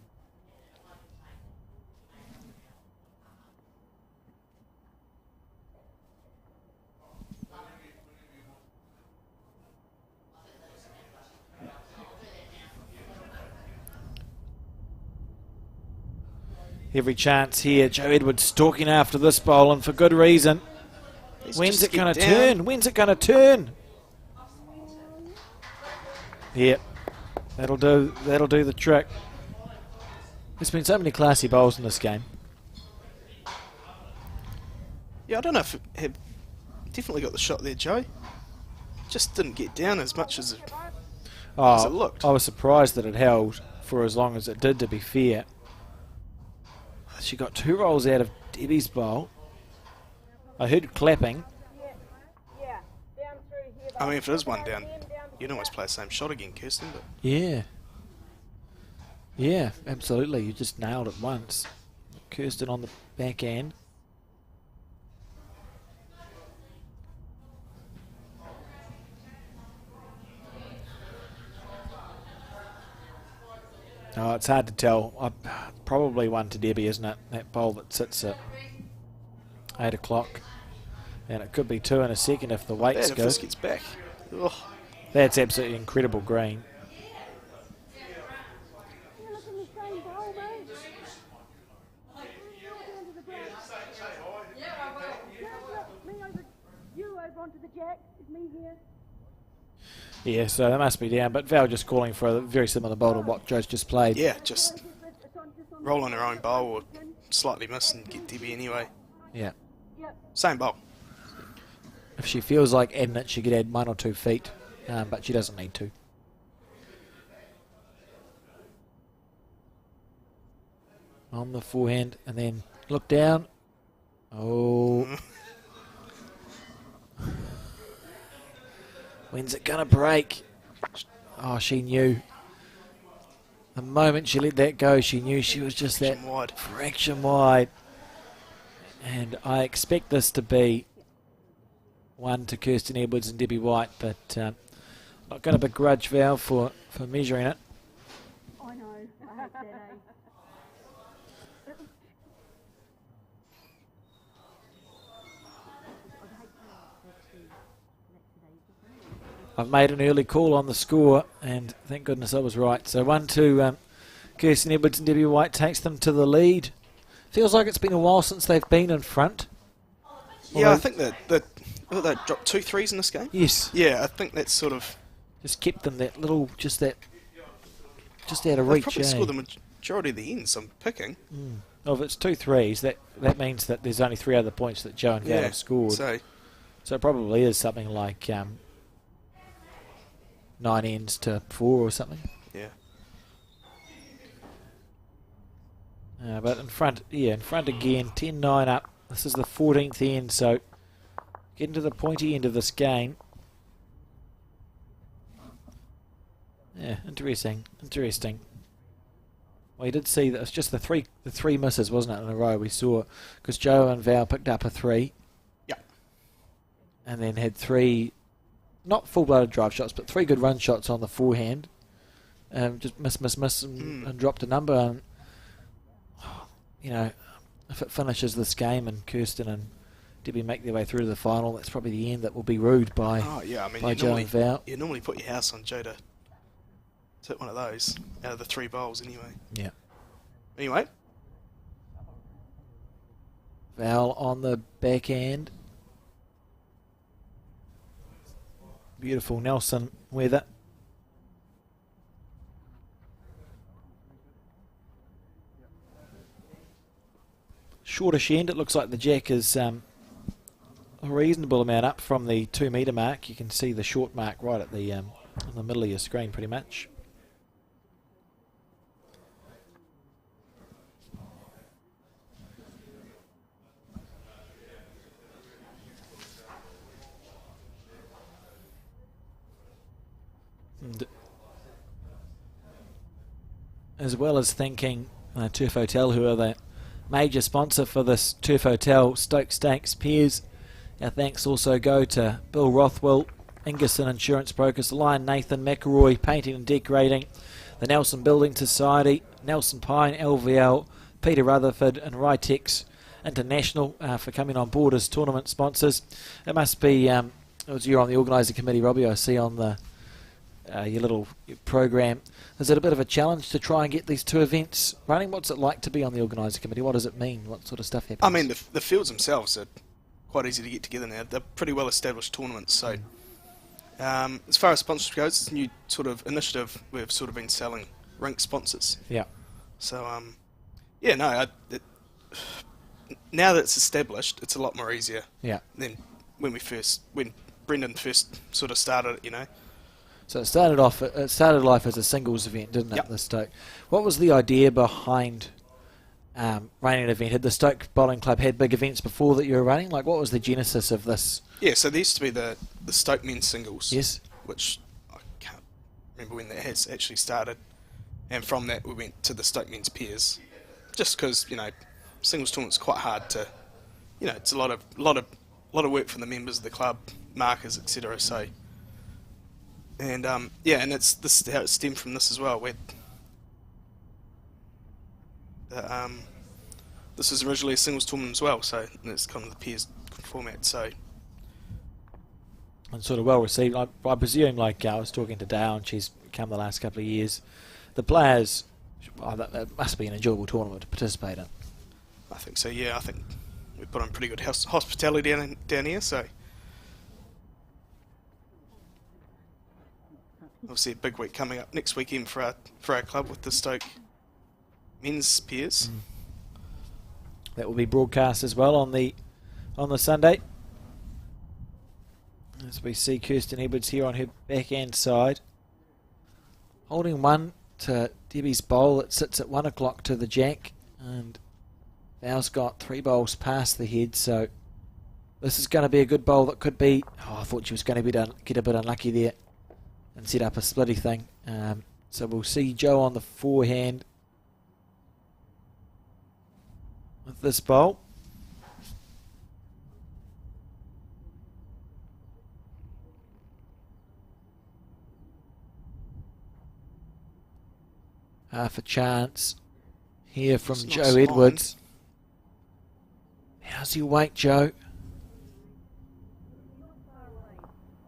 Every chance here. Joe Edwards stalking after this bowl, and for good reason. When's it going to turn? When's it going to turn? Yep. That'll do the trick. There's been so many classy bowls in this game. Yeah, I don't know if it had definitely got the shot there, Joe. Just didn't get down as much as it looked. I was surprised that it held for as long as it did, to be fair. She got two rolls out of Debbie's bowl. I heard clapping. Yeah, down through here. I mean, if it is one down, you'd almost play the same shot again, Kirsten. But Yeah. Yeah, absolutely. You just nailed it once. Kirsten on the backhand. Oh, it's hard to tell. Probably one to Debbie, isn't it? That bowl that sits at 8 o'clock. And it could be two in a second if the weights if go. this gets back. Ugh. That's absolutely incredible green. You're looking the same bowl, mate. Down to the black. Me over, you over onto the jack. It's me here. Yeah, so they must be down. But Val just calling for a very similar bowl to what Joe's just played. Yeah, just roll on her own bowl or slightly miss and get Debbie anyway. Yeah. Same bowl. If she feels like adding it, she could add 1 or 2 feet. But she doesn't need to. on the forehand, and then look down. Oh. When's it going to break? Oh, she knew. The moment she let that go, she knew she was just that fraction wide. And I expect this to be one to Kirsten Edwards and Debbie White, but not going to begrudge Val for measuring it. I know, I hate that, eh? I've made an early call on the score, and thank goodness I was right. So 1-2, Kirsten Edwards and Debbie White takes them to the lead. Feels like it's been a while since they've been in front. Yeah, I think that they dropped 2 threes in this game. Yes. Yeah, I think that's sort of just kept them that little, just out of they reach. Probably scored the majority of the ends. I'm picking. Oh, if it's 2 threes, that means that there's only 3 other points that Joe and Val have scored. So it probably is something like 9 ends to 4 or something. Yeah. But in front again, 10-9 up. This is the 14th end, so getting to the pointy end of this game. Yeah, interesting. Well, you did see that it's just the three misses, wasn't it, in a row we saw, because Joe and Val picked up a 3. Yeah. And then had 3, not full-blooded drive shots, but 3 good run shots on the forehand. Just miss, and dropped a number. And, you know, if it finishes this game and Kirsten and Debbie make their way through to the final, that's probably the end that will be rued by, by Joe and Val. You normally put your house on Joe to hit one of those out of the 3 bowls anyway. Yeah. Anyway. Val on the backhand. Beautiful Nelson weather. Shortish end, it looks like the jack is a reasonable amount up from the 2 metre mark. You can see the short mark right at the in the middle of your screen pretty much. And as well as thanking Turf Hotel, who are the major sponsor for this Turf Hotel Stoke Stakes Piers, our thanks also go to Bill Rothwell, Ingerson Insurance Brokers, Lion Nathan McElroy, Painting and Decorating, the Nelson Building Society, Nelson Pine, LVL, Peter Rutherford and Ritex International for coming on board as tournament sponsors. It must be, it was you on the organising committee, Robbie, I see on the your little program. Is it a bit of a challenge to try and get these 2 events running? What's it like to be on the organising committee? What does it mean? What sort of stuff happens? I mean, the fields themselves are quite easy to get together now. They're pretty well established tournaments. So as far as sponsorship goes, it's a new sort of initiative. We've sort of been selling rink sponsors. Yeah. So now that it's established, it's a lot more easier. Yeah. Than when Brendan first sort of started it, So it started life as a singles event, didn't it? Yep. The Stoke. What was the idea behind running an event? Had the Stoke Bowling Club had big events before that you were running? Like, what was the genesis of this? Yeah, so there used to be the Stoke men's singles. Yes. Which I can't remember when that has actually started. And from that we went to the Stoke men's pairs. Just because, singles tournament's quite hard to, it's a lot of work for the members of the club, markers, etc. So. And and it's this is how it stemmed from this as well. Where this was originally a singles tournament as well, so it's kind of the pairs format. So and sort of well received. I presume, like I was talking to Dale, and she's come the last couple of years. The players, that must be an enjoyable tournament to participate in. I think so. Yeah, I think we put on pretty good hospitality down here. So. Obviously a big week coming up next weekend for our club with the Stoke men's pairs. That will be broadcast as well on the Sunday. As we see Kirsten Edwards here on her backhand side, holding 1 to Debbie's bowl that sits at 1 o'clock to the jack. And Val's got 3 bowls past the head, so this is going to be a good bowl that could be... Oh, I thought she was going to get a bit unlucky there and set up a splitty thing. So we'll see Jo on the forehand with this bowl. Half a chance here from Jo Edwards. How's your weight, Jo?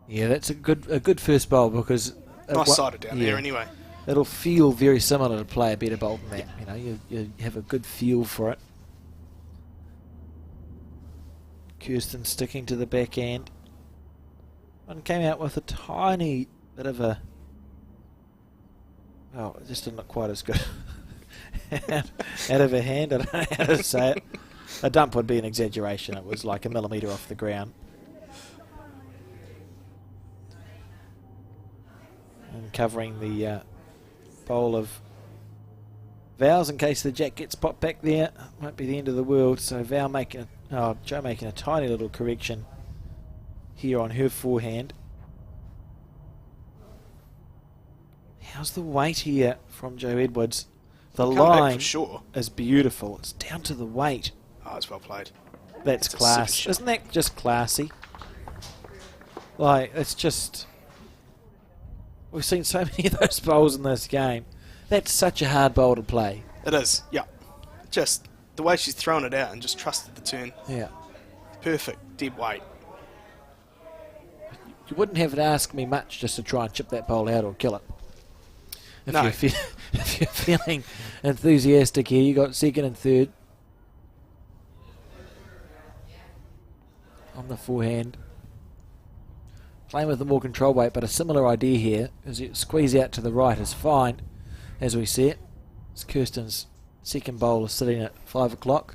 Yeah, that's a good first bowl because nice sider down there anyway. It'll feel very similar to play a better bowl than that. You know, you have a good feel for it. Kirsten sticking to the backhand. One came out with a tiny bit of a... Oh, it just didn't look quite as good. Out of her hand, I don't know how to say it. A dump would be an exaggeration. It was like a millimetre off the ground. And covering the bowl of Val's in case the jack gets popped back there. Won't be the end of the world. So Jo making a tiny little correction here on her forehand. How's the weight here from Jo Edwards? The line is beautiful. It's down to the weight. Oh, it's well played. That's class. Isn't that just classy? Like, it's just... We've seen so many of those bowls in this game. That's such a hard bowl to play. It is, yeah. Just the way she's thrown it out and just trusted the turn. Yeah. Perfect, dead weight. You wouldn't have to ask me much just to try and chip that bowl out or kill it. If you're feeling enthusiastic here, you got second and third on the forehand. Playing with the more control weight, but a similar idea here. As you squeeze out to the right is fine, as we see it. It's Kirsten's second bowl is sitting at 5 o'clock.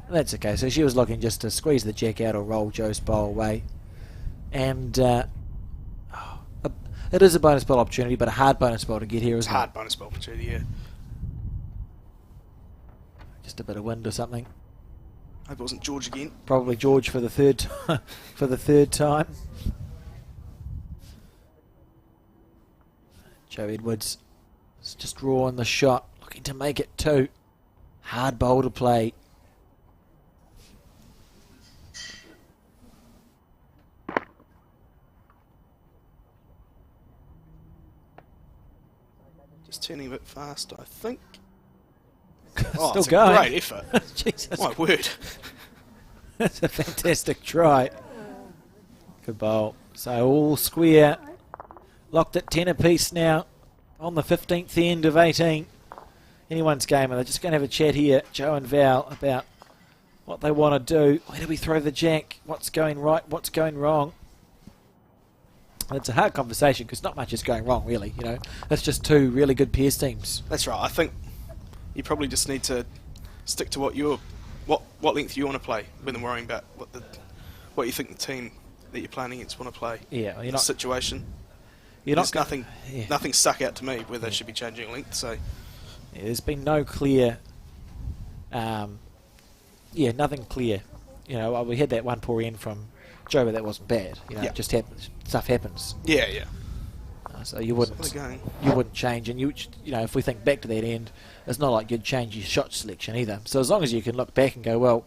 That's okay. So she was looking just to squeeze the jack out or roll Jo's bowl away. And it is a bonus bowl opportunity, but a hard bonus bowl to get here, isn't it? Hard bonus bowl opportunity, yeah. Just a bit of wind or something. Hope it wasn't George again. Probably George for the third time. Jo Edwards is just raw on the shot, looking to make it 2. Hard bowl to play. Just turning a bit fast, I think. Still it's going. A great effort. Jesus. My word. That's a fantastic try. Good bowl. So all square. Locked at 10 apiece now on the 15th end of 18. Anyone's game, and they're just going to have a chat here, Jo and Val, about what they want to do. Where do we throw the jack? What's going right? What's going wrong? And it's a hard conversation because not much is going wrong, really. You know, it's just 2 really good pairs teams. That's right. I think you probably just need to stick to what length you want to play, rather than worrying about what you think the team that you're playing against want to play. Yeah, you're not situation. There's nothing stuck out to me where they should be changing length. So there's been no clear, nothing clear. You know, we had that one poor end from Jo, but that wasn't bad. You know, it just happens. Stuff happens. Yeah, yeah. So you wouldn't change, and you know, if we think back to that end, it's not like you'd change your shot selection either. So as long as you can look back and go, well,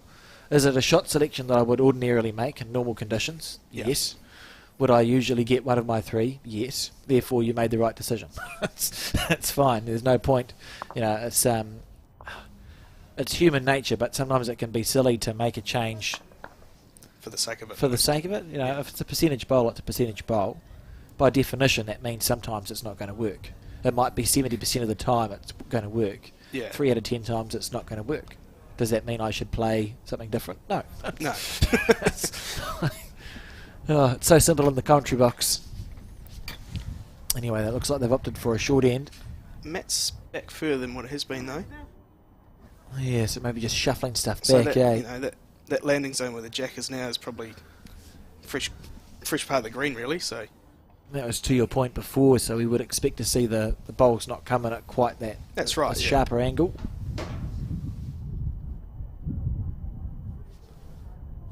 is it a shot selection that I would ordinarily make in normal conditions? Yeah. Yes. Would I usually get one of my 3? Yes. Therefore, you made the right decision. That's fine. There's no point. You know, it's human nature, but sometimes it can be silly to make a change for the sake of it. For the sake of it, you know, if it's a percentage bowl, it's a percentage bowl. By definition, that means sometimes it's not going to work. It might be 70% of the time it's going to work. Yeah. 3 out of 10 times it's not going to work. Does that mean I should play something different? No. No. It's so simple in the commentary box. Anyway, that looks like they've opted for a short end. Matt's back further than what it has been, though. Yeah, so maybe just shuffling stuff so back, that, you know, that landing zone where the jack is now is probably fresh part of the green, really. So that was to your point before, so we would expect to see the bowls not coming at quite that That's right, sharper angle.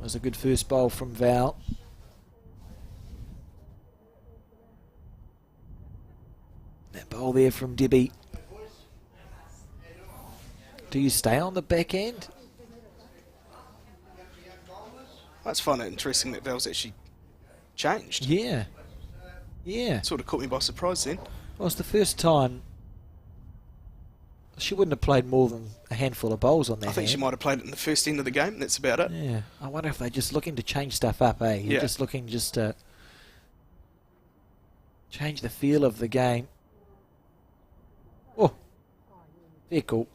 was a good first bowl from Val. That bowl there from Debbie. Do you stay on the back end? I just find it interesting that Val's actually changed. Yeah. Yeah. Sort of caught me by surprise then. Well, it's the first time. She wouldn't have played more than a handful of bowls on that I think hand. she might have played it in the first end of the game. That's about it. Yeah. I wonder if they're just looking to change stuff up, eh? You're Yeah. just looking to change the feel of the game. Oh. Very cool.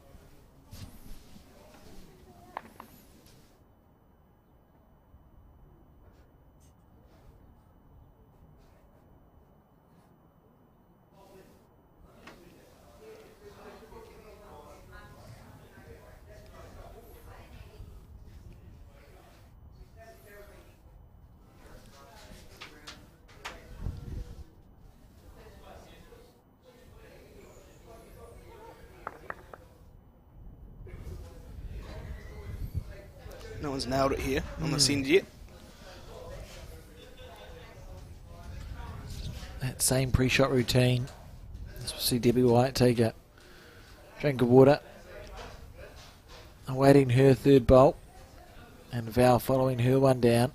No one's nailed it here on this end yet. That same pre-shot routine. Let's see Debbie White take a drink of water. Awaiting her third bowl. And Val following her one down.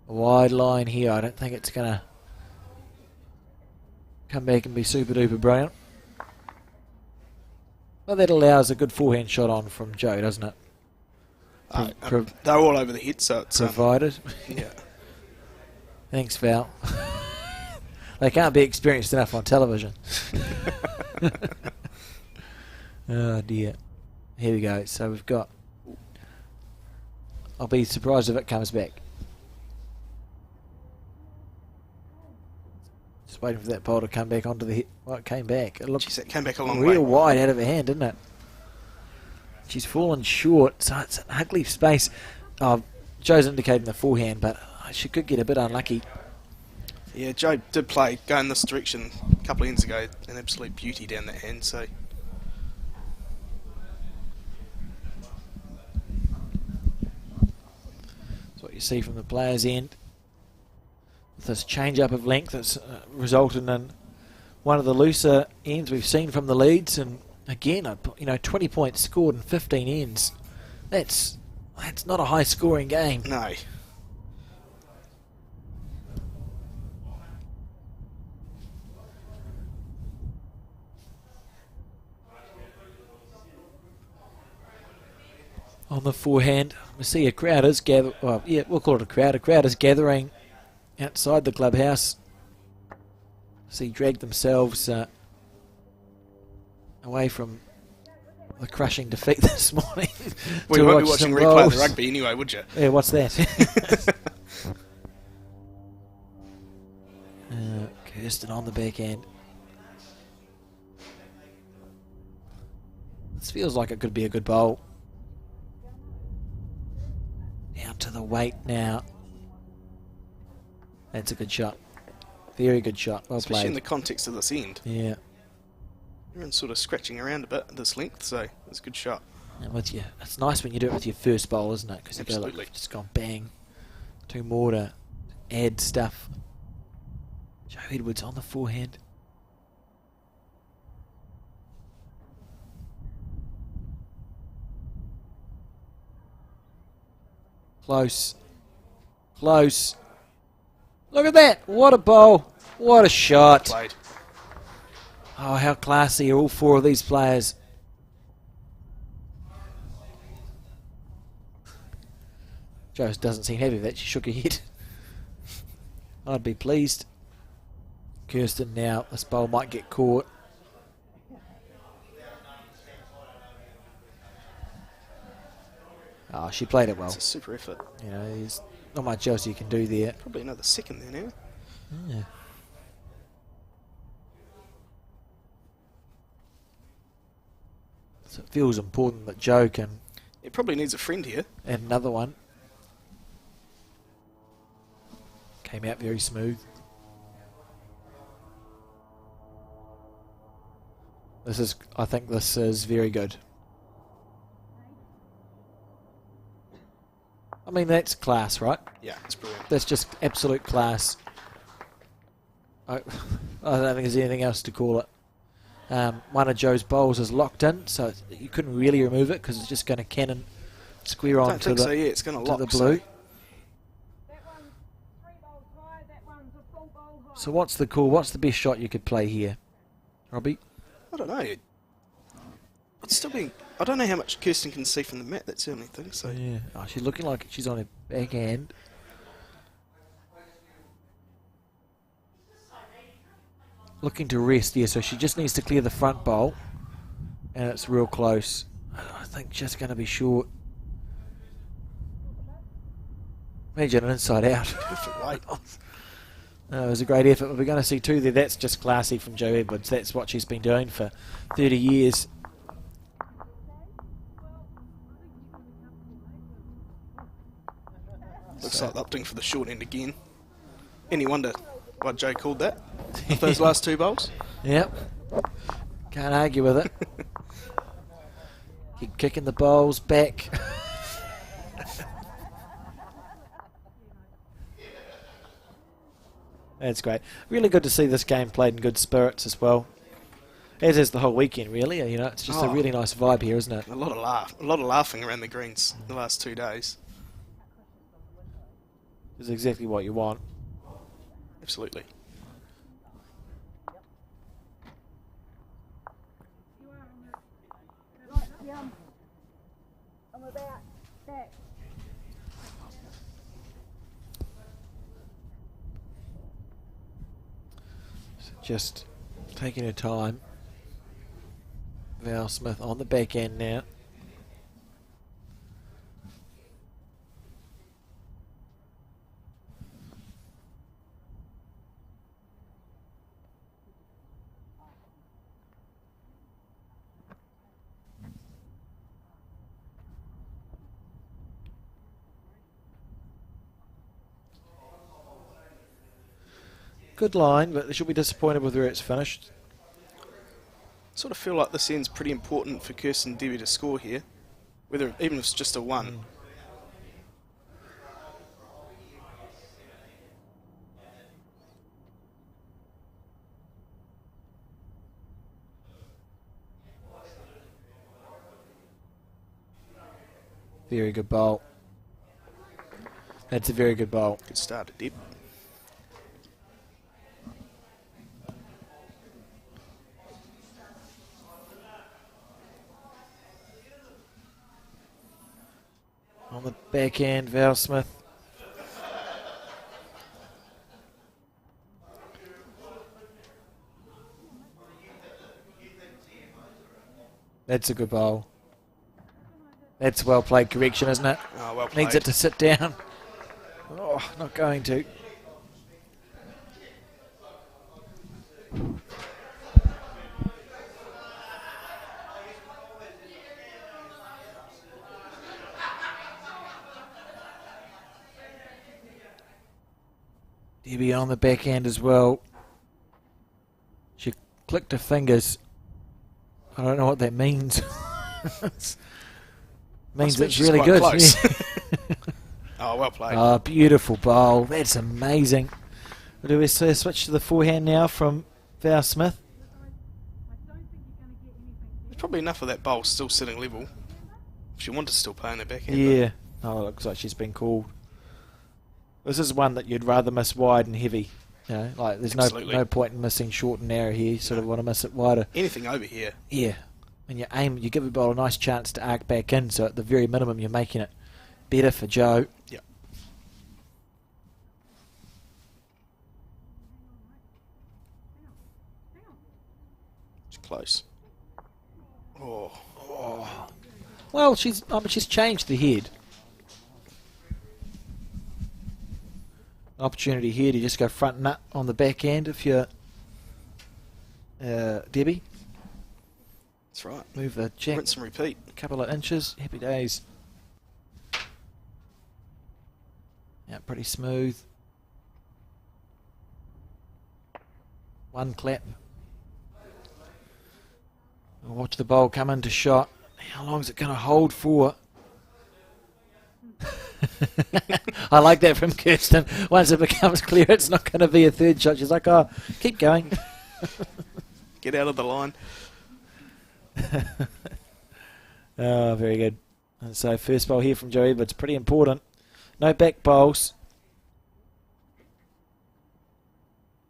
A wide line here. I don't think it's going to come back and be super duper brilliant. But that allows a good forehand shot on from Joe, doesn't it? They're all over the head, so it's... Provided. yeah. Thanks, Val. They can't be experienced enough on television. Oh, dear. Here we go. So we've got... I'll be surprised if it comes back. Just waiting for that ball to come back onto the hit. Well, it came back. It looked Jeez, that came back a long way. real wide out of her hand, didn't it? She's fallen short, so it's an ugly space. Oh, Joe's indicating the forehand, but she could get a bit unlucky. Yeah, Joe did play going this direction a couple of ends ago. An absolute beauty down that hand, so... That's what you see from the player's end. With this change up of length, it's resulted in one of the looser ends we've seen from the leads, and again, 20 points scored in 15 ends. That's not a high scoring game. No. On the forehand, we see a crowd is gathering. Well, yeah, we'll call it a crowd. A crowd is gathering outside the clubhouse. See, drag themselves away from the crushing defeat this morning. Well, you won't be watching replay of the rugby anyway, would you? Yeah, what's that? Kirsten on the back end. This feels like it could be a good bowl. Down to the weight now. That's a good shot. Very good shot. Well Especially played. in the context of this end. Yeah. Everyone's sort of scratching around a bit at this length, so it's a good shot. And with you, it's nice when you do it with your first bowl, isn't it? Because you go like, just gone bang. Two more to add stuff. Joe Edwards on the forehand. Close. Close. Look at that. What a bowl. What a shot. Played. Oh, how classy are all four of these players. Joe doesn't seem happy with that. She shook her head. I'd be pleased. Kirsten now. This bowl might get caught. Oh, she played it well. It's a super effort. You know, there's not much else you can do there. Probably another second there now. Yeah. So it feels important that Joe can It probably needs a friend here. add another one. Came out very smooth. I think this is very good. I mean, that's class, right? Yeah, it's brilliant. That's just absolute class. I don't think there's anything else to call it. One of Joe's bowls is locked in, so you couldn't really remove it because it's just going to cannon square on to the, it's going to lock the blue. So. That one's 3 bowls high, that one's a full bowl high. So what's the call? What's the best shot you could play here, Robbie? I don't know. It's still being... I don't know how much Kirsten can see from the mat, that's the only thing. So Yeah. Oh, she's looking like she's on her backhand. Looking to rest, yeah, so she just needs to clear the front bowl. And it's real close. I think just going to be short. Imagine an inside out. perfect weight. No, it was a great effort. We're going to see two there. That's just classy from Jo Edwards. That's what she's been doing for 30 years. Looks like opting for the short end again. Any wonder why Joe called that? Those last 2 bowls? Yep. Can't argue with it. Keep kicking the bowls back. That's great. Really good to see this game played in good spirits as well. As is the whole weekend, really. You know, it's just a really nice vibe here, isn't it? A lot of laughing around the greens the last 2 days. It's exactly what you want. Absolutely. I'm about that. So just taking her time. Val Smith on the back end now. Good line, but they should be disappointed with where it's finished. Sort of feel like this end's pretty important for Kirsten Debbie to score here, whether even if it's just a 1. Very good bowl. That's a very good bowl. Good start to Deb. On the back end, Val Smith. That's a good bowl. That's well played correction, isn't it? Oh, well played. Needs it to sit down. Oh, not going to. Debbie on the back end as well. She clicked her fingers. I don't know what that means. Means it's really good. Close. Yeah. Oh, well played. Oh, beautiful bowl. That's amazing. Do we switch to the forehand now from Val Smith? There's probably enough of that bowl still sitting level. If she wanted to still play in the backhand. Yeah. Oh, it looks like she's been called. This is one that you'd rather miss wide and heavy. You know, like there's no point in missing short and narrow here. You sort of want to miss it wider. Anything over here. Yeah. And you give the ball a nice chance to arc back in, so at the very minimum you're making it better for Joe. Yeah. It's close. Oh. Well, she's changed the head. Opportunity here to just go front nut on the back end if you're Debbie. That's right. Move the jack. Rinse and repeat. A couple of inches. Happy days. Yeah, pretty smooth. One clap. We'll watch the bowl come into shot. How long is it going to hold for? I like that from Kirsten. Once it becomes clear it's not going to be a third shot, she's like, oh, keep going. Get out of the line. Oh, very good. And so first bowl here from Joe Edwards, pretty important. No back bowls.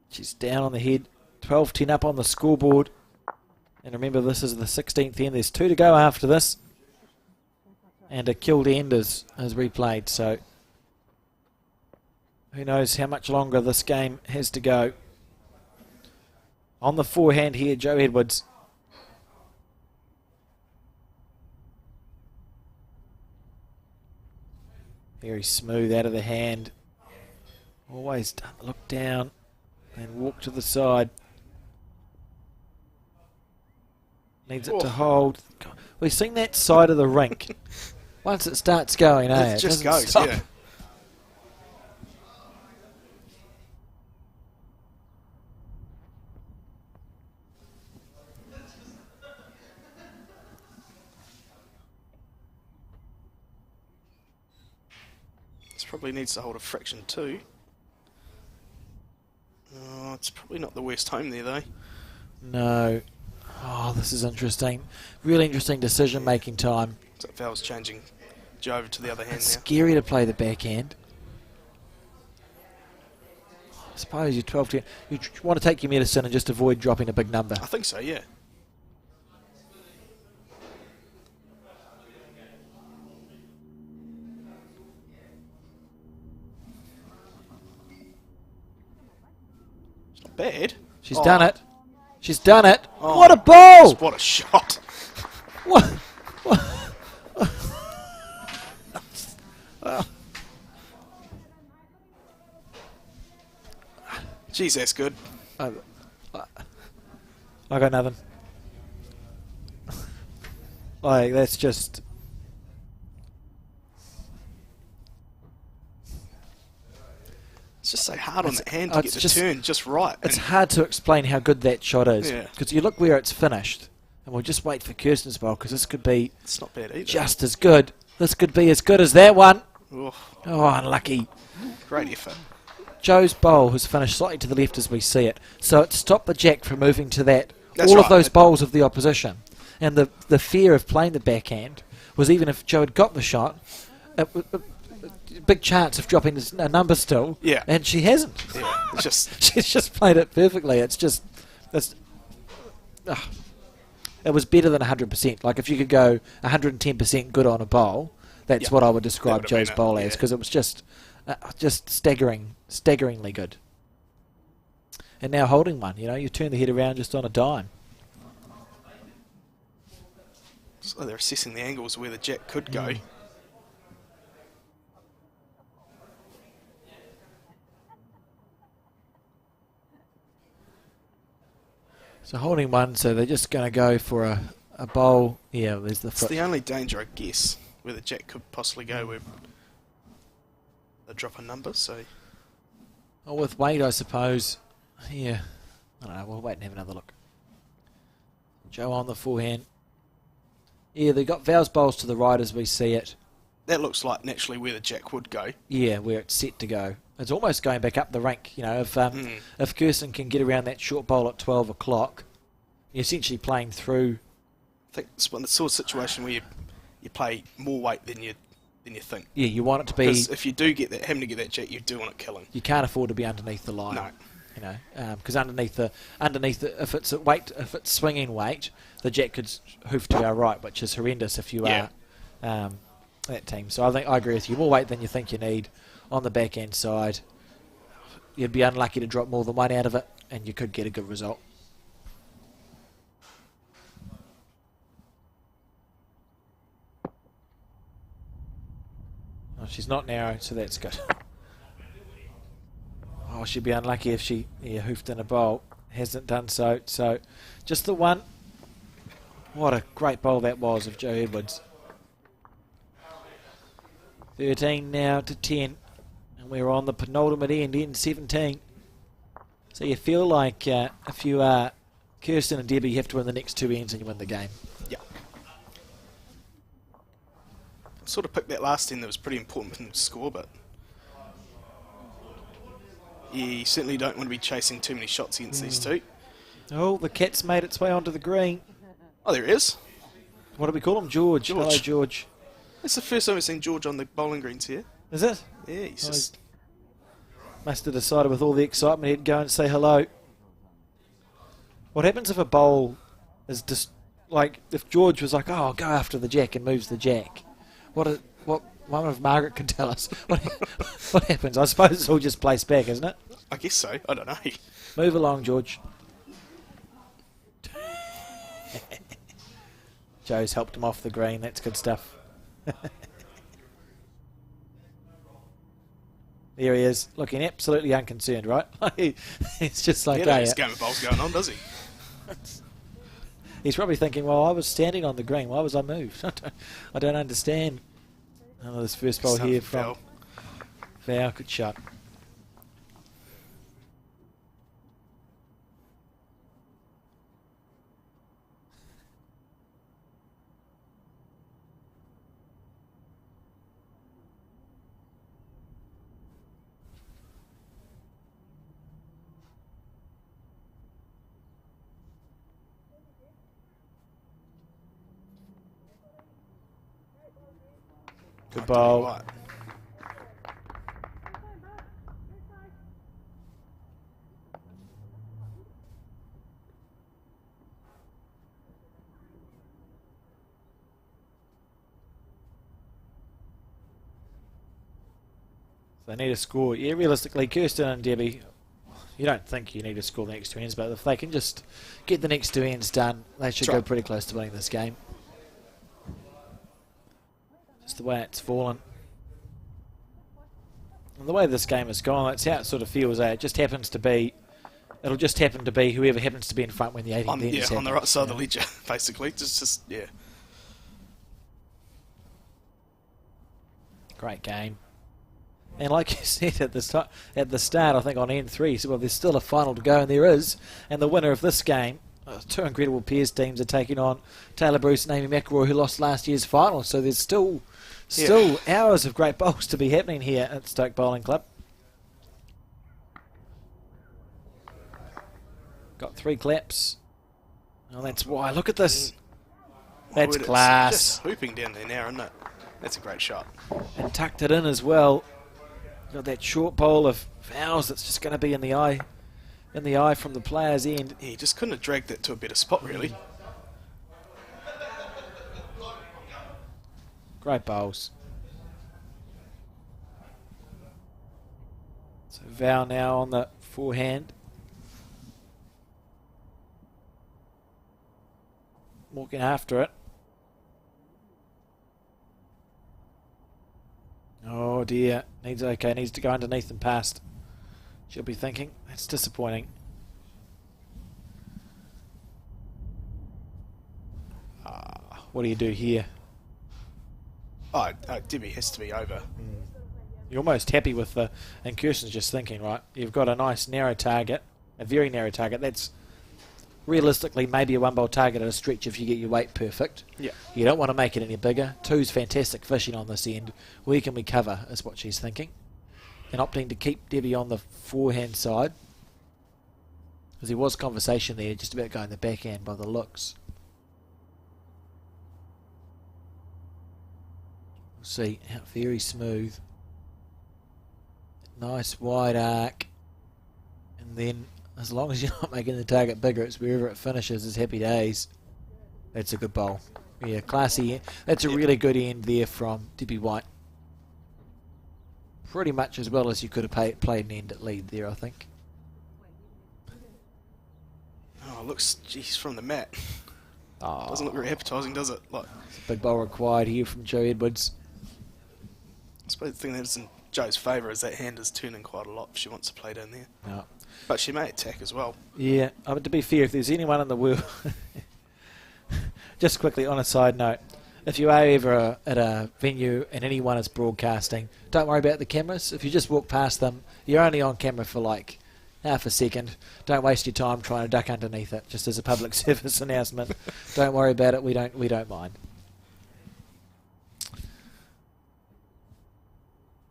She's down on the head. 12-10 up on the scoreboard. And remember, this is the 16th end. There's 2 to go after this. And a killed end is replayed. So who knows how much longer this game has to go. On the forehand here, Joe Edwards. Very smooth out of the hand. Always look down and walk to the side. Needs it to hold. We've seen that side of the rink. Once it starts going, it just goes, stop. yeah. This probably needs to hold a fraction too. Oh, it's probably not the worst home there though. No. Oh, this is interesting. Really interesting decision-making time. So Val's changing Joe over to the other hand It's now. scary to play the backhand. I suppose you're 12-10. You want to take your medicine and just avoid dropping a big number. I think so, yeah. It's not bad. She's done it. She's done it. Oh, what a ball! what a shot. What? Jeez, that's good. I got nothing. Like, that's just... It's just so hard on the hand to get the turn just right. It's hard to explain how good that shot is. Yeah. Because you look where it's finished, and we'll just wait for Kirsten's ball, because this could be It's not bad either. just as good. This could be as good as that one. Oh, Oh, unlucky. great effort. Joe's bowl has finished slightly to the left as we see it. So it stopped the jack from moving to that. That's all right. of those bowls of the opposition. And the fear of playing the backhand was even if Joe had got the shot, big chance of dropping a number still. Yeah. And she hasn't. Yeah, it's just... She's just played it perfectly. It was better than 100%. Like if you could go 110% good on a bowl, that's Yeah. what I would describe That would have Joe's been it, bowl yeah. as, because it was just staggeringly good. And now holding one, you turn the head around just on a dime. So they're assessing the angles where the jack could go. So holding one, so they're just going to go for a bowl. Yeah, there's the It's foot. the only danger, I guess, where the jack could possibly go where they drop a number, so... Oh, with weight, I suppose. Yeah. I don't know. We'll wait and have another look. Joe on the forehand. Yeah, they got Val's bowls to the right as we see it. That looks like naturally where the jack would go. Yeah, where it's set to go. It's almost going back up the rink. If Kirsten can get around that short bowl at 12 o'clock, you're essentially playing through. I think it's the sort of situation where you play more weight than you think. Yeah, you want it to be. Because if you do get that, having to get that jack, you do want it killing. You can't afford to be underneath the line. No. Because underneath the if it's at weight, if it's swinging weight, the jack could hoof to our right, which is horrendous if you are that team. So I agree with you. More weight than you think you need on the backhand side. You'd be unlucky to drop more than one out of it, and you could get a good result. Oh, she's not narrow, so that's good. Oh, she'd be unlucky if she hoofed in a bowl. Hasn't done so. So, just the one. What a great bowl that was of Joe Edwards. 13 now to 10. And we're on the penultimate end 17. So you feel like if you are Kirsten and Debbie, you have to win the next two ends and you win the game. Yeah. sort of picked that last end that was pretty important for him to score, but you certainly don't want to be chasing too many shots against these two. Oh, the cat's made its way onto the green. Oh, there he is. What do we call him? George. Hello, George. It's the first time I've seen George on the bowling greens here. Is it? Yeah, he's just... Must have decided with all the excitement he'd go and say hello. What happens if a bowl is just like if George was like, "Oh, I'll go after the jack," and moves the jack? What? One of Margaret could tell us. What happens? I suppose it's all just placed back, isn't it? I guess so. I don't know. Move along, George. Joe's helped him off the green. That's good stuff. There he is, looking absolutely unconcerned, right? He's just like, yeah, this game of bowls going on, does he? He's probably thinking, well, I was standing on the green. Why was I moved? I don't understand. Oh, this first bowl here from Foul. Good shot. Good bowl. So they need a score. Yeah, realistically, Kirsten and Debbie, you don't think you need to score the next two ends, but if they can just get the next two ends done, they should go pretty close to winning this game. Just the way it's fallen. And the way this game has gone, that's how it sort of feels. It just happens to be, it'll just happen to be whoever happens to be in front when the 18th end is on the right side of the ledger, basically. Just yeah. Great game. And like you said at the start, I think on end 3, so well, there's still a final to go, and there is. And the winner of this game, two incredible pairs teams are taking on Taylor Bruce and Amy McElroy, who lost last year's final. So there's still hours of great bowls to be happening here at Stoke Bowling Club. Got 3 claps. Oh, that's why. Look at this. That's class. It's just hooping down there now, isn't it? That's a great shot. And tucked it in as well. Got that short bowl of fouls that's just going to be in the eye from the player's end. Yeah, he just couldn't have dragged that to a better spot, really. Great bowls. So Val now on the forehand. Walking after it. Oh dear. Needs to go underneath and past. She'll be thinking, that's disappointing. What do you do here? Oh, Debbie has to be over. You're almost happy with the... And Kirsten's just thinking, right, you've got a nice narrow target, a very narrow target. That's realistically maybe a 1-bowl target at a stretch if you get your weight perfect. Yeah. You don't want to make it any bigger. 2's fantastic fishing on this end. Where can we cover is what she's thinking. And opting to keep Debbie on the forehand side. Because there was conversation there just about going the backhand by the looks. We'll see. Out very smooth. Nice wide arc. And then, as long as you're not making the target bigger, it's wherever it finishes is happy days. That's a good bowl. Yeah, classy. That's a really good end there from Debbie White. Pretty much as well as you could have played an end at lead there, I think. Oh, looks, geez, from the mat. Oh. Doesn't look very appetising, does it? Like, it's a big bowl required here from Jo Edwards. I suppose the thing that's in Jo's favour is that hand is turning quite a lot if she wants to play down there. No. But she may attack as well. Yeah, I mean, to be fair, if there's anyone in the world... Just quickly, on a side note, if you are ever at a venue and anyone is broadcasting, don't worry about the cameras. If you just walk past them, you're only on camera for like half a second. Don't waste your time trying to duck underneath it, just as a public service announcement. Don't worry about it, we don't mind.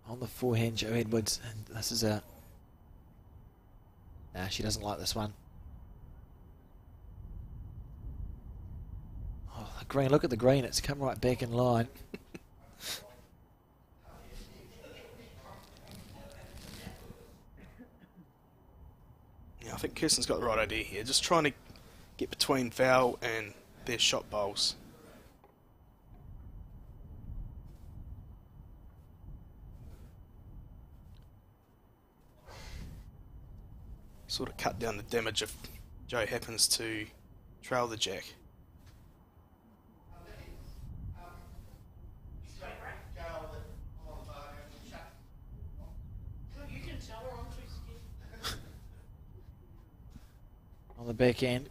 On the forehand, Joe Edwards. And this is a... Nah, she doesn't like this one. Oh, the green. Look at the green. It's come right back in line. Yeah, I think Kirsten's got the right idea here. Just trying to get between Val and their shot bowls. Sort of cut down the damage if Joe happens to trail the jack. On the back end.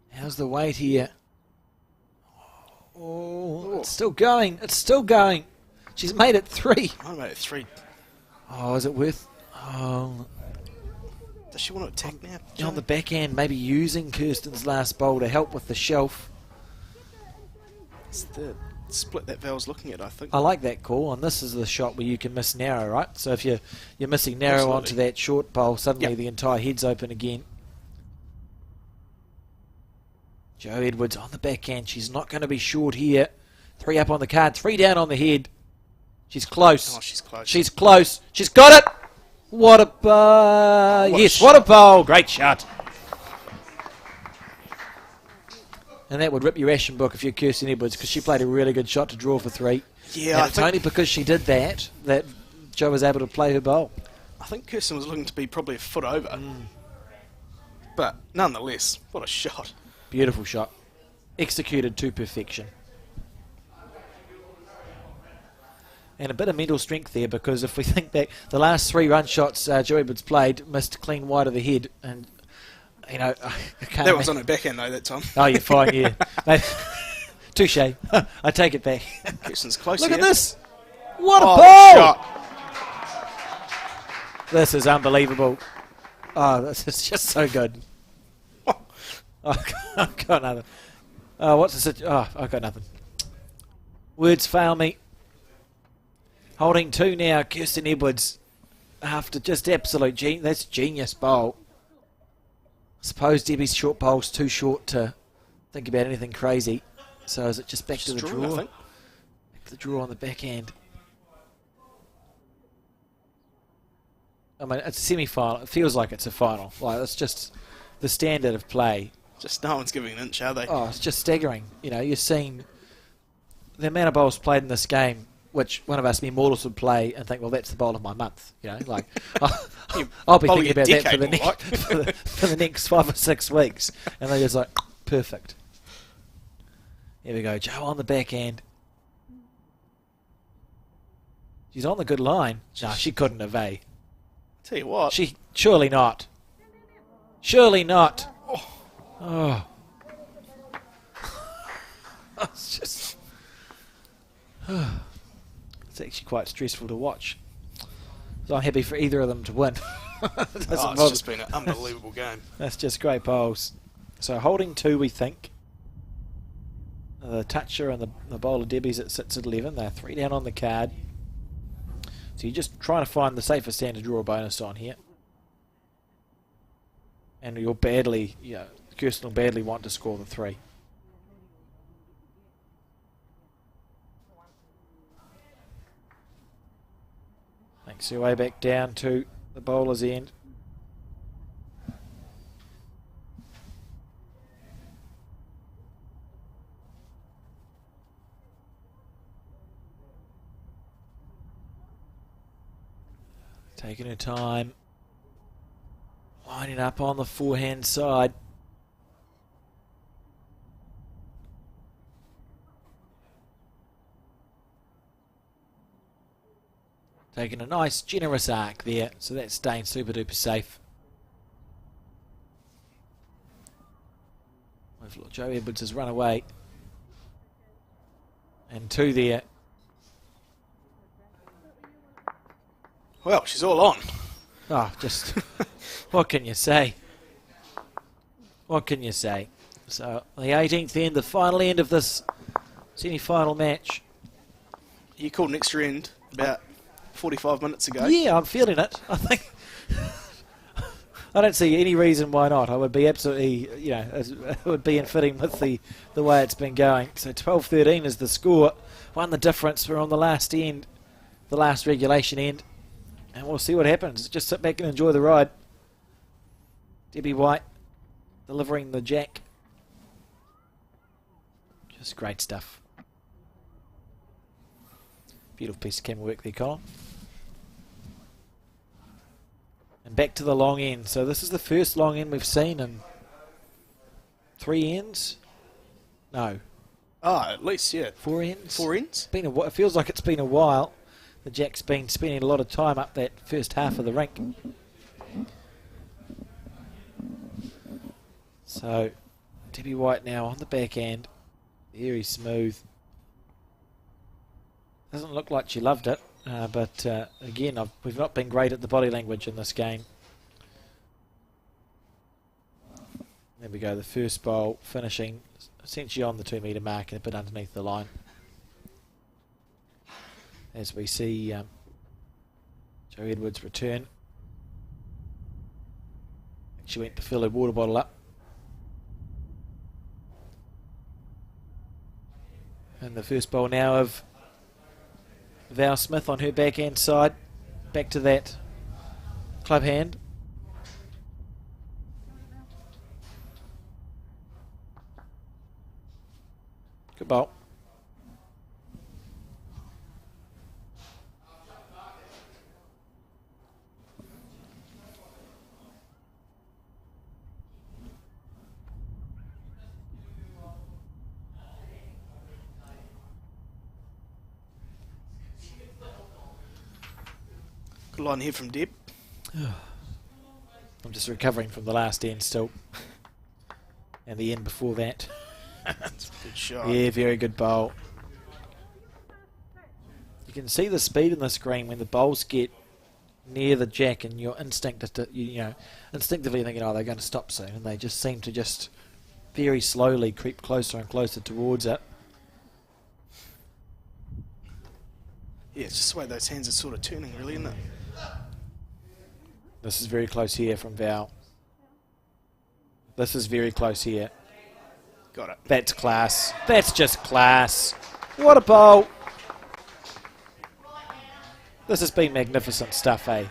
How's the weight here? Oh, it's still going. It's still going. She's made it 3. I made it 3. Oh, is it worth? Oh. Does she want to attack now? On the back end, maybe using Kirsten's last bowl to help with the shelf. It's the split that Val's looking at, I think. I like that call, and this is the shot where you can miss narrow, right? So if you're missing narrow Absolutely. onto that short bowl, suddenly Yep. the entire head's open again. Joe Edwards on the back end. She's not going to be short here. 3 up on the card, 3 down on the head. She's close. Oh, she's close. She's close. She's got it. What a bowl. Yes, what a bowl. Great shot. And that would rip your ration book if you're Kirsten Edwards, because she played a really good shot to draw for 3. Yeah, and I it's think only because she did that Joe was able to play her bowl. I think Kirsten was looking to be probably a foot over. But nonetheless, what a shot. Beautiful shot. Executed to perfection. And a bit of mental strength there, because if we think back, the last 3 run shots Joe Edwards played missed clean wide of the head. And, you know, I can't... That was on her backhand though that time. Oh, you're fine, yeah. Touche. I take it back. Kirsten's close Look here. at this. What a Oh, ball! shot. This is unbelievable. Oh, this is just so good. Oh, I've got nothing. Oh, what's the situation? Oh, I've got nothing. Words fail me. Holding 2 now, Kirsten Edwards. After just absolute genius. That's genius bowl. I suppose Debbie's short bowl's too short to think about anything crazy. So is it just back to the drawing, I draw? think. Back to the draw on the back end. I mean, it's a semi-final. It feels like it's a final. Like, it's just the standard of play. Just no one's giving an inch, are they? Oh, it's just staggering. You know, you're seeing the amount of bowls played in this game, which one of us mere mortals would play and think, well, that's the bowl of my month. You know, like I'll be bowl thinking of about your that for the, decade, next, for the next 5 or 6 weeks. And they're just like, perfect. Here we go. Joe on the back end. She's on the good line. No, she couldn't have, eh? Tell you what. She surely not. Surely not. Oh. It's just... It's actually quite stressful to watch. So I'm happy for either of them to win. It's just been an unbelievable game. That's just great bowls. So holding 2, we think. The toucher and the bowl of Debbie's, it sits at 11. They're 3 down on the card. So you're just trying to find the safest hand to draw a bonus on here. And you'll badly, Kirsten will badly want to score the 3. Makes your way back down to the bowler's end. Taking her time. Lining up on the forehand side. Taking a nice generous arc there, so that's staying super duper safe. Joe Edwards has run away. And 2 there. Well, she's all on. Oh, just what can you say? What can you say? So, the 18th end, the final end of this semi-final match. You called an extra end about 45 minutes ago. Yeah, I'm feeling it. I think I don't see any reason why not. I would be absolutely, it would be in fitting with the way it's been going. So 12-13 is the score. One the difference. We're on the last end, the last regulation end, and we'll see what happens. Just sit back and enjoy the ride. Debbie White delivering the jack. Just great stuff. Beautiful piece of camera work there, Colin. And back to the long end. So this is the first long end we've seen in 3 ends. No. Oh, at least, yeah. 4 ends. 4 ends? It feels like it's been a while. The jack's been spending a lot of time up that first half of the rink. So Debbie White now on the back end. Very smooth. Doesn't look like she loved it, but again, we've not been great at the body language in this game. There we go, the first bowl finishing essentially on the 2 metre mark and a bit underneath the line. As we see Joe Edwards return. She went to fill her water bottle up. And the first bowl now of Val Smith on her backhand side. Back to that club hand. Good bowl. Good line here from Deb. I'm just recovering from the last end still. And the end before that. Good shot. Yeah, very good bowl. You can see the speed in the screen when the bowls get near the jack, and your instinct is to, instinctively thinking, oh, they're going to stop soon, and they just seem to just very slowly creep closer and closer towards it. Yeah, it's just the way those hands are sort of turning, really, isn't it? This is very close here from Val. This is very close here. Got it. That's class. That's just class. What a bowl. This has been magnificent stuff, eh?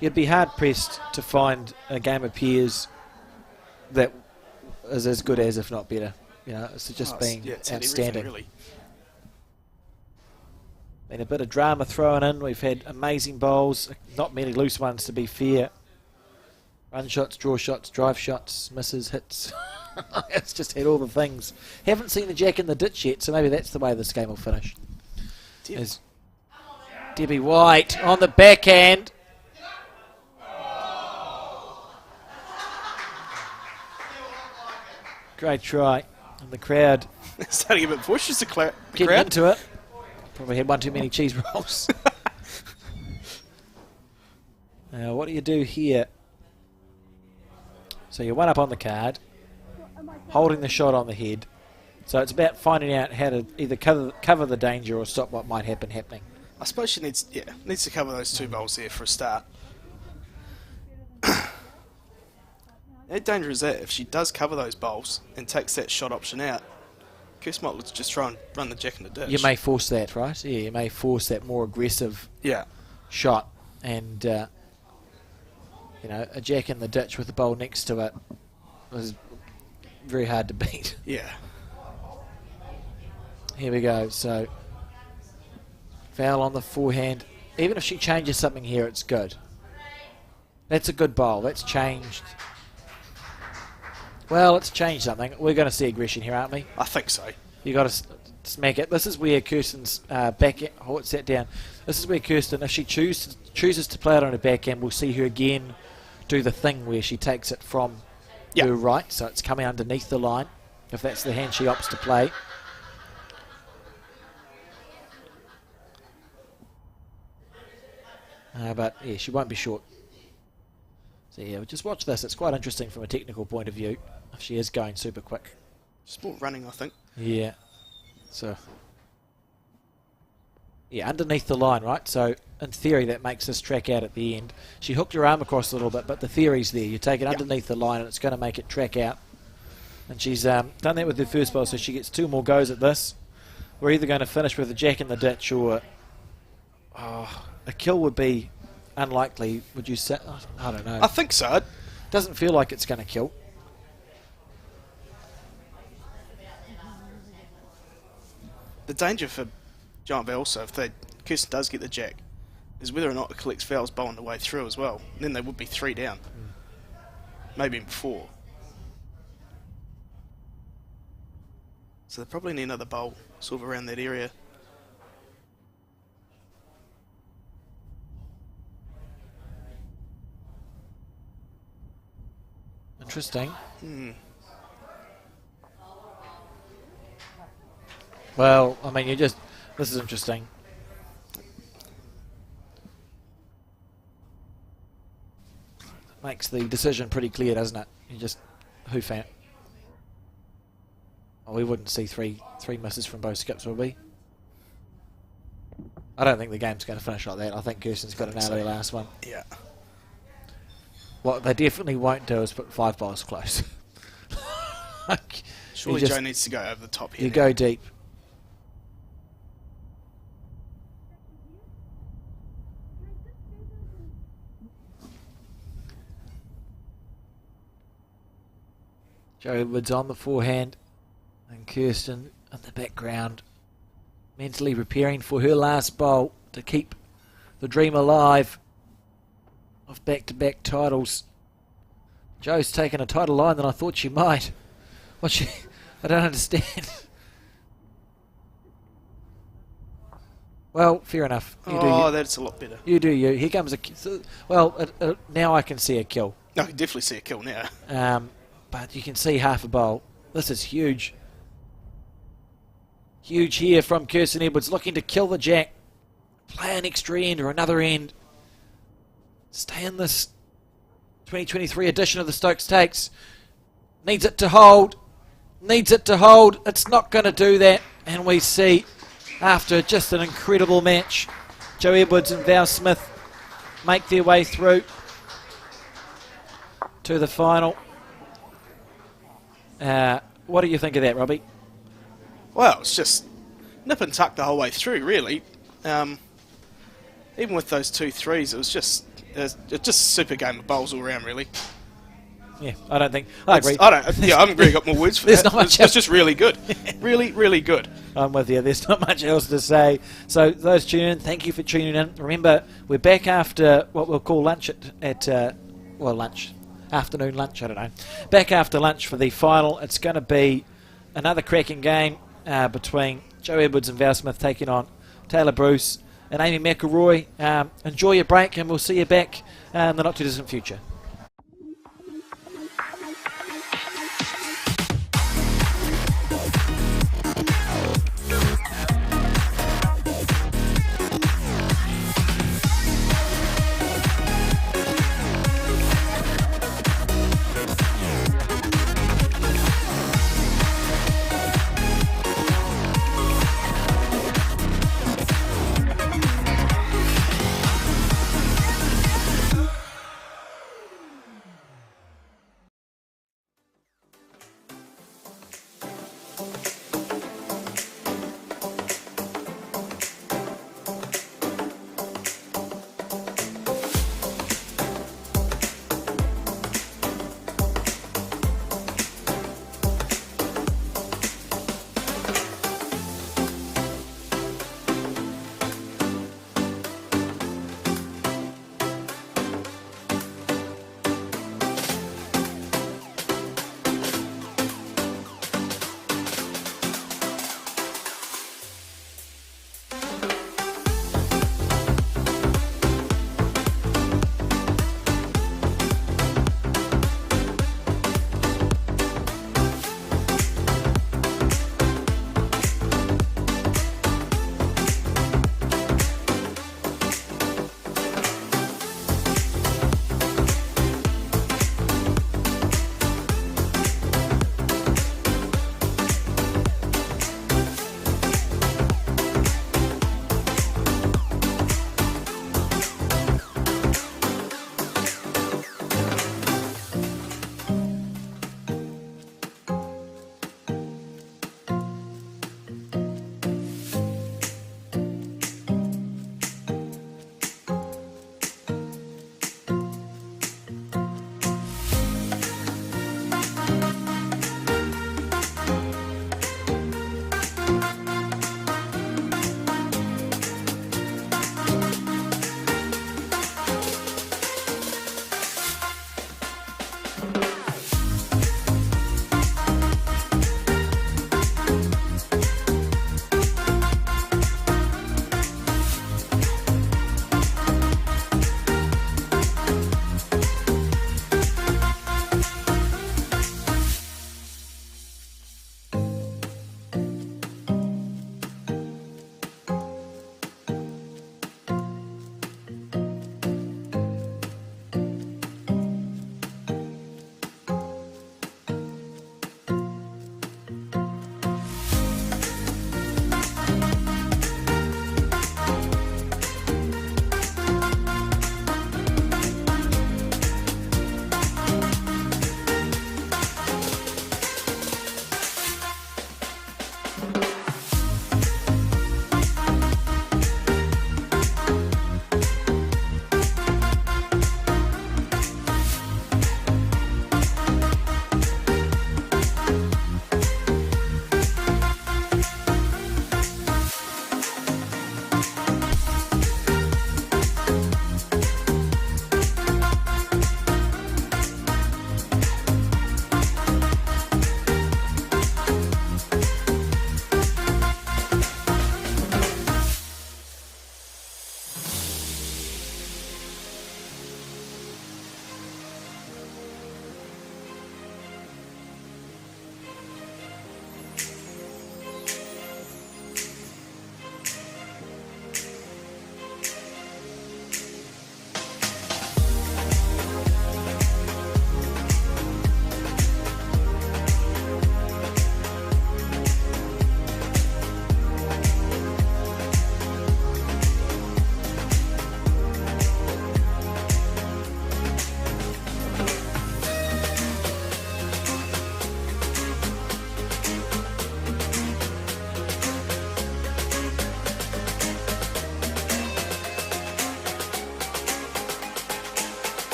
You'd be hard-pressed to find a game of peers that is as good as, if not better. It's just been outstanding. Really. Been a bit of drama thrown in. We've had amazing bowls, not many loose ones to be fair. Run shots, draw shots, drive shots, misses, hits. It's just had all the things. Haven't seen the jack in the ditch yet, so maybe that's the way this game will finish. As Debbie White on the backhand. Great try. And the crowd starting a bit vicious, the crowd. Getting into it. Probably had one too many cheese rolls. Now, what do you do here? So you're one up on the card, holding the shot on the head. So it's about finding out how to either cover the danger or stop what might happen happening. I suppose she needs to cover those 2 bowls there for a start. How dangerous is that if she does cover those bowls and takes that shot option out? Kirst might just try and run the jack in the ditch. You may force that, right? Yeah, you may force that more aggressive shot. And, a jack in the ditch with the bowl next to it was very hard to beat. Yeah. Here we go. So, foul on the forehand. Even if she changes something here, it's good. That's a good bowl. That's changed. Well, it's changed something. We're going to see aggression here, aren't we? I think so. You got to smack it. This is where Kirsten's backhand. Oh, it's sat down. This is where Kirsten, if she chooses to play it on her backhand, we'll see her again do the thing where she takes it from her right, so it's coming underneath the line. If that's the hand she opts to play. But yeah, she won't be short. So yeah, just watch this. It's quite interesting from a technical point of view. If she is going super quick. Just more running, I think. Yeah. So. Yeah, underneath the line, right? So in theory, that makes this track out at the end. She hooked her arm across a little bit, but the theory's there. You take it underneath the line, and it's going to make it track out. And she's done that with her first bowl, so she gets 2 more goes at this. We're either going to finish with a jack in the ditch, or a kill would be unlikely. Would you say? I don't know. I think so. Doesn't feel like it's going to kill. The danger for Giant Val also, if Kirsten does get the jack, is whether or not it collects Val's bowl on the way through as well. And then they would be 3 down. Maybe even 4. So they probably need another bowl sort of around that area. Interesting. Well, I mean, this is interesting. Makes the decision pretty clear, doesn't it? You just hoof out. Oh, we wouldn't see three misses from both skips, would we? I don't think the game's going to finish like that. I think Kirsten's got an out of the last one. Yeah. What they definitely won't do is put 5 bowls close. Surely Joe needs to go over the top here. You go deep. Joe Edwards on the forehand, and Kirsten in the background, mentally preparing for her last bowl to keep the dream alive of back-to-back titles. Joe's taken a tighter line than I thought she might. I don't understand. Well, fair enough. You do you. That's a lot better. You do you. Here comes well, now I can see a kill. I can definitely see a kill now. But you can see half a bowl. This is huge. Huge here from Kirsten Edwards, looking to kill the jack. Play an extra end or another end. Stay in this 2023 edition of the Stoke Stakes. Needs it to hold. Needs it to hold. It's not going to do that. And we see, after just an incredible match, Joe Edwards and Val Smith make their way through to the final. What do you think of that, Robbie? Well, it's just nip and tuck the whole way through, really. Even with those 2 threes, it was just a super game of bowls all around, really. Yeah, I agree. I haven't really got more words for There's that. not much It's just really good. Really, really good. I'm with you. There's not much else to say. So those tuning in, thank you for tuning in. Remember, we're back after what we'll call lunch afternoon lunch, I don't know. Back after lunch for the final. It's going to be another cracking game between Joe Edwards and Val Smith taking on Taylor Bruce and Amy McElroy. Enjoy your break, and we'll see you back in the not too distant future.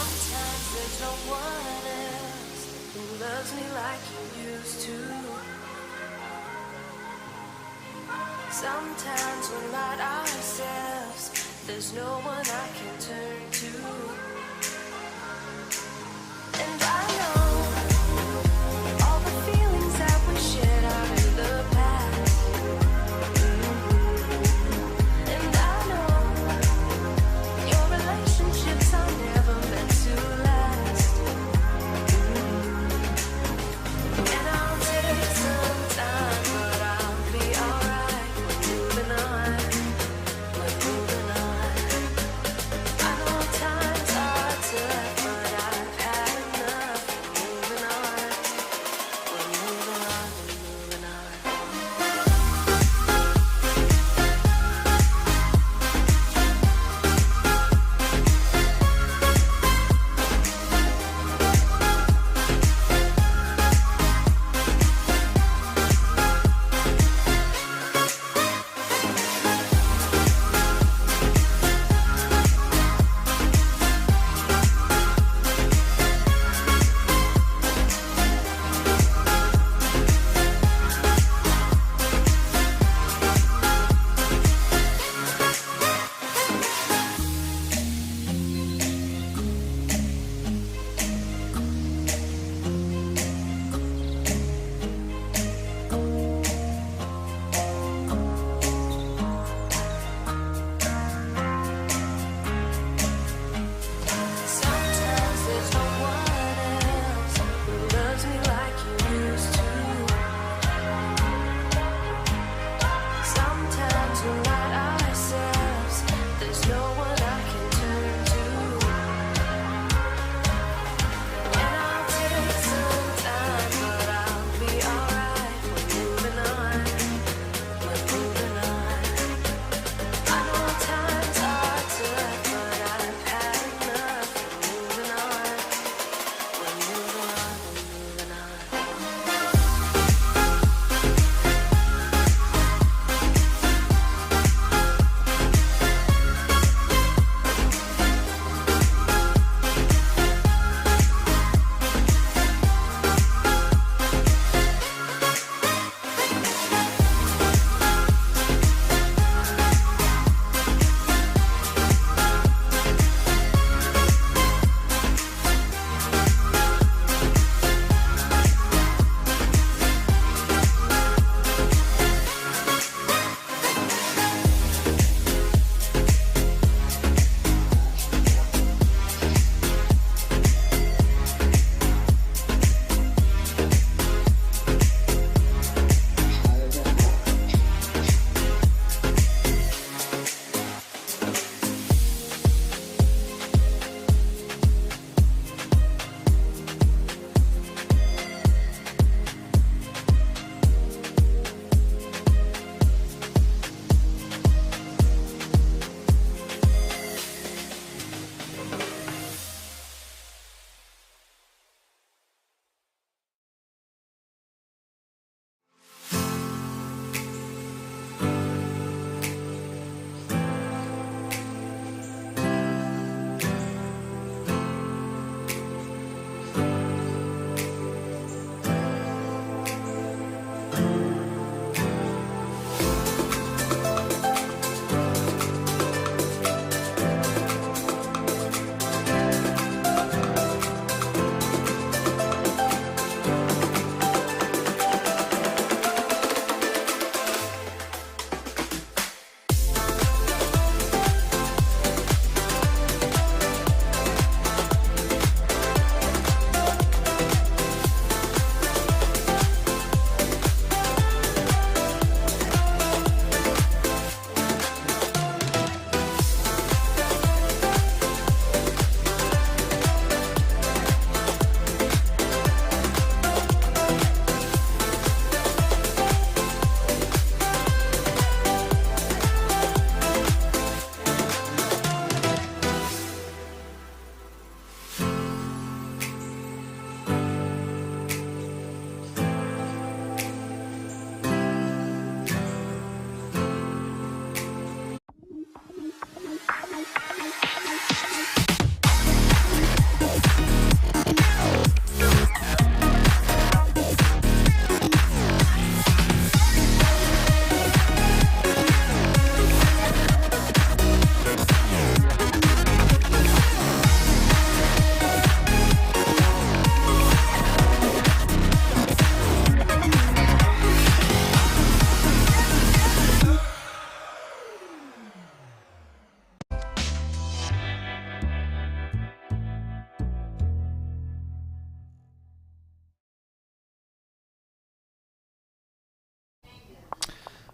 Sometimes there's no one else who loves me like you used to. Sometimes we're not ourselves. There's no one I can turn to. And I know all the feelings that we shared are in the past. And I know your relationships are never meant to last. And I'll take some time, but I'll be alright. We're moving on. We're moving on. I know times are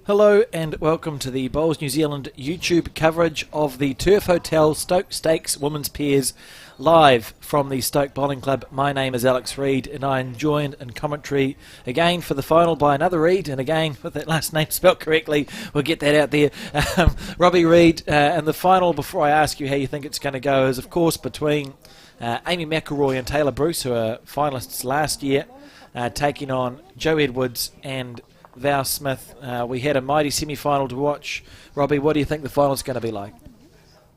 Hello and welcome to the Bowls New Zealand YouTube coverage of the Turf Hotel Stoke Stakes Women's Pairs live from the Stoke Bowling Club. My name is Alex Reid and I am joined in commentary again for the final by another Reid, and again with that last name spelt correctly, we'll get that out there. Robbie Reid, and the final, before I ask you how you think it's going to go, is of course between Amy McElroy and Taylor Bruce, who are finalists last year, taking on Joe Edwards and Val Smith. We had a mighty semi-final to watch. Robbie, what do you think the final's going to be like?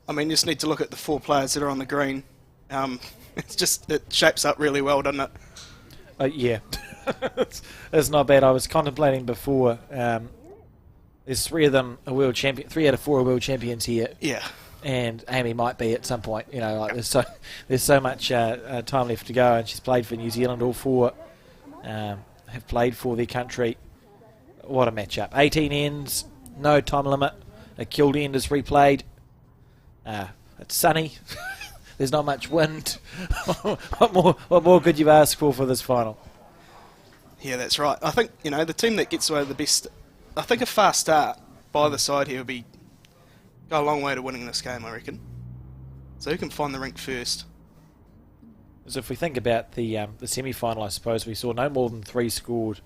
I mean, you just need to look at the 4 players that are on the green. It shapes up really well, doesn't it? Yeah, it's not bad. I was contemplating before. There's 3 of them a world champion. 3 out of 4 are world champions here. Yeah. And Amy might be at some point. You know, like there's so much time left to go, and she's played for New Zealand. All 4 have played for their country. What a matchup. 18 ends, no time limit. A killed end is replayed. It's sunny. There's not much wind. What more could you ask for this final? Yeah, that's right. I think, the team that gets away with the best, I think a fast start by the side here will go a long way to winning this game, I reckon. So who can find the rink first? As if we think about the semi-final, I suppose we saw no more than 3 scored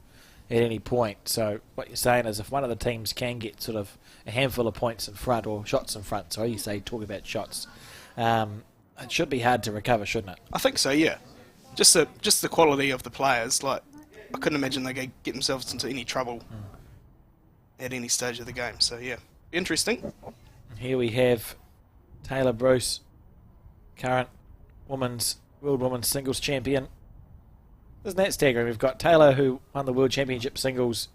at any point. So what you're saying is if one of the teams can get sort of a handful of points in front, or shots in front, sorry, talk about shots, it should be hard to recover, shouldn't it? I think so, yeah. Just the quality of the players. Like, I couldn't imagine they could get themselves into any trouble at any stage of the game. So yeah, interesting. Here we have Taylor Bruce, current world women's singles champion. Isn't that staggering? We've got Taylor, who won the World Championship singles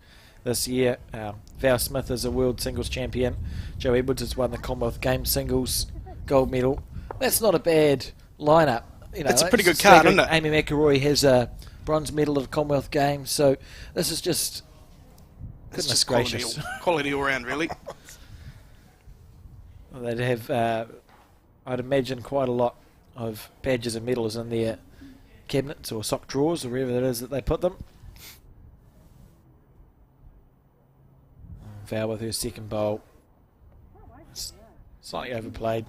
this year. Val Smith is a world singles champion. Joe Edwards has won the Commonwealth Games singles gold medal. That's not a bad lineup. It's a pretty good card, isn't it? Amy McElroy has a bronze medal at Commonwealth Games, so this is just goodness gracious. Quality all round, really. Well, they'd have, I'd imagine, quite a lot of badges and medals in their cabinets or sock drawers or wherever it is that they put them. Val with her second bowl. Slightly overplayed.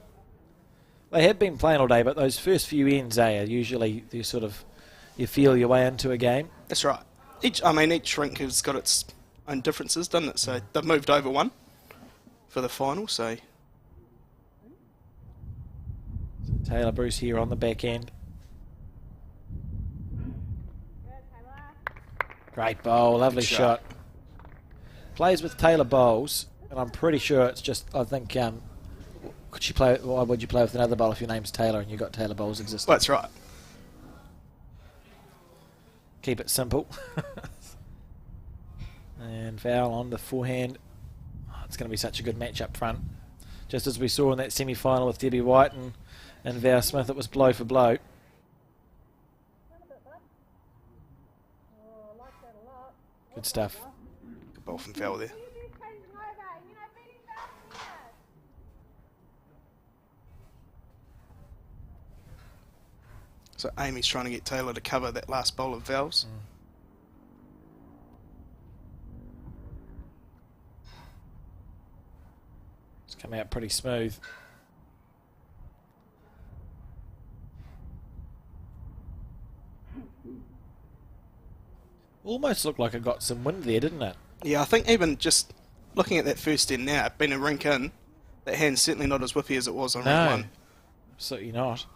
They have been playing all day, but those first few ends, are usually you feel your way into a game. That's right. Each rink has got its own differences, doesn't it? So they've moved over one for the final. So Taylor Bruce here on the back end. Great bowl, lovely shot. Plays with Taylor bowls, and I'm pretty sure it's just, I think, why would you play with another bowl if your name's Taylor and you've got Taylor bowls existing? Well, that's right. Keep it simple. And Val on the forehand. Oh, it's going to be such a good match up front. Just as we saw in that semi-final with Debbie White and Val Smith, it was blow for blow. Good stuff. Good ball from Val there. So Amy's trying to get Taylor to cover that last bowl of Val's. It's come out pretty smooth. Almost looked like it got some wind there, didn't it? Yeah, I think even just looking at that first end now, being a rink in, that hand's certainly not as whippy as it was on rink 1. Absolutely not.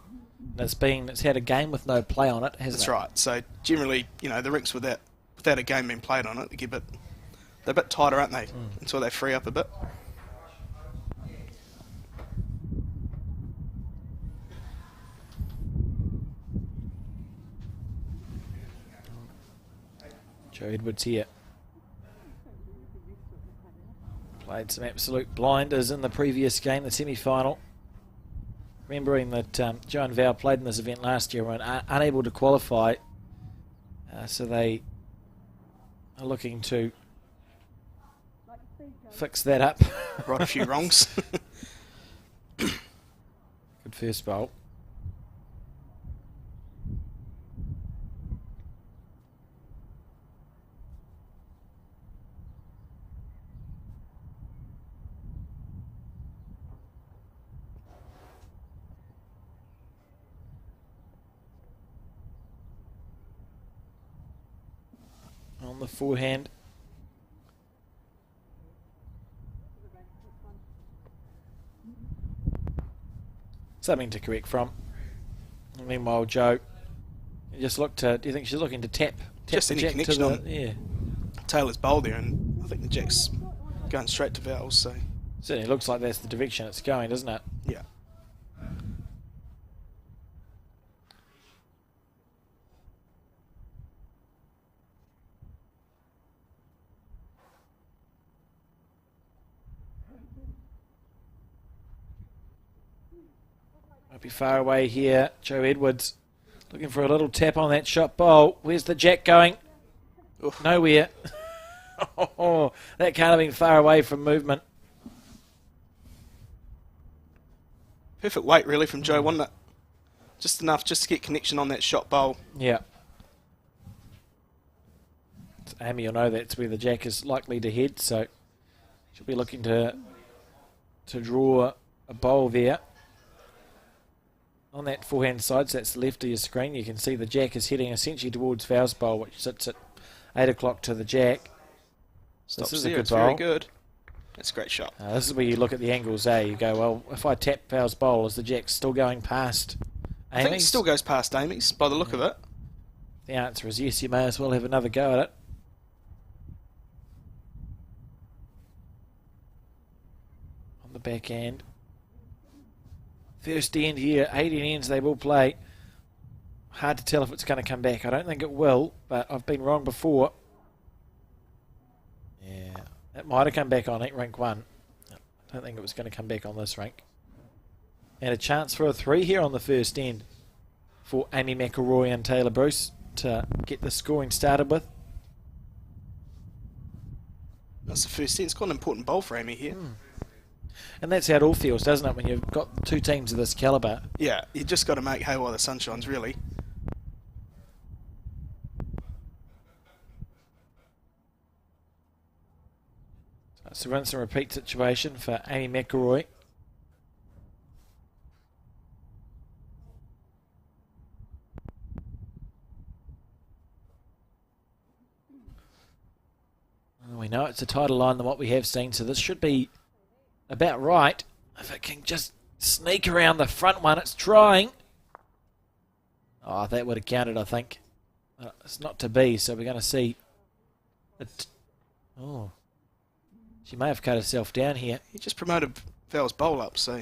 It's had a game with no play on it, hasn't it? That's right. So generally, the rinks without a game being played on it, they're a bit tighter, aren't they? Until they free up a bit. Joe Edwards here. Played some absolute blinders in the previous game, the semi-final. Remembering that Joe and Val played in this event last year and were unable to qualify. So they are looking to fix that up. Right, a few wrongs. Good first bowl. the forehand. Something to correct from. And meanwhile, Joe, you just look to. Do you think she's looking to tap Just the any jack connection to the, on- yeah. Taylor's bowl there, and I think the jack's going straight to Vowels, so Certainly looks like that's the direction it's going, doesn't it? yeah. Might be far away here. Joe Edwards looking for a little tap on that shot bowl. Where's the jack going? Oof. Nowhere. Oh, that can't have been far away from movement. Perfect weight, really, from Joe, wasn't it? Just enough just to get connection on that shot bowl. Yeah. So Amy will know that's where the jack is likely to head, so she'll be looking to draw a bowl there. On that forehand side, so that's the left of your screen, you can see the jack is heading essentially towards Vowels bowl, which sits at 8 o'clock to the jack. Stops This is there, a good it's very bowl. good. That's a great shot. This is where you look at the angles, You go, well, if I tap Vowels bowl, is the jack still going past I think it Amy's? still goes past Amy's, by the look of it. The answer is yes, you may as well have another go at it. On the back end. First end here, 18 ends they will play. Hard to tell if it's going to come back. I don't think it will, but I've been wrong before. Yeah, it might have come back on rink 1. I don't think it was going to come back on this rink. And a chance for a 3 here on the first end for Amy McElroy and Taylor Bruce to get the scoring started with. That's the first end. It's quite an important bowl for Amy here. And that's how it all feels, doesn't it, when you've got two teams of this calibre? Yeah, you just got to make hay while the sun shines, really. So it's a rinse and repeat situation for Amy McElroy. Well, we know it's a tighter line than what we have seen, so this should be about right. If it can just sneak around the front one, it's trying. Oh, that would have counted, I think. It's not to be, so we're going to see. Oh, she may have cut herself down here. He just promoted Val's bowl up, so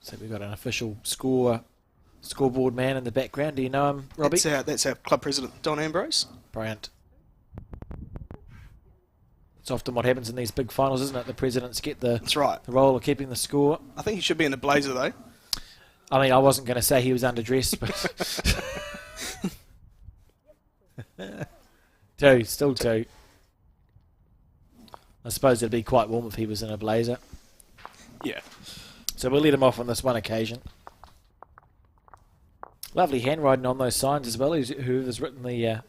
So we've got an official scoreboard man in the background. Do you know him, Robbie? that's our club president, Don Ambrose. Brilliant. It's often what happens in these big finals, isn't it? The presidents get the That's right. role of keeping the score. I think he should be in a blazer, though. I mean, I wasn't going to say he was underdressed, but... Still two. I suppose it'd be quite warm if he was in a blazer. Yeah. So we'll let him off on this one occasion. Lovely handwriting on those signs as well, whoever's written the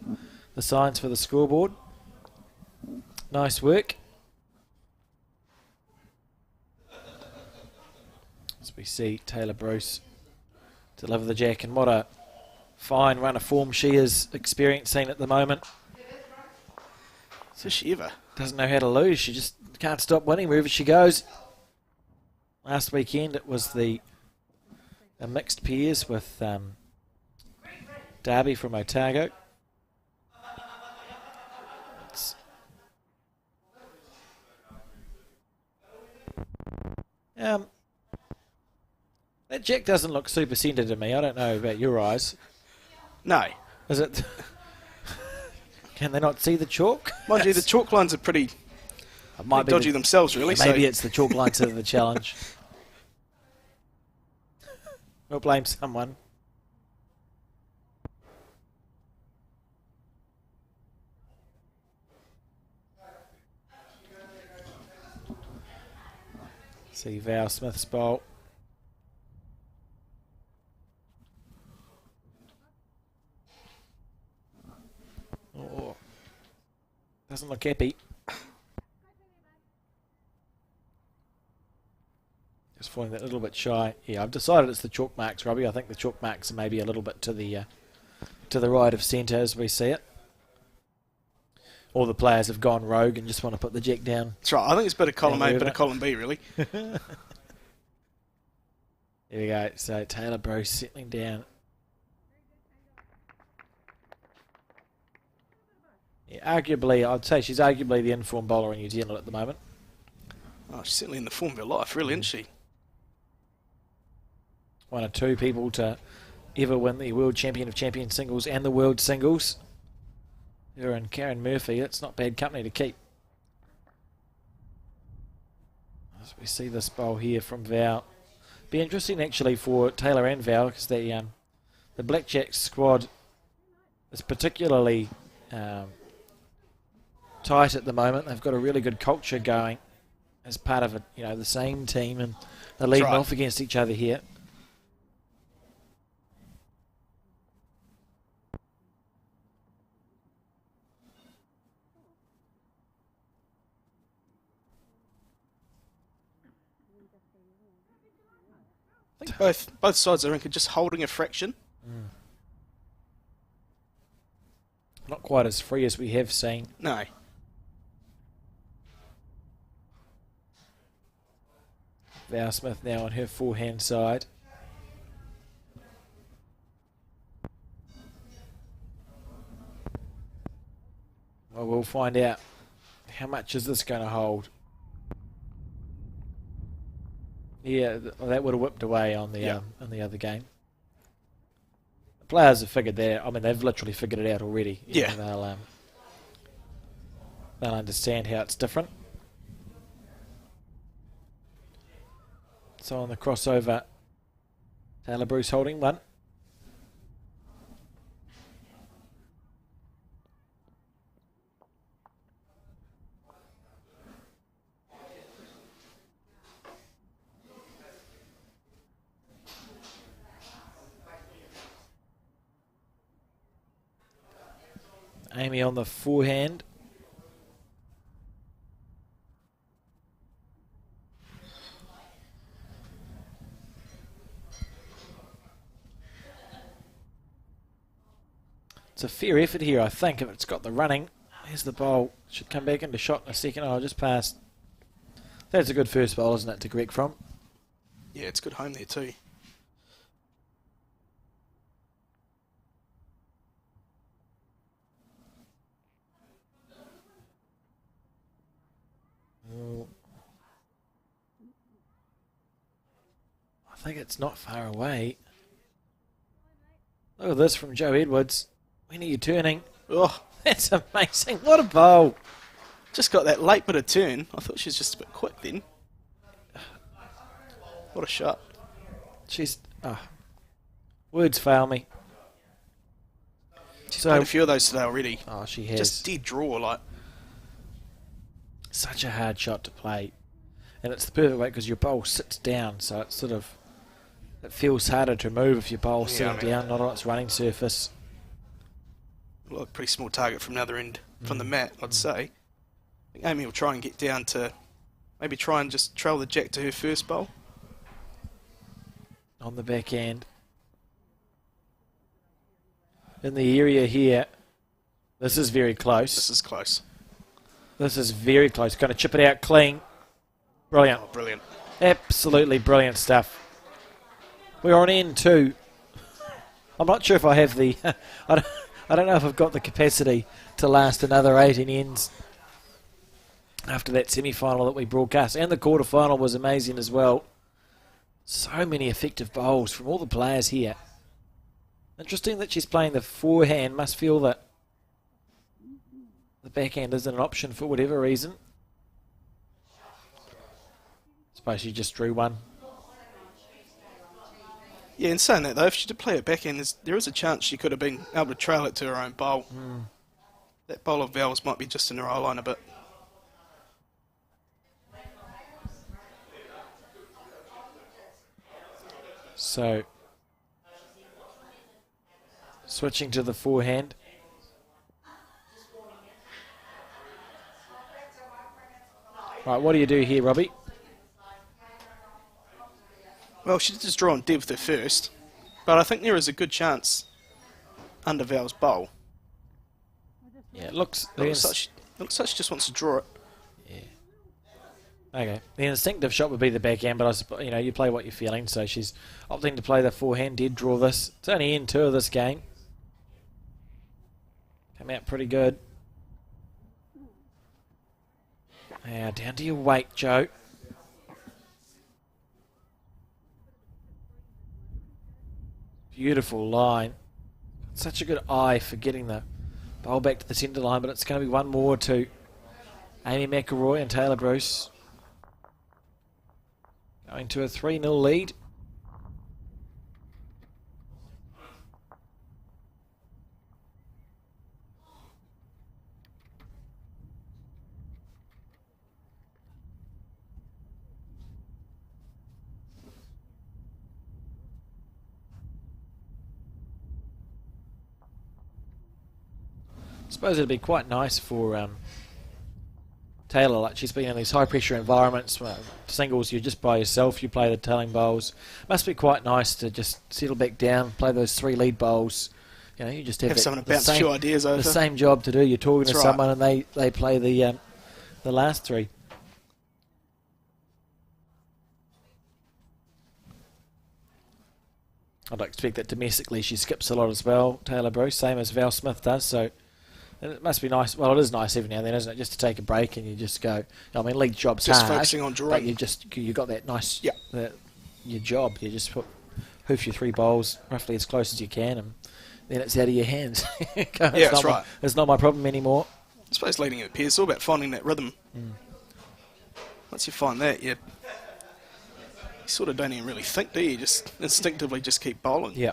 signs for the scoreboard. Nice work. As we see Taylor Bruce deliver the jack, and what a fine run of form she is experiencing at the moment. So she ever. Doesn't know how to lose. She just can't stop winning wherever she goes. Last weekend it was the mixed pairs with Darby from Otago. That jack doesn't look super centered to me. I don't know about your eyes. No. Is it? Can they not see the chalk? Mind you, the chalk lines are pretty It might be dodgy themselves, really. Maybe so it's the chalk lines of the challenge. We'll blame someone. See Val Smith's bowl. Oh, doesn't look happy. Just falling that little bit shy. Yeah, I've decided it's the chalk marks, Robbie. I think the chalk marks are maybe a little bit to the right of centre as we see it. All the players have gone rogue and just want to put the jack down. That's right. I think it's better column A, Yeah, better column B, really. There we go. So Taylor Bruce settling down. Yeah, arguably, I'd say she's arguably the informed bowler in New Zealand at the moment. Oh, she's certainly in the form of her life, really, isn't she? One of two people to ever win the World Champion of Champions singles and the World Singles. Her and Karen Murphy. It's not bad company to keep. As we see this bowl here from Val. Be interesting actually for Taylor and Val because the Blackjack squad is particularly tight at the moment. They've got a really good culture going as part of the same team, and they're leading off against each other here. I think both sides of the rink are just holding a fraction. Not quite as free as we have seen. No. Val Smith now on her forehand side. Well, we'll find out how much is this going to hold. Yeah, that would have whipped away on the other game. The players have figured that out. I mean, they've literally figured it out already. Yeah. They'll understand how it's different. So on the crossover, Taylor Bruce holding one. Amy on the forehand. It's a fair effort here, I think, if it's got the running. Here's the bowl. Should come back into shot in a second. Oh, just passed. That's a good first bowl, isn't it, to correct from? Yeah, it's good home there too. I think it's not far away. Look at this from Joe Edwards. When are you turning? Oh, That's amazing. What a bowl. just got that late bit of turn. I thought she was just a bit quick then. What a shot. Words fail me. She's played a few of those today already. Oh, she has. Just dead draw, like. Such a hard shot to play. And it's the perfect way because your bowl sits down, so it's it feels harder to move if your bowl's sitting down, not on its running surface. Well, a pretty small target from the other end, from the mat, I'd say. I think Amy will try and get down to, maybe try and just trail the jack to her first bowl. On the back end. In the area here, this is very close. This is close. This is very close. Going to chip it out clean. Brilliant. Oh, brilliant. Absolutely brilliant stuff. We're on end two. I'm not sure if I have the... I don't know if I've got the capacity to last another 18 ends after that semi-final that we broadcast. And the quarter-final was amazing as well. So many effective bowls from all the players here. Interesting that she's playing the forehand. Must feel that the backhand isn't an option for whatever reason. Suppose she just drew one. Yeah, in saying that though, if she did play it backhand, there is a chance she could have been able to trail it to her own bowl. That bowl of Val's might be just in her eye line a bit. So, switching to the forehand. Right, what do you do here, Robbie? Well, she did just draw on dead with her first, but I think there is a good chance under Val's bowl. Yeah, it looks It looks like she just wants to draw it. okay. The instinctive shot would be the backhand, but I suppose you play what you're feeling. So she's opting to play the forehand. Did draw this. It's only in 2 of this game. Came out pretty good. Now down to your weight, Joe. Beautiful line. Such a good eye for getting the bowl back to the centre line, but it's going to be one more to Amy McElroy and Taylor Bruce. Going to a 3-0 lead. I suppose it'd be quite nice for Taylor. Like she's been in these high pressure environments. Singles, you're just by yourself. You play the telling bowls. Must be quite nice to just settle back down, play those 3 lead bowls. You just have Someone to bounce a few ideas over. The same job to do. You're talking That's to right. someone and they play the last 3. I'd expect that domestically she skips a lot as well, Taylor Bruce, same as Val Smith does. So it must be nice. Well, it is nice every now and then, isn't it? Just to take a break and you just go. I mean, league job's Just hard, focusing on drawing. but you got that nice. Yeah. Your job. You just hoof your 3 bowls roughly as close as you can, and then it's out of your hands. That's right. It's not my problem anymore. I suppose leading at Piers, it's all about finding that rhythm. Once you find that, you sort of don't even really think, do you? Just instinctively just keep bowling. Yeah.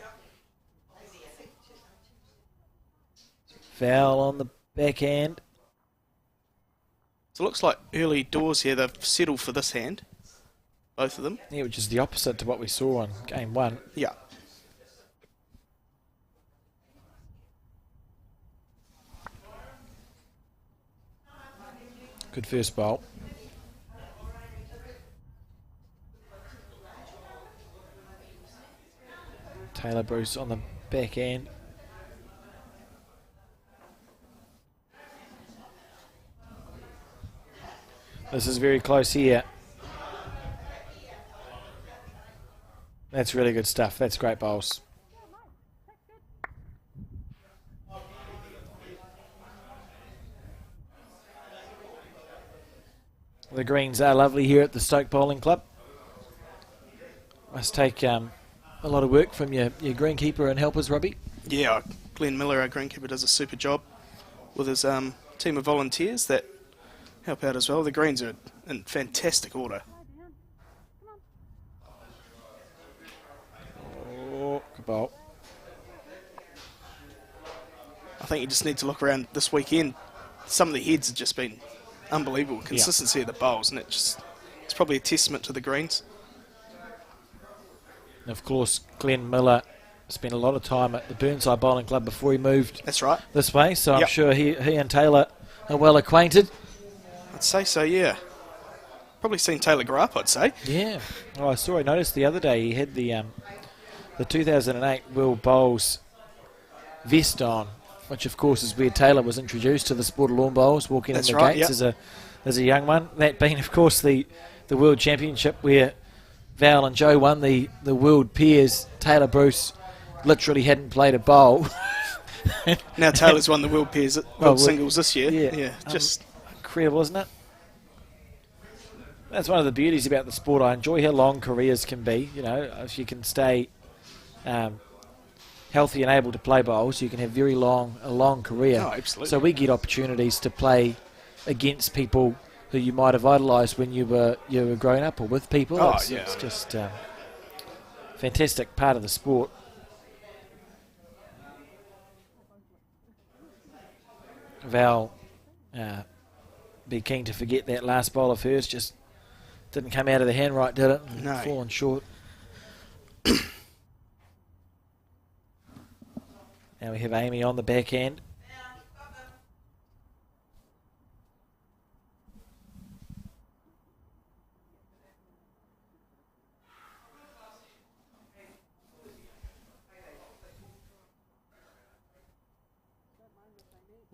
Foul on the backhand. So it looks like early doors here, they've settled for this hand, both of them. Yeah, which is the opposite to what we saw on game 1. Yeah. Good first bowl. Taylor Bruce on the backhand. This is very close here. That's really good stuff. That's great bowls. The greens are lovely here at the Stoke Bowling Club. Must take a lot of work from your greenkeeper and helpers, Robbie. Yeah, Glenn Miller, our greenkeeper, does a super job with his team of volunteers that help out as well. The greens are in fantastic order. Oh, good bowl. I think you just need to look around this weekend. Some of the heads have just been unbelievable. Consistency of the bowls, and it's probably a testament to the greens. And of course, Glenn Miller spent a lot of time at the Burnside Bowling Club before he moved That's right. this way, so I'm sure he and Taylor are well acquainted. I'd say so, yeah. Probably seen Taylor grow up, I'd say. Yeah. Oh, I noticed the other day he had the 2008 Will Bowles vest on, which of course is where Taylor was introduced to the sport of lawn bowls, walking That's in the right, gates as a young one. That being, of course, the World Championship where Val and Joe won the World Pairs. Taylor Bruce literally hadn't played a bowl. Now Taylor's won the World Pairs World Singles this year. Yeah. Just Incredible, isn't it? That's one of the beauties about the sport. I enjoy how long careers can be. If you can stay healthy and able to play bowls, you can have a long career. Oh, absolutely. So we get opportunities to play against people who you might have idolised when you were growing up, or with people. Oh, It's just fantastic part of the sport. Val be keen to forget that last bowl of hers. Just didn't come out of the hand right, did it? No. Fallen short. Now we have Amy on the backhand.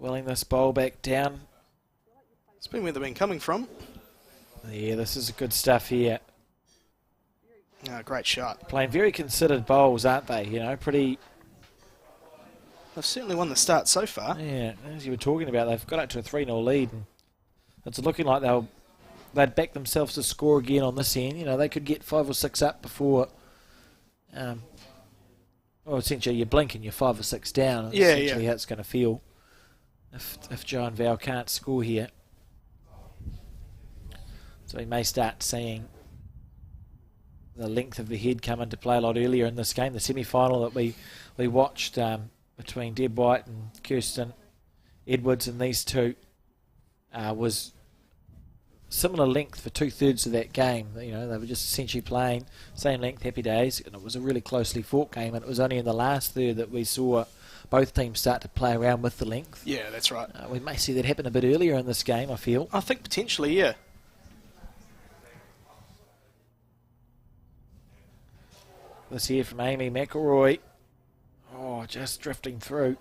willing this bowl back down. It's been where they've been coming from. Yeah, this is good stuff here. Great shot. Playing very considered bowls, aren't they? You know, pretty... They've certainly won the start so far. Yeah, as you were talking about, they've got up to a 3-0 lead. And it's looking like they'd back themselves to score again on this end. You know, they could get 5 or 6 up before... well, essentially, you blink and you're 5 or 6 down. That's essentially how it's going to feel if Joe and Val can't score here. So we may start seeing the length of the head come into play a lot earlier in this game. The semi-final that we watched between Deb White and Kirsten Edwards and these two was similar length for 2/3 of that game. You know, they were just essentially playing same length, happy days, and it was a really closely fought game. And it was only in the last third that we saw both teams start to play around with the length. Yeah, that's right. We may see that happen a bit earlier in this game, I feel. I think potentially, yeah. This here from Amy McElroy. Oh, just drifting through.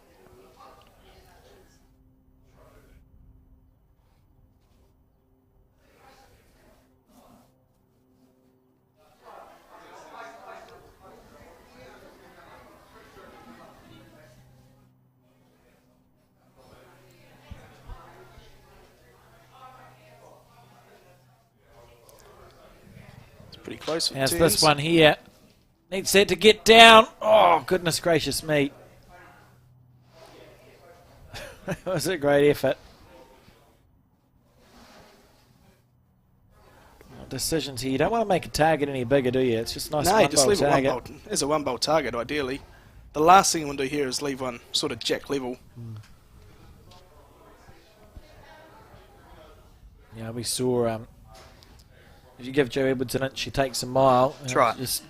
It's pretty close. How's this one here? Needs that to get down. Oh, goodness gracious me. That was a great effort. Decisions here. You don't want to make a target any bigger, do you? It's just nice. No, just leave it one bolt. As a 1 bolt target, ideally. The last thing you want to do here is leave one sort of jack level. Yeah, we saw. If you give Jo Edwards an inch, she takes a mile. That's right. Just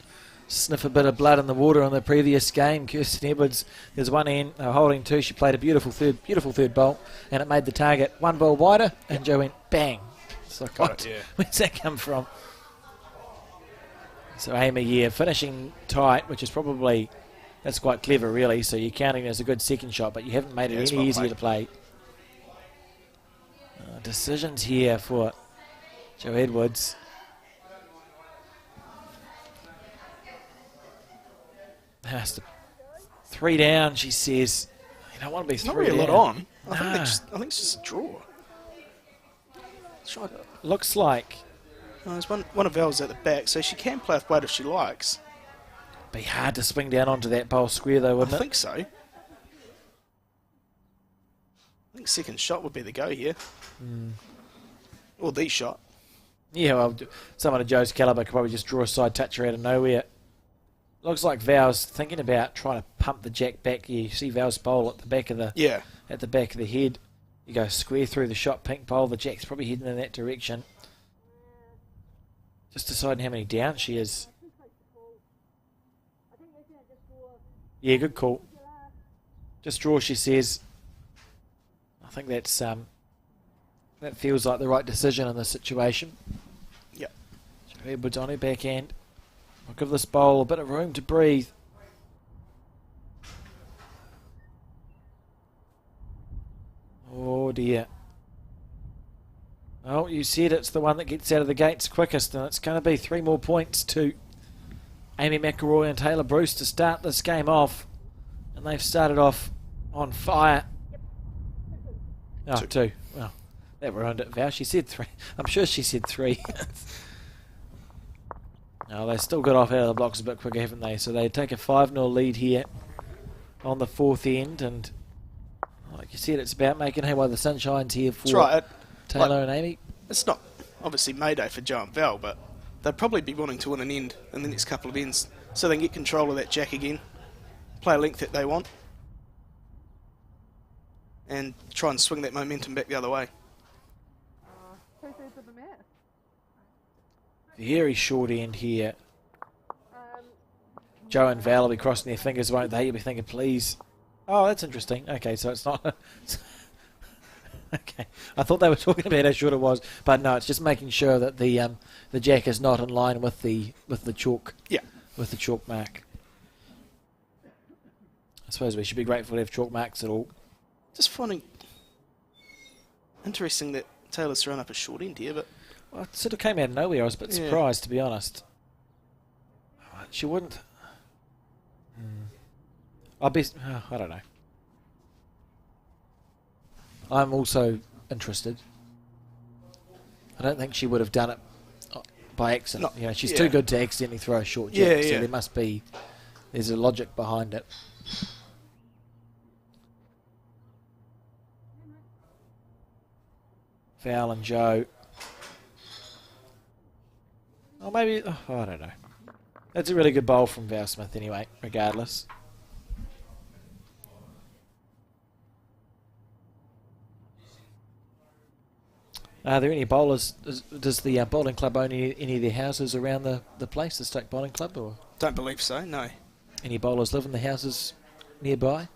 sniff a bit of blood in the water on the previous game. Kirsten Edwards, there's one end, holding 2. She played a beautiful third bowl, and it made the target 1 bowl wider, and Jo went bang. It's like, where's that come from? So Amy here finishing tight, which is probably, that's quite clever really. So you're counting as a good second shot, but you haven't made it any easier to play. Decisions here for Jo Edwards. Has to 3 down, she says. You don't want to be 3 Not really down. a lot on. I think it's just a draw. Looks like. There's one of Val's at the back, so she can play with weight if she likes. Be hard to swing down onto that bowl square though, wouldn't I it? think so. I think second shot would be the go here. Or the shot. Yeah, well, someone of Joe's calibre could probably just draw a side toucher out of nowhere. Looks like Val's thinking about trying to pump the jack back. You see Val's bowl at the back of the at the back of the head. You go square through the shot pink bowl. The jack's probably heading in that direction. Just deciding how many down she is. Yeah, good call. Just draw, she says. I think that's that feels like the right decision in this situation. Yep. Jo Edwards on her backhand. I'll give this bowl a bit of room to breathe. Oh dear. Oh, you said it's the one that gets out of the gates quickest, and it's going to be 3 more points to Amy McElroy and Taylor Bruce to start this game off. And they've started off on fire. Oh, 2. Well, that ruined it, Val. She said 3. I'm sure she said 3. No, they still got off out of the blocks a bit quicker, haven't they? So they take a 5-0 lead here on the 4th end. And like you said, it's about making hay while the sun shines here for Taylor and Amy. It's not obviously Mayday for Joe and Val, but they'd probably be wanting to win an end in the next couple of ends so they can get control of that jack again, play a length that they want, and try and swing that momentum back the other way. 2/3 of the match. Very short end here. Joe and Val will be crossing their fingers, won't they? You'll be thinking, please. Oh, that's interesting. Okay, so it's not... okay, I thought they were talking about how short it was, but no, it's just making sure that the jack is not in line with the chalk. Yeah. With the chalk mark. I suppose we should be grateful to have chalk marks at all. Just finding Interesting that Taylor's thrown up a short end here, but Well, it sort of came out of nowhere. I was a bit Yeah. surprised, to be honest. She wouldn't. I don't know. I'm also interested. I don't think she would have done it by accident. No, She's yeah. too good to accidentally throw a short Yeah, jack, so yeah. there's a logic behind it. Val and Joe. Or maybe, I don't know. That's a really good bowl from Val Smith anyway, regardless. Are there any bowlers? Does the bowling club own any of their houses around the place, the Stoke Bowling Club? Or don't believe so, no. any bowlers live in the houses nearby?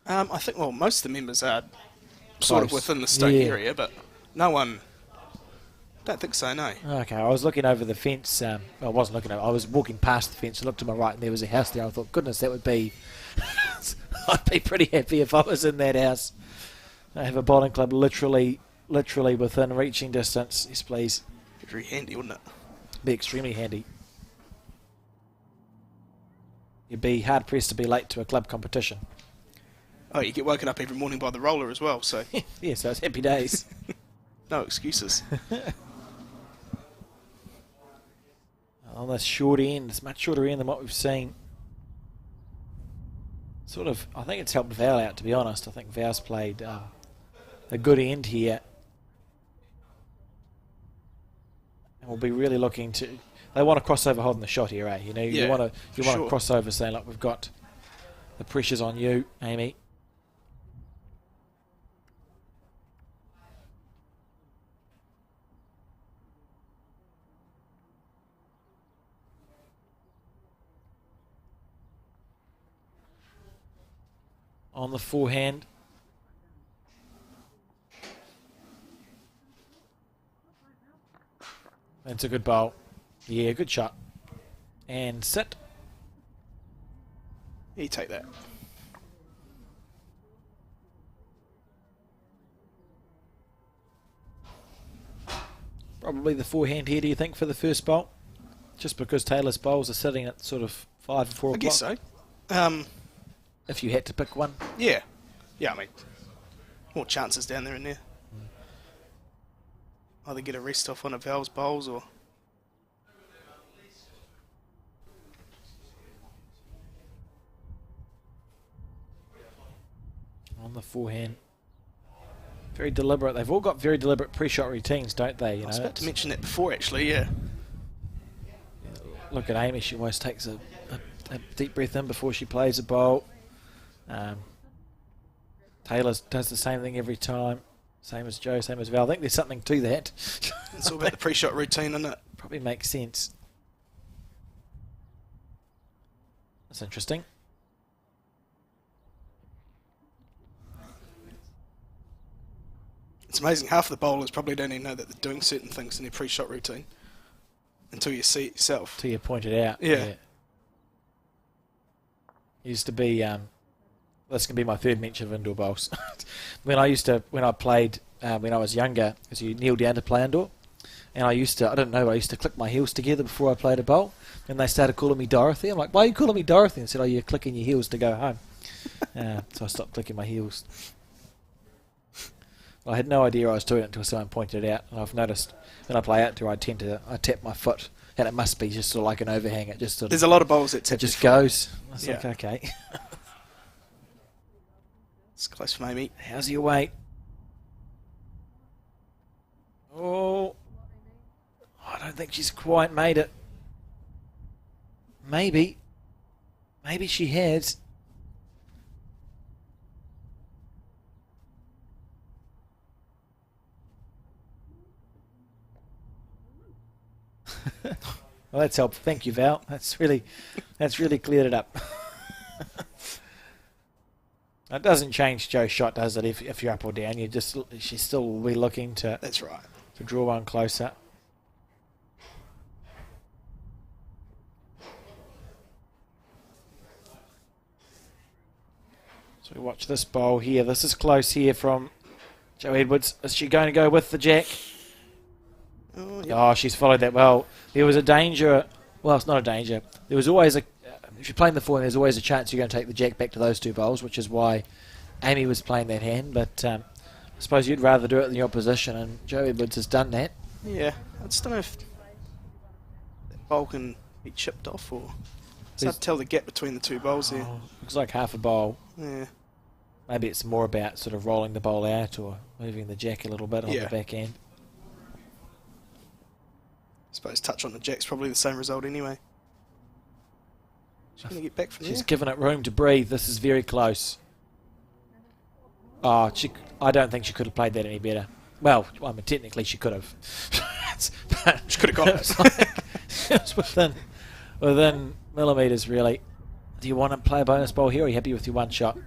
I think, well, most of the members are sort of Close. within the Stoke Yeah. area, but no one... Don't think so, no. Okay, I was looking over the fence. I wasn't looking over. I was walking past the fence. I looked to my right, and there was a house there. I thought, goodness, that would be... I'd be pretty happy if I was in that house. I have a bowling club literally within reaching distance. Yes, please. Very handy, wouldn't it? Be extremely handy. You'd be hard pressed to be late to a club competition. Oh, you get woken up every morning by the roller as well, so Yeah, so it's happy days. no excuses. On this short end, it's much shorter end than what we've seen. Sort of, I think it's helped Val out, to be honest. I think Val's played a good end here. And we'll be really looking to... They want to cross over holding the shot here, eh? You know, Yeah, you want for to sure. cross over saying, look, we've got the pressure's on you, Amy. On the forehand. That's a good bowl. Yeah, good shot. And sit. You take that. Probably the forehand here, do you think, for the first bowl? Just because Taylor's bowls are sitting at sort of 5 and 4 I o'clock. guess so. If you had to pick one. Yeah. Yeah, I mean, more chances down there and there. Either get a rest off one of Val's bowls or... On the forehand. Very deliberate. They've all got very deliberate pre-shot routines, don't they? You I was know, about to mention that before, actually, yeah. look at Amy. She always takes a deep breath in before she plays a bowl. Taylor does the same thing every time. Same as Joe, same as Val. I think there's something to that. It's all about the pre-shot routine, isn't it? Probably makes sense. That's interesting. It's amazing, half of the bowlers probably don't even know that they're doing certain things in their pre-shot routine until you see it yourself. Till you pointed out. Yeah. Used to be... this can be my third mention of indoor bowls. when I played when I was younger, because you kneel down to play indoor, and I used to click my heels together before I played a bowl, and they started calling me Dorothy. I'm like, why are you calling me Dorothy? And said, oh, you're clicking your heels to go home. So I stopped clicking my heels. I had no idea I was doing it until someone pointed it out, and I've noticed when I play outdoor, I tap my foot, and it must be just sort of like an overhang. It just sort There's of, a lot of bowls that it tap just their foot. goes. I was like, Yeah. okay. It's close for Amy. How's your weight? Oh, I don't think she's quite made it. Maybe she has. Well, that's helpful. Thank you, Val. That's really cleared it up. It doesn't change Joe's shot, does it? If you're up or down, she still will be looking to That's right. draw one closer. So we watch this bowl here. This is close here from Joe Edwards, is she going to go with the jack? Oh, yep. Oh, she's followed that well. There was a danger. Well, it's not a danger. There was always a. If you're playing the 4, there's always a chance you're going to take the jack back to those 2 bowls, which is why Amy was playing that hand. But I suppose you'd rather do it than your opposition, and Joe Edwards has done that. Yeah, I just don't know if that bowl can be chipped off or. It's hard to tell the gap between the 2 bowls there. Oh, looks like half a bowl. Yeah. Maybe it's more about sort of rolling the bowl out or moving the jack a little bit on the back end. I suppose touch on the jack's probably the same result anyway. She's going to get back from there. She's given it room to breathe. This is very close. Oh, I don't think she could have played that any better. Well, I mean, technically she could have. She could have got it. It's within millimetres, really. Do you want to play a bonus bowl here, or are you happy with your 1 shot?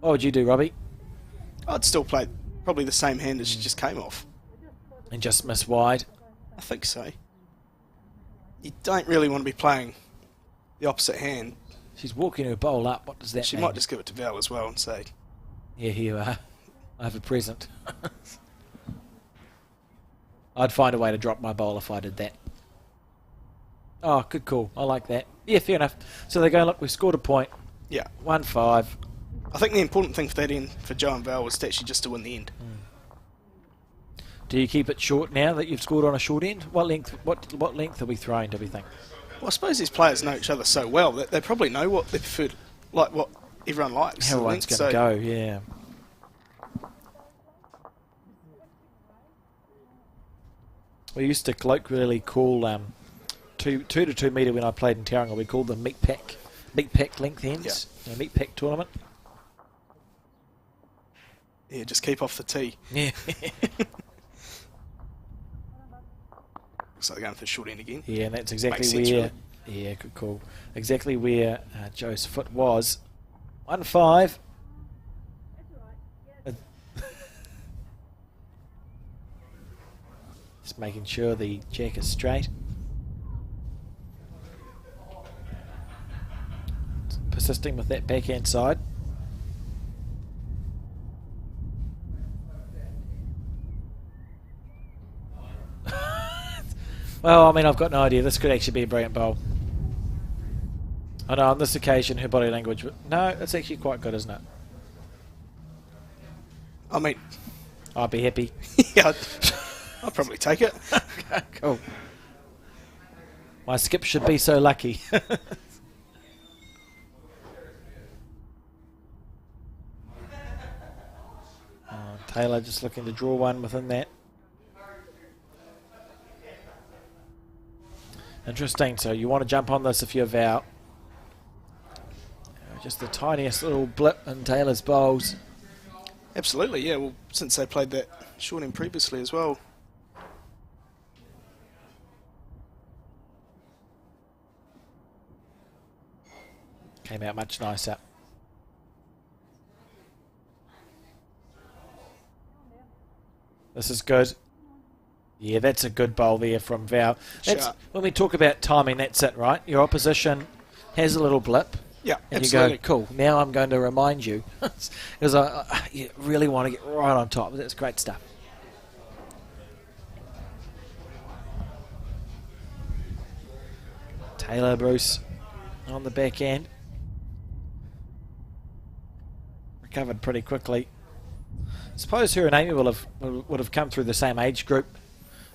What would you do, Robbie? I'd still play probably the same hand as she just came off. And just miss wide? I think so. You don't really want to be playing the opposite hand. She's walking her bowl up. What does that She mean? might just give it to Val as well and say, Yeah, here you are. I have a present. I'd find a way to drop my bowl if I did that. Oh, good call. I like that. Yeah, fair enough. So they go, look, we've scored a point. yeah. 1-5. I think the important thing for that end for Joe and Val was actually just to win the end. Do you keep it short now that you've scored on a short end? What length? What length are we throwing? Do we think? Well, I suppose these players know each other so well that they probably know what they prefer, like what everyone likes. How one's going to go? Yeah. We used to colloquially call 2 to 2 metre when I played in Tauranga. We called them meat pack length ends. Yeah. Meat pack tournament. Yeah, just keep off the tee. Yeah. Looks like they're going for the short end again. Yeah, and that's exactly Makes sense, where. really. Yeah, good call. Exactly where Joe's foot was. 1-5. Just making sure the jack is straight. Persisting with that backhand side. Well, I mean, I've got no idea. This could actually be a brilliant bowl. I know on this occasion her body language... No, it's actually quite good, isn't it? I mean, I'd be happy. yeah, I'll probably take it. Cool. My skip should be so lucky. Taylor just looking to draw one within that. Interesting. So you want to jump on this if you're Val. Just the tiniest little blip in Taylor's bowls. Absolutely, yeah. Well, since they played that short end previously as well. Came out much nicer. This is good. Yeah, that's a good bowl there from Val. That's, Sharp. when we talk about timing, that's it, right? Your opposition has a little blip. Yeah, And absolutely. you go, cool, now I'm going to remind you. Because you really want to get right on top. That's great stuff. Taylor Bruce on the back end. Recovered pretty quickly. Suppose her and Amy would have come through the same age group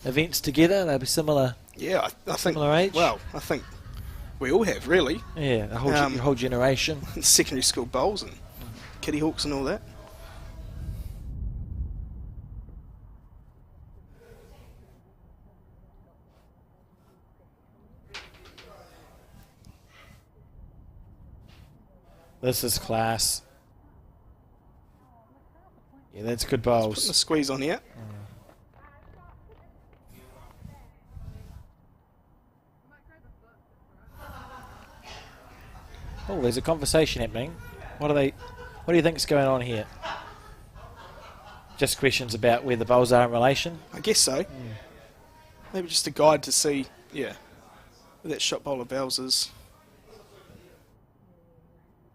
events together. They'll be similar. Yeah, I think. Similar age? Well, I think we all have really. Yeah, the whole, your whole generation. Secondary school bowls and Kitty Hawks and all that. This is class. Yeah, that's good Putting bowls. the squeeze on here. Oh, there's a conversation happening. What do you think is going on here? Just questions about where the bowls are in relation? I guess so. Maybe just a guide to see, yeah, where that shot bowler Bells is.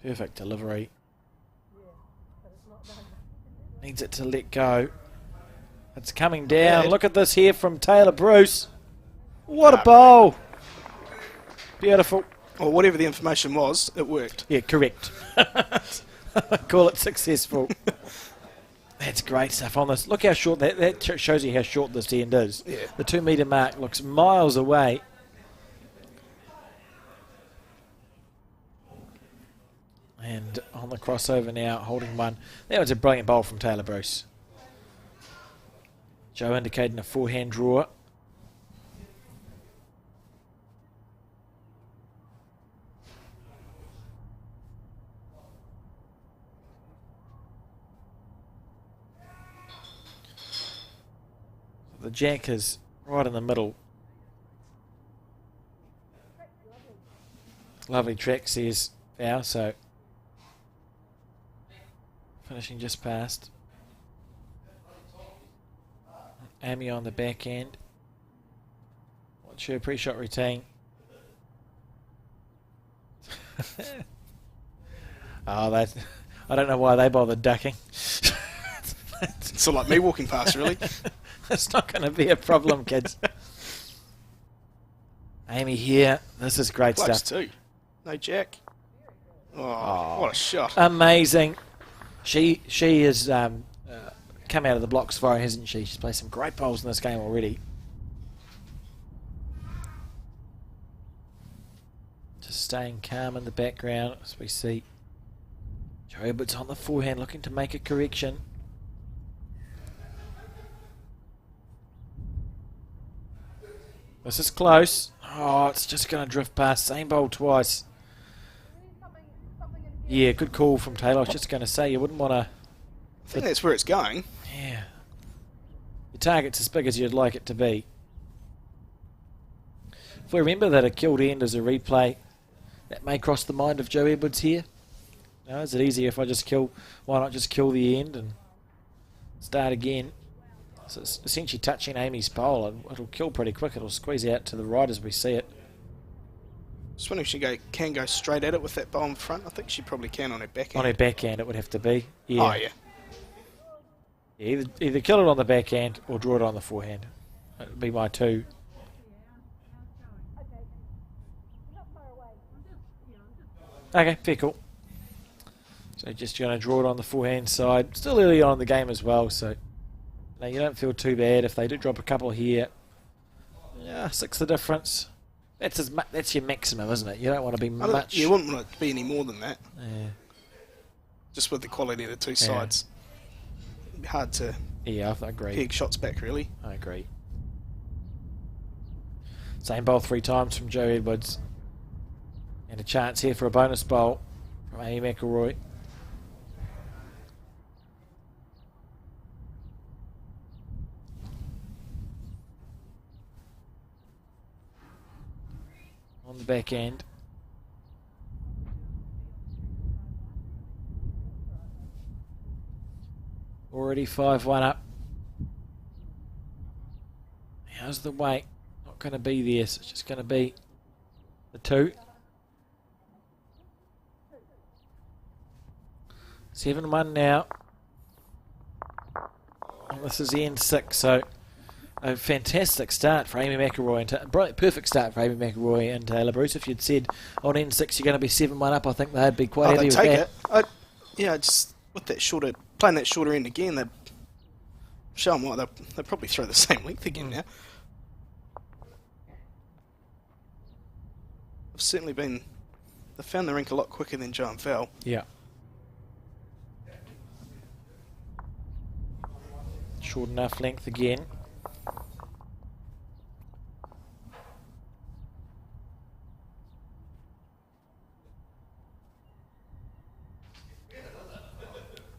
Perfect delivery. Needs it to let go. It's coming down. Yeah. Look at this here from Taylor Bruce. What a bowl. Beautiful. Or whatever the information was, it worked. Yeah, correct. Call it successful. That's great stuff on this. Look how short that shows you how short this end is. Yeah. The 2 metre mark looks miles away. And on the crossover now, holding one. That was a brilliant bowl from Taylor Bruce. Joe indicating a forehand draw. The jack is right in the middle. Lovely track, says Val, so finishing just past. Amy on the back end. What's her pre-shot routine? Oh, that I don't know why they bothered ducking. It's sort of like me walking past, really. It's not going to be a problem, kids. Amy here. This is great Close stuff. too. No jack. Oh, what a shot. Amazing. She has come out of the blocks far, hasn't she? She's played some great bowls in this game already. Just staying calm in the background as we see Joe Edwards on the forehand looking to make a correction. This is close. Oh, it's just going to drift past. Same bowl twice. Yeah, good call from Taylor. I was just going to say, you wouldn't want to... I think that's where it's going. Yeah. Your target's as big as you'd like it to be. If we remember that a killed end is a replay, that may cross the mind of Joe Edwards here. No, is it easier if I just kill... Why not just kill the end and start again? So it's essentially touching Amy's bowl, and it'll kill pretty quick. It'll squeeze out to the right as we see it. Just wondering if she can go straight at it with that bowl in front. I think she probably can on her backhand. On her backhand it would have to be. Yeah. Oh, yeah. Yeah, either kill it on the backhand or draw it on the forehand. That would be my two. Okay, fair cool. So just going to draw it on the forehand side. Still early on in the game as well, so no, you don't feel too bad if they do drop a couple here. Yeah, 6 the difference. That's your maximum, isn't it? You don't want to be much. You wouldn't want it to be any more than that. Yeah. Just with the quality of the two sides. It'd be hard to Yeah, I agree. peg shots back, really. I agree. Same bowl 3 times from Joe Edwards. And a chance here for a bonus bowl from Amy McElroy. On the back end. Already 5-1 up. How's the weight? Not going to be there, so it's just going to be the 2. 7-1 now. And this is the end 6, so a fantastic start for Amy McElroy. And perfect start for Amy McElroy and Taylor Bruce. If you'd said on end 6 you're going to be 7-1 up, I think they'd be quite happy with that. They'd take it. Just with that shorter, playing that shorter end again, they'd show them what they'll probably throw the same length again now. They've certainly been. They found the rink a lot quicker than Joe and Val. Yeah. Short enough length again.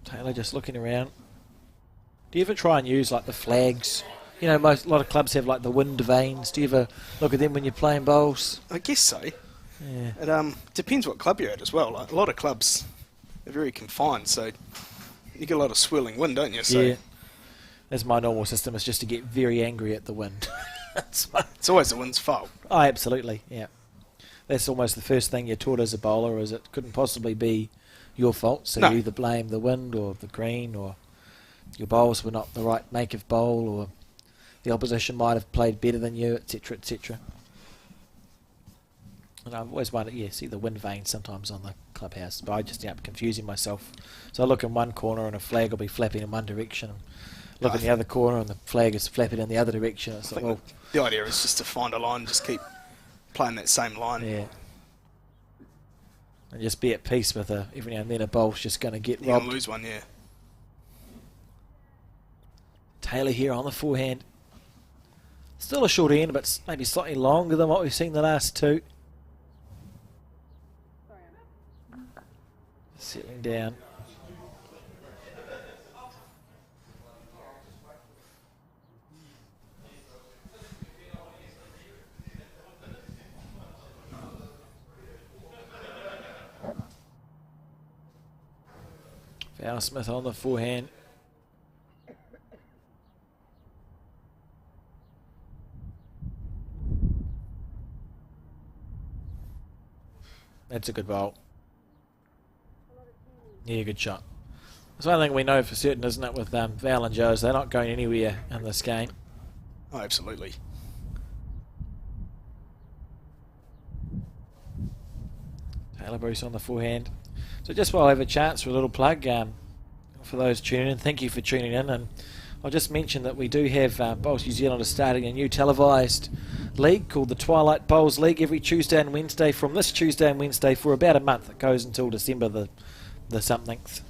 Taylor just looking around. Do you ever try and use like the flags? You know, a lot of clubs have like the wind vanes. Do you ever look at them when you're playing bowls? I guess so. Yeah. It depends what club you're at as well. Like, a lot of clubs are very confined, so you get a lot of swirling wind, don't you? So Yeah. That's my normal system, is just to get very angry at the wind. it's always the wind's fault. Oh, absolutely, yeah. That's almost the first thing you're taught as a bowler, is it couldn't possibly be your fault, so No. you either blame the wind or the green or your bowls were not the right make of bowl, or the opposition might have played better than you, etc., etc. And I've always wondered, see the wind vane sometimes on the clubhouse, but I just end up confusing myself. So I look in one corner and a flag will be flapping in one direction, and look in the other corner and the flag is flapping in the other direction. It's like, well, the idea is just to find a line, just keep playing that same line. yeah. And just be at peace with every now and then a bowl's just going to get You're robbed. going to lose one, yeah. Taylor here on the forehand. Still a short end, but maybe slightly longer than what we've seen the last two. Settling down. Val Smith on the forehand. That's a good bowl. Yeah, good shot. That's one thing we know for certain, isn't it, with Val and Joe, is they're not going anywhere in this game. Oh, absolutely. Taylor Bruce on the forehand. So just while I have a chance for a little plug, for those tuning in, thank you for tuning in. And I'll just mention that we do have Bowls New Zealand is starting a new televised league called the Twilight Bowls League every Tuesday and Wednesday from this Tuesday and Wednesday for about a month. It goes until December the somethingth.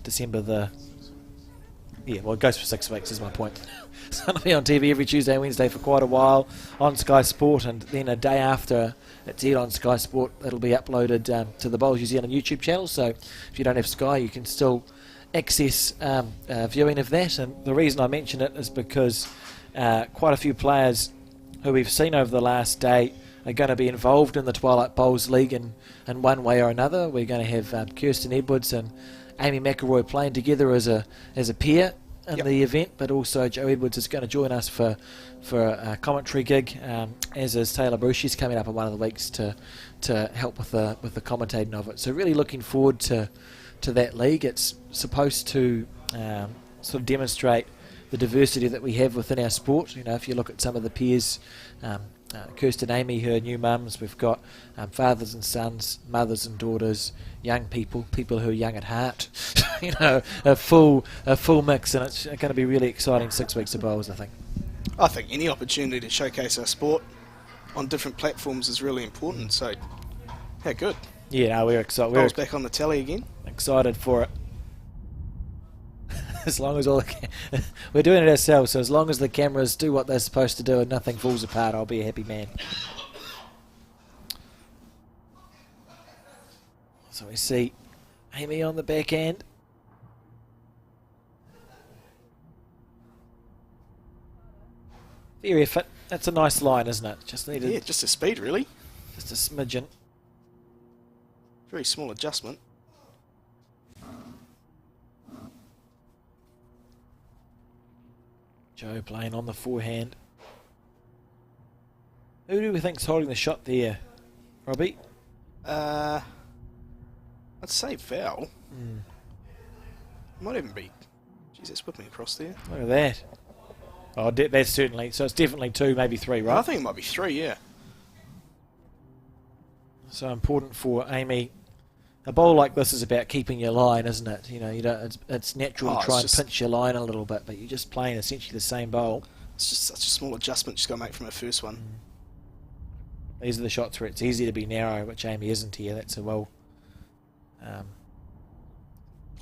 Yeah, well, it goes for 6 weeks is my point. So it'll be on TV every Tuesday and Wednesday for quite a while on Sky Sport, and then a day after it's aired on Sky Sport, it'll be uploaded to the Bowls New Zealand YouTube channel. So if you don't have Sky, you can still access viewing of that. And the reason I mention it is because quite a few players who we've seen over the last day are going to be involved in the Twilight Bowls League in one way or another. We're going to have Kirsten Edwards and Amy McElroy playing together as a pair in the event, but also Joe Edwards is going to join us for a commentary gig, as is Taylor Bruce. She's coming up in one of the weeks to help with the commentating of it. So really looking forward to that league. It's supposed to sort of demonstrate the diversity that we have within our sport. You know, if you look at some of the peers, Kirsten, Amy, her new mums, we've got fathers and sons, mothers and daughters, young people who are young at heart. You know, a full mix, and it's going to be really exciting 6 weeks of bowls, I think. I think any opportunity to showcase our sport on different platforms is really important. So, how good. Yeah, no, we're excited. Bowls back on the telly again. Excited for it. As long as we're doing it ourselves, so as long as the cameras do what they're supposed to do and nothing falls apart, I'll be a happy man. So we see Amy on the backhand. Very fit. That's a nice line, isn't it? Just needed. Yeah, just a speed, really. Just a smidgen. Very small adjustment. Joe playing on the forehand. Who do we think's holding the shot there, Robbie? I'd say Val. Might even be. Jeez, that's whipping across there. Look at that. Oh, that's certainly. So it's definitely 2, maybe 3, right? I think it might be 3, yeah. So important for Amy. A bowl like this is about keeping your line, isn't it? You know, you don't. It's natural to try and pinch your line a little bit, but you're just playing essentially the same bowl. It's just such a small adjustment she's got to make from her first one. These are the shots where it's easy to be narrow, which Amy isn't here. That's a well.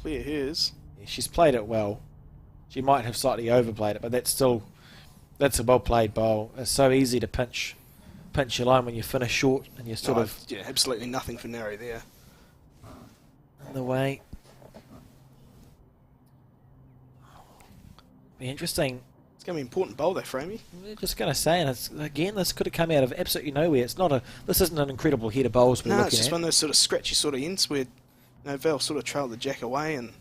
Clear hers. Yeah, she's played it well. She might have slightly overplayed it, but that's a well played bowl. It's so easy to pinch your line when you finish short and you're sort of. Yeah, absolutely nothing for narrow there. In the way. Be interesting. It's going to be an important bowl there for Amy. We're just going to say, and this could have come out of absolutely nowhere. This isn't an incredible head of bowls we're looking at. No, it's just one of those sort of scratchy sort of ends where Val sort of trailed the jack away, and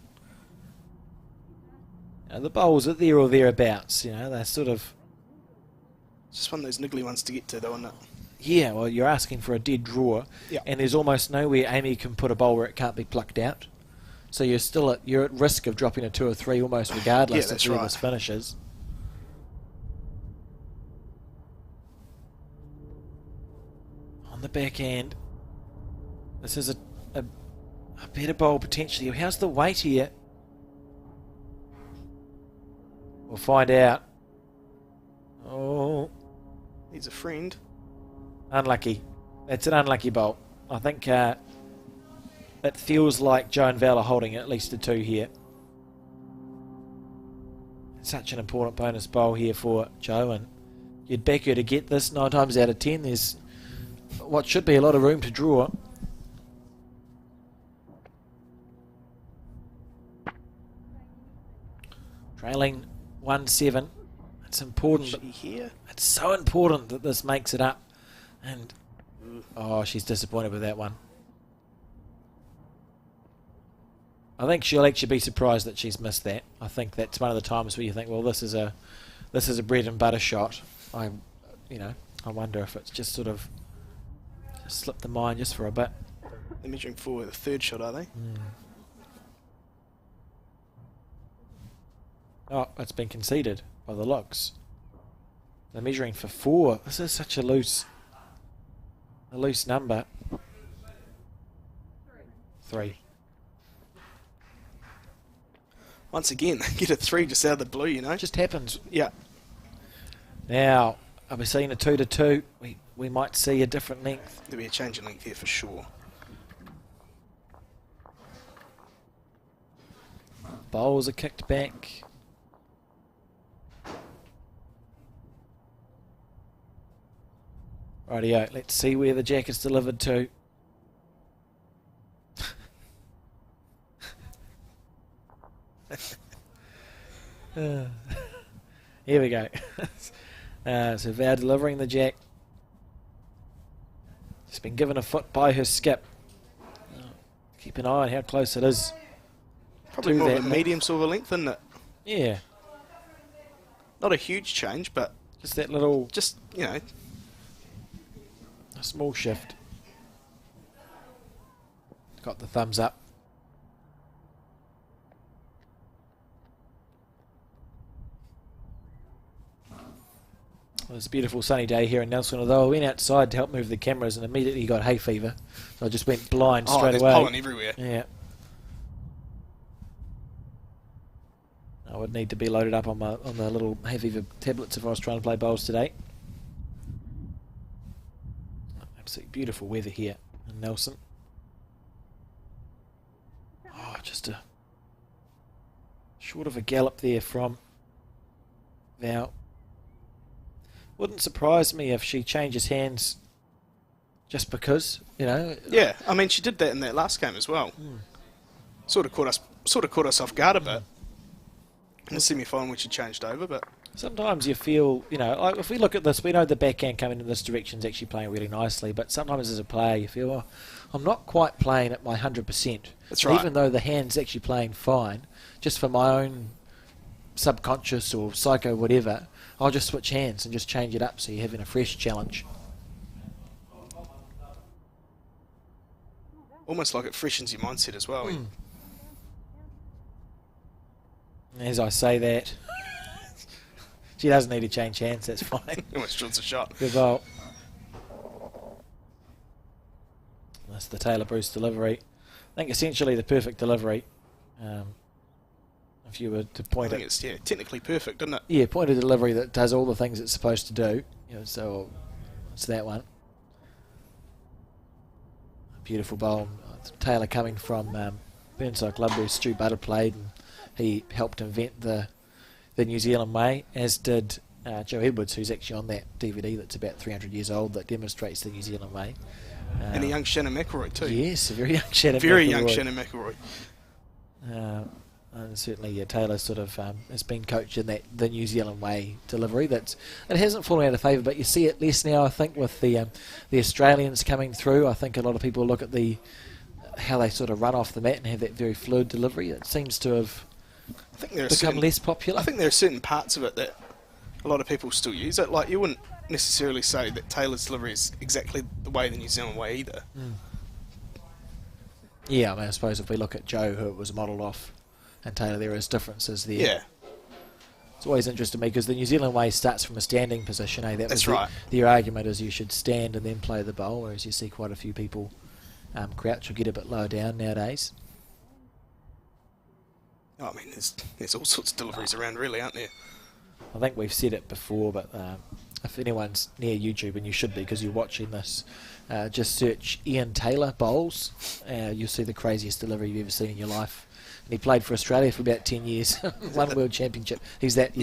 the bowls are there or thereabouts. You know, they're sort of. It's just one of those niggly ones to get to, though, isn't it? Yeah, well, you're asking for a dead draw, and there's almost nowhere Amy can put a bowl where it can't be plucked out. So you're at risk of dropping a 2 or 3 almost regardless of where this finishes. On the backhand, this is a better bowl potentially. How's the weight here? We'll find out. Oh, He's a friend. unlucky. It's an unlucky bowl. I think it feels like Joe and Val are holding at least a 2 here. Such an important bonus bowl here for Joe, and you'd back her to get this 9 times out of 10. There's what should be a lot of room to draw. Trailing 1-7. It's important. She here? It's so important that this makes it up. And oh, she's disappointed with that one. I think she'll actually be surprised that she's missed that. I think that's one of the times where you think, well, this is a bread and butter shot. I wonder if it's just sort of slipped the mind just for a bit. They're measuring for the 3rd shot, are they? Oh, it's been conceded by the looks. They're measuring for 4. This is such a loose number. 3. Once again, they get a 3 just out of the blue, you know? It just happens. Yeah. Now, are we seeing a 2-2? We might see a different length. There'll be a change in length here for sure. Bowls are kicked back. Rightio, let's see where the jacket's delivered to. Here we go. So Val delivering the jack. She's been given a foot by her skip. Keep an eye on how close it is. Probably to more that of a length. medium sort of length, isn't it? Yeah, Not a huge change, but just that little just, you know, a small shift. Got the thumbs up. Well, it's a beautiful sunny day here in Nelson, although I went outside to help move the cameras and immediately got hay fever. So I just went blind straight there's away. pollen everywhere. Yeah. I would need to be loaded up on the little hay fever tablets if I was trying to play bowls today. Absolutely beautiful weather here in Nelson. Oh, just a short of a gallop there from Val. Wouldn't surprise me if she changes hands just because, you know. Yeah, I mean, she did that in that last game as well. Sort of caught us off guard a bit in the semi-final when she changed over, but Sometimes you feel, you know, like if we look at this, we know the backhand coming in this direction is actually playing really nicely, but sometimes as a player you feel, oh, I'm not quite playing at my 100%. That's right. Even though the hand's actually playing fine, just for my own subconscious or psycho whatever, I'll just switch hands and just change it up so you're having a fresh challenge. almost like it freshens your mindset as well. As I say that, she doesn't need to change hands, that's fine. Almost draws a shot. Good bowl. That's the Taylor Bruce delivery. I think essentially the perfect delivery. If you were to I point think it, it's technically perfect, isn't it? yeah, point a delivery that does all the things it's supposed to do. You know, so it's that one. Beautiful bowl. Taylor coming from Burnside Club where Stu Butter played, and he helped invent the New Zealand way, as did Joe Edwards, who's actually on that DVD that's about 300 years old that demonstrates the New Zealand way. And a young Shannon McElroy too. Yes, a very young Shannon Very McElroy. young Shannon McElroy. And certainly Taylor sort of has been coached in the New Zealand way delivery. It hasn't fallen out of favour, but you see it less now, I think, with the Australians coming through. I think a lot of people look at how they sort of run off the mat and have that very fluid delivery. It seems to have become less popular. I think there are certain parts of it that a lot of people still use it. Like, you wouldn't necessarily say that Taylor's delivery is exactly the way the New Zealand way either. Yeah, I mean, I suppose if we look at Joe, who it was modelled off, and Taylor, there is differences there. Yeah. It's always interesting to me because the New Zealand way starts from a standing position, eh? That's right. Their argument is you should stand and then play the bowl, whereas you see quite a few people crouch or get a bit lower down nowadays. Oh, I mean, there's all sorts of deliveries around, really, aren't there? I think we've said it before, but if anyone's near YouTube, and you should be because you're watching this, just search Ian Taylor bowls. You'll see the craziest delivery you've ever seen in your life. And he played for Australia for about 10 years, won World Championship. He's that,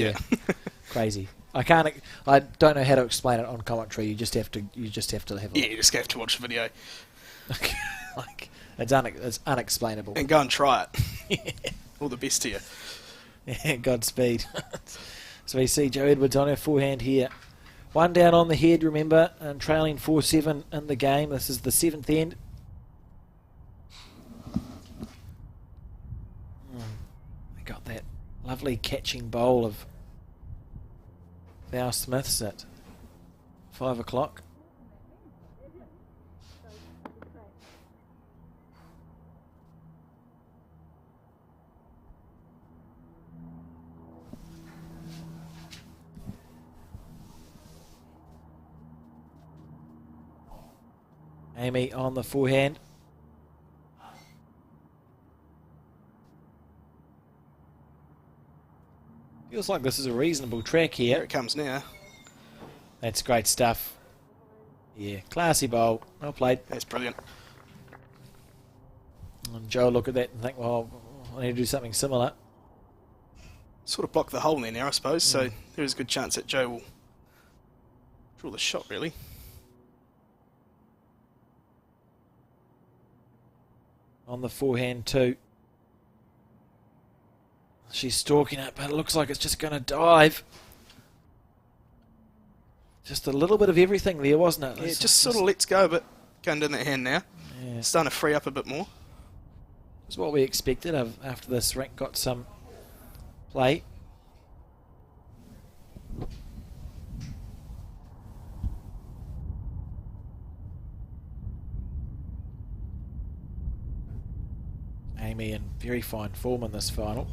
crazy. I don't know how to explain it on commentary. You just have to have a look. Yeah, you just have to watch the video. Like, it's unexplainable. And go and try it. All the best to you. Yeah, Godspeed. So we see Joe Edwards on her forehand here. One down on the head, remember, and trailing 4-7 in the game. This is the 7th end. We got that lovely catching bowl of Val Smith's at 5 o'clock. Amy on the forehand. Feels like this is a reasonable track here. Here it comes now. That's great stuff. Yeah, classy bowl. Well played. That's brilliant. And Joe look at that and think, well, I need to do something similar. Sort of block the hole there now, I suppose, so there is a good chance that Joe will draw the shot, really. On the forehand too. She's stalking it, but it looks like it's just going to dive. Just a little bit of everything there, wasn't it? Yeah, it just sort of lets go a bit, going down that hand now. Yeah. It's starting to free up a bit more. It's what we expected after this rink got some play. Amy in very fine form in this final.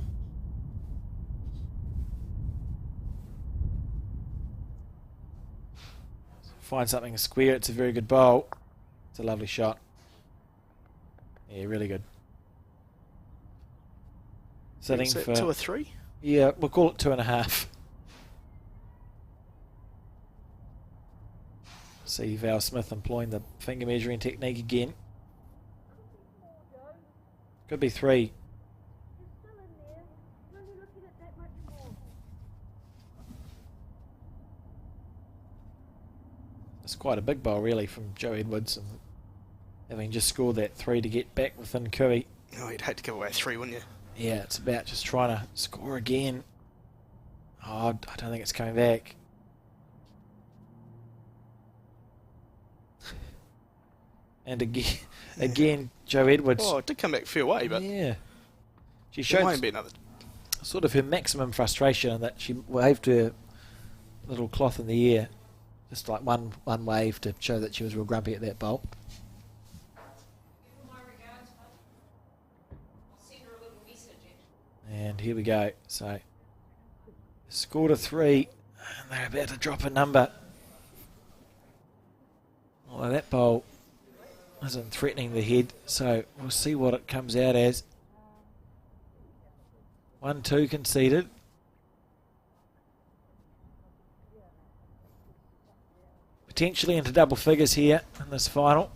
Find something square, it's a very good bowl. It's a lovely shot. Yeah, really good. Sitting Is that for 2 or 3? Yeah, we'll call it 2.5. See Val Smith employing the finger measuring technique again. Could be 3. It's still in there. You're only looking at that much more. It's quite a big bowl really from Joe Edwards, and having just scored that 3 to get back within Curry. Oh, you'd hate to give away 3, wouldn't you? Yeah, it's about just trying to score again. Oh, I don't think it's coming back. And again, Joe Edwards. Oh, it did come back a fair way, but Yeah. She there might showed be another. sort of her maximum frustration in that she waved her little cloth in the air. Just like one wave to show that she was real grumpy at that bowl. And here we go. So, scored a 3, and they're about to drop a number. Although that bowl isn't threatening the head, so we'll see what it comes out as. 1-2 conceded. Potentially into double figures here in this final.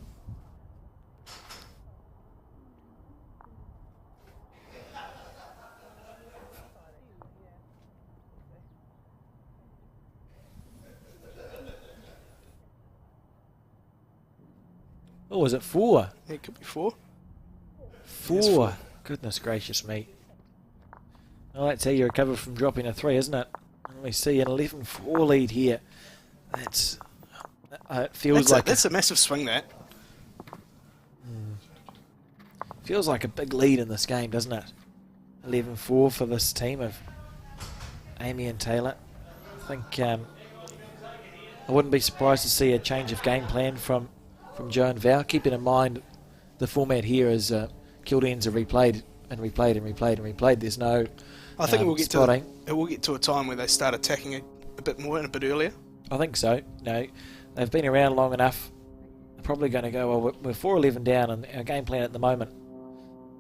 Oh, was it 4? Yeah, it could be 4. 4. Yes, 4. Goodness gracious me. Well, that's how you recover from dropping a 3, isn't it? And we see an 11-4 lead here. That's it feels like That's a massive swing, that. feels like a big lead in this game, doesn't it? 11-4 for this team of Amy and Taylor. I think I wouldn't be surprised to see a change of game plan from Joe and Val, keeping in mind the format here is Kildanes have replayed and replayed and replayed and replayed. There's no I think we'll get spotting. we'll get to a time where they start attacking a bit more and a bit earlier. I think so. No, they've been around long enough. They're probably going to go, well, we're 4-11 down, and our game plan at the moment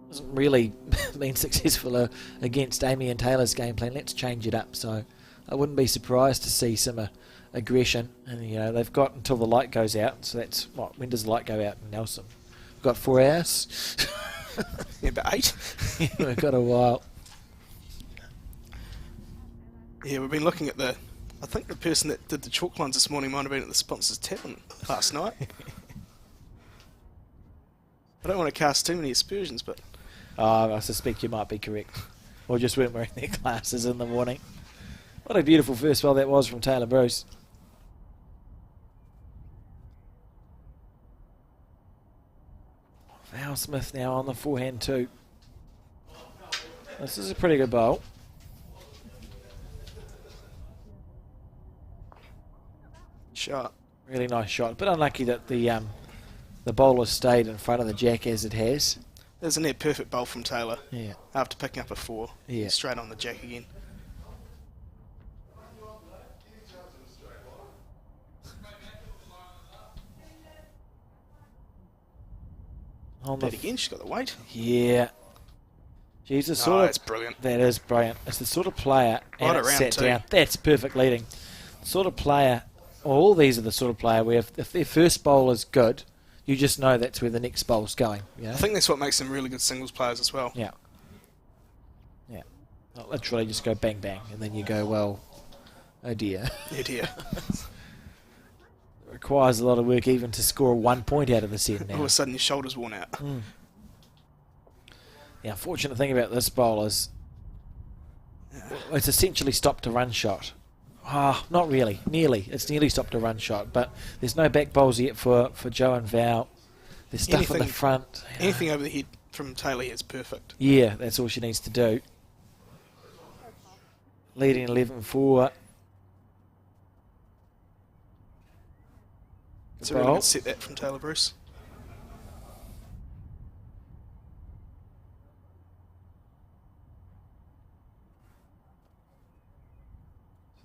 hasn't really been successful against Amy and Taylor's game plan. Let's change it up. So I wouldn't be surprised to see some aggression. And, you know, they've got until the light goes out. So that's, when does the light go out in Nelson? We've got 4 hours. Yeah, about 8. Yeah, we've got a while. Yeah, we've been looking at I think the person that did the chalk lines this morning might have been at the sponsors tavern last night. I don't want to cast too many aspersions, but I suspect you might be correct. Or just weren't wearing their glasses in the morning. What a beautiful first ball that was from Taylor Bruce. Val Smith now on the forehand too. This is a pretty good bowl. shot. Really nice shot. But unlucky that the bowler stayed in front of the jack as it has. There's a near perfect bowl from Taylor. Yeah. After picking up a 4. Yeah. Straight on the jack again. On That again, she's got the weight. Yeah. She's the Oh, sort that's brilliant. That is brilliant. It's the sort of player, and Right it's around sat too. down. That's perfect leading. The sort of player, all these are the sort of player where if their first bowl is good, you just know that's where the next bowl's going. You know? I think that's what makes them really good singles players as well. Yeah. Yeah. Not literally just go bang bang, and then you go, well, oh dear. Yeah, dear. It requires a lot of work even to score 1 point out of the set now. All of a sudden your shoulder's worn out. The unfortunate thing about this bowl is it's essentially stopped a run shot. Not really. Nearly. It's nearly stopped a run shot, but there's no back bowls yet for Joe and Val. There's stuff in the front. Anything over the head from Taylor is perfect. Yeah, that's all she needs to do. Leading 11-4. It's a really good set that from Taylor Bruce.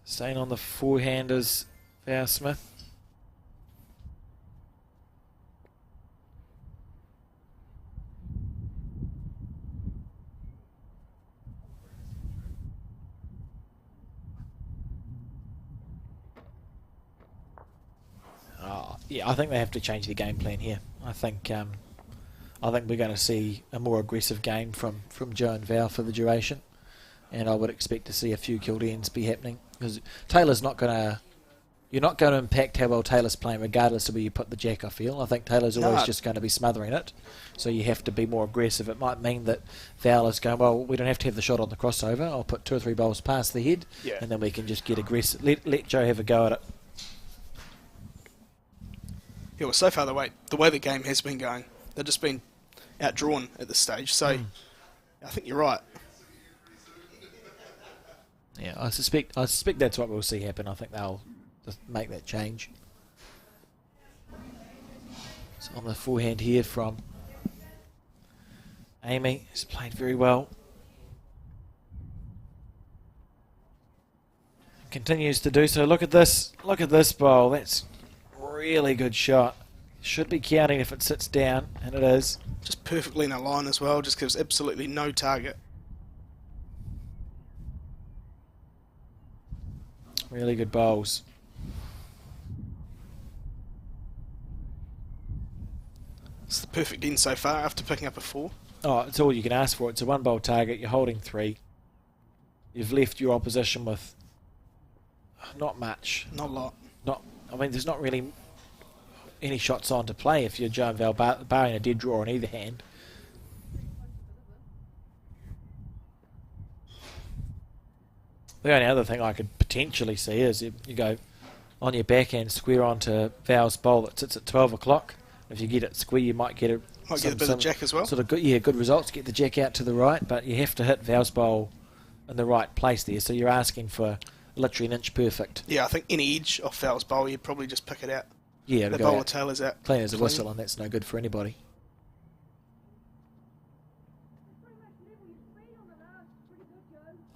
Staying on the forehanders, Val Smith. Yeah, I think they have to change their game plan here. I think we're going to see a more aggressive game from Joe and Val for the duration, and I would expect to see a few killed ends be happening because Taylor's not going to. You're not going to impact how well Taylor's playing regardless of where you put the jack, I feel. I think Taylor's always just going to be smothering it, so you have to be more aggressive. It might mean that Val is going, well, we don't have to have the shot on the crossover. I'll put 2 or 3 bowls past the head, and then we can just get aggressive. Let Joe have a go at it. Yeah, well, so far the way the game has been going, they've just been outdrawn at this stage. So I think you're right. Yeah, I suspect that's what we'll see happen. I think they'll just make that change. So on the forehand here from Amy, has played very well. Continues to do so. Look at this bowl. That's really good shot. Should be counting if it sits down, and it is. Just perfectly in a line as well, just gives absolutely no target. Really good bowls. It's the perfect end so far after picking up a 4. Oh, it's all you can ask for. It's a 1 bowl target. You're holding 3. You've left your opposition with not much. Not a lot. There's not really any shots on to play if you're Joe and Val, barring a dead draw on either hand. The only other thing I could potentially see is you go on your backhand square onto Val's bowl that sits at 12 o'clock. If you get it square, you might get Might get a bit of jack as well. Sort of good results. Get the jack out to the right, but you have to hit Val's bowl in the right place there. So you're asking for literally an inch perfect. Yeah, I think any edge off Val's bowl, you'd probably just pick it out. Yeah, the bowler Taylor's out. Clean as a whistle, and that's no good for anybody.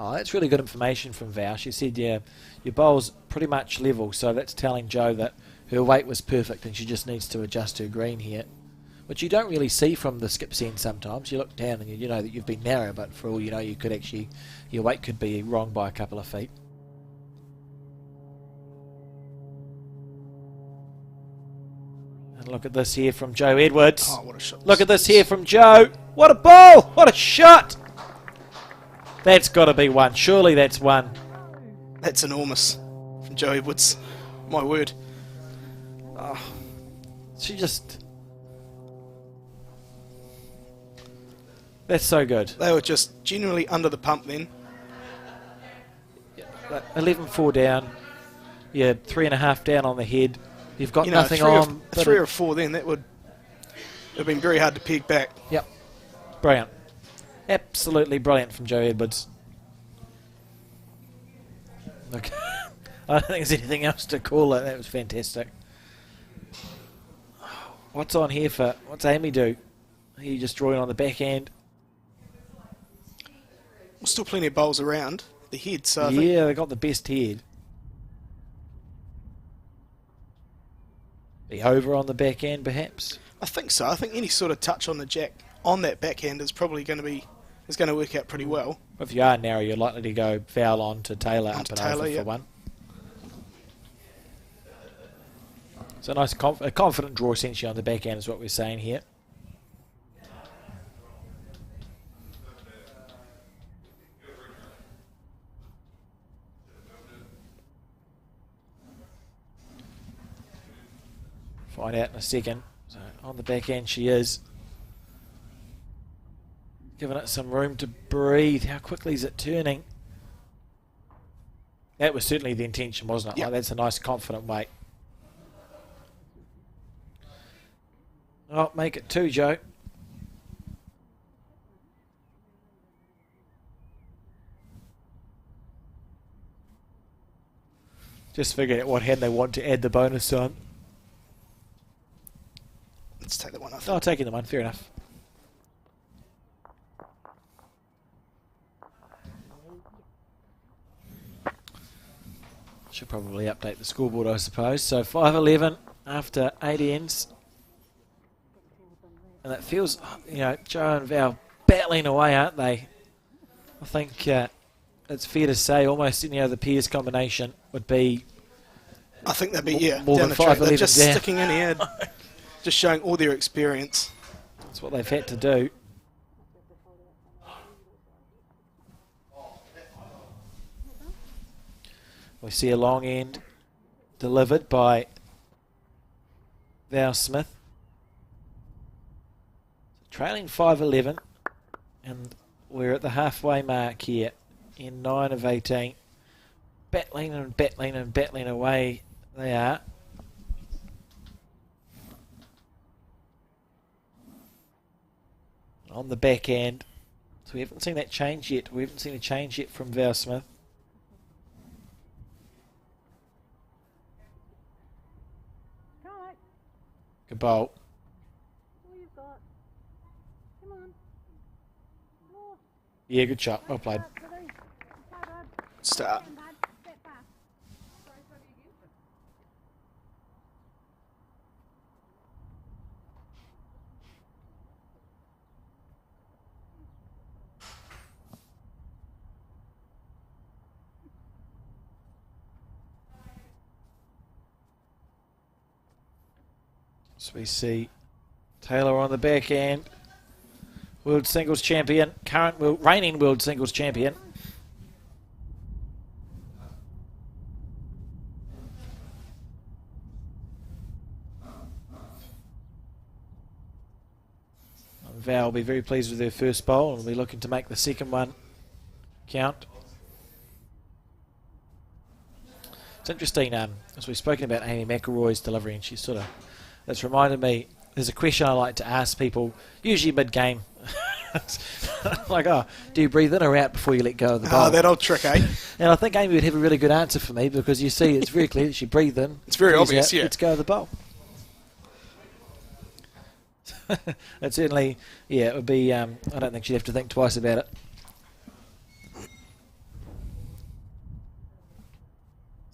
Oh, that's really good information from Val. She said, yeah, your bowl's pretty much level, so that's telling Jo that her weight was perfect and she just needs to adjust her green here, which you don't really see from the skip's end sometimes. You look down and you know that you've been narrow, but for all you know, you could actually, your weight could be wrong by a couple of feet. And look at this here from Jo Edwards. Oh, what a shot. Look at this here from Jo. What a ball! What a shot! That's got to be one. Surely that's one. That's enormous from Jo Edwards. My word. Oh, she just... That's so good. They were just genuinely under the pump then. 11-4 down. Yeah, 3.5 down on the head. You've got You know, nothing on. three or four then, that would have been very hard to peg back. Yep. Brilliant. Absolutely brilliant from Jo Edwards. Look, I don't think there's anything else to call it. That was fantastic. What's on here for... What's Amy do? Are you just drawing on the backhand? Well, still plenty of bowls around the head, so I think Yeah, they got the best head. The over on the backhand, perhaps? I think so. I think any sort of touch on the jack on that backhand is probably going to work out pretty well. If you are narrow, you're likely to go foul on to Taylor up and over for one. So a nice, a confident draw essentially on the backhand is what we're saying here. Find out in a second. So on the backhand she is. Giving it some room to breathe. How quickly is it turning? That was certainly the intention, wasn't it? Yep. Like, that's a nice confident weight. Oh, make it 2, Jo. Just figured out what hand they want to add the bonus on. Let's take that one off. Oh, taking the one, fair enough. Should probably update the scoreboard, I suppose. So 5-11 after 8 ends. And it feels, you know, Jo and Val battling away, aren't they? I think it's fair to say almost any other pairs combination would be... I think they'd be, more down than the track. They're 5-11 just down. sticking in here, just showing all their experience. That's what they've had to do. We see a long end delivered by Val Smith. Trailing 5-11, and we're at the halfway mark here in 9 of 18. Battling and battling and battling away they are. On the back end. So we haven't seen that change yet. We haven't seen a change yet from Val Smith. Right, Good bowl. all you've got. Come on. More. Yeah, good shot. Well played. Billy. Go, bud. Start. Come, bud. Step back. So we see Taylor on the back end. World Singles Champion. Reigning World Singles Champion. Val will be very pleased with her first bowl and will be looking to make the second one count. It's interesting, as we've spoken about Amy McElroy's delivery, and she's sort of, it's reminded me, there's a question I like to ask people, usually mid-game. Like, oh, do you breathe in or out before you let go of the bowl? Oh, that old trick, eh? And I think Amy would have a really good answer for me, because you see it's very clear that she breathed in. It's very breathes obvious, out, yeah. Let's go of the bowl. It certainly, yeah, it would be, I don't think she'd have to think twice about it.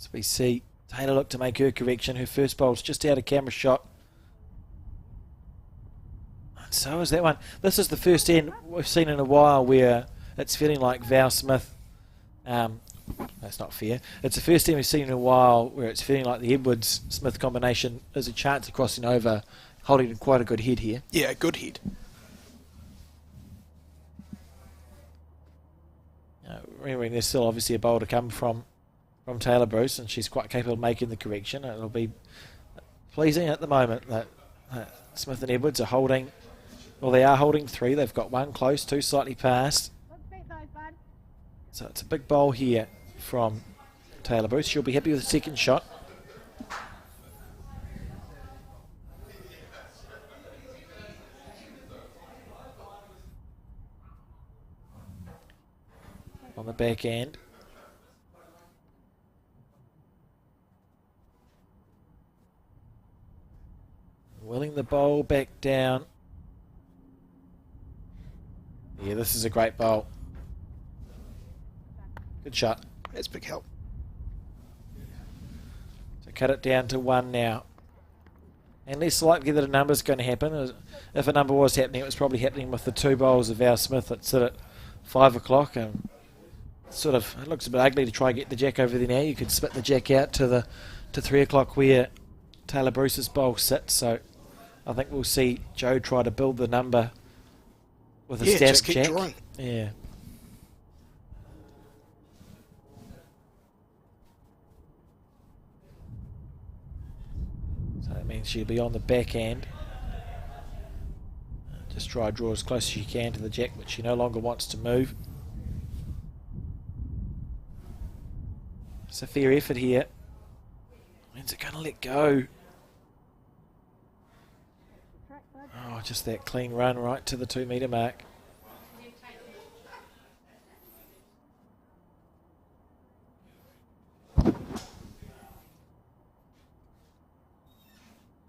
So we see Taylor look to make her correction. Her first bowl's just out of camera shot. And so is that one. This is the first end we've seen in a while where it's feeling like Val Smith. That's not fair. It's the first end we've seen in a while where it's feeling like the Edwards-Smith combination is a chance of crossing over, holding quite a good head here. Yeah, good head. Remembering there's still obviously a bowl to come from Taylor Bruce, and she's quite capable of making the correction. It'll be pleasing at the moment that Smith and Edwards are holding, well, they are holding 3. They've got 1 close, 2 slightly past. Let's beat those, bud. So it's a big bowl here from Taylor Bruce. She'll be happy with the second shot. On the back end. Willing the bowl back down. Yeah, this is a great bowl. Good shot. That's big help. So cut it down to 1 now. And less likely that a number's going to happen. If a number was happening, it was probably happening with the 2 bowls of Val Smith that sit at 5 o'clock. And sort of, it looks a bit ugly to try and get the jack over there now. You could split the jack out to 3 o'clock where Taylor Bruce's bowl sits. So I think we'll see Joe try to build the number with a static just keep jack. drawing. Yeah. So that means she'll be on the back end. Just try to draw as close as she can to the jack, but she no longer wants to move. It's a fair effort here. When's it going to let go? Oh, just that clean run right to the 2 metre mark.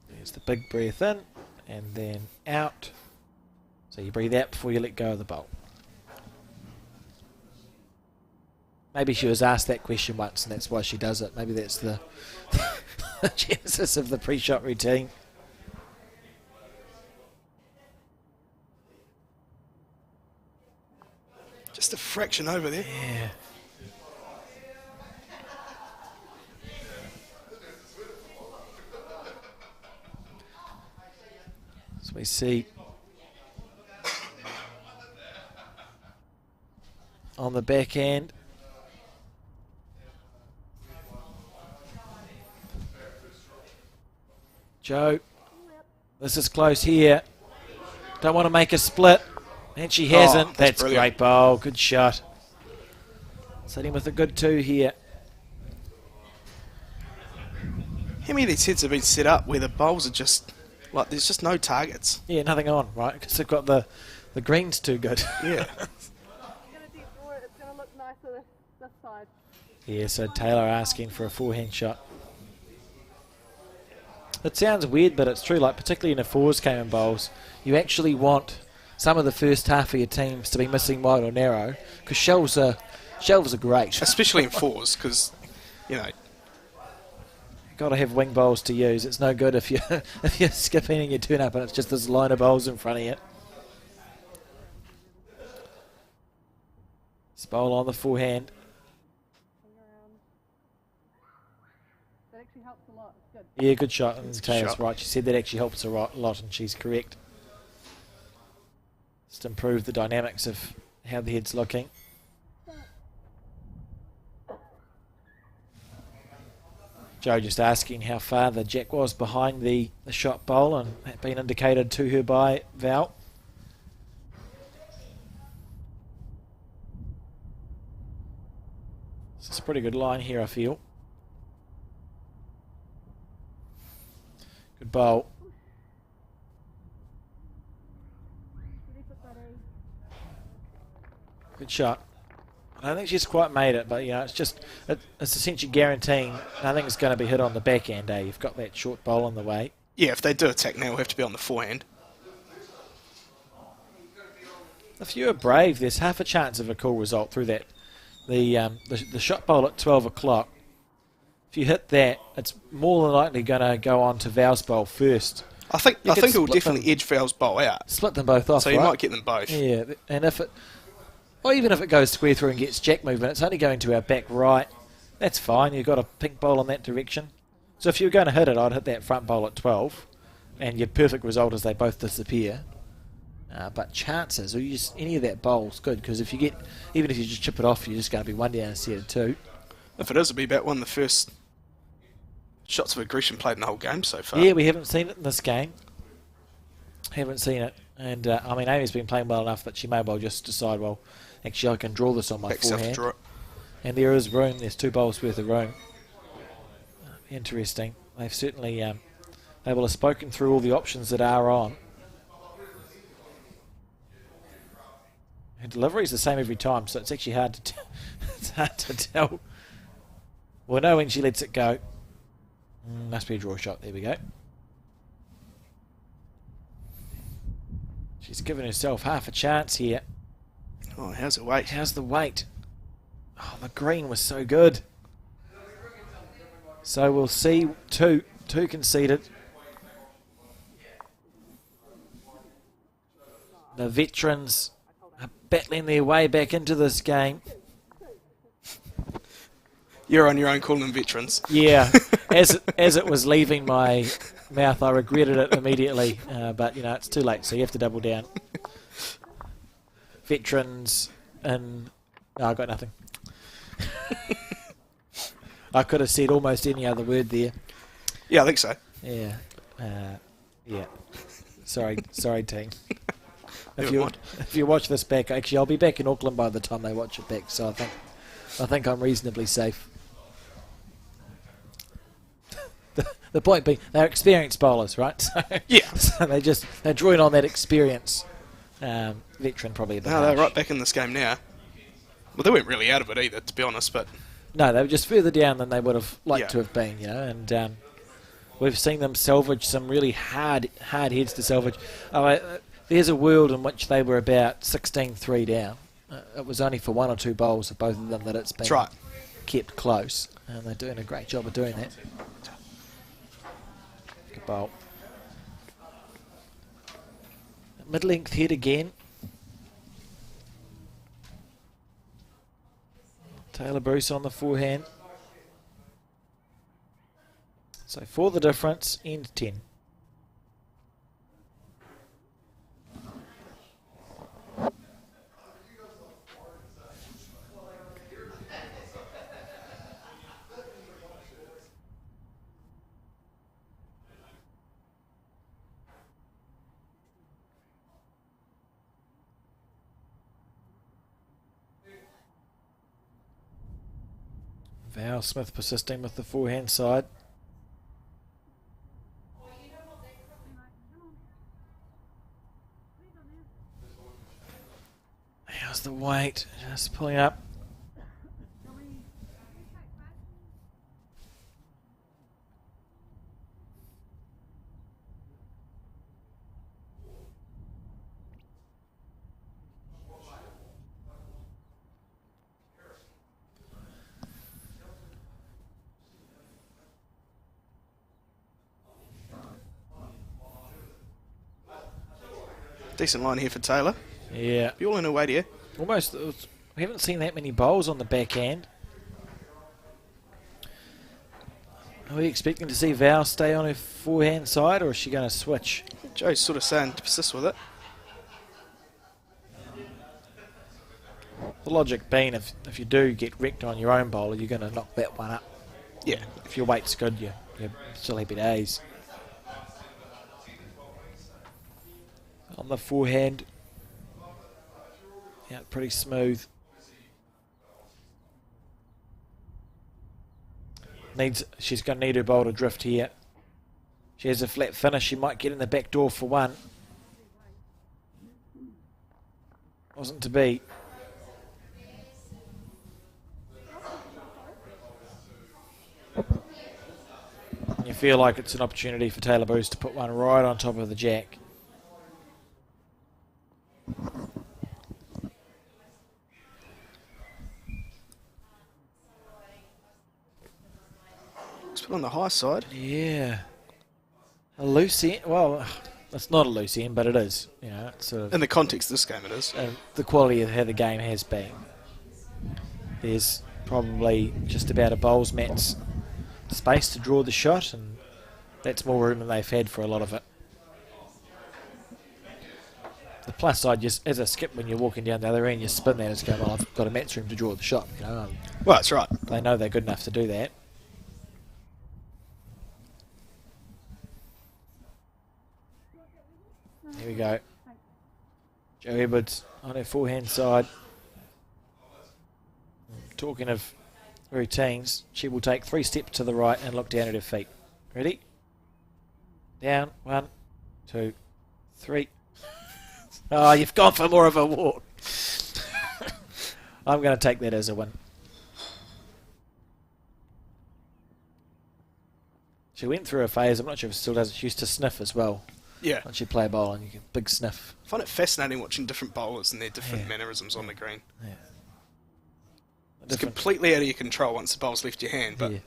There's the big breath in and then out. So you breathe out before you let go of the bowl. Maybe she was asked that question once and that's why she does it. Maybe that's the genesis of the pre-shot routine. Just a fraction over there. Yeah. So we see on the back end. Joe, this is close here. Don't want to make a split. And she hasn't. That's brilliant. great bowl. Good shot. Sitting with a good 2 here. How many of these heads have been set up where the bowls are just, like, there's just no targets? Yeah, nothing on, right? Because they've got the greens too good. Yeah. It's going to deep draw it. It's going to look nicer this side. Yeah, so Taylor asking for a forehand shot. It sounds weird, but it's true. Like, particularly in a fours game in bowls, you actually want some of the first half of your teams to be missing wide or narrow, because shelves are great. Especially in fours, because, you know, Got to have wing bowls to use. It's no good if you if you're skipping and you turn up and it's just this line of bowls in front of you. This bowl on the forehand. That actually helps a lot. It's good. Yeah, good shot. And Taylor's shot. right. She said that actually helps a lot, and she's correct. Just improve the dynamics of how the head's looking. Joe just asking how far the jack was behind the shot bowl, and that been indicated to her by Val. This is a pretty good line here, I feel. Good bowl. Good shot. I don't think she's quite made it, but you know, it's essentially guaranteeing nothing's going to be hit on the back end. You've got that short bowl on the way. yeah, if they do attack now, we'll have to be on the forehand. If you're brave, there's half a chance of a cool result through that. The shot bowl at 12 o'clock if you hit that, it's more than likely going to go on to Val's bowl first. I think You could it will split definitely them. edge Val's bowl out. Split them both off, So you right? might get them both. Yeah, and if it, or even if it goes square through and gets jack movement, it's only going to our back right. That's fine. You've got a pink bowl in that direction. So if you were going to hit it, I'd hit that front bowl at 12, and your perfect result is they both disappear. But chances, or you just any of that bowl's good, because if you get, even if you just chip it off, you're just going to be one down instead of two. If it is, it'll be about one of the first shots of aggression played in the whole game so far. Yeah, we haven't seen it in this game. Haven't seen it. And, I mean, Amy's been playing well enough that she may well just decide, well, actually I can draw this on my Back south to forehand. draw it. And there is room. There's 2 bowls worth of room. Interesting. They've certainly they will have spoken through all the options that are on. Her delivery is the same every time, so it's actually hard to it's hard to tell. We'll know when she lets it go. Must be a draw shot. There we go. She's given herself half a chance here. Oh, how's the weight? How's the weight? Oh, the green was so good. So we'll see. Two conceded. The veterans are battling their way back into this game. You're on your own calling them veterans. Yeah, as it was leaving my mouth, I regretted it immediately. But you know, it's too late, so you have to double down. Veterans and no, I got nothing. I could have said almost any other word there. Yeah, I think so. Yeah, yeah. Sorry, team. Never mind. If you watch this back, actually, I'll be back in Auckland by the time they watch it back. So I think I'm reasonably safe. The point being, they're experienced bowlers, right? So, Yeah. So they're drawing on that experience. Veteran probably a bit No, they're harsh. right back in this game now. Well, they weren't really out of it either, to be honest, but No, they were just further down than they would have liked Yeah. to have been, you know. And we've seen them salvage some really hard heads to salvage. There's a world in which they were about 16-3 down. It was only for 1 or 2 bowls of both of them that it's been that's right. kept close, and they're doing a great job of doing that. Good bowl. Mid-length head again. Taylor Bruce on the forehand. So for the difference, end 10. Val Smith persisting with the forehand side. How's the weight? Just pulling up. Decent line here for Taylor. Yeah. Be all in her weight here. Almost. We haven't seen that many bowls on the backhand. Are we expecting to see Val stay on her forehand side, or is she going to switch? Joe's sort of saying to persist with it. The logic being, if you do get wrecked on your own bowler, you're going to knock that one up. Yeah. If your weight's good, you're still happy days. On the forehand. Yeah, pretty smooth. She's going to need her bowl to drift here. She has a flat finish. She might get in the back door for one. Wasn't to be. You feel like it's an opportunity for Taylor Bruce to put one right on top of the jack. Bit on the high side. Yeah. A loose end. Well, it's not a loose end, but it is. You know, it's sort of, In the context of this game, it is. the quality of how the game has been. There's probably just about a bowls mat's space to draw the shot, and that's more room than they've had for a lot of it. The plus side, just as a skip, when you're walking down the other end, you spin that, it's going, well, I've got a match room to draw the shot. You know, Well, that's right. they know they're good enough to do that. Here we go. Joe Edwards on her forehand side. Talking of routines, she will take 3 steps to the right and look down at her feet. Ready? Down. 1, 2, 3. Oh, you've gone for more of a walk. I'm going to take that as a win. She went through a phase, I'm not sure if she still does it, she used to sniff as well. Yeah. Once you play a bowl and you get a big sniff. I find it fascinating watching different bowlers and their different mannerisms on the green. Yeah. It's completely out of your control once the bowl's left your hand, but yeah.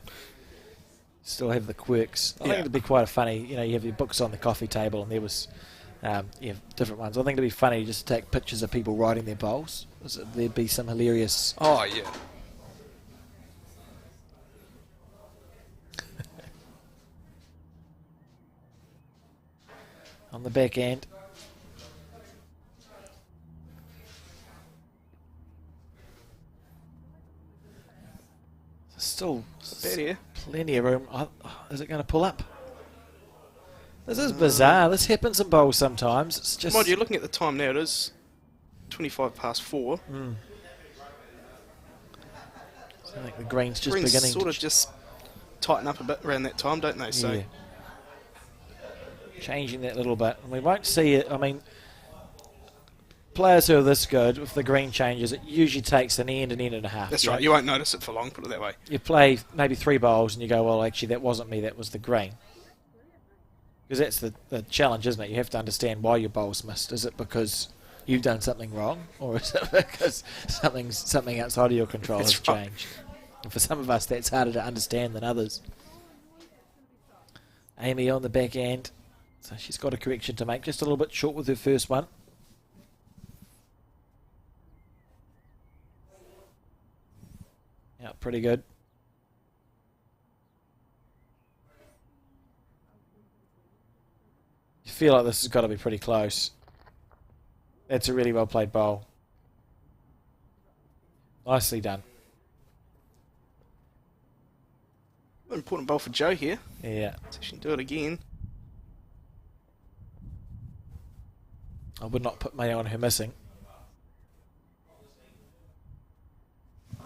Still have the quirks. I think it'd be quite funny, you know, you have your books on the coffee table and there was different ones. I think it'd be funny just to take pictures of people writing their bowls. There'd be some hilarious... Oh, yeah. on the back end. Still plenty of room. Is it going to pull up? This is bizarre. This happens in bowls sometimes. It's just... Mind you, looking at the time now, it is 25 past 4. So I think the green's just Greens beginning sort to of just tighten up a bit around that time, don't they? So changing that little bit. And we won't see it. I mean, players who are this good, if the green changes, it usually takes an end and a half. That's right. You won't notice it for long, put it that way. You play maybe 3 bowls and you go, well, actually, that wasn't me, that was the green. Because that's the challenge, isn't it? You have to understand why your bowl's missed. Is it because you've done something wrong, or is it because something outside of your control has changed? And for some of us, that's harder to understand than others. Amy on the back end. So she's got a correction to make. Just a little bit short with her first one. Yeah, pretty good. You feel like this has got to be pretty close. That's a really well played bowl. Nicely done. Important bowl for Joe here. Yeah. So she can do it again. I would not put money on her missing.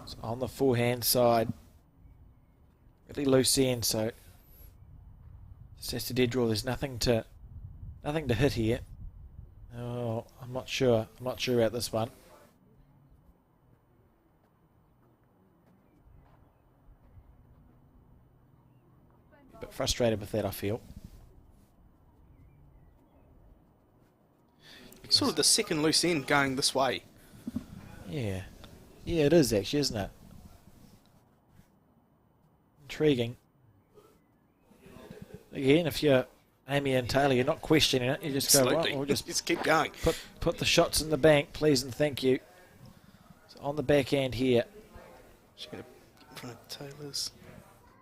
So on the forehand side, really loose end, so just has to dead draw. There's nothing to hit here. Oh, I'm not sure. I'm not sure about this one. A bit frustrated with that, I feel. Sort of the second loose end going this way. Yeah. Yeah, it is actually, isn't it? Intriguing. Again, if you're Amy and Taylor, you're not questioning it. You just go, right, we'll just keep going. Put the shots in the bank, please and thank you. So on the back end here. She's going to get in front of Taylor's.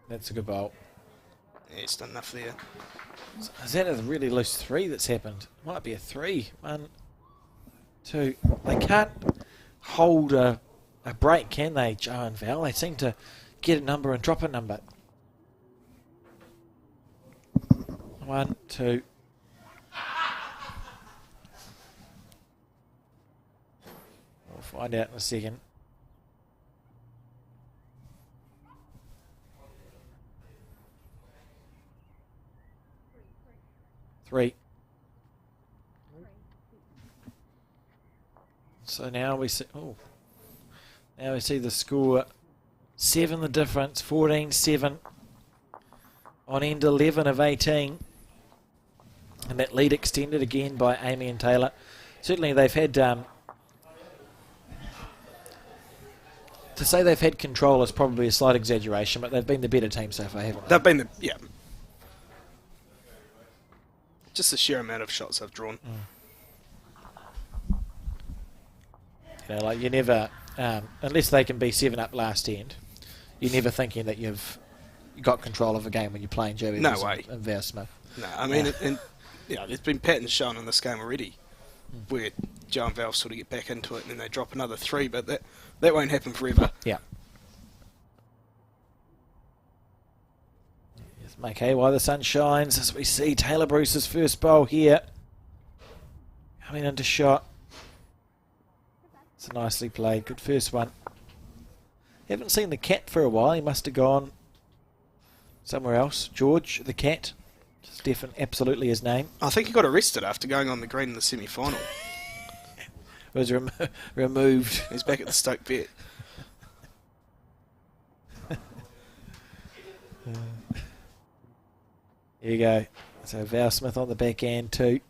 That's a good bowl. Yeah, it's done enough there. So is that a really loose 3 that's happened? Might be a 3. 1, 2. They can't hold a break, can they, Joe and Val? They seem to get a number and drop a number. 1, 2. We'll find out in a second. 3. So now we see. Oh, now we see the score. 7 the difference. 14-7 on end 11 of 18, and that lead extended again by Amy and Taylor. Certainly, they've had To say they've had control is probably a slight exaggeration, but they've been the better team so far, haven't they? They've been just the sheer amount of shots they've drawn. You know, like you never, unless they can be 7 up last end, you're never thinking that you've got control of a game when you're playing Joe No Evans way. and Val Smith. No, I mean, there's been patterns shown in this game already where Joe and Val sort of get back into it and then they drop another 3, but that won't happen forever. Yeah. Just make hay while the sun shines as we see Taylor Bruce's first bowl here. Coming into shot. It's nicely played. Good first one. Haven't seen the cat for a while. He must have gone somewhere else. George, the cat. It's definitely, absolutely his name. I think he got arrested after going on the green in the semi-final. Was removed. He's back at the Stoke vet. Here you go. So Val Smith on the back end too.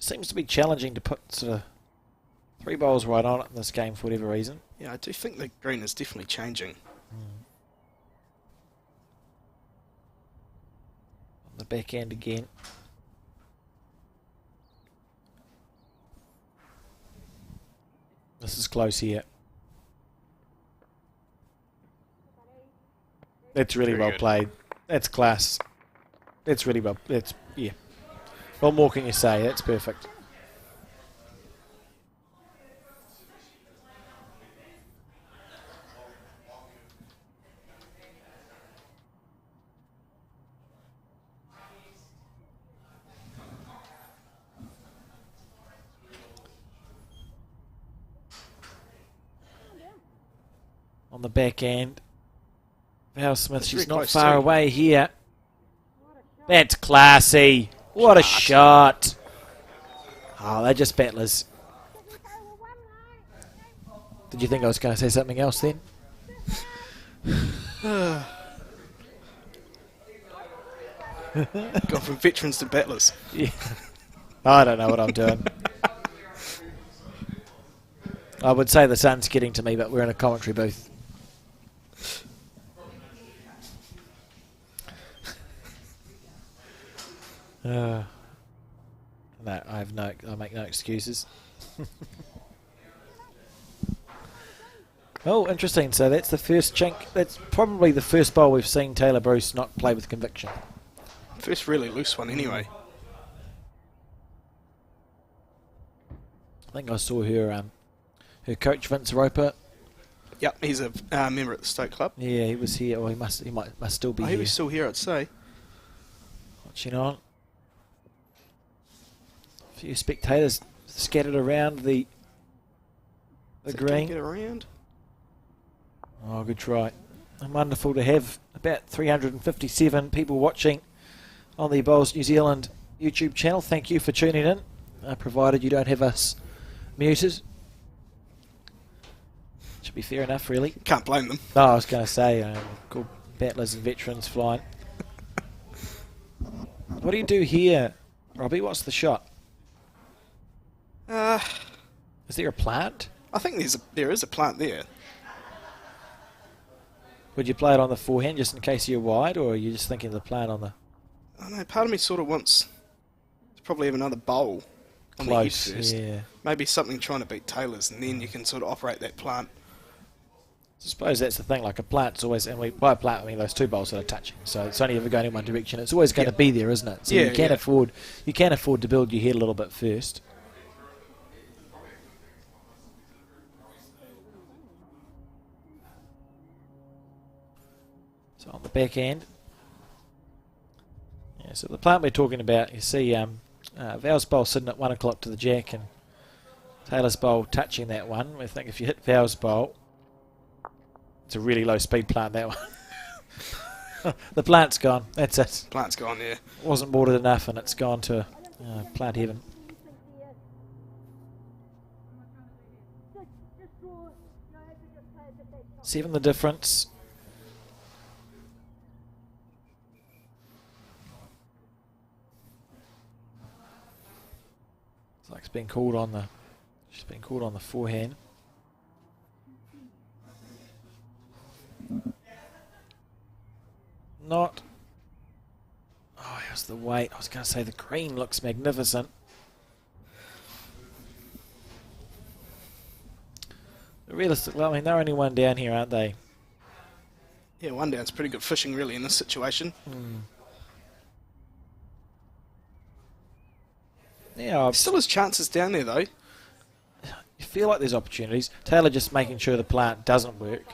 Seems to be challenging to put sort of 3 bowls right on it in this game for whatever reason. Yeah, I do think the green is definitely changing. On the back end again. This is close here. That's really Very well good. played. That's class. That's really well. That's, yeah. What more can you say? That's perfect. On the back end. Val Smith, That's she's very not close far too. away here. That's classy. What a shot. Oh, they're just battlers. Did you think I was going to say something else then? Gone from veterans to battlers. Yeah. I don't know what I'm doing. I would say the sun's getting to me, but we're in a commentary booth. No, I make no excuses. Oh, interesting. So that's the first chink. That's probably the first bowl we've seen Taylor Bruce not play with conviction. First really loose one anyway. I think I saw her coach Vince Roper. Yep, he's a member at the Stoke club. Yeah, he was here. Or he must still be Oh, he here. was still here, I'd say. Watching on. A few spectators scattered around the Is it gonna green. Get around. Oh, good try. And wonderful to have about 357 people watching on the Bowls New Zealand YouTube channel. Thank you for tuning in, provided you don't have us muted. Should be fair enough, really. Can't blame them. No, I was going to say, called battlers and veterans flying. What do you do here, Robbie? What's the shot? Is there a plant? I think there is a plant there. Would you play it on the forehand just in case you're wide, or are you just thinking of the plant on the I don't know, part of me sort of wants to probably have another bowl on the head close? first. Yeah. Maybe something trying to beat Taylor's, and then you can sort of operate that plant. I suppose that's the thing, like a plant's always, and by a plant I mean those 2 bowls that are touching, so it's only ever going in one direction. It's always going to be there, isn't it? So Yeah, you can yeah. afford to build your head a little bit first. So on the back end, yeah. So the plant we're talking about, you see, Val's bowl sitting at 1 o'clock to the jack, and Taylor's bowl touching that one. I think if you hit Val's bowl, it's a really low speed plant, that one. The plant's gone. That's it. Plant's gone there. Wasn't watered enough, and it's gone to plant heaven. Just draw, you know, if you just play a bit that shot. 7 the difference. It's like it's been called on the. She's been called on the forehand. Not. Oh, here's the weight. I was going to say the green looks magnificent. Realistically, I mean, they're only one down here, aren't they? Yeah, one down's pretty good fishing, really, in this situation. Yeah, Still has chances down there, though. you feel like there's opportunities. Taylor just making sure the plant doesn't work.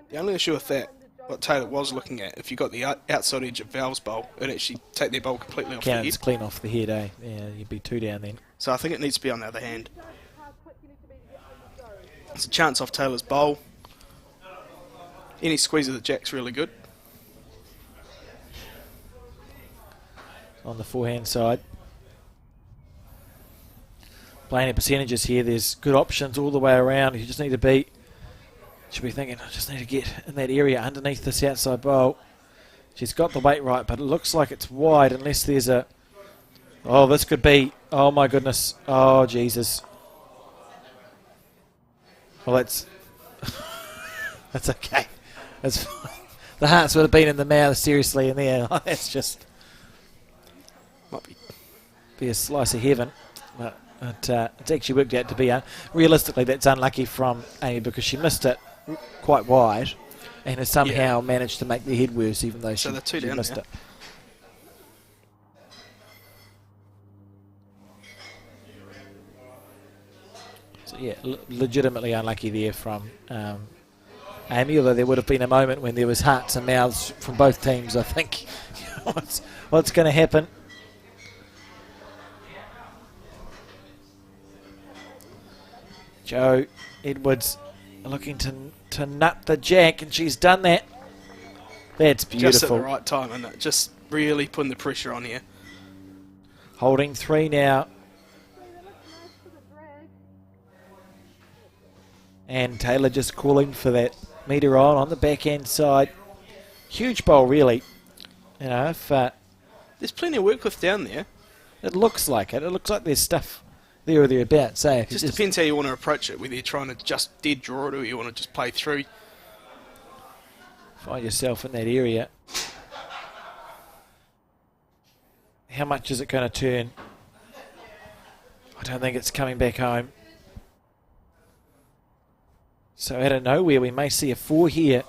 The only issue with that, what Taylor was looking at, if you got the outside edge of Valve's bowl, it'd actually take their bowl completely off the Cannon's head. clean off the head, eh? Yeah, you'd be 2 down then. So I think it needs to be on the other hand. It's a chance off Taylor's bowl. Any squeeze of the jack's really good. On the forehand side. Playing in percentages here, there's good options all the way around. You just need to be, should be thinking, I just need to get in that area underneath this outside bowl. She's got the weight right, but it looks like it's wide unless there's a, oh, this could be, oh my goodness, oh Jesus. Well, that's, that's okay. That's the hearts would have been in the mouth, seriously, in there. That's just, Might be a slice of heaven. But it's actually worked out to be, realistically, that's unlucky from Amy because she missed it quite wide and has somehow managed to make the head worse even though she missed it. So yeah, legitimately unlucky there from Amy, although there would have been a moment when there was hearts and mouths from both teams, I think. What's going to happen? Jo Edwards looking to nut the jack, and she's done that. That's beautiful. Just at the right time, and just really putting the pressure on here. Holding 3 now. And Taylor just calling for that meter on the backhand side. Huge bowl, really. You know, if There's plenty of work with down there. it looks like it. It looks like there's stuff there or thereabouts. It just depends how you want to approach it, whether you're trying to just dead draw it or you want to just play through. Find yourself in that area. How much is it going to turn? I don't think it's coming back home. So out of nowhere, we may see a 4 here.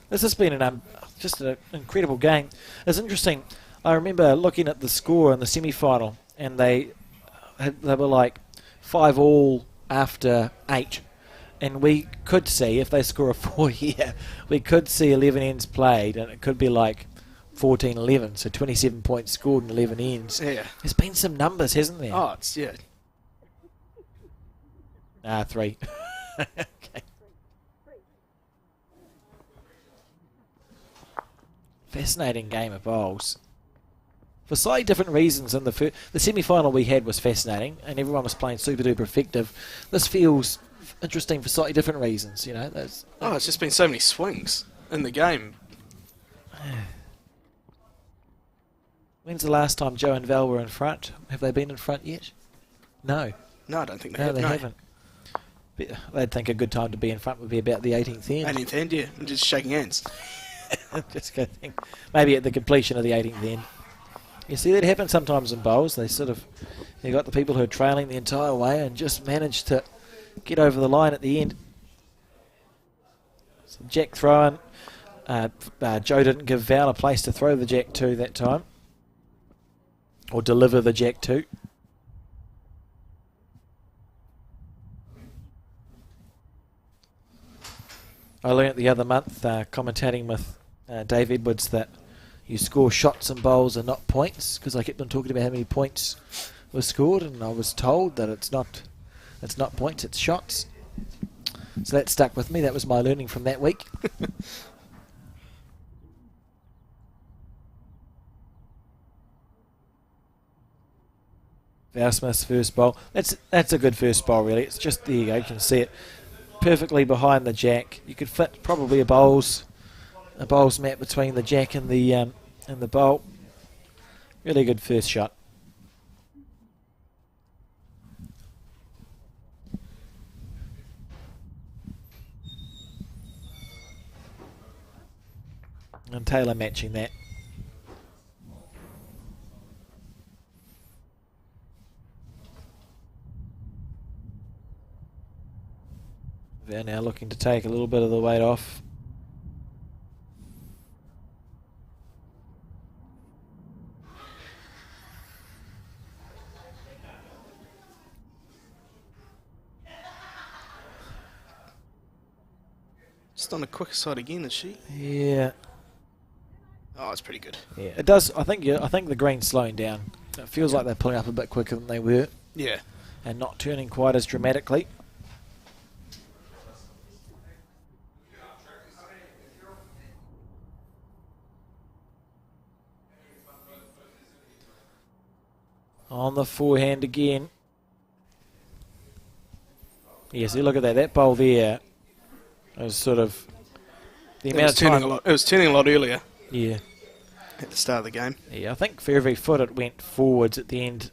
This has been just an incredible game. It's interesting. I remember looking at the score in the semi-final, and they were like 5-all after 8. And we could see, if they score a 4 here, we could see 11 ends played, and it could be like 14-11, so 27 points scored in 11 ends. Yeah. There's been some numbers, hasn't there? Oh, it's, yeah. 3. Okay. Fascinating game of bowls. For slightly different reasons than the semi-final we had was fascinating, and everyone was playing super duper effective. This feels interesting for slightly different reasons, you know. It's just been so many swings in the game. When's the last time Joe and Val were in front? Have they been in front yet? No. No, I don't think they No, have. they haven't. But they'd think a good time to be in front would be about the 18th end. 18th end, yeah. And just shaking hands. Just go think. Maybe at the completion of the 18th end. You see that happen sometimes in bowls. They sort of, you got the people who are trailing the entire way and just manage to get over the line at the end. So jack throwing. Joe didn't give Val a place to throw the jack to that time. Or deliver the jack to. I learnt the other month, commentating with Dave Edwards, that you score shots and bowls and not points, because I kept on talking about how many points were scored, and I was told that it's not points, it's shots. So that stuck with me. That was my learning from that week. Val Smith's first bowl. That's a good first bowl, really. It's just, there you go, you can see it perfectly behind the jack. You could fit probably a bowls mat between the jack and the bowl. Really good first shot. And Taylor matching that. They're now looking to take a little bit of the weight off. Just on the quicker side again, is she? Yeah. Oh, it's pretty good. Yeah, it does. I think the green's slowing down. It feels like they're pulling up a bit quicker than they were, Yeah. and not turning quite as dramatically. On the forehand again. Yeah, see, look at that. That bowl there was sort of the amount of time. It was turning a lot earlier Yeah. at the start of the game. Yeah, I think for every foot it went forwards at the end,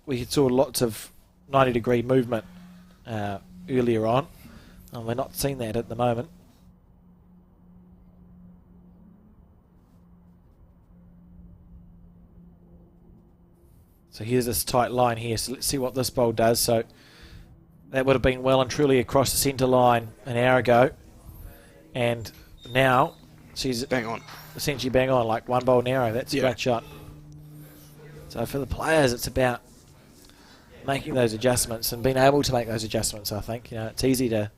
we saw lots of 90-degree movement earlier on, and we're not seeing that at the moment. So here's this tight line here, so let's see what this bowl does. So that would have been well and truly across the centre line an hour ago, and now she's Bang on. essentially bang on, like one bowl narrow. That's a Yeah. great shot. So for the players, it's about making those adjustments and being able to make those adjustments, I think. It's easy to...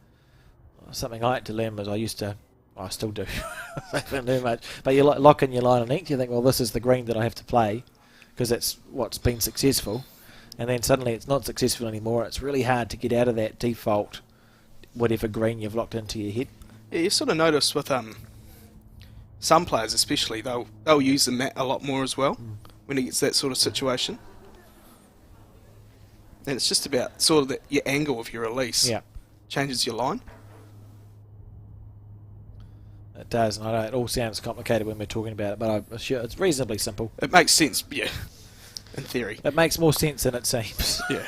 Something I had to learn was I still do. I don't do much. But you lock in your line and ink, you think, well, this is the green that I have to play because that's what's been successful. And then suddenly it's not successful anymore. It's really hard to get out of that default, whatever green you've locked into your head. Yeah, you sort of notice with some players especially, they'll use the mat a lot more as well when it gets that sort of situation. And it's just about sort of your angle of your release. Yeah. Changes your line. It does, and I know it all sounds complicated when we're talking about it, but I'm sure it's reasonably simple. It makes sense, yeah, in theory. It makes more sense than it seems. Yeah.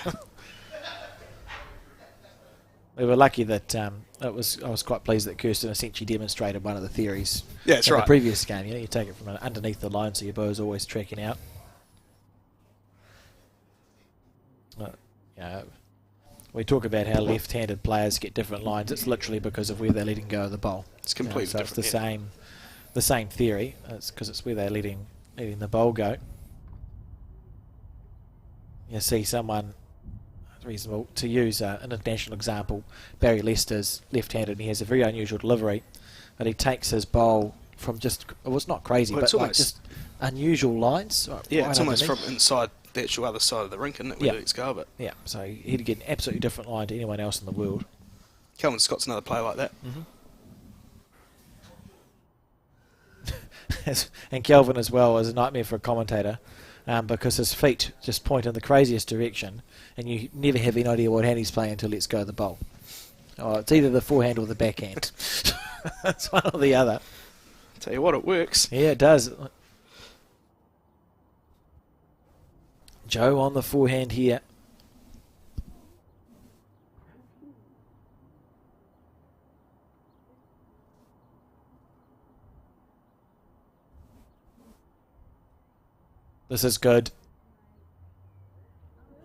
We were lucky that I was quite pleased that Kirsten essentially demonstrated one of the theories. Yeah, that's in right. the previous game. You take it from underneath the line, so your bow's always tracking out. We talk about how left-handed players get different lines. It's literally because of where they're letting go of the bowl. It's completely so different. it's the same theory. It's because it's where they're letting the bowl go. You see someone reasonable to use an international example. Barry Lester's left-handed and he has a very unusual delivery, but he takes his bowl from it's not crazy, Well, but it's like almost- just unusual lines. Yeah, right it's almost underneath. from inside the actual other side of the rink, isn't it? Where Yeah. it's go of it. Yeah, so he'd get an absolutely different line to anyone else in the world. Calvin Scott's another player like that. And Kelvin as well is a nightmare for a commentator because his feet just point in the craziest direction and you never have any idea what hand he's playing until he lets go of the bowl. Oh, it's either the forehand or the backhand. It's one or the other. Tell you what, it works. Yeah, it does. Joe on the forehand here. This is good.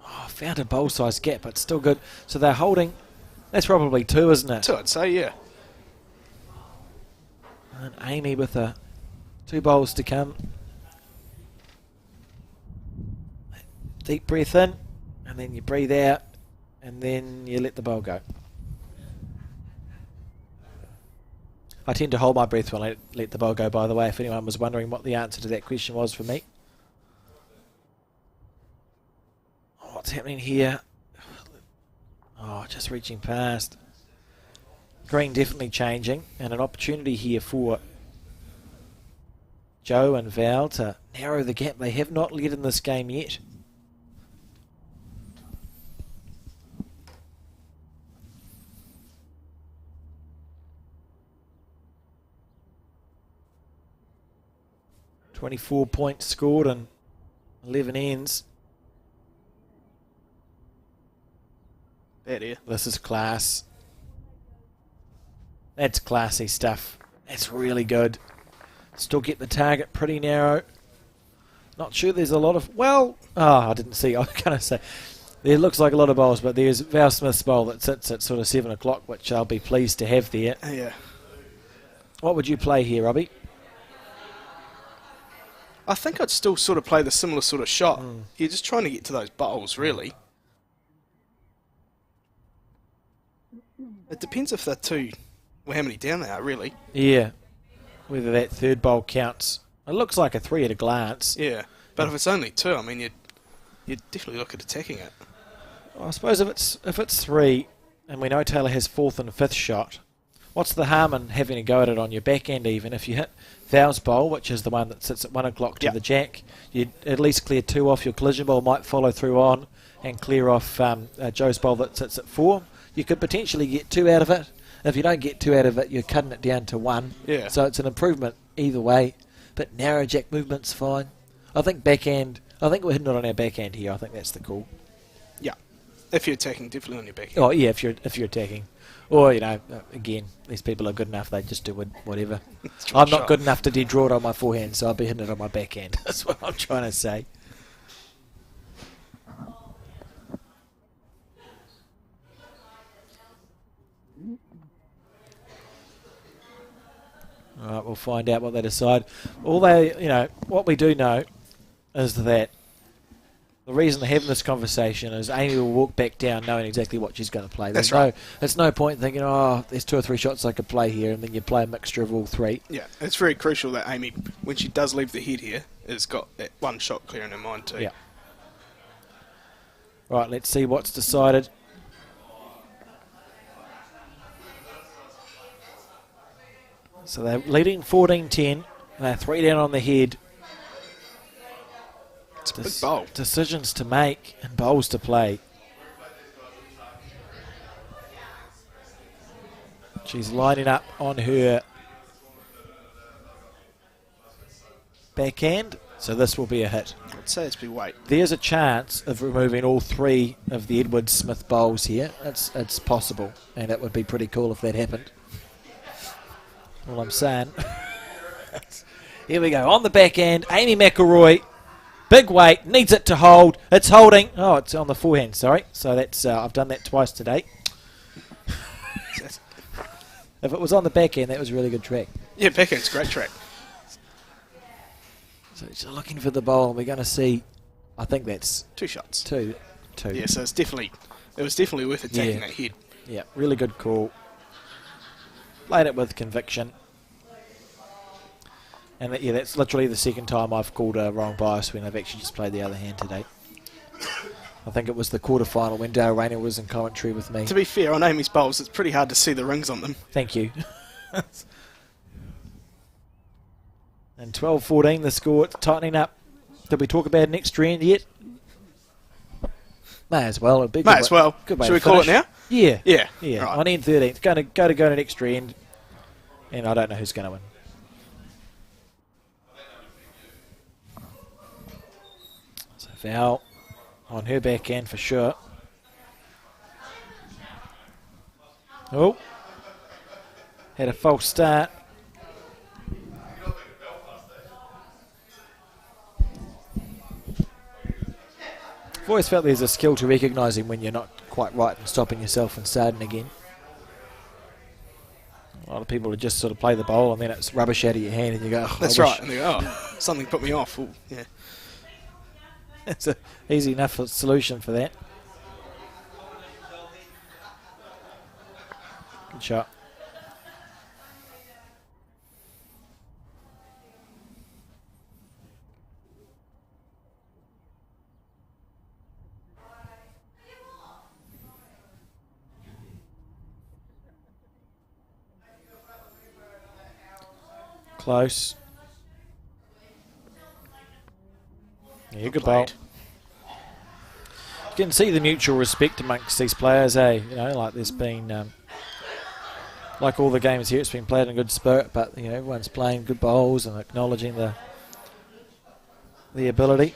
Oh, found a bowl size gap, but still good. So they're holding. That's probably two, isn't it? So I'd say, yeah. And Amy with two bowls to come. Deep breath in, and then you breathe out, and then you let the bowl go. I tend to hold my breath when I let the bowl go, by the way, if anyone was wondering what the answer to that question was for me. What's happening here? Oh, just reaching past. Green definitely changing, and an opportunity here for Joe and Val to narrow the gap. They have not led in this game yet. .24 points scored and 11 ends. Bad here. This is class. That's classy stuff. That's really good. Still get the target pretty narrow. Not sure there's a lot of... Well, I didn't see. I was going to say... There looks like a lot of bowls, but there's Val Smith's bowl that sits at sort of 7 o'clock, which I'll be pleased to have there. Yeah. What would you play here, Robbie? I think I'd still sort of play the similar sort of shot. You're just trying to get to those bowls, really. It depends if they're two, well, how many down they are, really. Yeah. Whether that third bowl counts. It looks like a 3 at a glance. Yeah. But if it's only 2, I mean, you'd definitely look at attacking it. I suppose if it's 3, and we know Taylor has 4th and 5th shot, what's the harm in having a go at it on your back end even? If you hit Val's bowl, which is the one that sits at 1 o'clock to the jack, you'd at least clear 2 off. Your collision bowl might follow through on and clear off Joe's bowl that sits at 4. You could potentially get 2 out of it. If you don't get 2 out of it, you're cutting it down to 1. Yeah. So it's an improvement either way. But narrow jack movement's fine. I think backhand. I think we're hitting it on our backhand here. I think that's the call. Yeah. If you're attacking, definitely on your backhand. Oh yeah, if you're attacking, or again, these people are good enough. They just do whatever. I'm not good enough to de-draw it on my forehand, so I'll be hitting it on my backhand. That's what I'm trying to say. All right, we'll find out what they decide. Although, what we do know is that the reason they're having this conversation is Amy will walk back down knowing exactly what she's going to play. That's right. There's no point thinking, there's 2 or 3 shots I could play here, and then you play a mixture of all 3. Yeah, it's very crucial that Amy, when she does leave the head here, has got that one shot clear in her mind too. Yeah. Right, let's see what's decided. So they're leading 14-10. They're 3 down on the head. It's a big bowl. Decisions to make and bowls to play. She's lining up on her backhand, so this will be a hit. I'd say it's be weight. There's a chance of removing all 3 of the Edwards-Smith bowls here. It's possible, and it would be pretty cool if that happened. All I'm saying. Here we go. On the backhand, Amy McElroy. Big weight, needs it to hold. It's holding. Oh, it's on the forehand, sorry. So that's I've done that twice today. If it was on the backhand, that was a really good track. Yeah, backhand's a great track. So she's looking for the bowl, and we're going to see, I think that's 2 shots. Two. Yeah, so it was definitely worth attacking that head. Yeah, really good call. Played it with conviction. And that's literally the second time I've called a wrong bias when I've actually just played the other hand today. I think it was the quarterfinal when Dale Rayner was in commentary with me. To be fair, on Amy's bowls, it's pretty hard to see the rings on them. Thank you. And 12-14 the score, it's tightening up. Did we talk about next trend yet? May as well. It'd be May as well. Good way Should we to call it finish. now? Yeah. Yeah. Right. On end 13. It's going to go to next trend, and I don't know who's going to win. So Val on her backhand for sure. Oh. Had a false start. I've always felt there's a skill to recognising when you're not quite right and stopping yourself and starting again. A lot of people would just sort of play the bowl and then it's rubbish out of your hand and you go, That's right. And they go, something put me off. Ooh, yeah. It's an easy enough solution for that. Good shot. Close. Yeah, good bowl. You can see the mutual respect amongst these players, eh? Like there's been, like all the games here, it's been played in good spirit, but everyone's playing good bowls and acknowledging the ability.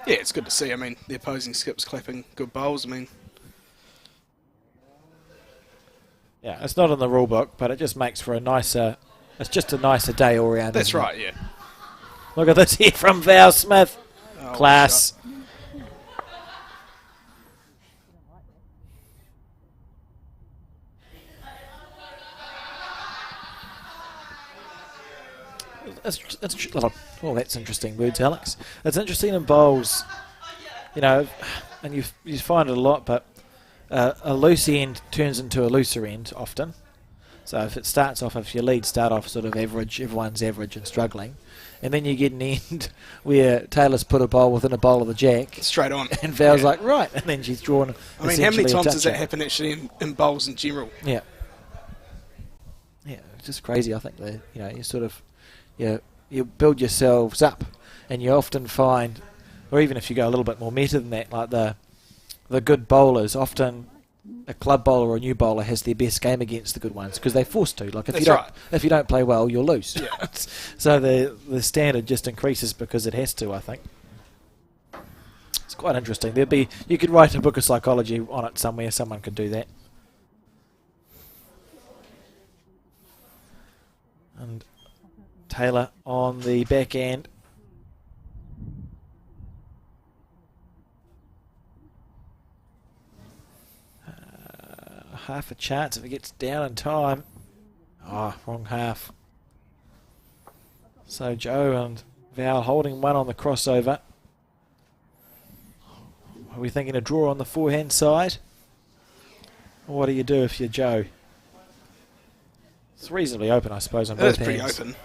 Yeah, it's good to see. I mean, the opposing skips clapping good bowls. I mean, Yeah, it's not in the rule book, but it just makes for a nicer. It's just a nicer day all round. That's isn't it? right, yeah. Look at this here from Val Smith. Oh, Class. Oh, that's interesting words, Alex. It's interesting in bowls, you know, and you find it a lot, but a loose end turns into a looser end often. So if it starts off, if your leads start off sort of average, everyone's average and struggling, and then you get an end where Taylor's put a bowl within a bowl of the jack. Straight on. And Val's like, right, and then she's drawn. I mean, how many times does that happen actually in bowls in general? Yeah. Yeah, it's just crazy. I think that, you know, you sort of, you build yourselves up, and you often find, or even if you go a little bit more meta than that, like the good bowlers, often a club bowler or a new bowler has their best game against the good ones because they're forced to. Like if you don't play well, you'll lose. Yeah. So the standard just increases because it has to, I think. It's quite interesting. You could write a book of psychology on it somewhere. Someone could do that. And Taylor on the back end. Half a chance if it gets down in time. Oh, wrong half. So Joe and Val holding one on the crossover. Are we thinking a draw on the forehand side? Or what do you do if you're Joe? It's reasonably open, I suppose, on both hands. It is pretty open.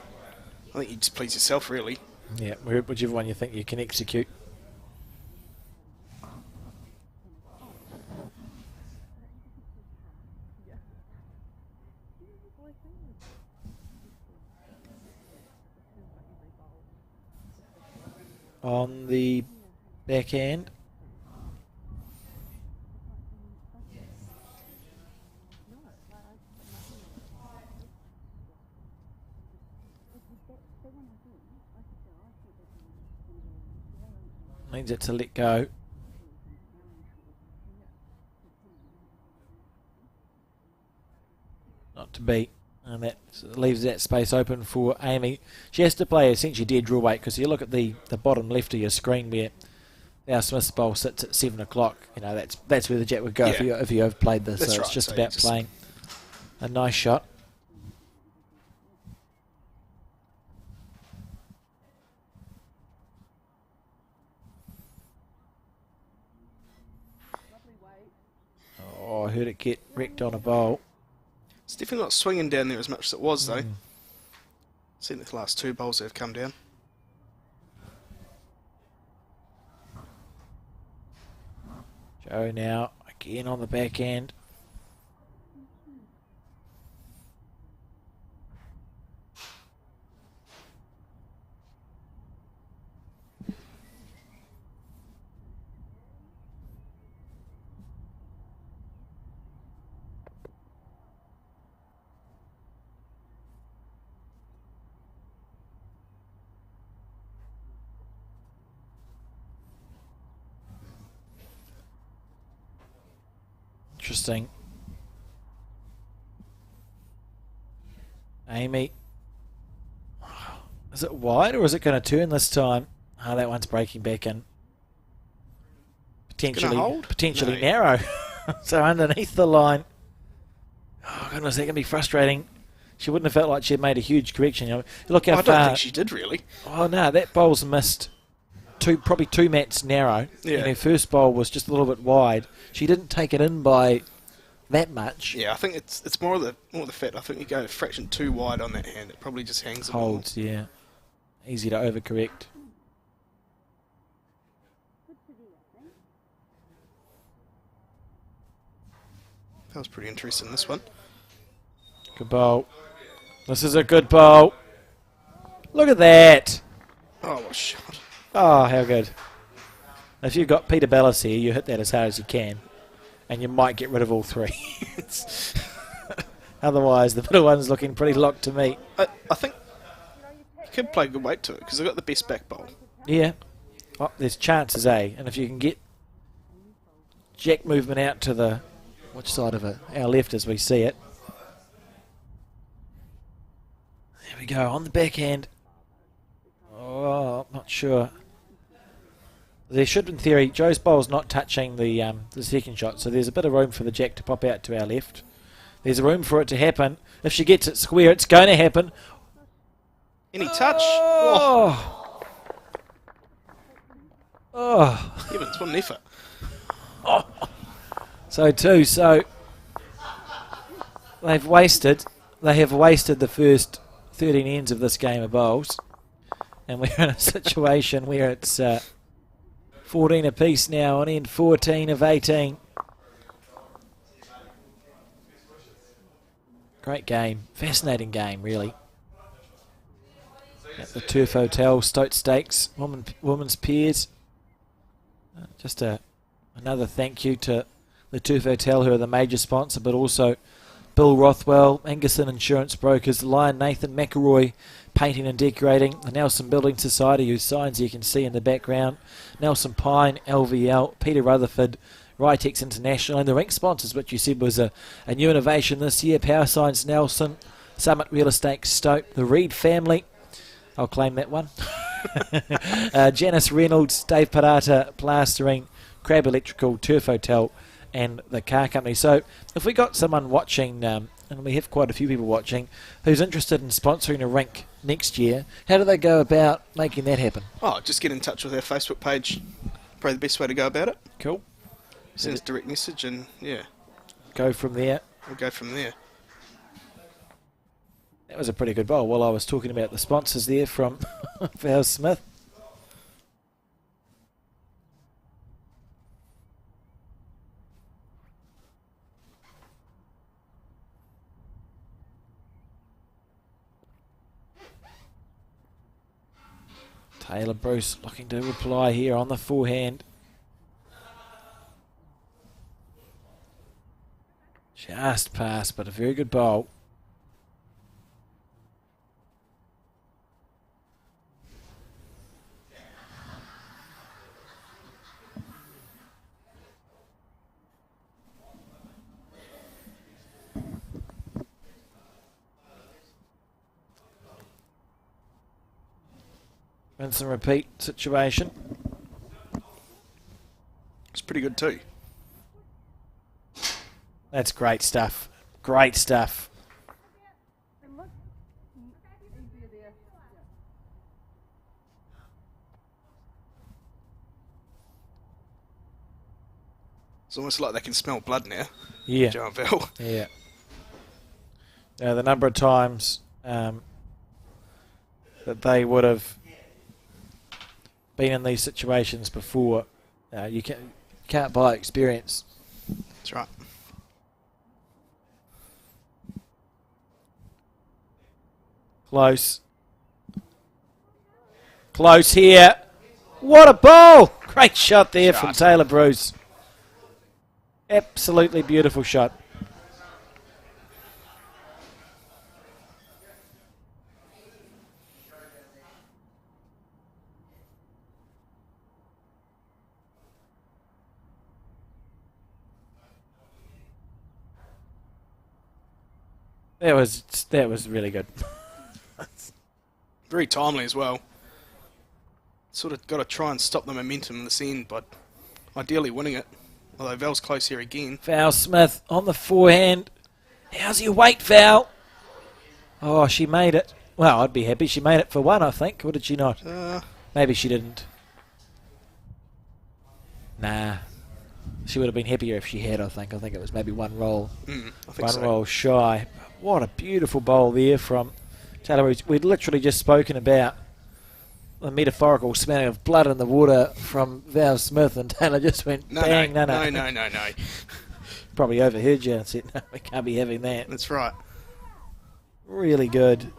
I think you just please yourself, really. Yeah, whichever one you think you can execute. On the backhand. Needs it to let go. Not to beat. And that leaves that space open for Amy. She has to play essentially dead draw weight because you look at the bottom left of your screen where our Smith's bowl sits at 7 o'clock. You know, that's where the jet would go if you overplayed this. That's so right. It's just about playing a nice shot. Oh, I heard it get wrecked on a bowl. It's definitely not swinging down there as much as it was, though. Seen the last two bowls that have come down. Joe now again on the back end. Interesting. Amy. Is it wide or is it going to turn this time? Oh, that one's breaking back in. Potentially narrow. So underneath the line. Oh, goodness, that can be frustrating. She wouldn't have felt like she had made a huge correction. You know, look how far. I don't think she did, really. Oh, no, that bowl's missed. Probably two mats narrow. Yeah. And her first bowl was just a little bit wide. She didn't take it in by that much. Yeah, I think it's more of the fact. I think you go a fraction too wide on that hand. It probably just hangs. Holds, yeah. Easy to overcorrect. That was pretty interesting, this one. Good bowl. This is a good bowl. Look at that. Oh, what a shot. Oh, how good. If you've got Peter Bellis here, you hit that as hard as you can, and you might get rid of all three. Otherwise, the middle one's looking pretty locked to me. I think you could play good weight to it, because they've got the best back bowl. Yeah. Oh, there's chances, eh? And if you can get jack movement out to the... Which side of it? Our left as we see it. There we go, on the backhand. Oh, I'm not sure. There should, in theory, Joe's bowl's not touching the second shot, so there's a bit of room for the jack to pop out to our left. There's room for it to happen. If she gets it square, it's going to happen. Any touch? Oh. Oh. Evans, what an effort. Oh. So they have wasted the first 13 ends of this game of bowls, and we're in a situation where it's 14 apiece now on end 14 of 18. Great game, fascinating game really. At the Turf Hotel Stoke Stakes women's pairs. Just another thank you to the Turf Hotel, who are the major sponsor, but also Bill Rothwell, Angerson Insurance Brokers, Lion Nathan McElroy, Painting and Decorating, the Nelson Building Society, whose signs you can see in the background, Nelson Pine, LVL, Peter Rutherford, Ritex International, and the rink sponsors, which you said was a new innovation this year, Power Signs Nelson, Summit Real Estate Stoke, the Reed family, I'll claim that one, Janice Reynolds, Dave Parata Plastering, Crab Electrical, Turf Hotel, and the car company. So if we got someone watching, and we have quite a few people watching, who's interested in sponsoring a rink next year, how do they go about making that happen? Oh, just get in touch with our Facebook page. Probably the best way to go about it. Cool. Send us a direct message and, yeah. Go from there. We'll go from there. That was a pretty good bowl while I was talking about the sponsors there from Val Smith. Taylor Bruce looking to reply here on the forehand. Just past, but a very good bowl. Rinse and repeat situation. It's pretty good too. That's great stuff. Great stuff. It's almost like they can smell blood now. Yeah. Jarville. Yeah. Now, the number of times that they would have been in these situations before, you can't buy experience. That's right. Close. Close here. What a ball! Great shot there from Taylor Bruce. Absolutely beautiful shot. That was really good. Very timely as well. Sort of got to try and stop the momentum this end, but ideally winning it. Although Val's close here again. Val Smith on the forehand. How's your weight, Val? Oh, she made it. Well, I'd be happy. She made it for one, I think. Or did she not? Maybe she didn't. Nah. She would have been happier if she had, I think. I think it was maybe one roll. One roll shy. What a beautiful bowl there from Taylor. We'd literally just spoken about the metaphorical smelling of blood in the water from Val Smith, and Taylor just went bang. No. Probably overheard you and said, no, we can't be having that. That's right. Really good.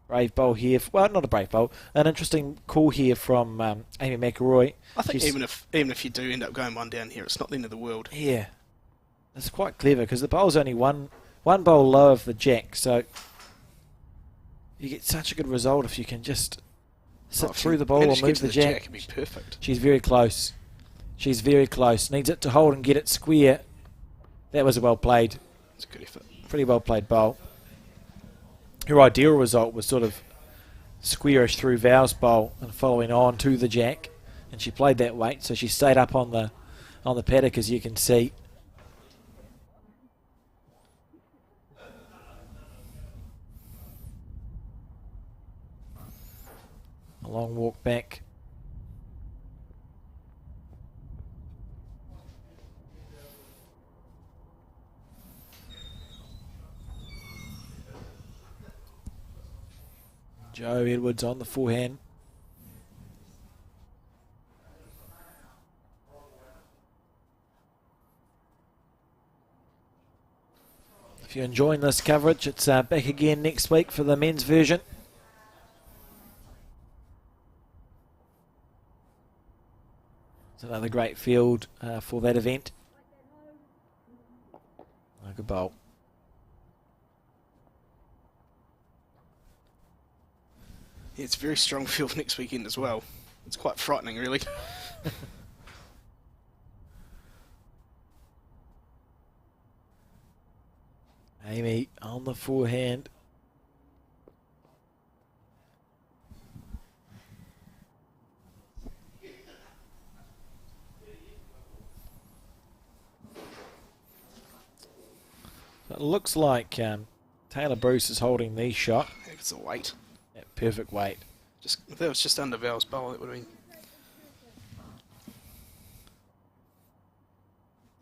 Brave bowl here. Well, not a brave bowl. An interesting call here from Amy McElroy. I think even if you do end up going one down here, it's not the end of the world. Yeah. It's quite clever because the bowl's only one bowl low of the jack, so you get such a good result if you can just sit through the bowl or move the jack. It'd be perfect. She's very close. She's very close. Needs it to hold and get it square. That was a well played. It's a good effort. Pretty well played bowl. her ideal result was sort of squarish through Val's bowl and following on to the jack, and she played that weight, so she stayed up on the paddock, as you can see. A long walk back. Joe Edwards on the forehand. If you're enjoying this coverage, it's back again next week for the men's version. It's another great field for that event. Oh, good bowl. Yeah, it's a very strong field next weekend as well. It's quite frightening, really. Amy on the forehand. It looks like Taylor Bruce is holding the shot. I think it's a weight. At perfect weight. Just if that was just under Val's bowl, it would have been.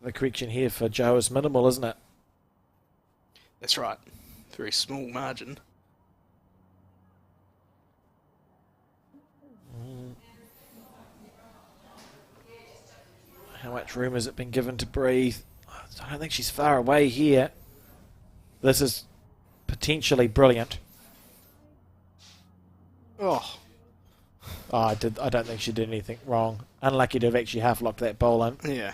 The correction here for Joe is minimal, isn't it? That's right. Very small margin. How much room has it been given to breathe? I don't think she's far away here. This is potentially brilliant. Oh. Oh, I don't think she did anything wrong. Unlucky to have actually half locked that bowl in. Yeah.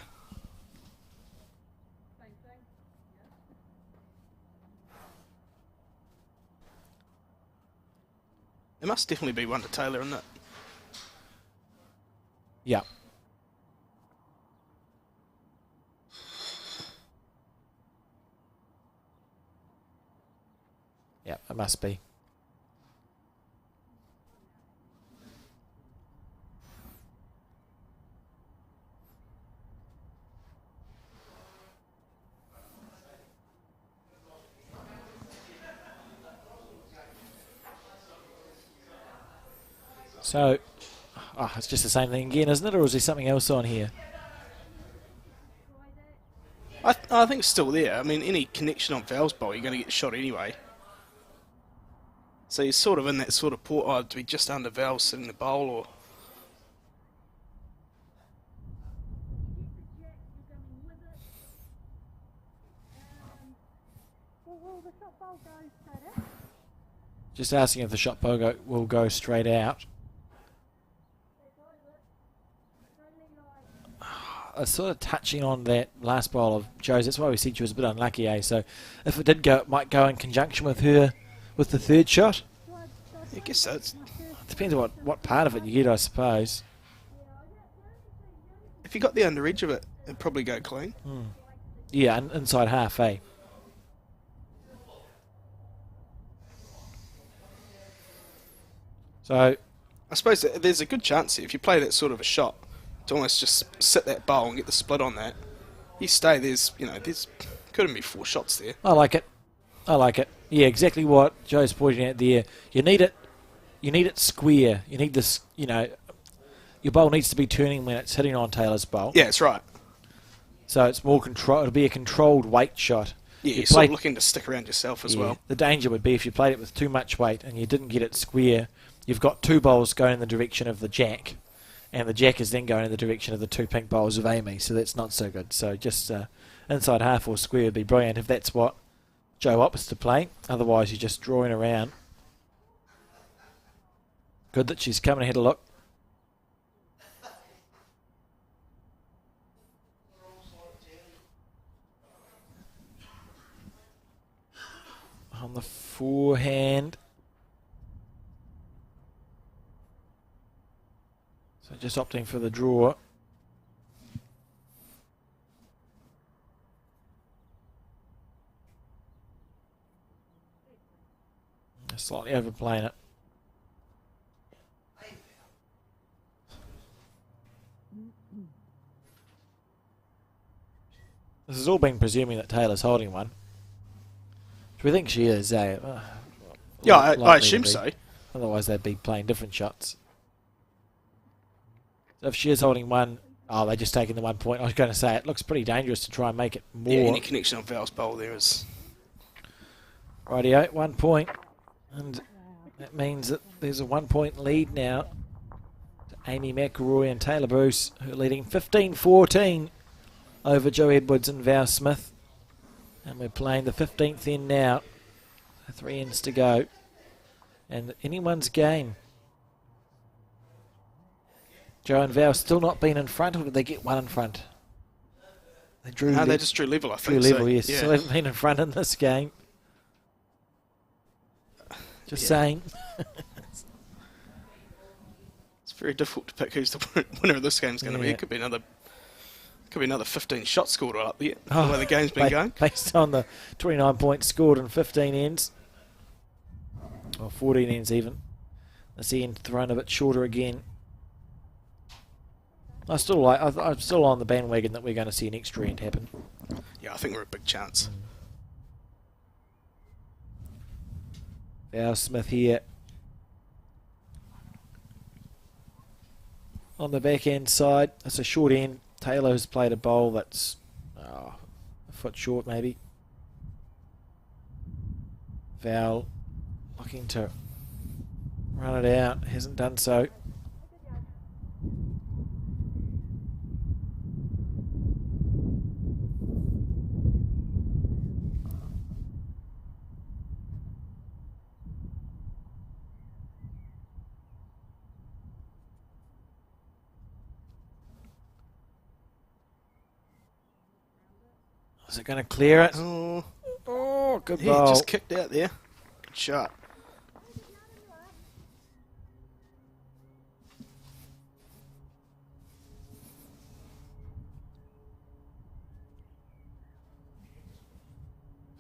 It must definitely be one to Taylor, isn't it? Yeah. Yeah, it must be. So, it's just the same thing again, isn't it? Or is there something else on here? I think it's still there. I mean, any connection on Val's bowl, you're going to get shot anyway. So you're sort of in that sort of port, to be just under Val sitting the bowl, or... Will the shot bowl go straight out? Just asking if the shot bowl will go straight out. Sort of touching on that last bowl of Joe's. That's why we said she was a bit unlucky, eh? So if it did go, it might go in conjunction with her with the third shot. I guess so. It depends on what part of it you get, I suppose. If you got the under edge of it, it'd probably go clean. Yeah, inside half, eh? So I suppose there's a good chance here, if you play that sort of a shot, to almost just sit that bowl and get the split on that. You stay, there's couldn't be 4 shots there. I like it. I like it. Yeah, exactly what Joe's pointing out there. You need it square. You need this, your bowl needs to be turning when it's hitting on Taylor's bowl. Yeah, that's right. So it's more control. It'll be a controlled weight shot. Yeah, you're sort of looking to stick around yourself as well. The danger would be if you played it with too much weight and you didn't get it square, you've got 2 bowls going in the direction of the jack, and the jack is then going in the direction of the 2 pink bowls of Amy, so that's not so good. So just inside half or square would be brilliant if that's what Joe opts to play. Otherwise, you're just drawing around. Good that she's coming ahead a look. On the forehand. So just opting for the draw. Slightly overplaying it. This has all been presuming that Taylor's holding one. Which we think she is, eh? Yeah, I Likely to assume be. so. Otherwise they'd be playing different shots. So if she is holding one, oh, they're just taking the 1 point. I was going to say, it looks pretty dangerous to try and make it more. Yeah, any connection on Val's bowl there is... Rightio, 1 point. And that means that there's a 1 point lead now to Amy McElroy and Taylor Bruce, who are leading 15-14 over Joe Edwards and Val Smith. And we're playing the 15th in now. 3 ends to go. And anyone's game. Joe and Val still not been in front, or did they get one in front? They drew. No, they just drew level, I think. Drew level, so, yes. yeah. Still haven't been in front in this game. Just saying. It's very difficult to pick who's the winner of this game's going to be. Yeah. It could be another 15 shots scored up there, the way the game's been going. Based on the 29 points scored in 15 ends. Or 14 ends even. This end thrown a bit shorter again. I'm still on the bandwagon that we're going to see an extra end happen. Yeah, I think we're a big chance. Val Smith here. On the back end side, it's a short end. Taylor has played a bowl that's a foot short maybe. Val looking to run it out, hasn't done so. Is it going to clear it? Oh, good Yeah, ball. just kicked out there. Good shot.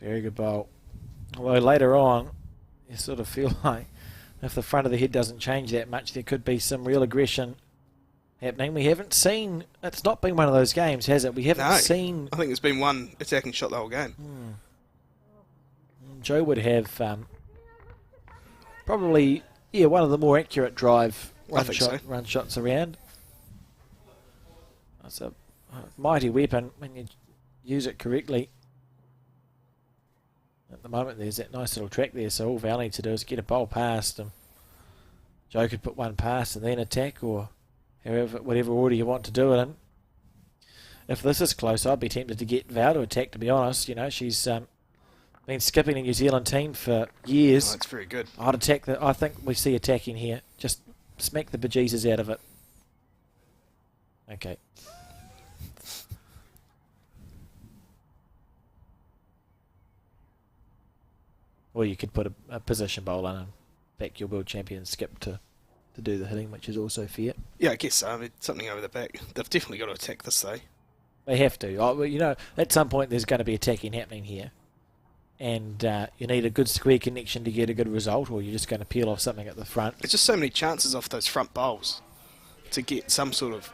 Very good bowl. Although later on, you sort of feel like if the front of the head doesn't change that much, there could be some real aggression happening. We haven't seen... It's not been one of those games, has it? We haven't No. seen... I think there's been one attacking shot the whole game. Joe would have probably, one of the more accurate drive I think so. run shots around. It's a mighty weapon when you use it correctly. At the moment, there's that nice little track there, so all Val needs to do is get a bowl past him. Joe could put one past and then attack, or whatever order you want to do it in. If this is close, I'd be tempted to get Val to attack, to be honest. You know, she's been skipping the New Zealand team for years. Oh, that's very good. I'd attack I think we see attacking here. Just smack the bejesus out of it. Okay. Or you could put a position bowl in and back your world champion skip to do the hitting, which is also fair. Yeah, I guess so. I mean, something over the back. They've definitely got to attack this, though. They have to. At some point there's going to be attacking happening here. And you need a good square connection to get a good result, or you're just going to peel off something at the front. There's just so many chances off those front bowls to get some sort of,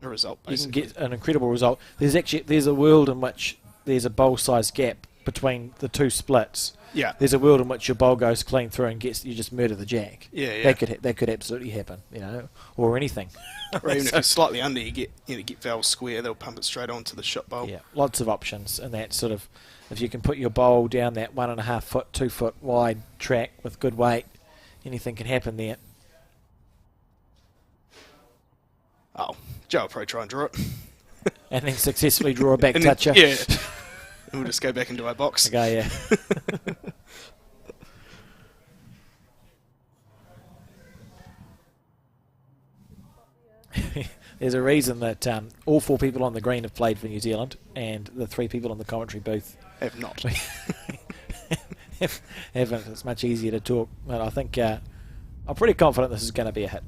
a result, basically. You can get an incredible result. There's a world in which there's a bowl size gap between the two splits. Yeah. There's a world in which your bowl goes clean through and you just murder the jack. Yeah. That could absolutely happen, or anything. Or even if you're slightly under, you get Val square, they'll pump it straight onto the shot bowl. Yeah, lots of options, and that sort of, if you can put your bowl down that 1.5 foot, 2 foot wide track with good weight, anything can happen there. Oh, Joe will probably try and draw it. And then successfully draw a back And then- toucher. Yeah. And we'll just go back into our box. Okay, yeah. There's a reason that all 4 people on the green have played for New Zealand, and the 3 people on the commentary booth Have not. haven't. It's much easier to talk. But I think I'm pretty confident this is going to be a hit.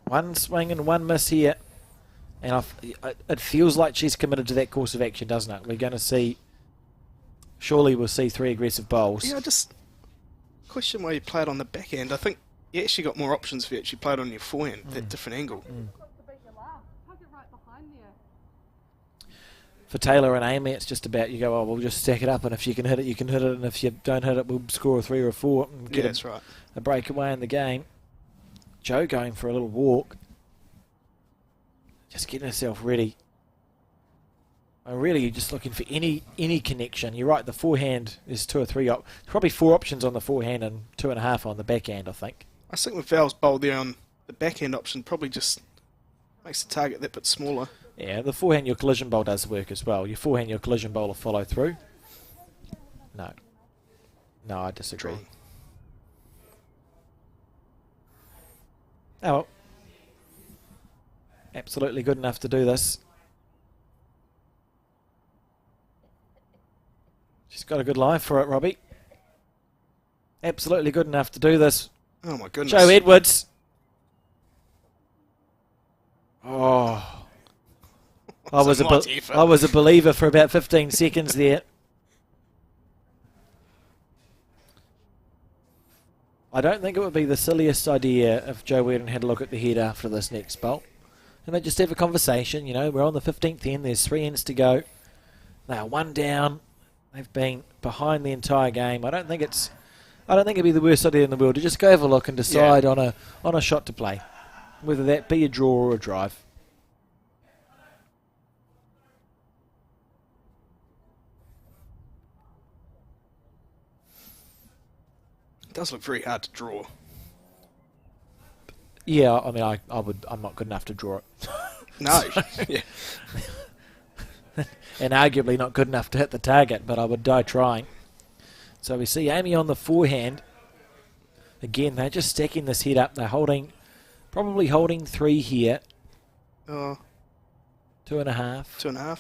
One swing and one miss here. And it feels like she's committed to that course of action, doesn't it? We're going to see... Surely we'll see 3 aggressive bowls. Yeah, I just question why you play it on the backhand. I think you actually got more options if you actually played on your forehand, that different angle. For Taylor and Amy, it's just about, you go, oh, we'll just stack it up, and if you can hit it, you can hit it, and if you don't hit it, we'll score a 3 or a 4 and get That's right. a breakaway in the game. Jo going for a little walk. Just getting herself ready. I'm really just looking for any connection. You're right, the forehand is 2 or 3, probably 4 options on the forehand and 2.5 on the backhand, I think. I think with Val's bowl there on the backhand option, probably just makes the target that bit smaller. Yeah, the forehand, your collision bowl does work as well. Your forehand, your collision bowl will follow through. No. No, I disagree. Oh, well. Absolutely good enough to do this. She's got a good line for it, Robbie. Absolutely good enough to do this. Oh my goodness. Jo Edwards. Oh. I was a believer for about 15 seconds there. I don't think it would be the silliest idea if Jo Weirden had a look at the head after this next bowl. And they just have a conversation, you know, we're on the 15th end, there's 3 ends to go. They are 1 down. They've been behind the entire game. I don't think it'd be the worst idea in the world to just go have a look and decide on a shot to play. Whether that be a draw or a drive. It does look very hard to draw. Yeah, I mean, I'm not good enough to draw it. No. Yeah. And arguably not good enough to hit the target, but I would die trying. So we see Amy on the forehand. Again, they're just stacking this head up. They're probably holding 3 here. Oh. 2.5. 2.5.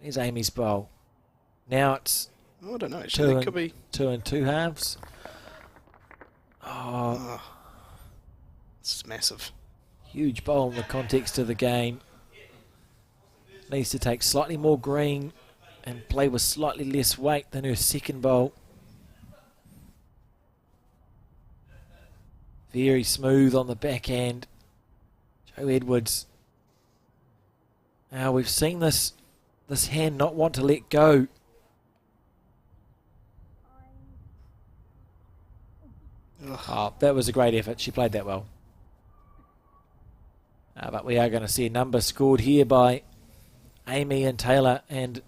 There's Amy's bowl. Now it's I don't know. Actually, it could be 2 2.5. Oh. This is massive. Huge bowl in the context of the game. Needs to take slightly more green and play with slightly less weight than her second bowl. Very smooth on the backhand. Jo Edwards. Now we've seen this hand not want to let go. Oh, that was a great effort. She played that well. But we are going to see a number scored here by Amy and Taylor, and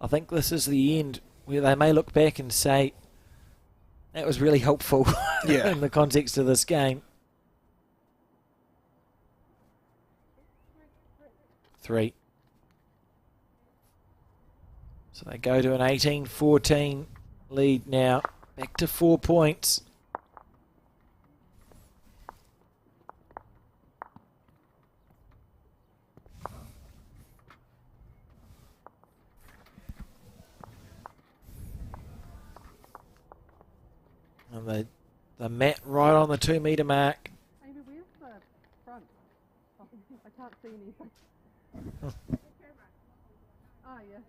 I think this is the end where they may look back and say that was really helpful in the context of this game. 3. So they go to an 18-14 lead now, back to 4 points. And the mat right on the 2 metre mark. Amy, where's the front? Oh, I can't see anything. Oh, yeah.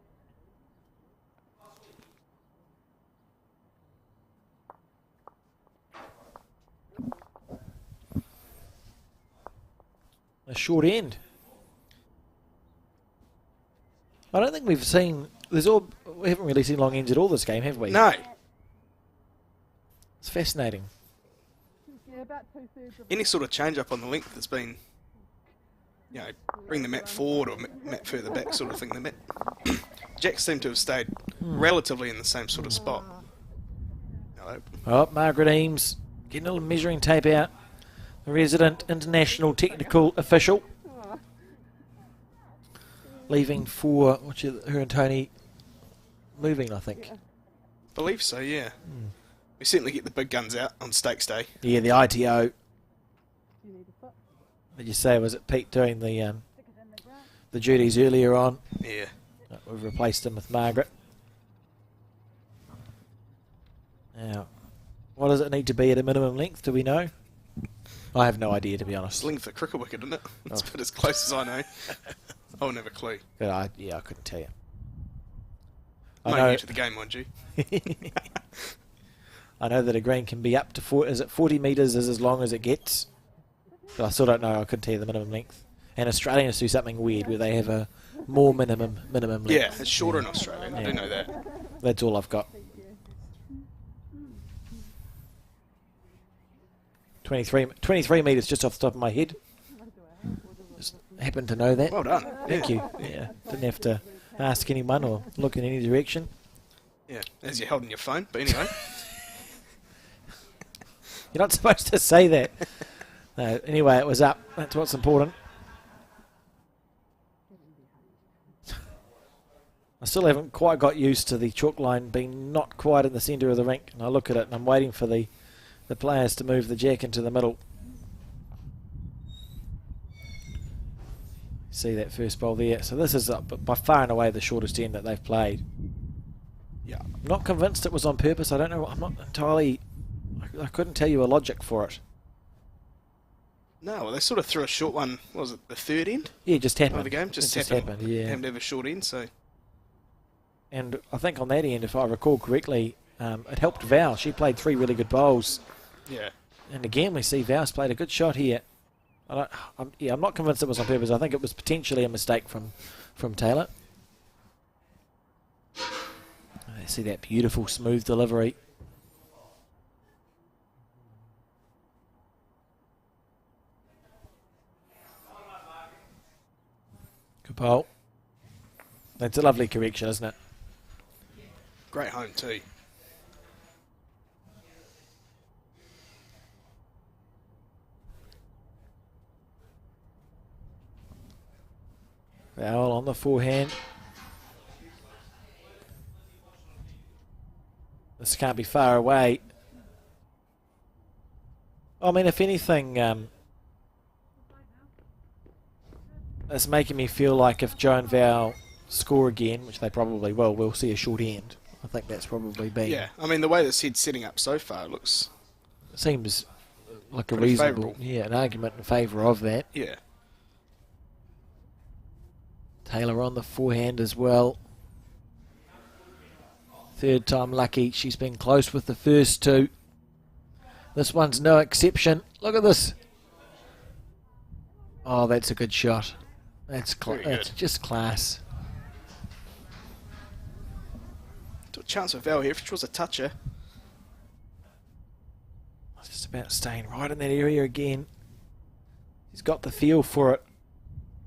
A short end. I don't think we've seen... we haven't really seen long ends at all this game, have we? No. It's fascinating. Yeah, about 2/3 of Any sort of change up on the length has been, you know, bring the mat forward or mat further back sort of thing. The mat Jacks seem to have stayed relatively in the same sort of spot. Hello. Oh, Margaret Eames getting a little measuring tape out. The resident international technical official. Leaving for her and Tony moving, I think. Believe so, yeah. We certainly get the big guns out on Stakes Day. Yeah, the ITO. Did you say, was it Pete doing the duties earlier on? Yeah. We've replaced him with Margaret. Now, what does it need to be at a minimum length? Do we know? I have no idea, to be honest. It's length of cricket wicket, isn't it? It's about as close as I know. I wouldn't have a clue. But I couldn't tell you. No new to the game, mind you. I know that a green can be up to 40 metres is as long as it gets. But I still don't know. I couldn't tell you the minimum length. And Australians do something weird where they have a more minimum length. Yeah, it's shorter in Australia. I do know that. That's all I've got. 23 metres just off the top of my head. Just happened to know that. Well done. Thank you. Yeah, didn't have to ask anyone or look in any direction. Yeah, as you're holding your phone. But anyway. You're not supposed to say that. No, anyway, it was up. That's what's important. I still haven't quite got used to the chalk line being not quite in the centre of the rink. And I look at it and I'm waiting for the players to move the jack into the middle. See that first bowl there. So this is by far and away the shortest end that they've played. Yeah. I'm not convinced it was on purpose. I don't know. I'm not entirely... I couldn't tell you a logic for it. No, well, they sort of threw a short one. What was it, the third end? Yeah, it just happened. Of the game? Just happened. Yeah. Happened to have a short end, so... And I think on that end, if I recall correctly, it helped Val. She played 3 really good bowls. Yeah. And again, we see Val's played a good shot here. I'm not convinced it was on purpose. I think it was potentially a mistake from Taylor. I see that beautiful, smooth delivery. Good bowl. That's a lovely correction, isn't it? Great home too. Foul on the forehand. This can't be far away. I mean, if anything, it's making me feel like if Joe and Val score again, which they probably will, we'll see a short end. I think that's probably been... Yeah, I mean, the way this head's setting up so far looks... Seems like a pretty reasonable... favourable. Yeah, an argument in favour of that. Yeah. Taylor on the forehand as well. Third time lucky. She's been close with the first 2. This one's no exception. Look at this. Oh, that's a good shot. That's just class. Took a chance with Val here if she was a toucher. Just about staying right in that area again. He's got the feel for it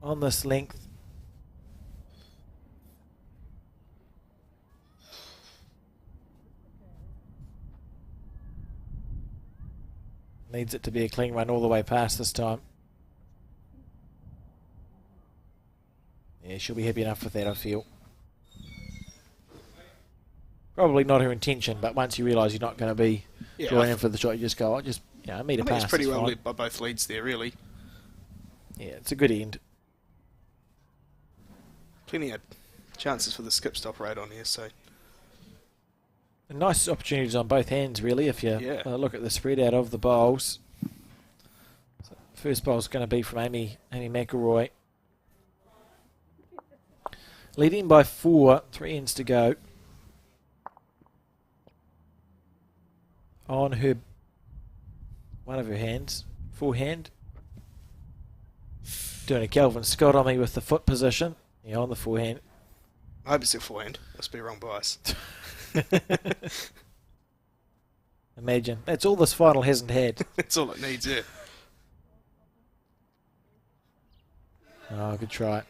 on this length. Needs it to be a clean run all the way past this time. Yeah, she'll be happy enough with that, I feel. Probably not her intention, but once you realise you're not going to be going in for the shot, you just go, meet a I think pass. it's pretty well fine. led by both leads there, really. Yeah, it's a good end. Plenty of chances for the skip stop rate on here, so... And nice opportunities on both hands, really, if you look at the spread out of the bowls. So first bowl's going to be from Amy McElroy. Leading by 4, 3 ends to go. On her, one of her hands, forehand. Doing a Kelvin Scott on me with the foot position. Yeah, on the forehand. I hope it's a forehand. Must be wrong bias. Imagine. That's all this final hasn't had. That's all it needs, yeah. Oh, good try.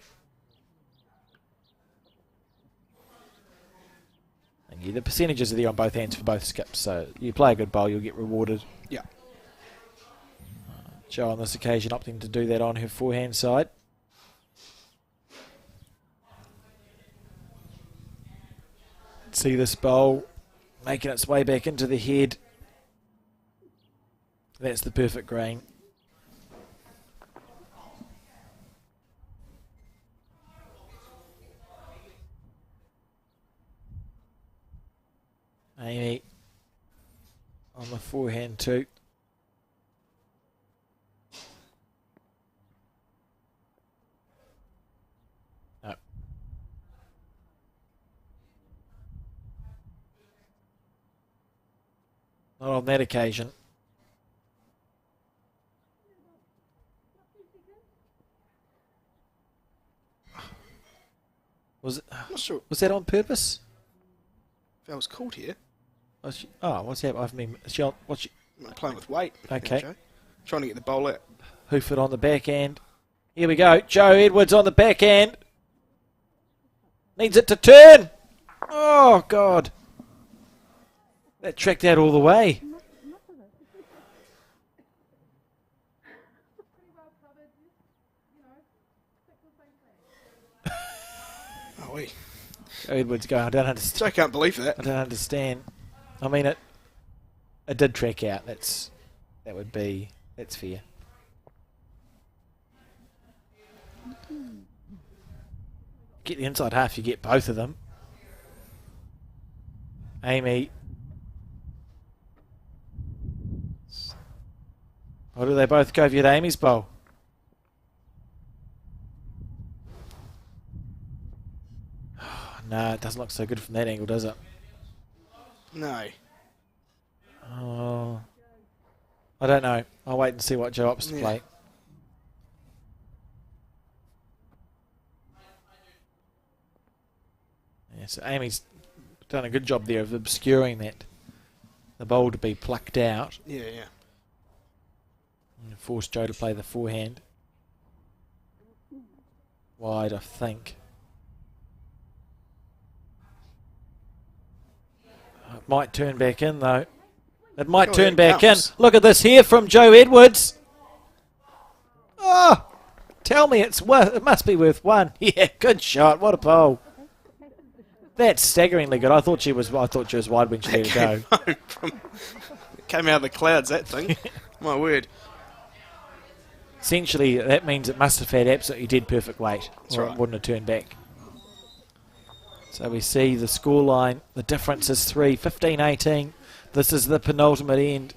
And yeah, the percentages are there on both hands for both skips, so you play a good bowl, you'll get rewarded. Yeah. Jo on this occasion opting to do that on her forehand side. See this bowl making its way back into the head. That's the perfect grain. Amy on the forehand too. Not on that occasion. Was I'm not sure that on purpose? if that was called here. What's happening? I mean, what's she I'm playing with weight. Okay. Joe. Trying to get the bowl out. hoof it on the backhand. Here we go. Joe Edwards on the backhand. Needs it to turn. Oh, God. That tracked out all the way. Oh, wait. Joe Edwards going, I don't understand. I can't believe that. I don't understand. I mean, it did track out. That's fair. Get the inside half, you get both of them. Amy. Or do they both go via Amy's bowl? No, it doesn't look so good from that angle, does it? No. Oh, I don't know. I'll wait and see what Joe opts to play. Yeah, so Amy's done a good job there of obscuring the bowl to be plucked out. Yeah, yeah. And force Joe to play the forehand. Wide, I think. It might turn back in, though. It might turn back in. Look at this here from Joe Edwards. Oh, tell me it must be worth one. Yeah, good shot. What a bowl. That's staggeringly good. I thought she was wide when she let it go. It came out of the clouds, that thing. My word. Essentially, that means it must have had absolutely dead perfect weight. That's or right. it wouldn't have turned back. So we see the scoreline. The difference is 3, 15-18. This is the penultimate end.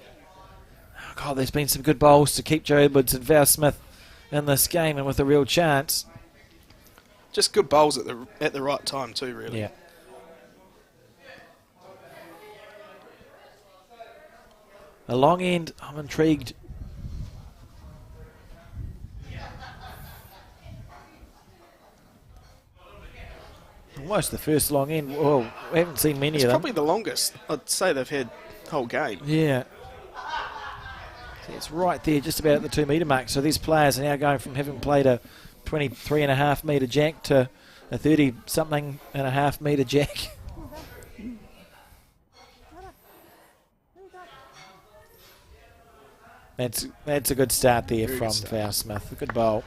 Oh, God, there's been some good bowls to keep Joe Edwards and Val Smith in this game and with a real chance. Just good bowls at the right time too, really. Yeah. A long end, I'm intrigued. Almost the first long end. Well, we haven't seen many It's of them. probably the longest I'd say they've had whole game. Yeah. See, it's right there, just about at the 2 metre mark. So these players are now going from having played a 23.5 metre jack to a 30-something and a half metre jack. That's a good start there Very from good start. Val Smith. A good bowl.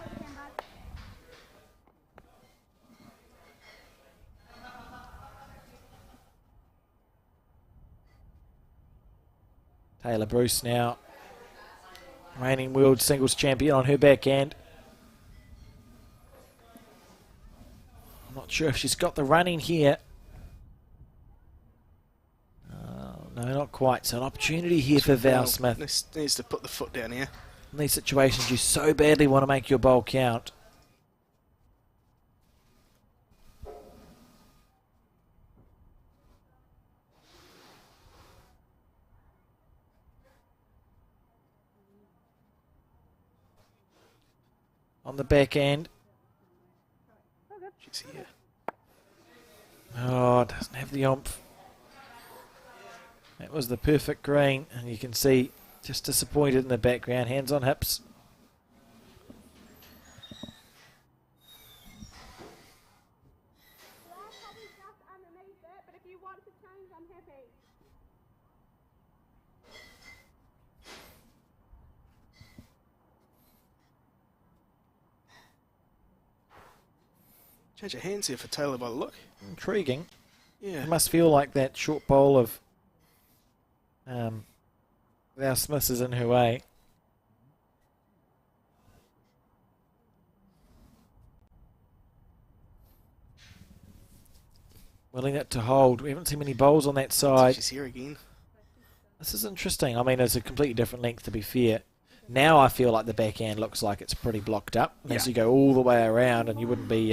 Taylor Bruce now, reigning world singles champion on her backhand. I'm not sure if she's got the running here. No, not quite. So an opportunity here for Val Smith. Needs to put the foot down here. In these situations, you so badly want to make your bowl count. On the backhand. She's here. Oh, doesn't have the oomph. That was the perfect green, and you can see just disappointed in the background. Hands on hips. Probably just underneath it, but if you want to change, I'm happy. Change your hands here for Taylor by the look. Intriguing. Yeah. It must feel like that short bowl of Val Smith is in her way. Willing it to hold. We haven't seen many bowls on that side. She's here again. This is interesting. I mean, it's a completely different length, to be fair. Now I feel like the backhand looks like it's pretty blocked up. Unless Yeah. you go all the way around, and you wouldn't be...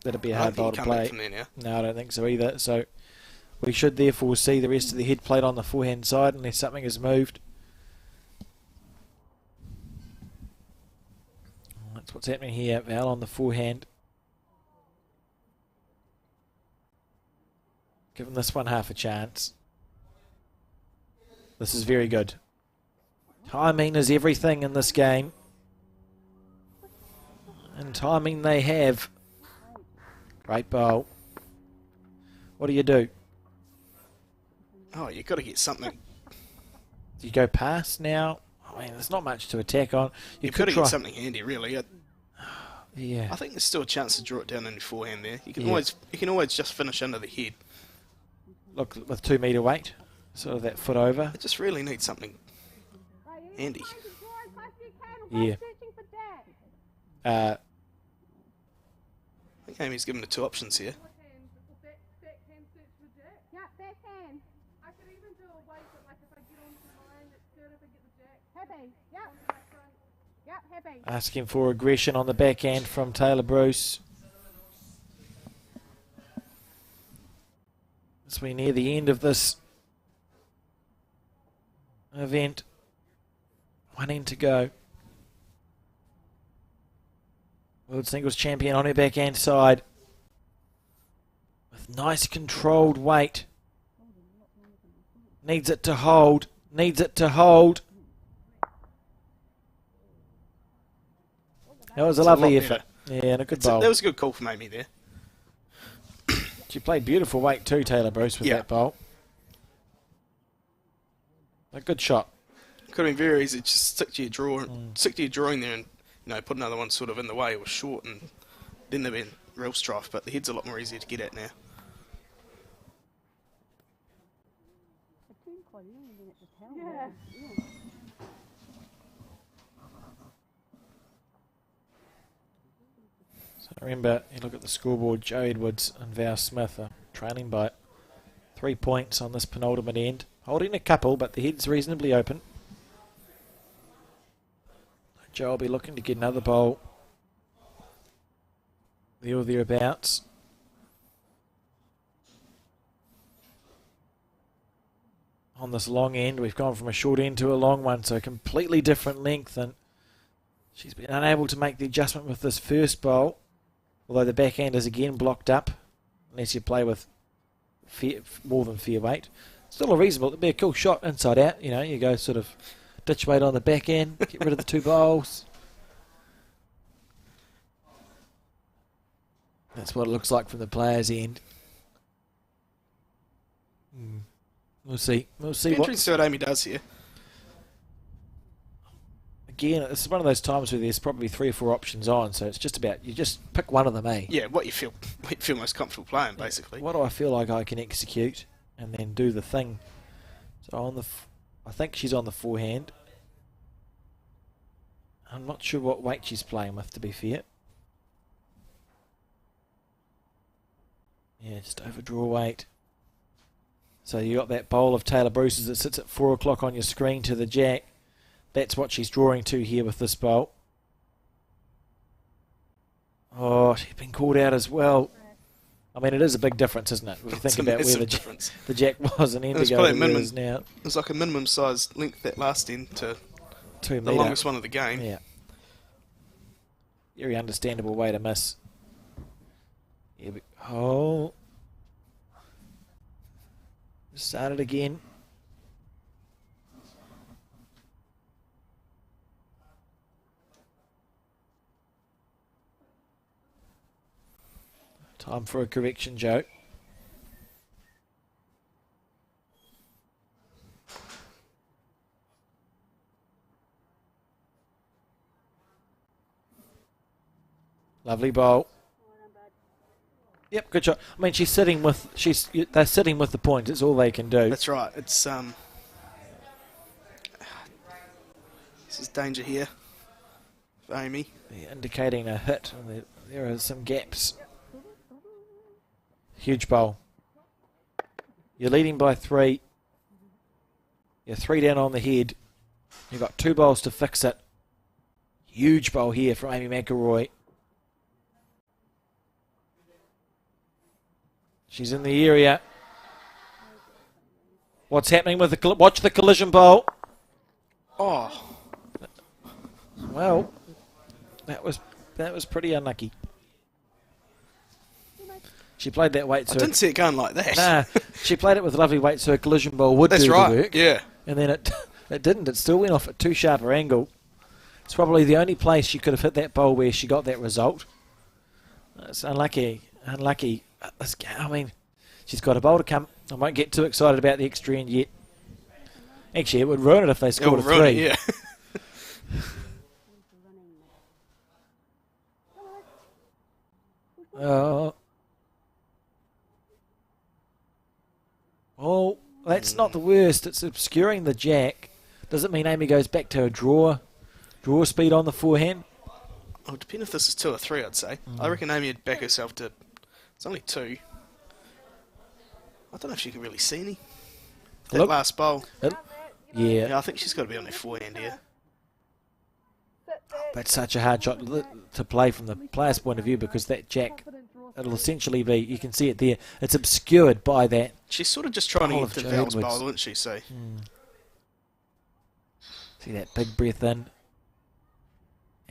that'd be a I hard don't bowl think to you come back play. from there now. No, I don't think so either. So We should therefore see the rest of the head plate on the forehand side unless something has moved. That's what's happening here. Val on the forehand. Giving this one half a chance. This is very good. Timing is everything in this game. And timing they have. Great bowl. What do you do? Oh, you've got to get something. Do you go past now? I mean, there's not much to attack on. You've got to get something handy, really. Yeah. I think there's still a chance to draw it down in your forehand there. You can Yeah. always just finish under the head. Look, with 2 metre weight, sort of that foot over. It just really needs something handy. Yeah. I think Amy's given the 2 options here. Yeah, backhand. I could even do a weight, but like if I get onto mine, it's good if I get the jack. Happy. Yep. Yep, happy. Asking for aggression on the backhand from Taylor Bruce. As we near the end of this event, 1 end to go. World Singles Champion on her backhand side. With nice controlled weight. Needs it to hold. Needs it to hold. That was a lovely effort. Yeah, and a good bowl. That was a good call from Amy there. She played beautiful weight too, Taylor Bruce, with that bowl. A good shot. Could have been very easy. Just stick to your draw, stick to your drawing there, and put another one sort of in the way. It was short, and then they've been real strife. But the head's a lot more easier to get at now. Yeah. So remember, you look at the scoreboard, Joe Edwards and Val Smith are trailing by 3 points on this penultimate end. Holding a couple, but the head's reasonably open. Joe will be looking to get another bowl there or thereabouts. On this long end, we've gone from a short end to a long one, so a completely different length, and she's been unable to make the adjustment with this first bowl, although the backhand is again blocked up, unless you play with more than fair weight. Still a reasonable, it'd be a cool shot inside out, you go sort of ditch weight on the backhand, get rid of the 2 bowls. That's what it looks like from the player's end. We'll see. We'll see Interesting to see what Amy does here. Again, it's one of those times where there's probably 3 or 4 options on, so it's just about, you just pick one of them, eh? Yeah, what you feel most comfortable playing, basically. What do I feel like I can execute, and then do the thing. So on the, I think she's on the forehand. I'm not sure what weight she's playing with, to be fair. Yeah, just overdraw weight. So you got that bowl of Taylor Bruce's that sits at 4 o'clock on your screen to the jack. That's what she's drawing to here with this bowl. Oh, she's been called out as well. I mean, it is a big difference, isn't it? When you think about where the jack was an end ago and where it is now. It was like a minimum size length, that last end, to 2 metre. The longest one of the game. Yeah. Very understandable way to miss. Oh. Start it again. Time for a correction, Joe. Lovely bowl. Yep, good shot. I mean, they're sitting with the point. It's all they can do. That's right. It's this is danger here for Amy. They're indicating a hit, and there are some gaps. Huge bowl. You're leading by 3. You're 3 down on the head. You've got 2 bowls to fix it. Huge bowl here from Amy McElroy. She's in the area. What's happening with the... Watch the collision bowl. Oh, Well, that was pretty unlucky. She played that weight I circle. didn't see it going like that. Nah, she played it with a lovely weight, so a collision bowl would That's do right. the work. Yeah. And then it didn't. It still went off at too sharp an angle. It's probably the only place she could have hit that bowl where she got that result. It's unlucky. Unlucky. I mean, she's got a bowl to come. I won't get too excited about the extra end yet. Actually, it would ruin it if they scored a It'll ruin three. it, yeah. Oh. Well, that's not the worst. It's obscuring the jack. Does it mean Amy goes back to a draw speed on the forehand? Oh, depend if this is 2 or 3, I'd say. I reckon Amy would back herself to... It's only 2. I don't know if she can really see any. That Look. last bowl. Yeah, Yeah, I think she's got to be on her forehand here. that's such a hard shot to play from the player's point of view because that jack, it'll essentially be, you can see it there, it's obscured by that. She's sort of just trying to Olive get the Joe Val's Edwards. bowl, isn't she? So See that big breath in,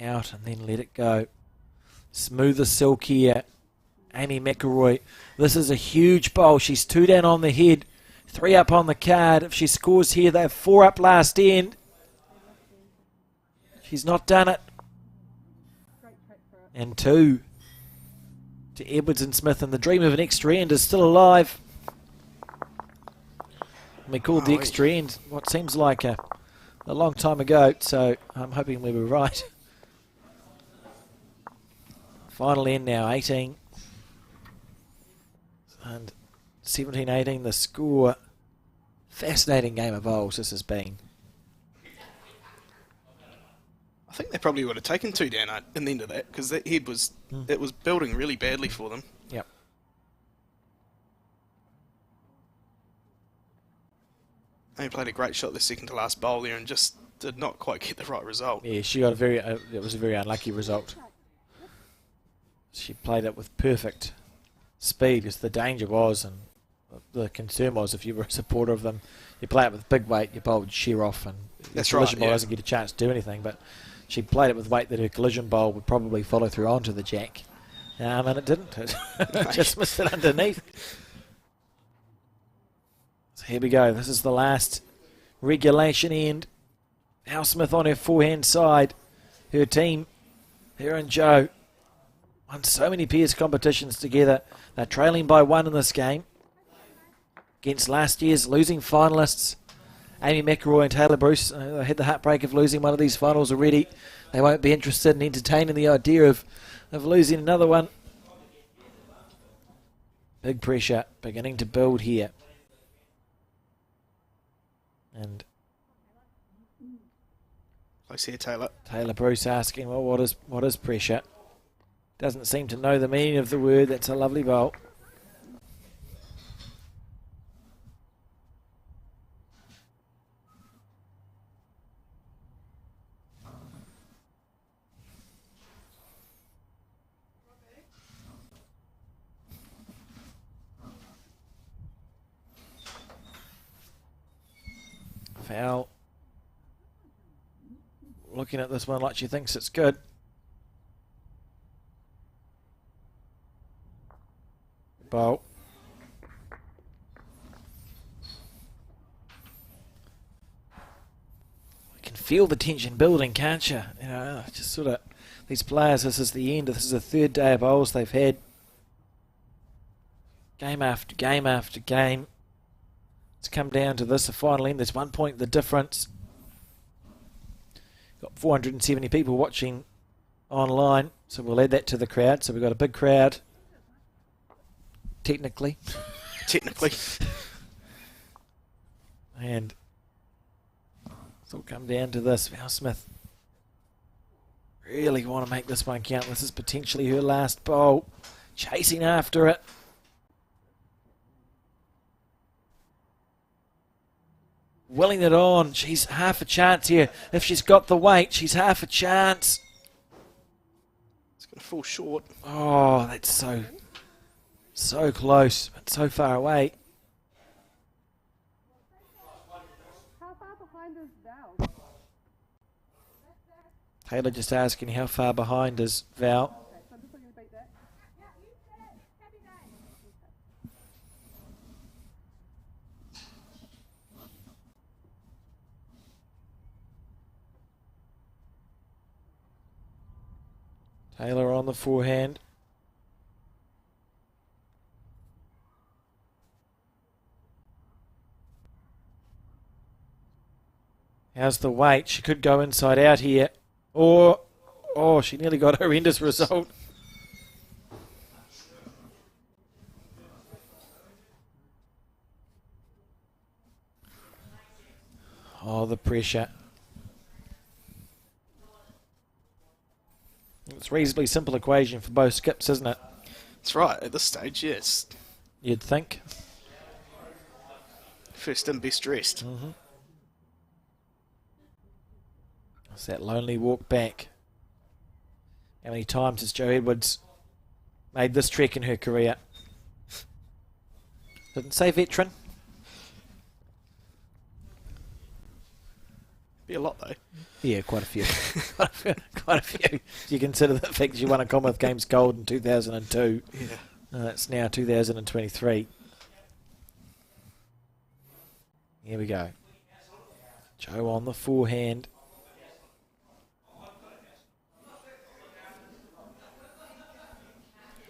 out, and then let it go. Smooth as silk here. Amy McElroy. This is a huge bowl. She's 2 down on the head, 3 up on the card. If she scores here, they have 4 up last end. She's not done it. And 2 to Edwards and Smith, and the dream of an extra end is still alive. We called the extra end what seems like a long time ago, so I'm hoping we were right. Final end now, 18. And 17-18 the score. Fascinating game of bowls this has been. I think they probably would have taken 2 down in the end of that because that head was it was building really badly for them. Yep. Amy played a great shot the second to last bowl there and just did not quite get the right result. Yeah, she got it was a very unlucky result. She played it with perfect speed because the danger was, and the concern was, if you were a supporter of them, you play it with big weight, your bowl would shear off, and That's the collision right, bowl yeah. doesn't get a chance to do anything. But she played it with weight that her collision bowl would probably follow through onto the jack, and it didn't. It just missed it underneath. So here we go. This is the last regulation end. Al Smith on her forehand side. Her team, her and Joe, won so many pairs competitions together. They're trailing by 1 in this game against last year's losing finalists, Amy McElroy and Taylor Bruce. They had the heartbreak of losing one of these finals already. They won't be interested in entertaining the idea of losing another one. Big pressure beginning to build here. And Close here, Taylor. Taylor Bruce asking, well, what is pressure? Doesn't seem to know the meaning of the word. That's a lovely bowl. Foul. Looking at this one like she thinks it's good. Bowl. You can feel the tension building, can't you? You know, just sort of these players. This is the end. This is the 3rd day of bowls they've had. Game after game after game. It's come down to this, the final end. There's 1 point the difference. Got 470 people watching online, so we'll add that to the crowd. So we've got a big crowd. Technically. And it's all come down to this. Val Smith really want to make this one count. This is potentially her last bowl. Chasing after it. Willing it on. She's half a chance here. If she's got the weight, she's half a chance. It's going to fall short. Oh, that's so close, but so far away. Taylor just asking how far behind is Val. Taylor on the forehand. How's the weight? She could go inside out here. Or, oh, she nearly got a horrendous result. Oh, the pressure. It's a reasonably simple equation for both skips, isn't it? That's right, at this stage, yes. You'd think. First in, best dressed. Mm-hmm. It's that lonely walk back. How many times has Jo Edwards made this trek in her career? Didn't say veteran. Be a lot, though. Yeah, quite a few. Quite a few. You consider the fact that she won a Commonwealth Games gold in 2002. Yeah. It's now 2023. Here we go. Jo on the forehand.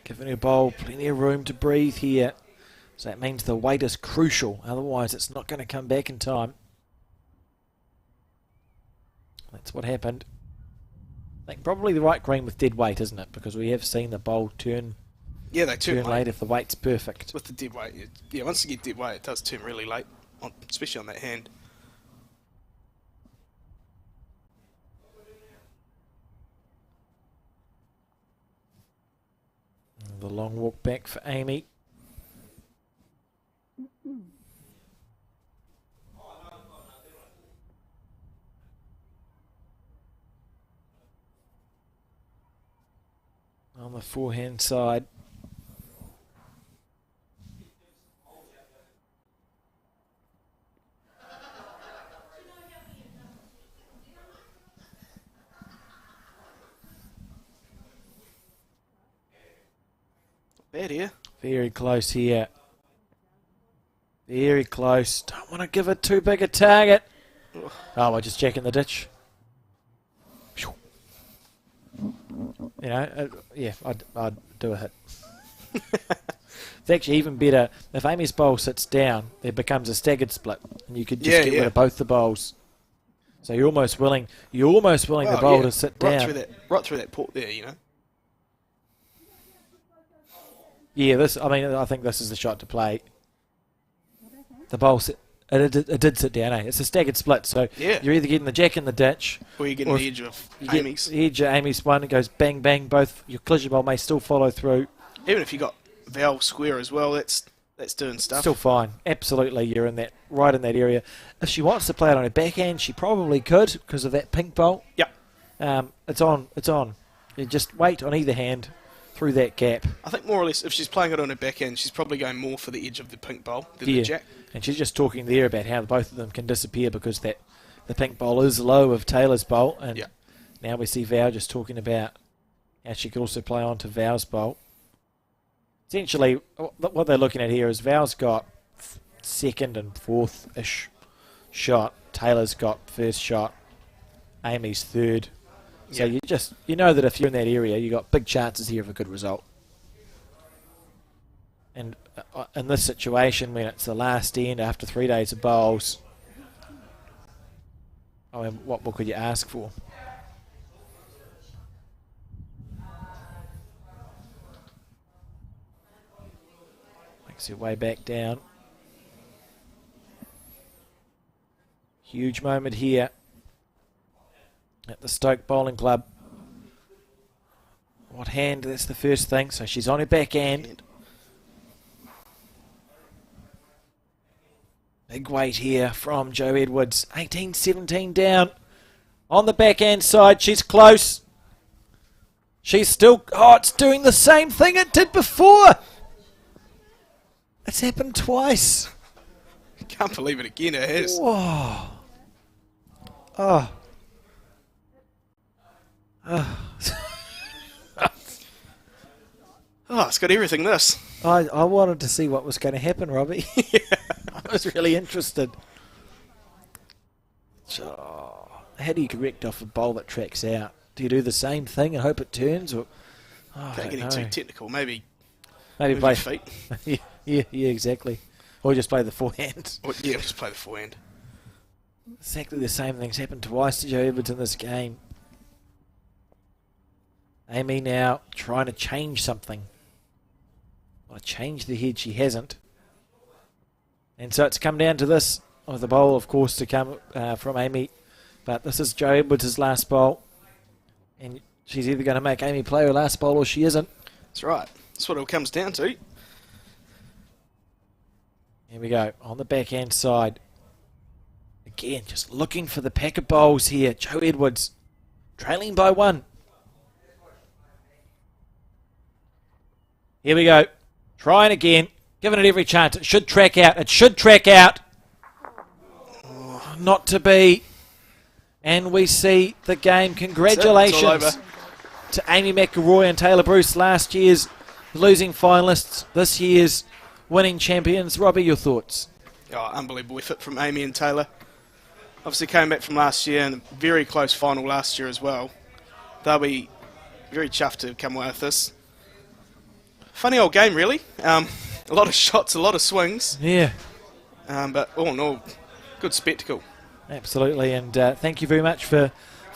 Giving her bowl plenty of room to breathe here. So that means the weight is crucial. Otherwise, it's not going to come back in time. That's what happened. I think probably the right green with dead weight, isn't it? Because we have seen the bowl turn. Yeah, they turn late if the weight's perfect. with the dead weight. Yeah, once you get dead weight, it does turn really late, especially on that hand. The long walk back for Amy. On the forehand side. Bad here. Very close here. Very close. Don't want to give it too big a target. Oh, we're just checking the ditch. You know, yeah, I'd do a hit. It's actually even better if Amy's bowl sits down. It becomes a staggered split, and you could just get rid of both the bowls. So you're almost willing the bowl to sit down. Right through that port there, you know. Yeah, I think this is the shot to play. The bowl it did sit down, eh? It's a staggered split, so you're either getting the jack in the ditch, or you're getting the edge of Amy's. The edge of Amy's one, it goes bang bang. Both your collision bowl may still follow through. Even if you got Val square as well, that's doing stuff. Still fine. Absolutely, you're right in that area. If she wants to play it on her backhand, she probably could because of that pink bowl. Yep. It's on. You just wait on either hand through that gap. I think more or less, if she's playing it on her backhand, she's probably going more for the edge of the pink bowl than the jack. And she's just talking there about how both of them can disappear because the pink bowl is low of Taylor's bowl. And now we see Val just talking about how she could also play on to Val's bowl. Essentially, what they're looking at here is Val's got second and fourth-ish shot. Taylor's got first shot. Amy's third. So you know that if you're in that area, you've got big chances here of a good result. And in this situation, when it's the last end after 3 days of bowls, I mean, what more could you ask for? Makes your way back down. Huge moment here at the Stoke Bowling Club. What hand? That's the first thing. So she's on her backhand. Big weight here from Jo Edwards. 18-17 down. On the backhand side, she's close. She's still... Oh, it's doing the same thing it did before. It's happened twice. Can't believe it again, it has. Whoa. Oh. Oh, it's got everything, this. I wanted to see what was going to happen, Robbie. I was really interested. So, how do you correct off a bowl that tracks out? Do you do the same thing and hope it turns? Or Don't get too technical. Maybe play your feet. yeah, exactly. Or just play the forehand. Just play the forehand. Exactly the same things happened twice to Joe Edwards in this game. Amy now trying to change something. Well, change the head, she hasn't. And so it's come down to this, with the bowl, of course, to come from Amy. But this is Joe Edwards' last bowl. And she's either going to make Amy play her last bowl or she isn't. That's right. That's what it all comes down to. Here we go, on the backhand side. Again, just looking for the pack of bowls here. Joe Edwards, trailing by 1. Here we go. Trying again. Giving it every chance. It should track out. It should track out. Oh, not to be. And we see the game. Congratulations to Amy McElroy and Taylor Bruce, last year's losing finalists, this year's winning champions. Robbie, your thoughts? Oh, unbelievable effort from Amy and Taylor. Obviously came back from last year and a very close final last year as well. They'll be very chuffed to come away with this. Funny old game, really. A lot of shots, a lot of swings. Yeah. But all in all, good spectacle. Absolutely, and thank you very much for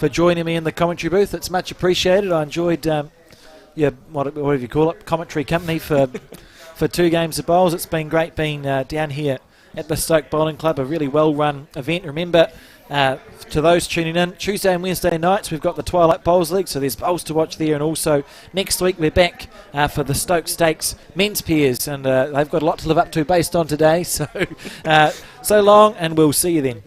joining me in the commentary booth. It's much appreciated. I enjoyed whatever you call it, commentary company for 2 games of bowls. It's been great being down here at the Stoke Bowling Club, a really well-run event. Remember, to those tuning in, Tuesday and Wednesday nights we've got the Twilight Bowls League, so there's bowls to watch there, and also next week we're back for the Stoke Stakes men's pairs, and they've got a lot to live up to based on today, so so long, and we'll see you then.